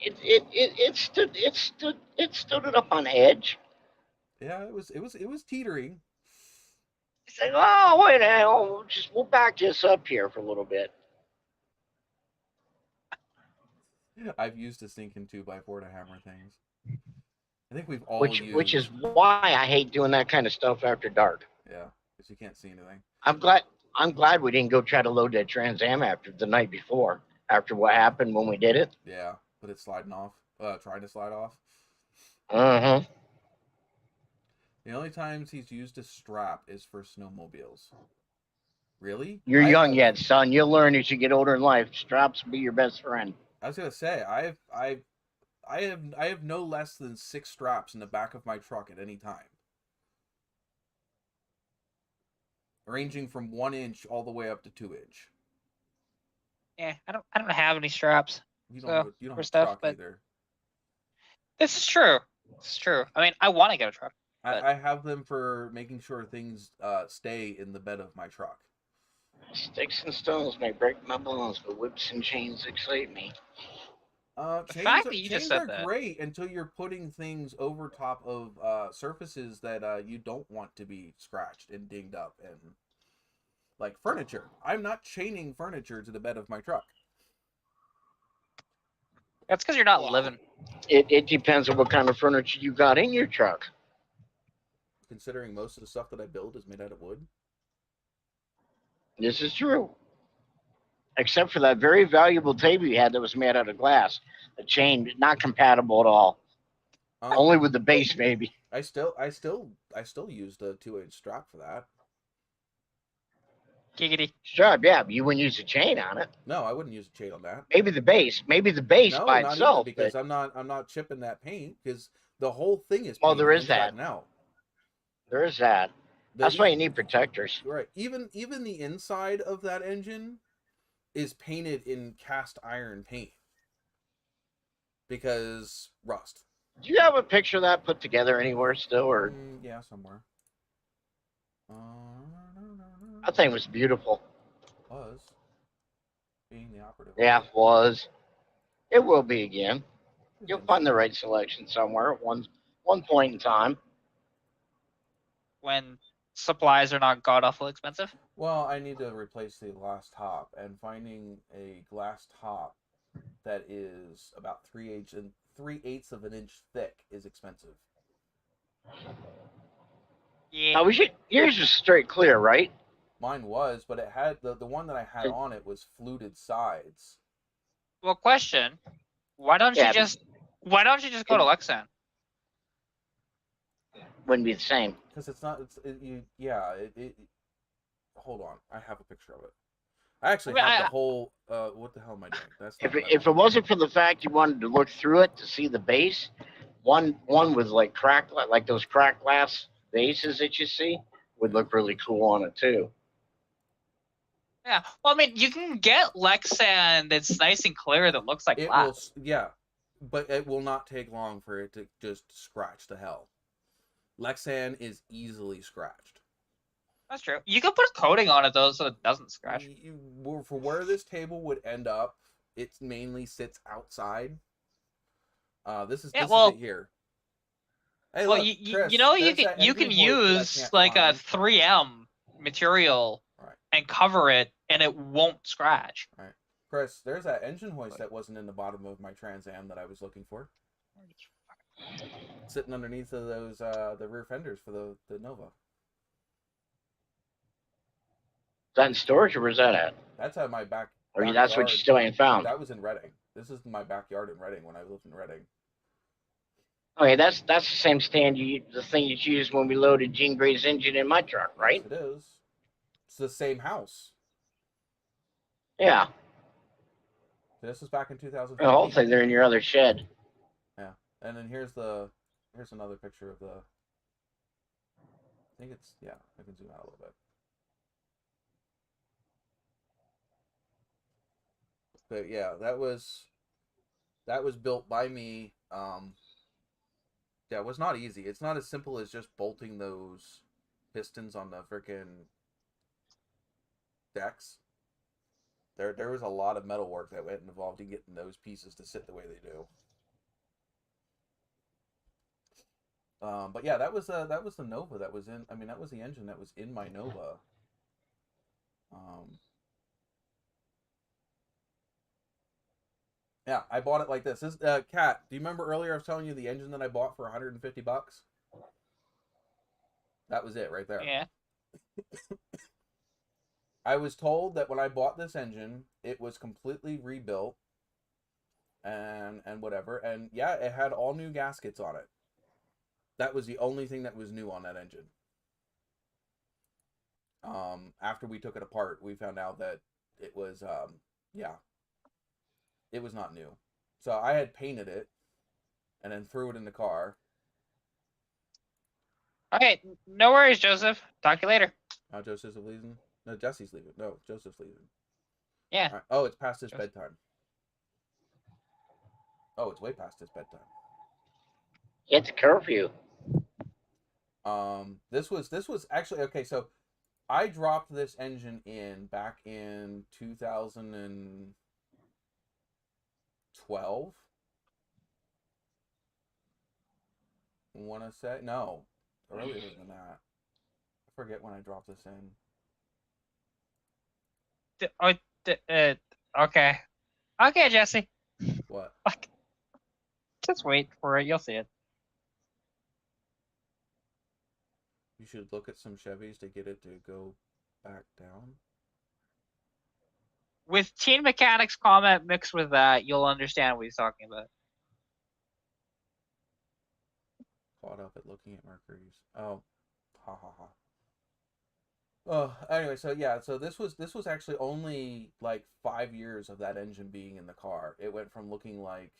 It stood it up on edge. Yeah, it was teetering. It's like, oh wait, we'll back this up here for a little bit. I've used a sinking 2x4 to hammer things. I think we've all which used. is why I hate doing that kind of stuff after dark. Yeah, because you can't see anything. I'm glad we didn't go try to load that Trans Am after the night before, after what happened when we did it. Yeah, but it's sliding off. Trying to slide off. Uh-huh. The only times he's used a strap is for snowmobiles. Really? You're young yet, son. You'll learn as you get older in life. Straps will be your best friend. I was gonna say I have no less than 6 straps in the back of my truck at any time, ranging from 1 inch all the way up to 2 inch. Yeah, I don't have any straps. You So, don't have a stuff, truck but either. this is true. It's true. I mean, I want to get a truck. But I have them for making sure things stay in the bed of my truck. Sticks and stones may break my bones, but whips and chains excite me. The Chains fact are, that you chains just said are that. great until you're putting things over top of surfaces that you don't want to be scratched and dinged up, and like furniture. I'm not chaining furniture to the bed of my truck. That's because you're not living. It depends on what kind of furniture you got in your truck. Considering most of the stuff that I build is made out of wood. This is true. Except for that very valuable table you had that was made out of glass. The chain, not compatible at all. Only with the base, maybe. I still used a 2-inch strap for that. Giggity. Strap, yeah, but you wouldn't use a chain on it. No, I wouldn't use a chain on that. Maybe the base No, by not itself. even, because I'm not chipping that paint, because the whole thing is. Well, there is inside that. and out. There is that. That's why you need protectors. Right. Even the inside of that engine is painted in cast iron paint because rust. Do you have a picture of that put together anywhere still, or? Yeah, somewhere. That thing was beautiful. Was being the operative. Yeah, was. It will be again. You'll find the right selection somewhere at one point in time. When supplies are not god awful expensive. Well, I need to replace the glass top, and finding a glass top that is about 3/8 of an inch thick is expensive. Yeah. Now yours was straight clear, right? Mine was, but it had the one that I had on it was fluted sides. Well, question: Why don't you just go to Lexan? Wouldn't be the same. Because it's not. Hold on, I have a picture of it. I actually have the whole. What the hell am I doing? That's If it wasn't for the fact you wanted to look through it to see the base, one with like those cracked glass bases that you see would look really cool on it too. Yeah. Well, I mean, you can get Lexan that's nice and clear that looks like glass. But it will not take long for it to just scratch to hell. Lexan is easily scratched. That's true. You can put a coating on it though, so it doesn't scratch. For where this table would end up, it mainly sits outside. This is it here. Hey, well, look, Chris, you can use like a 3M material and cover it, and it won't scratch. All right, Chris, there's that engine hoist that wasn't in the bottom of my Trans Am that I was looking for. Sitting underneath of those the rear fenders for the Nova. that in storage, or where's that at? That's at my back. Or that's what you backyard. still ain't found? That was in Reading. This is my backyard in Reading when I lived in Reading. Okay, that's the same stand the thing you used when we loaded Jean Grey's engine in my truck, right? Yes, it is. It's the same house. Yeah. This was back in 2015. Well, hopefully they're in your other shed. Yeah, and then here's another picture of the. I think it's I can zoom out a little bit. But yeah, that was built by me. Yeah, it was not easy. It's not as simple as just bolting those pistons on the freaking decks. There was a lot of metal work that went involved in getting those pieces to sit the way they do. But yeah, that was the Nova that was in. I mean, that was the engine that was in my Nova. Yeah, I bought it like this. This Kat, do you remember earlier I was telling you the engine that I bought for $150? That was it right there. Yeah. I was told that when I bought this engine, it was completely rebuilt and whatever. And yeah, it had all new gaskets on it. That was the only thing that was new on that engine. After we took it apart, we found out that it was it was not new. So I had painted it and then threw it in the car. Okay, no worries, Joseph. Talk to you later. Joseph's leaving? No, Jesse's leaving. No, Joseph's leaving. Yeah. Right. Oh, it's past his bedtime. Oh, it's way past his bedtime. It's curfew. This was actually okay. So I dropped this engine in back in 2012. I want to say no, earlier than that. I forget when I dropped this in. Okay. Okay, Jesse. What? Just wait for it. You'll see it. You should look at some Chevys to get it to go back down. With Teen Mechanics comment mixed with that, you'll understand what he's talking about. Caught up at looking at Mercury's. Oh, ha ha ha. Oh, anyway, so yeah, so this was actually only like 5 years of that engine being in the car. It went from looking like,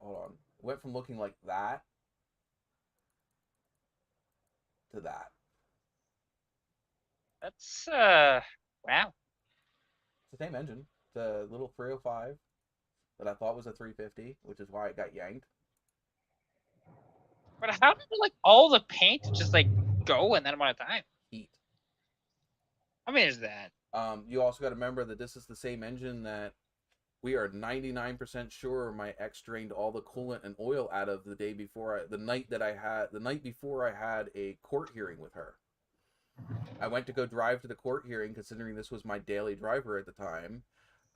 hold on, it went from looking like that to that. That's wow. It's the same engine, the little 305 that I thought was a 350, which is why it got yanked. But how did like all the paint just like go in that amount of time? Heat. I mean, there's that. You also got to remember that this is the same engine that we are 99% sure my ex drained all the coolant and oil out of the night before I had a court hearing with her. I went to go drive to the court hearing, considering this was my daily driver at the time.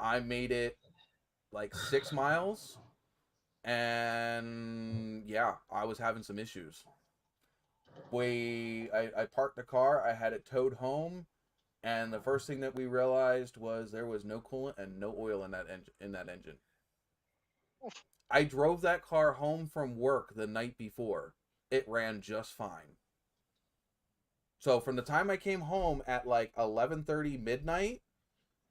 I made it like 6 miles, and yeah, I was having some issues. I parked the car, I had it towed home, and the first thing that we realized was there was no coolant and no oil in that engine. I drove that car home from work the night before. It ran just fine. So from the time I came home at like 11:30 midnight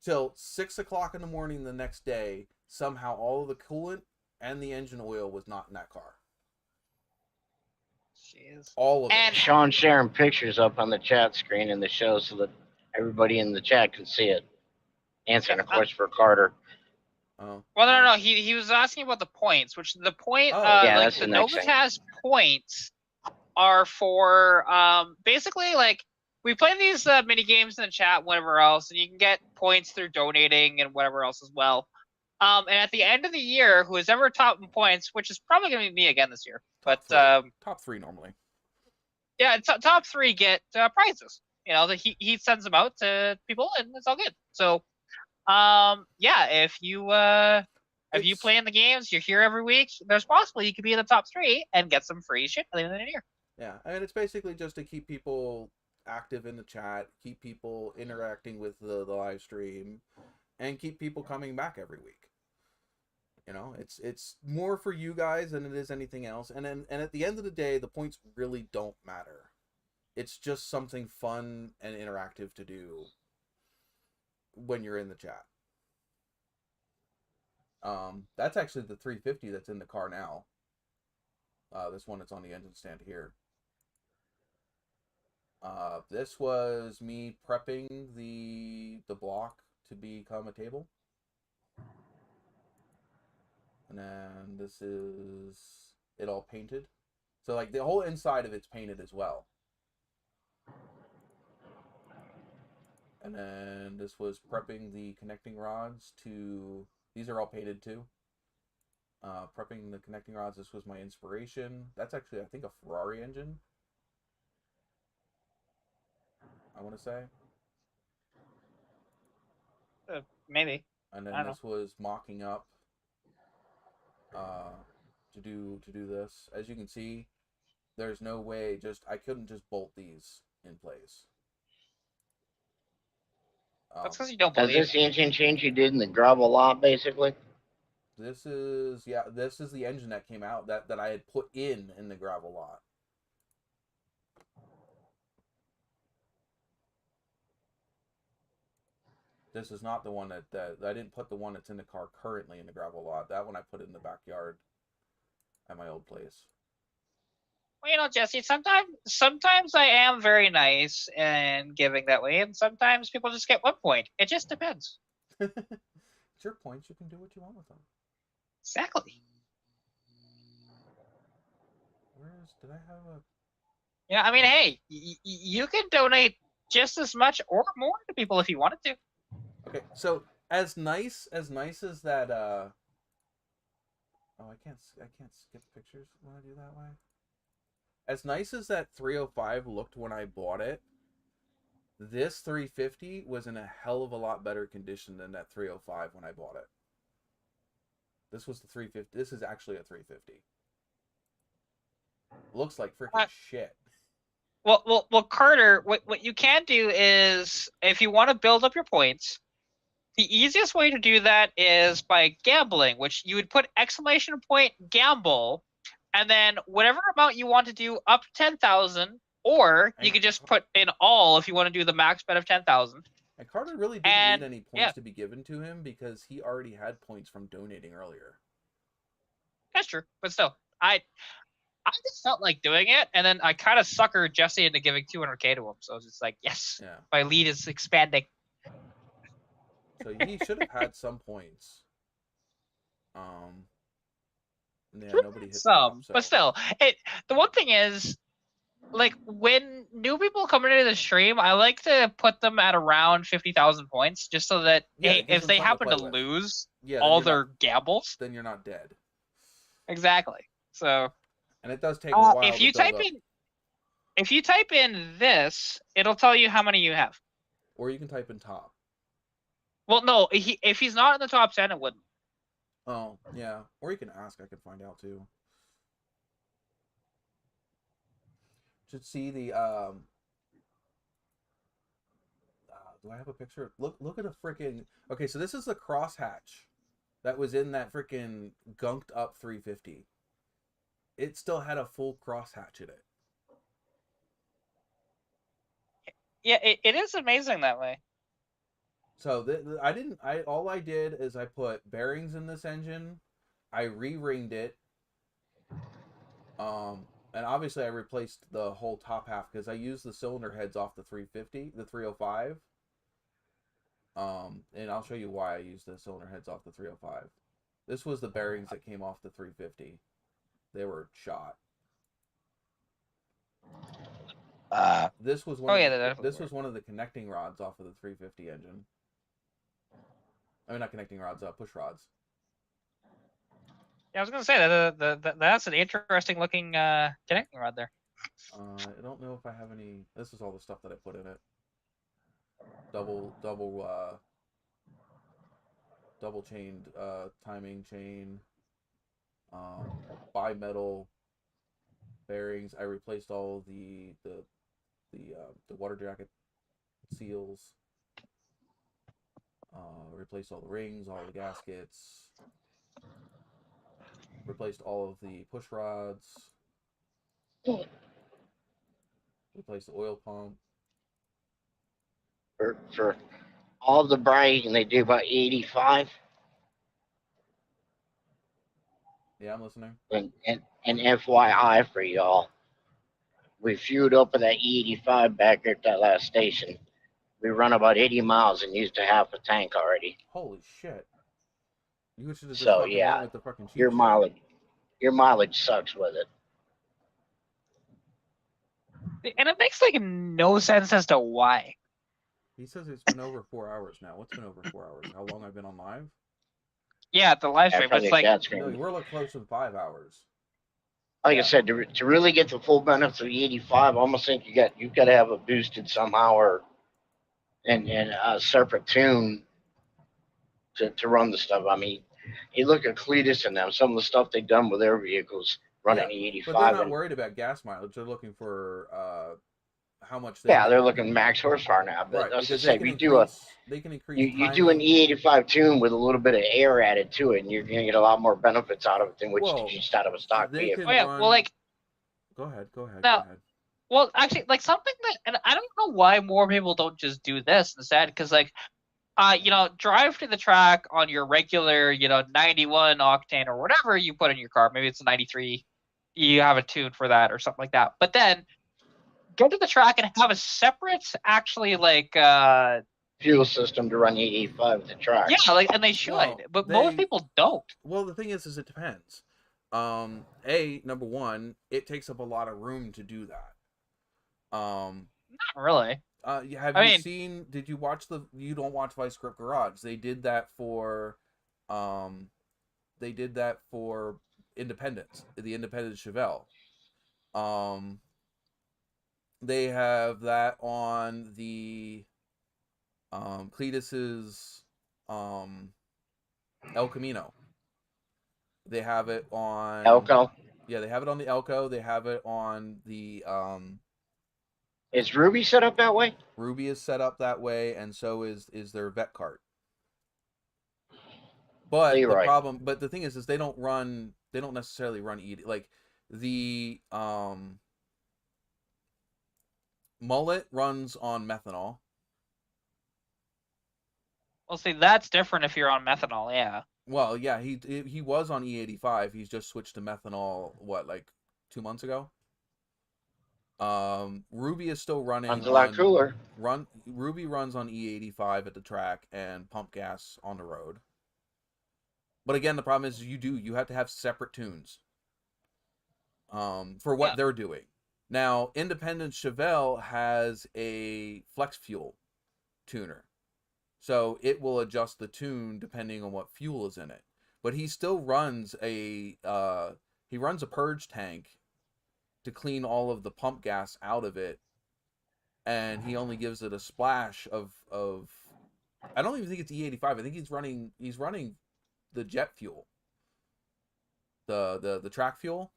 till 6 o'clock in the morning the next day, somehow all of the coolant and the engine oil was not in that car. Jeez. All of it. Sean's sharing pictures up on the chat screen in the show so that everybody in the chat can see it. Answering a question for Carter. Oh. Well, no. He was asking about the points, which the point, yeah, like that's the the next thing. NOVAtazz points are for basically like we play these mini games in the chat, whatever else, and you can get points through donating and whatever else as well. And at the end of the year, who is ever top in points, which is probably going to be me again this year, but top three normally. Yeah, top 3 get prizes. You know, he sends them out to people, and it's all good. So, yeah, if you play in the games, you're here every week. There's possibly you could be in the top 3 and get some free shit at the end of the year. Yeah, I mean it's basically just to keep people active in the chat, keep people interacting with the live stream, and keep people coming back every week. You know, it's more for you guys than it is anything else. And at the end of the day, the points really don't matter. It's just something fun and interactive to do when you're in the chat. That's actually the 350 that's in the car now. This one that's on the engine stand here. This was me prepping the block to become a table. And then this is it all painted. So like the whole inside of it's painted as well. And then this was prepping the connecting rods to, these are all painted too. Prepping the connecting rods, this was my inspiration. That's actually, I think, a Ferrari engine, I want to say. Maybe. And then this was mocking up to do this. As you can see, there's no way, I couldn't just bolt these in place. That's because you don't Is believe. this the engine change you did in the gravel lot, basically? This is the engine that came out that I had put in the gravel lot. This is not the one that I didn't put the one that's in the car currently in the gravel lot. That one I put in the backyard at my old place. Well, you know, Jesse, sometimes I am very nice and giving that way, and sometimes people just get 1 point. It just depends. It's your points. You can do what you want with them. Exactly. Did I have a... Yeah, I mean, hey, you can donate just as much or more to people if you wanted to. Okay, so as nice as that, oh, I can't skip pictures when I do that way. As nice as that 305 looked when I bought it, this 350 was in a hell of a lot better condition than that 305 when I bought it. This was the 350. This is actually a 350. Looks like freaking shit. Well, Carter, what you can do is, if you want to build up your points, the easiest way to do that is by gambling, which you would put exclamation point gamble, and then whatever amount you want to do up to 10,000, or you could just put in all if you want to do the max bet of 10,000. And Carter really didn't need any points to be given to him because he already had points from donating earlier. That's true, but still, I just felt like doing it, and then I kind of suckered Jesse into giving 200K to him. So it's just like, yes, my lead is expanding. So he should have had some points. Yeah, nobody hit some, but still, the one thing is, like, when new people come into the stream, I like to put them at around 50,000 points, just so that if they happen to lose all their gambles, then you're not dead. Exactly. So. And it does take a while. If you type in this, it'll tell you how many you have. Or you can type in top. Well, no, if he's not in the top 10, it wouldn't. Oh, yeah. Or you can ask. I could find out too. Should see the do I have a picture? Look at a freaking... Okay, so this is the crosshatch that was in that freaking gunked up 350. It still had a full crosshatch in it. Yeah, it is amazing that way. So all I did is I put bearings in this engine. I re-ringed it. And obviously I replaced the whole top half because I used the cylinder heads off the 350, the 305. And I'll show you why I used the cylinder heads off the 305. This was the bearings that came off the 350. They were shot. This was one. This was one of the connecting rods off of the 350 engine. I mean, not connecting rods, push rods. Yeah, I was gonna say that that's an interesting looking connecting rod there. I don't know if I have any. This is all the stuff that I put in it. Double chained timing chain. Bimetal bearings. I replaced all the the water jacket seals. Replaced all the rings, all the gaskets. Replaced all of the push rods. Replaced the oil pump. For all the bragging, they do about 85. Yeah, I'm listening. And FYI for y'all, we fueled up with that E85 back here at that last station. We run about 80 miles and used a half a tank already. Holy shit! You should have just So fucking yeah, went with the fucking cheap your shit. mileage sucks with it. And it makes like no sense as to why. He says it's been over 4 hours now. What's been over 4 hours? How long I've been on live? Yeah, the live stream. After It's the like cat No, screen. we're like close to 5 hours. Like Yeah. I said, to really get the full benefits of the 85, I almost think you've got to have it boosted somehow or and a separate tune to run the stuff. I mean, you look at Cletus and them, some of the stuff they've done with their vehicles running the 85. But they're not worried about gas mileage. They're looking for how much they Yeah, can, they're looking max horsepower now. But right, that's to because say, they can increase you timing. do an E85 tune with a little bit of air added to it, and you're gonna get a lot more benefits out of it than what you just out of a stock they vehicle. can oh yeah, run... well like Go ahead. No. Go ahead. well actually like something that, and I don't know why more people don't just do this instead, because like drive to the track on your regular 91 octane or whatever you put in your car. Maybe it's a 93. You have a tune for that or something like that. But then go to the track and have a separate actually like Fuel system to run E85 at the track. yeah, like, and they should, Well, but most people don't. Well, the thing is it depends. Number one, it takes up a lot of room to do that. Not really. Did you watch you don't watch Vice Grip Garage? They did that for Independence, the Independence Chevelle. They have that on the Cletus's El Camino. They have it on Elko. Yeah, they have it on the Elko. They have it on the Is Ruby set up that way? Ruby is set up that way, and so is their vet cart. But the thing is they don't necessarily run like the Mullet runs on methanol. Well, see, that's different if you're on methanol, yeah. Well, yeah, he was on E85. He's just switched to methanol. What, like 2 months ago? Ruby is still running. Runs a lot cooler. Ruby runs on E85 at the track and pump gas on the road. But again, the problem is you have to have separate tunes. For what they're doing. Now, Independence Chevelle has a flex fuel tuner. So it will adjust the tune depending on what fuel is in it. But he still runs a purge tank to clean all of the pump gas out of it, and he only gives it a splash of I don't even think it's E85. I think he's running the jet fuel. The track fuel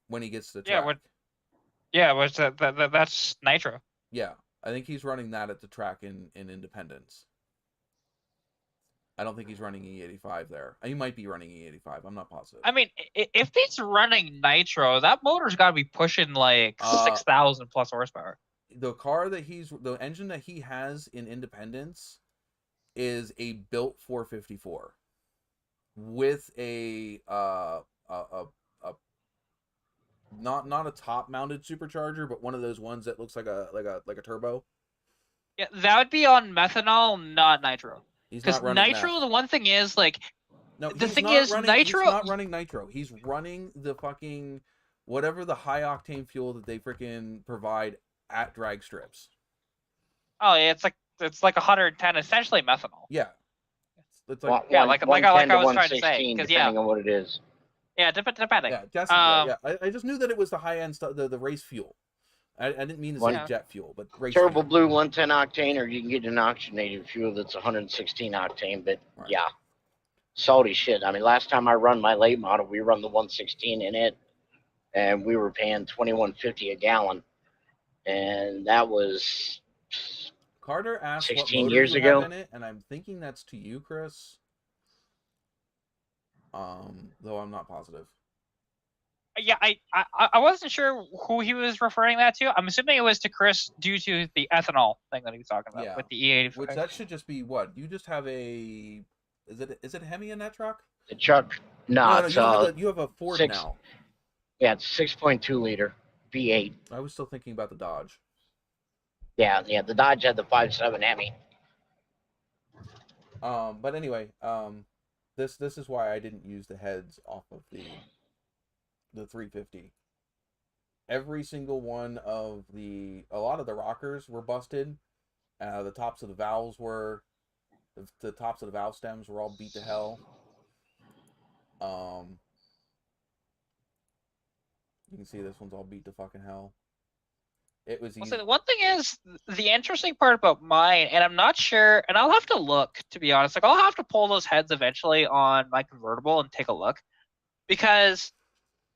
when he gets to the track. That's nitro. Yeah. I think he's running that at the track in Independence. I don't think he's running E85 there. He might be running E85. I'm not positive. I mean, if he's running nitro, that motor's got to be pushing like 6,000 plus horsepower. The engine that he has in Independence is a built 454 with a not a top mounted supercharger, but one of those ones that looks like a turbo. Yeah, that would be on methanol, not nitro. Because nitro, that. The one thing is like, no, the thing is nitro. He's not running nitro. He's running the fucking whatever the high octane fuel that they freaking provide at drag strips. Oh yeah, it's like 110, essentially methanol. Yeah, it's like I was trying to say, because depending on what it is. Yeah, depending. Yeah, I just knew that it was the high end stuff, the race fuel. I didn't mean to say jet fuel, but race Turbo fuel. Blue 110 octane, or you can get an oxygenated fuel that's 116 octane. But yeah, salty shit. I mean, last time I run my late model, we run the 116 in it, and we were paying $21.50 a gallon. and that was Carter asked what 16 motor years you ago. have in it, and I'm thinking that's to you, Chris. Though I'm not positive. Yeah, I wasn't sure who he was referring that to. I'm assuming it was to Chris due to the ethanol thing that he was talking about Yeah. with the E85. Which that should just be what? You just have a is it Hemi in that truck? The truck, No, it's you have a Ford six- now. yeah, it's 6.2 liter V8. I was still thinking about the Dodge. Yeah, the Dodge had the 5.7 Hemi. But anyway, this is why I didn't use the heads off of the 350. Every single one of a lot of the rockers were busted. The tops of the valves were, the tops of the valve stems were all beat to hell. You can see this one's all beat to fucking hell. It was easy. So the one thing is, the interesting part about mine, and I'm not sure, and I'll have to look, to be honest. Like, I'll have to pull those heads eventually on my convertible and take a look. Because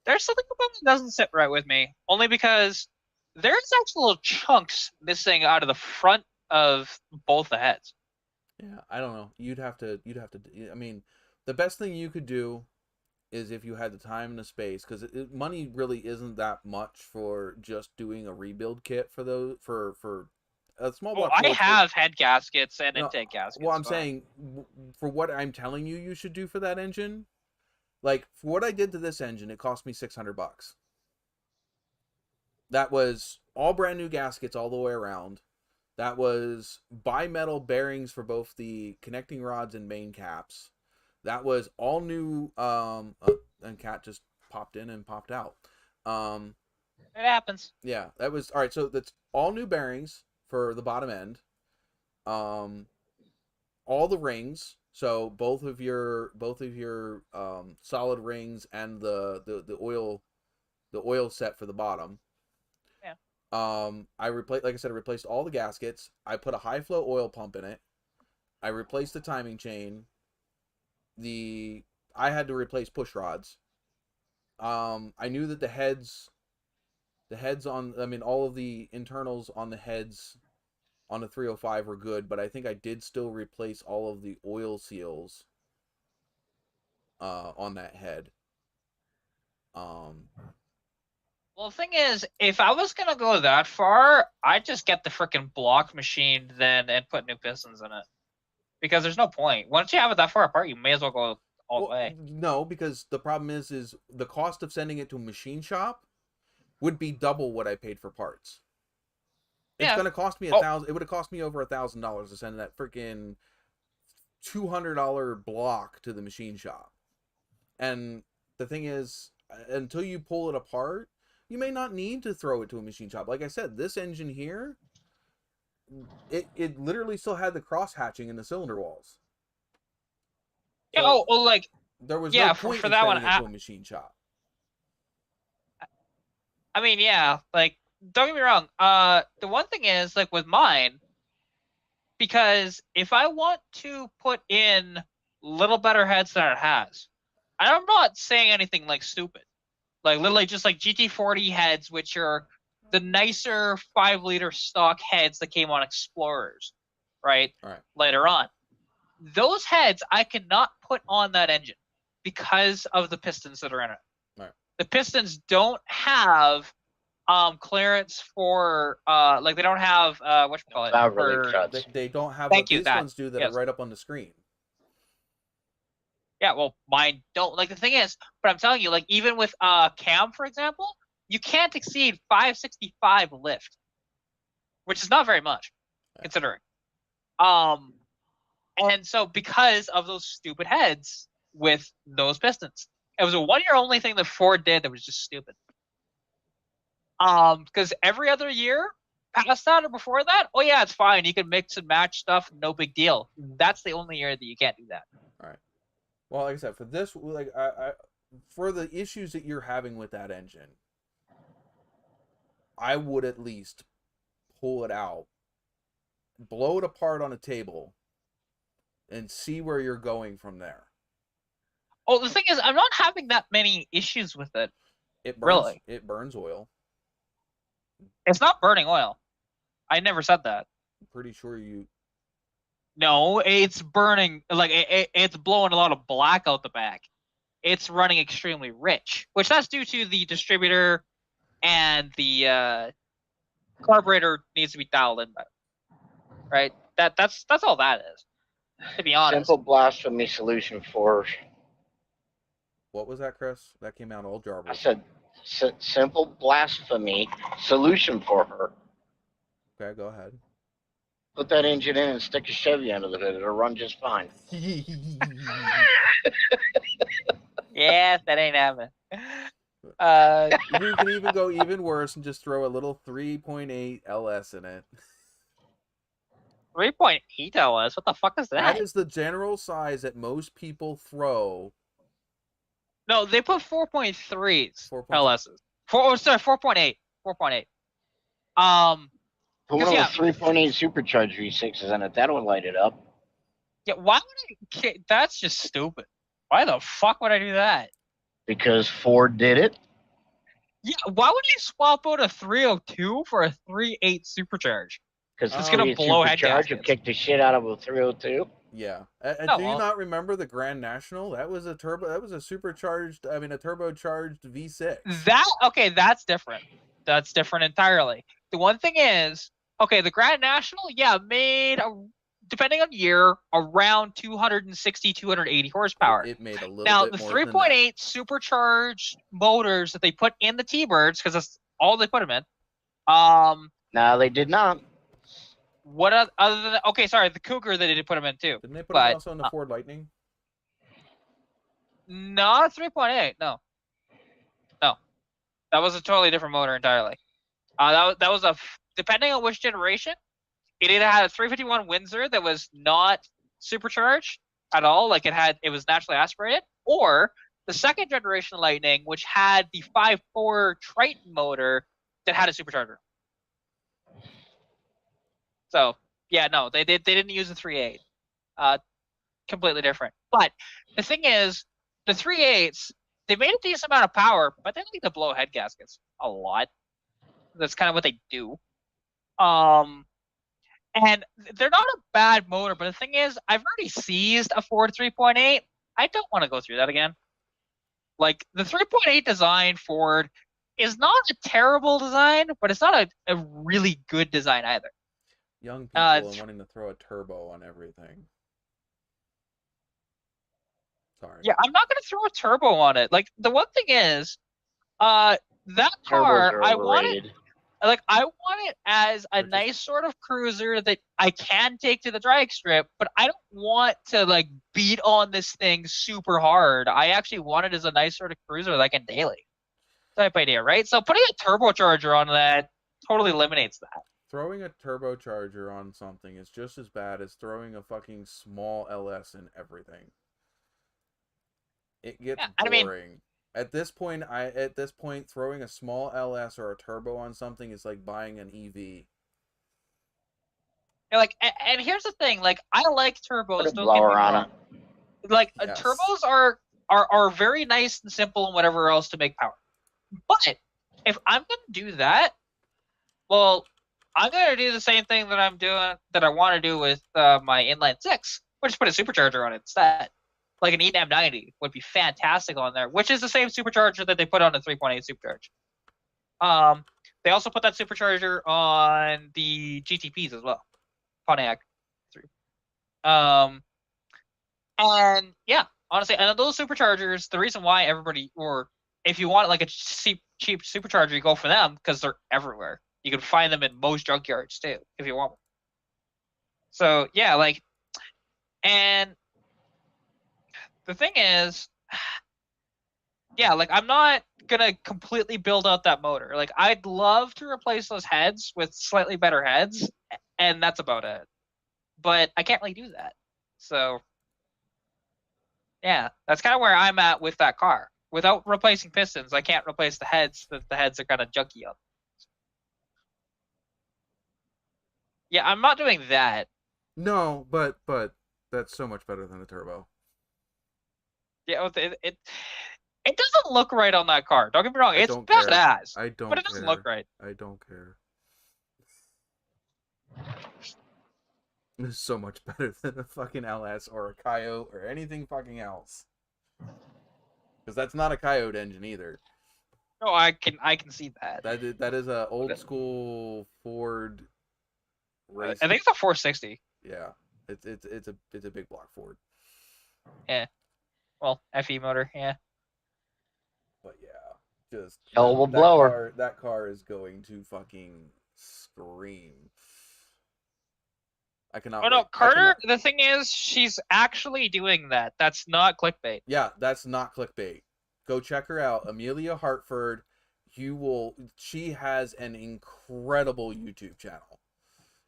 there's something about it that doesn't sit right with me. Only because there's actual little chunks missing out of the front of both the heads. Yeah, I don't know. You'd have to. I mean, the best thing you could do is if you had the time and the space, because money really isn't that much for just doing a rebuild kit for those for a small block. I have head gaskets and intake gaskets. Well, I'm saying for what I'm telling you, you should do for that engine. Like, for what I did to this engine, it cost me $600. That was all brand new gaskets all the way around. That was bimetal bearings for both the connecting rods and main caps. That was all new, and Cat just popped in and popped out. It happens. Yeah, that was, all right, so that's all new bearings for the bottom end. All the rings, so both of your solid rings and the oil set for the bottom. Yeah. I replaced all the gaskets. I put a high flow oil pump in it. I replaced the timing chain. I had to replace push rods. I knew that the heads on, I mean, all of the internals on the heads on the 305 were good, but I think I did still replace all of the oil seals on that head. Well, the thing is, if I was gonna go that far, I'd just get the freaking block machine then and put new pistons in it. Because there's no point. Once you have it that far apart, you may as well go all the way. No, because the problem is the cost of sending it to a machine shop would be double what I paid for parts. It's gonna cost me $1,000. It would have cost me over $1,000 to send that freaking $200 block to the machine shop. And the thing is, until you pull it apart, you may not need to throw it to a machine shop. Like I said, this engine here, it literally still had the cross hatching in the cylinder walls. So, like, there was no point for in that sending one, it to a machine shop. I mean, yeah, like, don't get me wrong. The one thing is, like, with mine, because if I want to put in little better heads than it has, I'm not saying anything like stupid. Like, literally just like GT40 heads, which are the nicer 5-liter stock heads that came on Explorers, right? All right. Later on. Those heads I cannot put on that engine because of the pistons that are in it. Right. The pistons don't have clearance for like, they don't have whatchamacallit. They don't have what these ones do that are right up on the screen. Yeah, well, mine don't. Like, the thing is, but I'm telling you, like, even with cam, for example, you can't exceed 565 lift, which is not very much, considering. And so because of those stupid heads with those pistons, it was a 1-year only thing that Ford did that was just stupid. Because every other year past that or before that, oh yeah, it's fine. You can mix and match stuff, no big deal. That's the only year that you can't do that. All right. Well, like I said, for this, like I for the issues that you're having with that engine, I would at least pull it out, blow it apart on a table, and see where you're going from there. Oh, the thing is, I'm not having that many issues with it. It burns, really. It burns oil. It's not burning oil. I never said that. I'm pretty sure you. No, it's burning. Like it's blowing a lot of black out the back. It's running extremely rich, which that's due to the distributor and the carburetor needs to be dialed in better. Right? That's all that is. To be honest. Simple blasphemy solution for. What was that, Chris? That came out all jarbled. I said simple blasphemy solution for her. Okay, go ahead. Put that engine in and stick a Chevy under the hood. It'll run just fine. Yes, that ain't happening. You can even go even worse and just throw a little 3.8 LS in it. 3.8 LS? What the fuck is that? That is the general size that most people throw. No, they put 4.3s 4.3. LSs. 4.8. 4.8. Put one yeah. of the 3.8 supercharged V6s in it. That'll light it up. Yeah, why would I? That's just stupid. Why the fuck would I do that? Because Ford did it. Yeah, why would you swap out a 302 for a 3.8 supercharge? Because it's gonna blow head gaskets. gaskets. Kick the shit out of a 302. Yeah. Oh, do you not remember the Grand National? That was a turbocharged V6. That's different. That's different entirely. The one thing is, the Grand National, made depending on year, around 260, 280 horsepower. It made a little now, bit the more 3.8 supercharged motors that they put in the T-Birds, because that's all they put them in. No, they did not. What other than the Cougar they did put them in too. Didn't they put them also in the Ford Lightning? No, 3.8. No, that was a totally different motor entirely. That was depending on which generation. It either had a 351 Windsor that was not supercharged at all, like it was naturally aspirated, or the second generation Lightning, which had the 5.4 Triton motor that had a supercharger. So yeah, no, they didn't use the 3.8. Completely different. But the thing is, the 3.8s, they made a decent amount of power, but they like to blow head gaskets a lot. That's kind of what they do. And they're not a bad motor, but the thing is, I've already seized a Ford 3.8. I don't want to go through that again. Like, the 3.8 design Ford is not a terrible design, but it's not a really good design either. Young people are wanting to throw a turbo on everything. Sorry. Yeah, I'm not going to throw a turbo on it. Like, the one thing is, that car, I want it as a nice sort of cruiser that I can take to the drag strip, but I don't want to beat on this thing super hard. I actually want it as a nice sort of cruiser that I can daily. Type idea, right? So putting a turbocharger on that totally eliminates that. Throwing a turbocharger on something is just as bad as throwing a fucking small LS in everything. It gets boring. At this point, throwing a small LS or a turbo on something is like buying an EV. Yeah, and here's the thing, I like turbos. Put a blower on it. Yes. Turbos are very nice and simple and whatever else to make power. But if I'm gonna do that, well, I'm gonna do the same thing that I want to do with my inline six, which is put a supercharger on it instead. Like an E-NAM90 would be fantastic on there, which is the same supercharger that they put on the 3.8 supercharge. They also put that supercharger on the GTPs as well, Pontiac 3. And yeah, honestly, and those superchargers, the reason why everybody, or if you want a cheap supercharger, you go for them because they're everywhere. You can find them in most junkyards too, if you want them. So yeah, and the thing is, yeah, I'm not gonna completely build out that motor. I'd love to replace those heads with slightly better heads, and that's about it. But I can't really do that. So yeah, that's kind of where I'm at with that car. Without replacing pistons, I can't replace the heads. The heads are kind of junky on. Yeah, I'm not doing that. No, but that's so much better than the turbo. Yeah, It doesn't look right on that car. Don't get me wrong. I It's don't care. badass. I don't But it doesn't look care. right. I don't care. It's so much better than a fucking LS or a Coyote or anything fucking else. Because that's not a Coyote engine either. No, I can see that. That is a old school Ford race. I think it's a 460. Yeah, it's a big block Ford. Yeah. Well, FE motor. Yeah. But yeah, just Hell of a blower. That car is going to fucking scream. I cannot. Oh no, wait. Carter. The thing is, she's actually doing that. That's not clickbait. Yeah, that's not clickbait. Go check her out, Amelia Hartford. She has an incredible YouTube channel.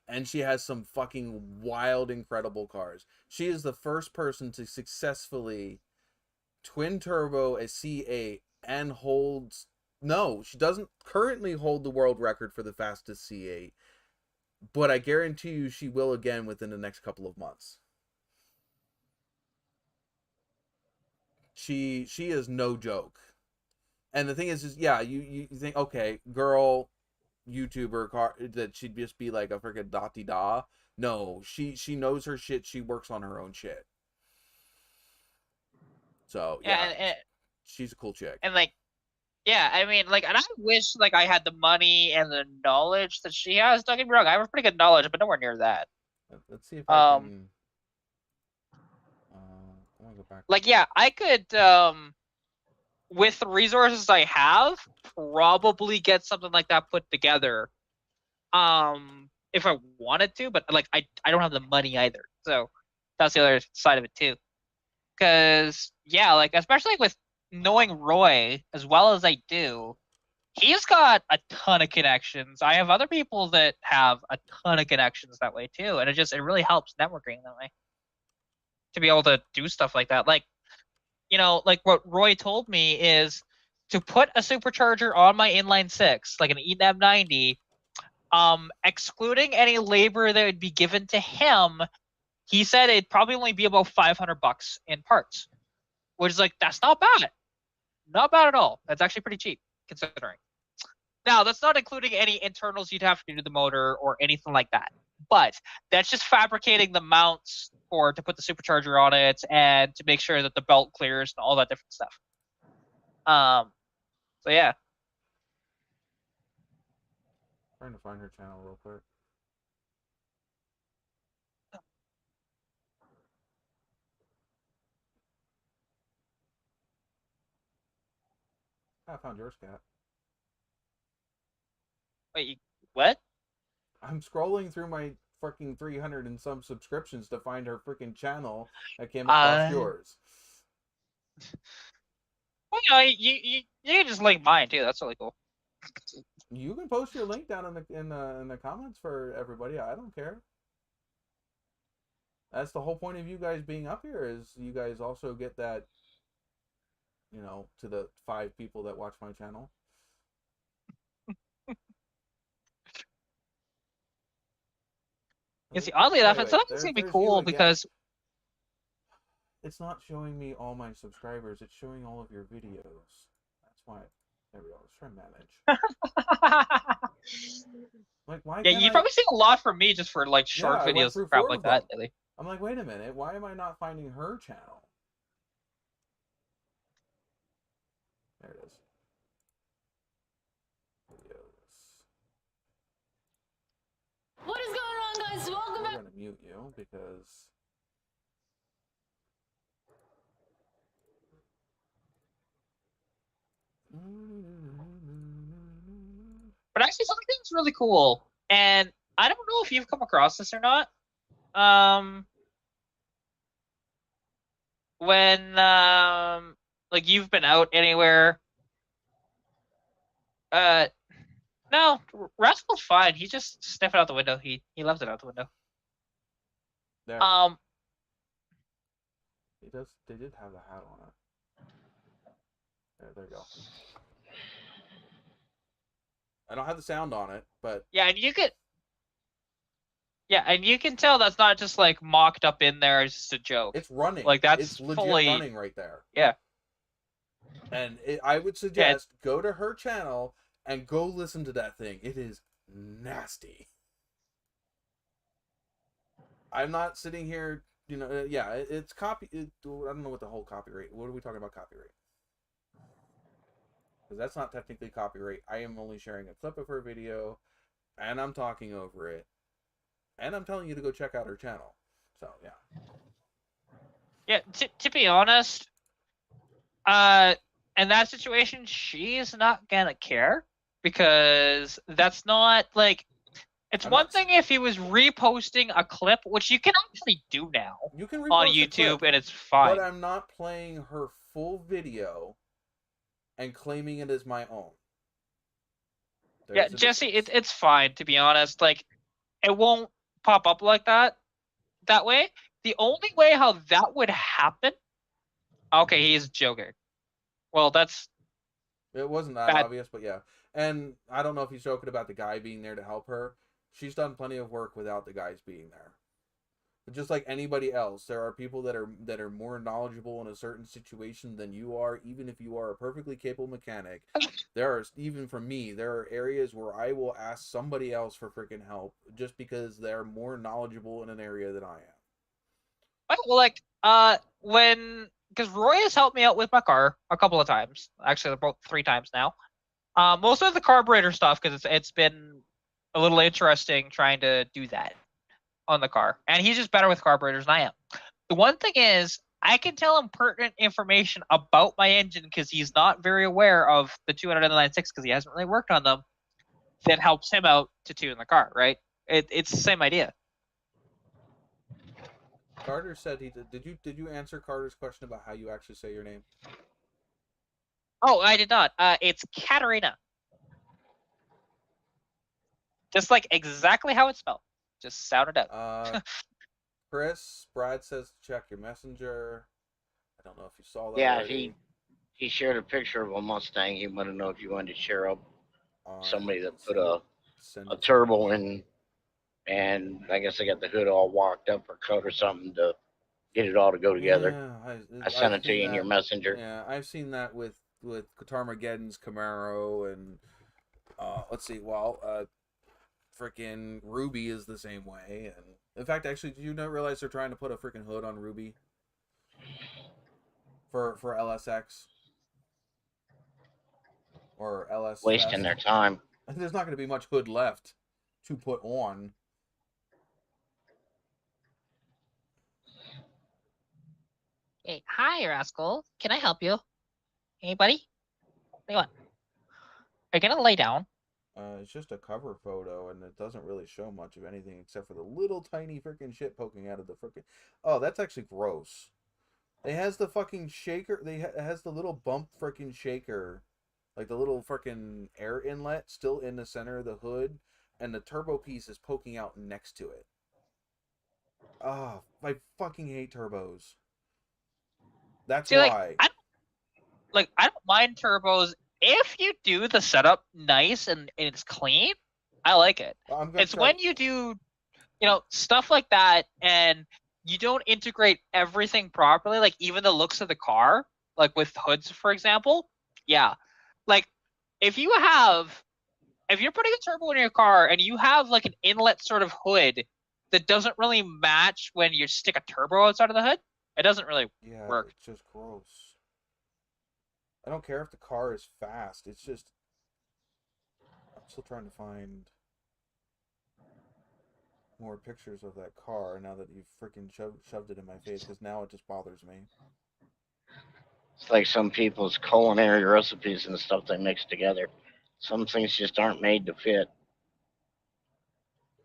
And she has some fucking wild, incredible cars. She is the first person to successfully twin turbo a C8 and holds... No, she doesn't currently hold the world record for the fastest C8. But I guarantee you she will again within the next couple of months. She is no joke. And the thing is yeah, you think, okay, girl, YouTuber car, that she'd just be like a freaking da. No, she knows her shit. She works on her own shit. So yeah, and she's a cool chick. And like, yeah, I mean, like, and I wish like I had the money and the knowledge that she has. Don't get me wrong, I have a pretty good knowledge, but nowhere near that. Let's see if I can. I want to go back. Like, yeah, I could, with the resources I have, probably get something like that put together. If I wanted to, but like, I don't have the money either. So that's the other side of it too. Because yeah, like, especially with knowing Roy as well as I do, he's got a ton of connections. I have other people that have a ton of connections that way too, and it really helps networking that way to be able to do stuff like that. Like, you know, like what Roy told me is to put a supercharger on my inline six, like an ENAB 90, excluding any labor that would be given to him. He said it'd probably only be about $500 in parts, which is like, that's not bad. Not bad at all. That's actually pretty cheap considering. Now, that's not including any internals you'd have to do to the motor or anything like that. But that's just fabricating the mounts to put the supercharger on it and to make sure that the belt clears and all that different stuff. So yeah. Trying to find her channel real quick. I found yours, Cat. Wait, what? I'm scrolling through my freaking 300 and some subscriptions to find her freaking channel. I came across yours. Well, you can just link mine too. That's really cool. You can post your link down in the comments for everybody. I don't care. That's the whole point of you guys being up here, is you guys also get that, you know, to the 5 people that watch my channel. You see, oddly enough, it's gonna be cool because it's not showing me all my subscribers. It's showing all of your videos. That's why. There we go. Let's try manage. Like, why? Yeah, you've probably seen a lot from me just for like short videos and crap like that lately. I'm like, wait a minute. Why am I not finding her channel? There it is. What is going on, guys? Welcome back. I'm gonna mute you because but actually something that's really cool, and I don't know if you've come across this or not. When like you've been out anywhere. No, Rascal's fine. He's just sniffing out the window. He loves it out the window. there. They did have the hat on it. There you go. I don't have the sound on it, but yeah, and you can tell that's not just like mocked up in there as just a joke. It's running. Like that's it's legit fully running right there. Yeah. And I would suggest go to her channel and go listen to that thing. It is nasty. I'm not sitting here, it's copy. I don't know what the whole copyright. What are we talking about copyright? Because that's not technically copyright. I am only sharing a clip of her video, and I'm talking over it, and I'm telling you to go check out her channel. So yeah. Yeah, to be honest, in that situation, she's not gonna care because that's not like. It's one thing if he was reposting a clip, which you can actually do now You can on repost a YouTube, clip, and it's fine. but I'm not playing her full video and claiming it as my own. Yeah, Jesse, it's fine, to be honest. Like, it won't pop up like that way. The only way how that would happen... Okay, he's joking. Well, that's... It wasn't that obvious, but yeah. And I don't know if he's joking about the guy being there to help her. She's done plenty of work without the guys being there. But just like anybody else, there are people that are more knowledgeable in a certain situation than you are, even if you are a perfectly capable mechanic. There are, even for me, there are areas where I will ask somebody else for freaking help just because they're more knowledgeable in an area than I am. Well, like, because Roy has helped me out with my car a couple of times. Actually, about 3 times now. Most of the carburetor stuff, because it's been a little interesting trying to do that on the car. And he's just better with carburetors than I am. The one thing is, I can tell him pertinent information about my engine because he's not very aware of the 296 because he hasn't really worked on them. That helps him out to tune the car, right? It's the same idea. Carter said he did. Did you answer Carter's question about how you actually say your name? Oh, I did not. It's Katarina. Just like exactly how it's spelled. Just sound it out. Chris, Brad says to check your messenger. I don't know if you saw that. Yeah, already. he shared a picture of a Mustang. He wanted to know if you wanted to share up somebody that put a turbo in, and I guess they got the hood all walked up or cut or something to get it all to go together. Yeah, I sent it to you in your messenger. Yeah, I've seen that with Qatarmageddon's Camaro, and let's see, freaking Ruby is the same way. And in fact, actually, did you not realize they're trying to put a freaking hood on Ruby for LSX or LS? Wasting their time. There's not going to be much hood left to put on. Hey, hi, Rascal. Can I help you? Anybody? What do you want? Are you gonna lay down? It's just a cover photo, and it doesn't really show much of anything except for the little tiny freaking shit poking out of the freaking... Oh, that's actually gross. It has the fucking shaker... It has the little bump freaking shaker, like the little freaking air inlet still in the center of the hood, and the turbo piece is poking out next to it. Ah, I fucking hate turbos. That's why. I don't mind turbos. If you do the setup nice and it's clean, I like it. It's when you do, stuff like that and you don't integrate everything properly, like even the looks of the car, like with hoods, for example. Yeah. Like, if you're putting a turbo in your car and you have like an inlet sort of hood that doesn't really match when you stick a turbo outside of the hood, it doesn't really work. It's just gross. I don't care if the car is fast. It's just... I'm still trying to find more pictures of that car now that you've freaking shoved it in my face, because now it just bothers me. It's like some people's culinary recipes and stuff they mix together. Some things just aren't made to fit.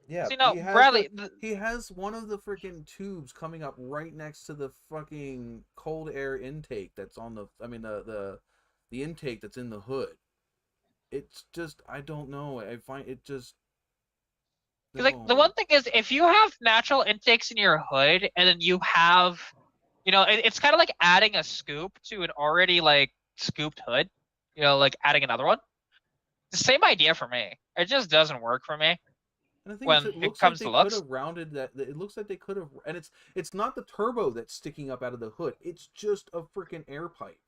Yeah, See, no, Bradley, he has one of the freaking tubes coming up right next to the fucking cold air intake that's on the... I mean, the intake that's in the hood. It's just... I don't know. I find it just... No. Like, the one thing is, if you have natural intakes in your hood, and then you have... it's kind of like adding a scoop to an already, like, scooped hood. Like adding another one. The same idea for me. It just doesn't work for me. And the thing when is, it comes to looks, could have rounded that. It looks like they could have, and it's not the turbo that's sticking up out of the hood. It's just a freaking air pipe.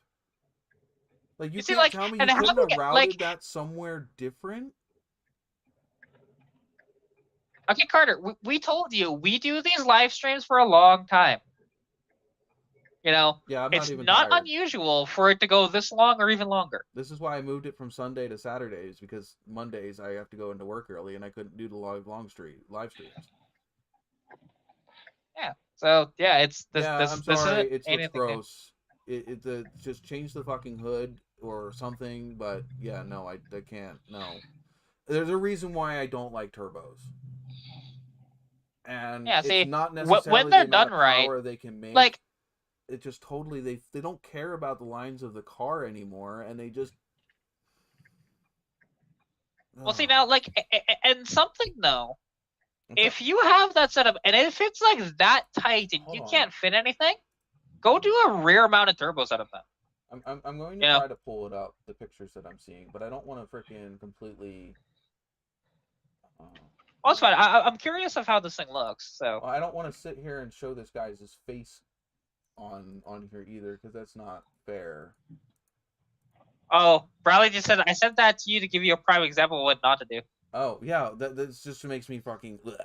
Like, you see, can't like, tell me and you how couldn't do have we- routed like- that somewhere different? Okay, Carter, we told you we do these live streams for a long time. You know, Yeah, I'm it's not even not tired. unusual for it to go this long or even longer. This is why I moved it from Sunday to Saturdays, because Mondays I have to go into work early and I couldn't do the live streams. Yeah. So yeah, it's this. Yeah, this I'm this sorry, isn't it looks anything new. gross. Just change the fucking hood or something, but yeah, no, I can't. No. There's a reason why I don't like turbos. And Yeah, see, it's not when necessarily they're the amount done of right, power they can make. like, it just totally they don't care about the lines of the car anymore, and they just well, see now, like, and something though, Okay. if you have that setup and if it's like that tight and Hold you on. can't fit anything, go do a rear mounted turbo setup then. I'm going to Yeah. try to pull it up, the pictures that I'm seeing, but I don't want to freaking completely Oh, it's fine. I'm curious of how this thing looks. So I don't want to sit here and show this guy's face on here either, because that's not fair. oh, Bradley just said I sent that to you to give you a prime example of what not to do. Oh yeah, that just makes me fucking bleh.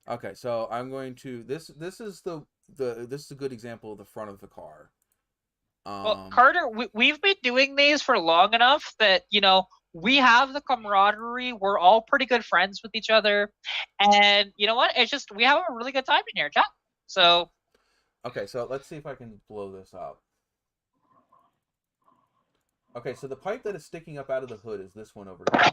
Okay, so I'm going to this is this is a good example of the front of the car. Well, Carter, we've been doing these for long enough that, you know, we have the camaraderie. We're all pretty good friends with each other. And you know what? It's just, we have a really good time in here, chat. So. Okay, so let's see if I can blow this up. Okay, so the pipe that is sticking up out of the hood is this one over here.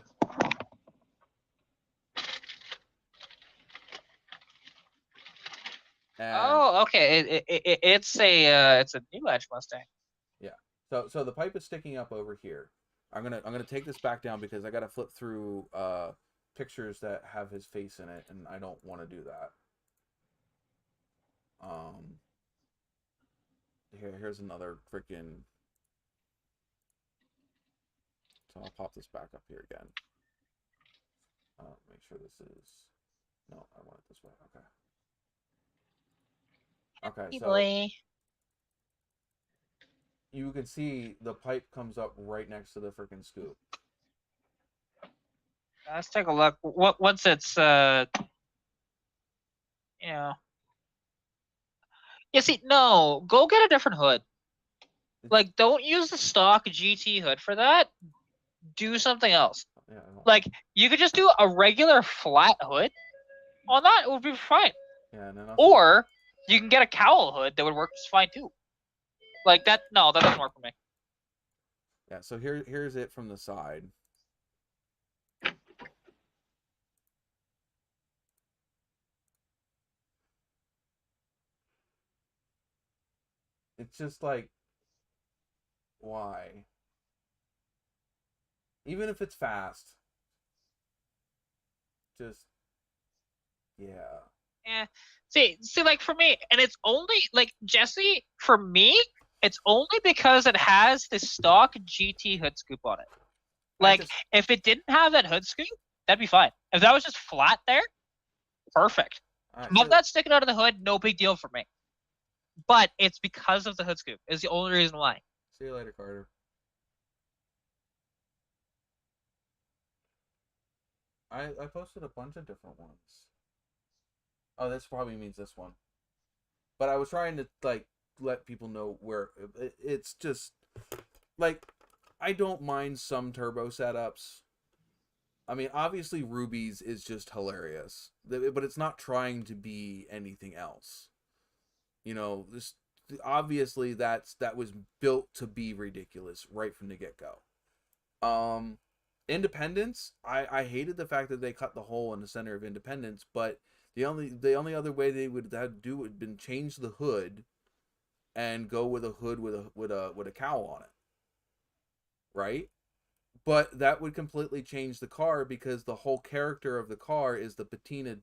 And Oh, okay. It's a new Edge Mustang. yeah. So the pipe is sticking up over here. I'm gonna take this back down because I gotta flip through pictures that have his face in it, and I don't want to do that. Here's another freaking. So I'll pop this back up here again. Make sure this is. No, I want it this way. Okay. Okay, so Boy. you can see the pipe comes up right next to the freaking scoop. Let's take a look. Once it's you know. Yeah, see, no, go get a different hood. Like, don't use the stock GT hood for that. Do something else. Yeah, Like, you could just do a regular flat hood on that. It would be fine. yeah, and then Or you can get a cowl hood that would work just fine too. Like that. No, that doesn't work for me. yeah. So here's it from the side. It's just like, why? Even if it's fast, just yeah. Yeah. See, like for me, and it's only like Jesse. For me, it's only because it has the stock GT hood scoop on it. Like, if it didn't have that hood scoop, that'd be fine. If that was just flat there, perfect. Have that sticking out of the hood, no big deal for me. But it's because of the hood scoop. Is the only reason why. See you later, Carter. I posted a bunch of different ones. Oh, this probably means this one. But I was trying to like let people know where it's just like I don't mind some turbo setups. I mean, obviously Ruby's is just hilarious, but it's not trying to be anything else. You know, this obviously that was built to be ridiculous right from the get-go. Independence, I hated the fact that they cut the hole in the center of Independence, but the only other way they would have to do would have been change the hood and go with a hood with a cowl on it. Right? But that would completely change the car because the whole character of the car is the patinaed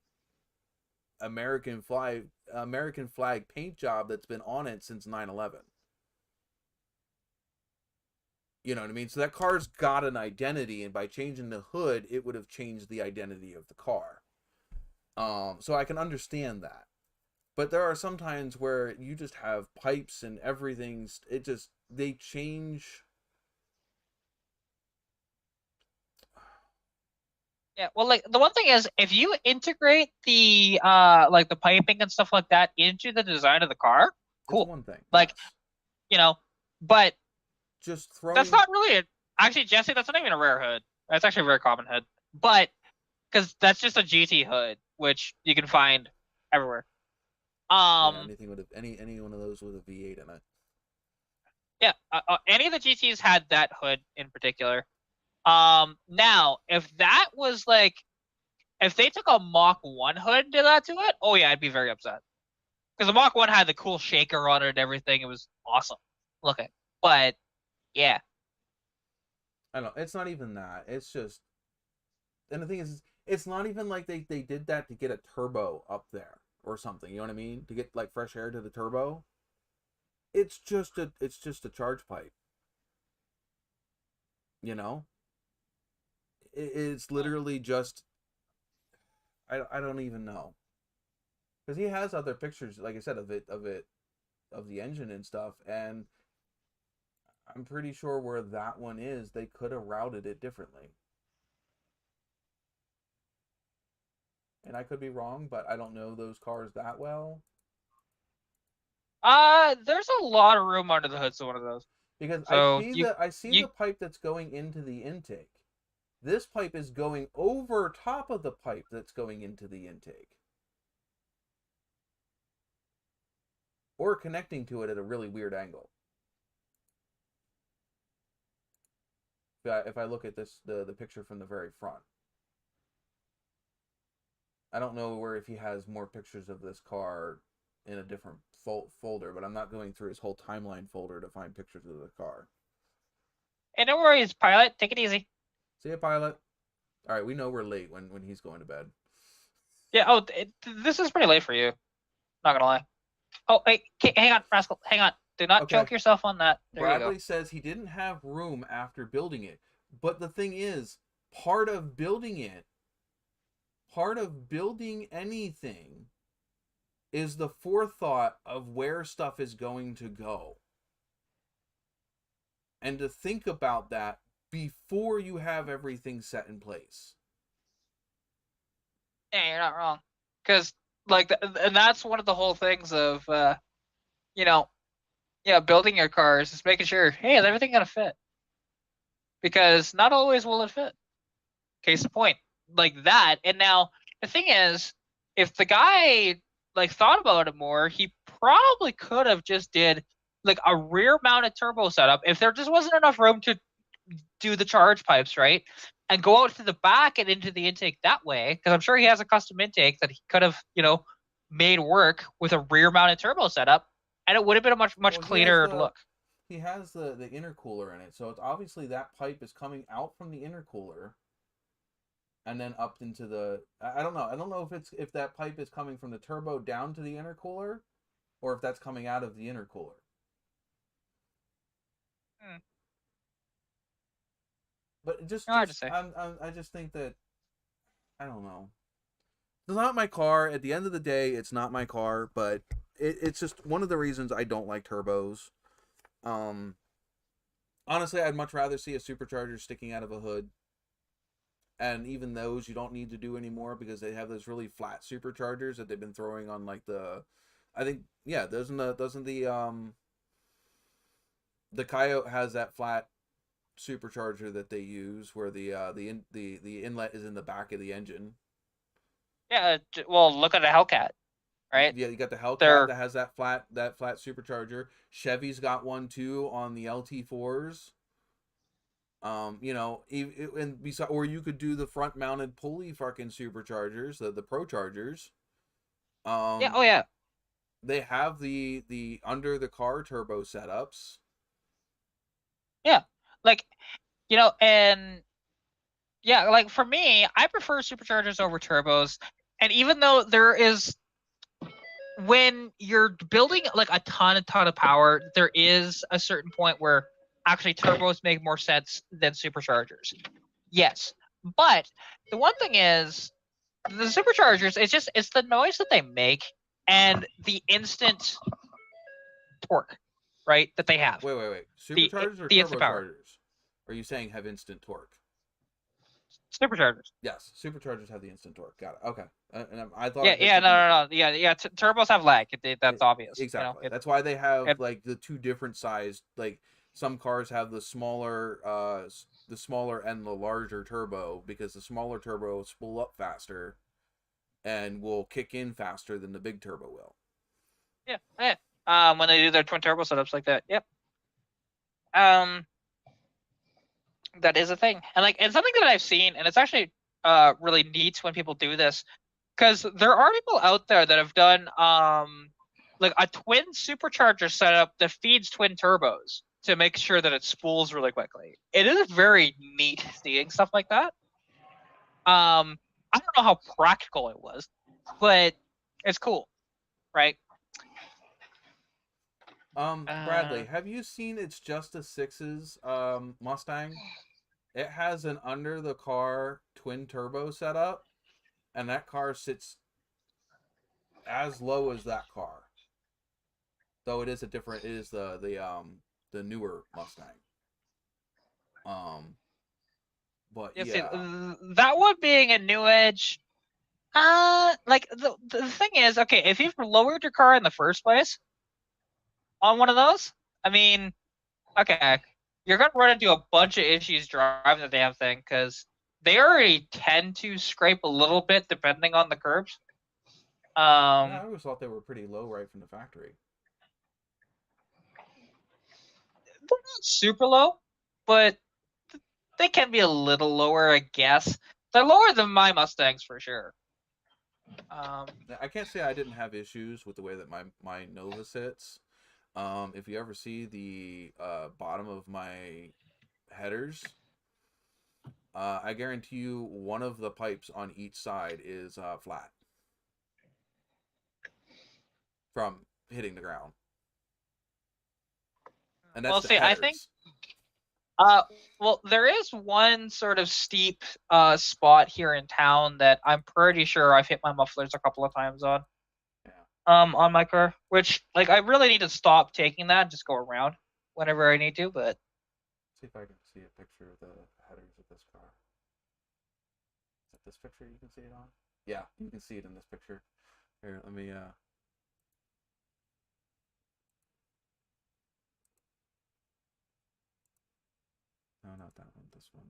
American flag paint job that's been on it since 9/11. You know what I mean? So that car's got an identity, and by changing the hood, it would have changed the identity of the car. So I can understand that. But there are some times where you just have pipes and everything's, they change Yeah, well, like the one thing is, if you integrate the like the piping and stuff like that into the design of the car, It's cool. one thing. Like, yes. you know, but Just throwing. that's not really actually, Jesse. That's not even a rare hood. That's actually a very common hood. But because that's just a GT hood, which you can find everywhere. Yeah, anything with any one of those with a V8 in it. Yeah, any of the GTs had that hood in particular. Now if that was like, if they took a Mach 1 hood and did that to it, oh yeah, I'd be very upset. Because the Mach 1 had the cool shaker on it and everything. It was awesome looking. But yeah. I don't know. It's not even that. It's just, and the thing is, it's not even like they did that to get a turbo up there or something. You know what I mean? To get like fresh air to the turbo. It's just a charge pipe. You know? It's literally just, I don't even know. Because he has other pictures, like I said, of the engine and stuff, and I'm pretty sure where that one is, they could have routed it differently. And I could be wrong, but I don't know those cars that well. There's a lot of room under the hoods of one of those. Because So I see the pipe that's going into the intake. This pipe is going over top of the pipe that's going into the intake. Or connecting to it at a really weird angle. If I look at this, the picture from the very front. I don't know if he has more pictures of this car in a different folder, but I'm not going through his whole timeline folder to find pictures of the car. Hey, no worries, pilot. Take it easy. See ya, pilot. All right, we know we're late when he's going to bed. Yeah. Oh, this is pretty late for you. Not gonna lie. Oh, hey, hang on, Rascal. Hang on. Do not choke yourself on that. There Bradley says he didn't have room after building it. But the thing is, part of building anything is the forethought of where stuff is going to go. And to think about that before you have everything set in place. Yeah, you're not wrong. Because, like, and that's one of the whole things of, building your cars is making sure, hey, is everything going to fit? Because not always will it fit. Case in point. Like that. And now, the thing is, if the guy, like, thought about it more, he probably could have just did, like, a rear-mounted turbo setup. If there just wasn't enough room to do the charge pipes, right? And go out to the back and into the intake that way, because I'm sure he has a custom intake that he could have, made work with a rear-mounted turbo setup, and it would have been a much cleaner look. He has the intercooler in it, so it's obviously that pipe is coming out from the intercooler, and then up into the. I don't know. I don't know if that pipe is coming from the turbo down to the intercooler, or if that's coming out of the intercooler. But I just think that, I don't know. It's not my car. At the end of the day, it's not my car. But it's just one of the reasons I don't like turbos. Honestly, I'd much rather see a supercharger sticking out of a hood. And even those you don't need to do anymore because they have those really flat superchargers that they've been throwing on like the, I think doesn't the Coyote has that flat supercharger that they use where the inlet is in the back of the engine. Yeah, well, look at the Hellcat, right? Yeah, you got the Hellcat that has that flat supercharger. Chevy's got one too on the LT4s. Or you could do the front mounted pulley fucking superchargers, the Pro Chargers. Yeah, oh yeah. They have the under the car turbo setups. Yeah. Like, and yeah, like for me, I prefer superchargers over turbos. And even though there is, when you're building like a ton of power, there is a certain point where actually turbos make more sense than superchargers. Yes. But the one thing is, the superchargers, it's the noise that they make and the instant torque, right, that they have. Wait. Superchargers or the instant power. turbochargers? Are you saying have instant torque? Superchargers. Yes, superchargers have the instant torque. Got it. Okay. And I thought Yeah, it hit yeah, something no. different. Yeah. Turbos have lag. That's obvious. Exactly. You know, That's why they have it, like the two different sized. Like some cars have the smaller and the larger turbo, because the smaller turbo will spool up faster and will kick in faster than the big turbo will. yeah. When they do their twin turbo setups like that. Yep. Um, that is a thing, and like it's something that I've seen, and it's actually really neat when people do this, because there are people out there that have done like a twin supercharger setup that feeds twin turbos to make sure that it spools really quickly. It is very neat seeing stuff like that. I don't know how practical it was, but it's cool, right? Bradley, have you seen It's Just a Six's Mustang? It has an under the car twin turbo setup, and that car sits as low as that car. Though it is the newer Mustang. But Yeah, yeah. see, that one being a new edge, like the thing is, okay, if you've lowered your car in the first place on one of those, I mean, okay, you're gonna run into a bunch of issues driving the damn thing, because they already tend to scrape a little bit depending on the curbs. Yeah, I always thought they were pretty low right from the factory. They're not super low, but they can be a little lower, I guess. They're lower than my Mustangs for sure. I can't say I didn't have issues with the way that my Nova sits. If you ever see the bottom of my headers, I guarantee you one of the pipes on each side is flat from hitting the ground. And that's well, the see, headers. I think well, there is one sort of steep spot here in town that I'm pretty sure I've hit my mufflers a couple of times on. Yeah. On my car, which like I really need to stop taking that and just go around whenever I need to, but See if I can see a picture of the headers of this car. Is that this picture you can see it on? Yeah, you can see it in this picture. Here, let me no, not that one, this one.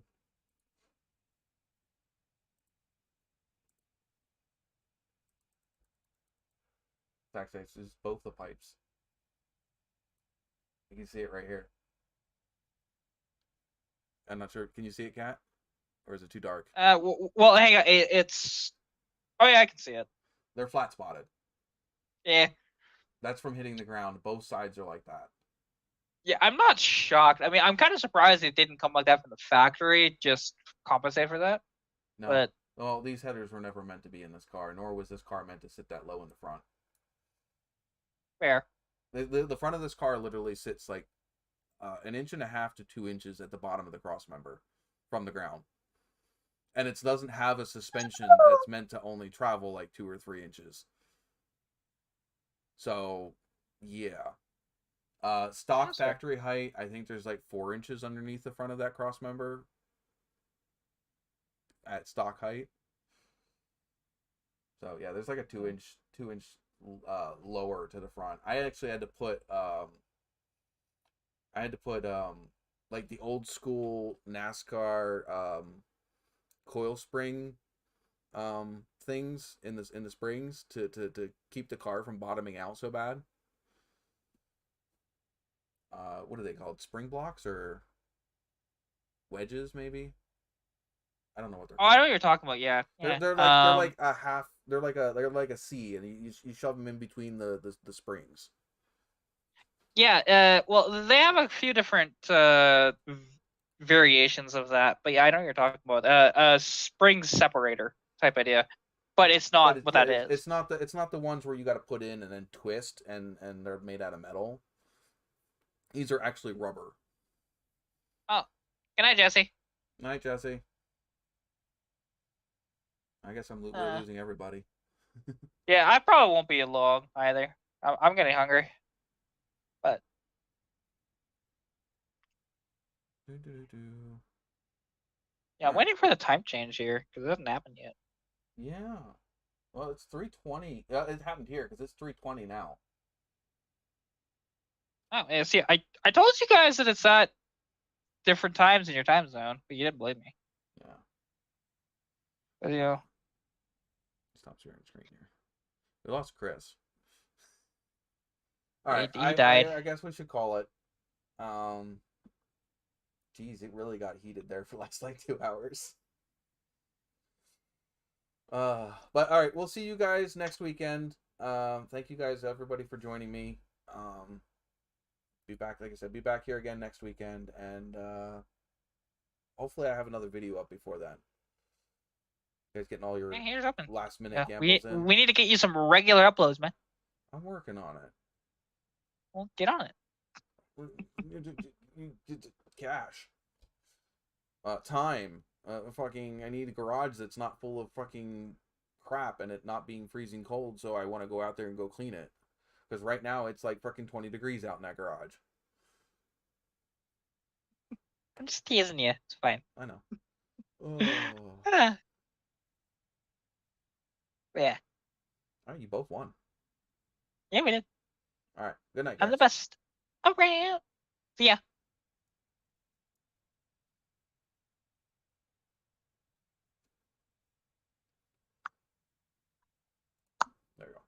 Actually, it's just both the pipes. You can see it right here. I'm not sure. Can you see it, Kat? Or is it too dark? well, hang on. It's oh yeah, I can see it. They're flat spotted. Yeah, That's from hitting the ground. Both sides are like that. yeah. I'm not shocked. I mean, I'm kind of surprised it didn't come like that from the factory. Just compensate for that. No. But well, these headers were never meant to be in this car, nor was this car meant to sit that low in the front. fair. The front of this car literally sits like 1.5 to 2 inches at the bottom of the cross member from the ground. And it doesn't have a suspension that's meant to only travel like 2 or 3 inches. So, yeah. Stock factory height, I think there's like 4 inches underneath the front of that cross member at stock height. So yeah, there's like a 2 inch lower to the front. I actually had to put like the old school NASCAR coil spring things in the springs to keep the car from bottoming out so bad. What are they called? Spring blocks or wedges, maybe? I don't know what they're called. I know what you're talking about. Yeah, They're like a half. They're like a C, and you shove them in between the springs. Yeah. Well, they have a few different variations of that, but yeah, I know what you're talking about. A spring separator type idea, but it's not what that is. It's not the ones where you got to put in and then twist, and they're made out of metal. These are actually rubber. Oh, good night, Jesse. Night, Jesse. I guess we're losing everybody. Yeah, I probably won't be long either. I'm getting hungry. But Yeah, I'm waiting for the time change here because it hasn't happened yet. Yeah. Well, it's 3:20. It happened here because it's 3:20 now. Oh, yeah, see, I told you guys that it's at different times in your time zone, but you didn't believe me. Yeah. But, you know, Stop sharing screen here. We lost Chris. All right, he died. I guess we should call it. Geez, it really got heated there for the last like 2 hours. But all right, we'll see you guys next weekend. Thank you guys, everybody, for joining me. Be back, like I said, be back here again next weekend, and hopefully I have another video up before then. You guys getting all your Here's open. last minute Yeah, gambles in? we need to get you some regular uploads, man. I'm working on it. Well, get on it. Cash. Time. Fucking, I need a garage that's not full of fucking crap and it not being freezing cold, so I want to go out there and go clean it. Because right now it's like fucking 20 degrees out in that garage. I'm just teasing you. It's fine. I know. Oh. Yeah. All right, you both won. Yeah, we did. All right. Good night, I'm guys. the best around. See ya. There you go.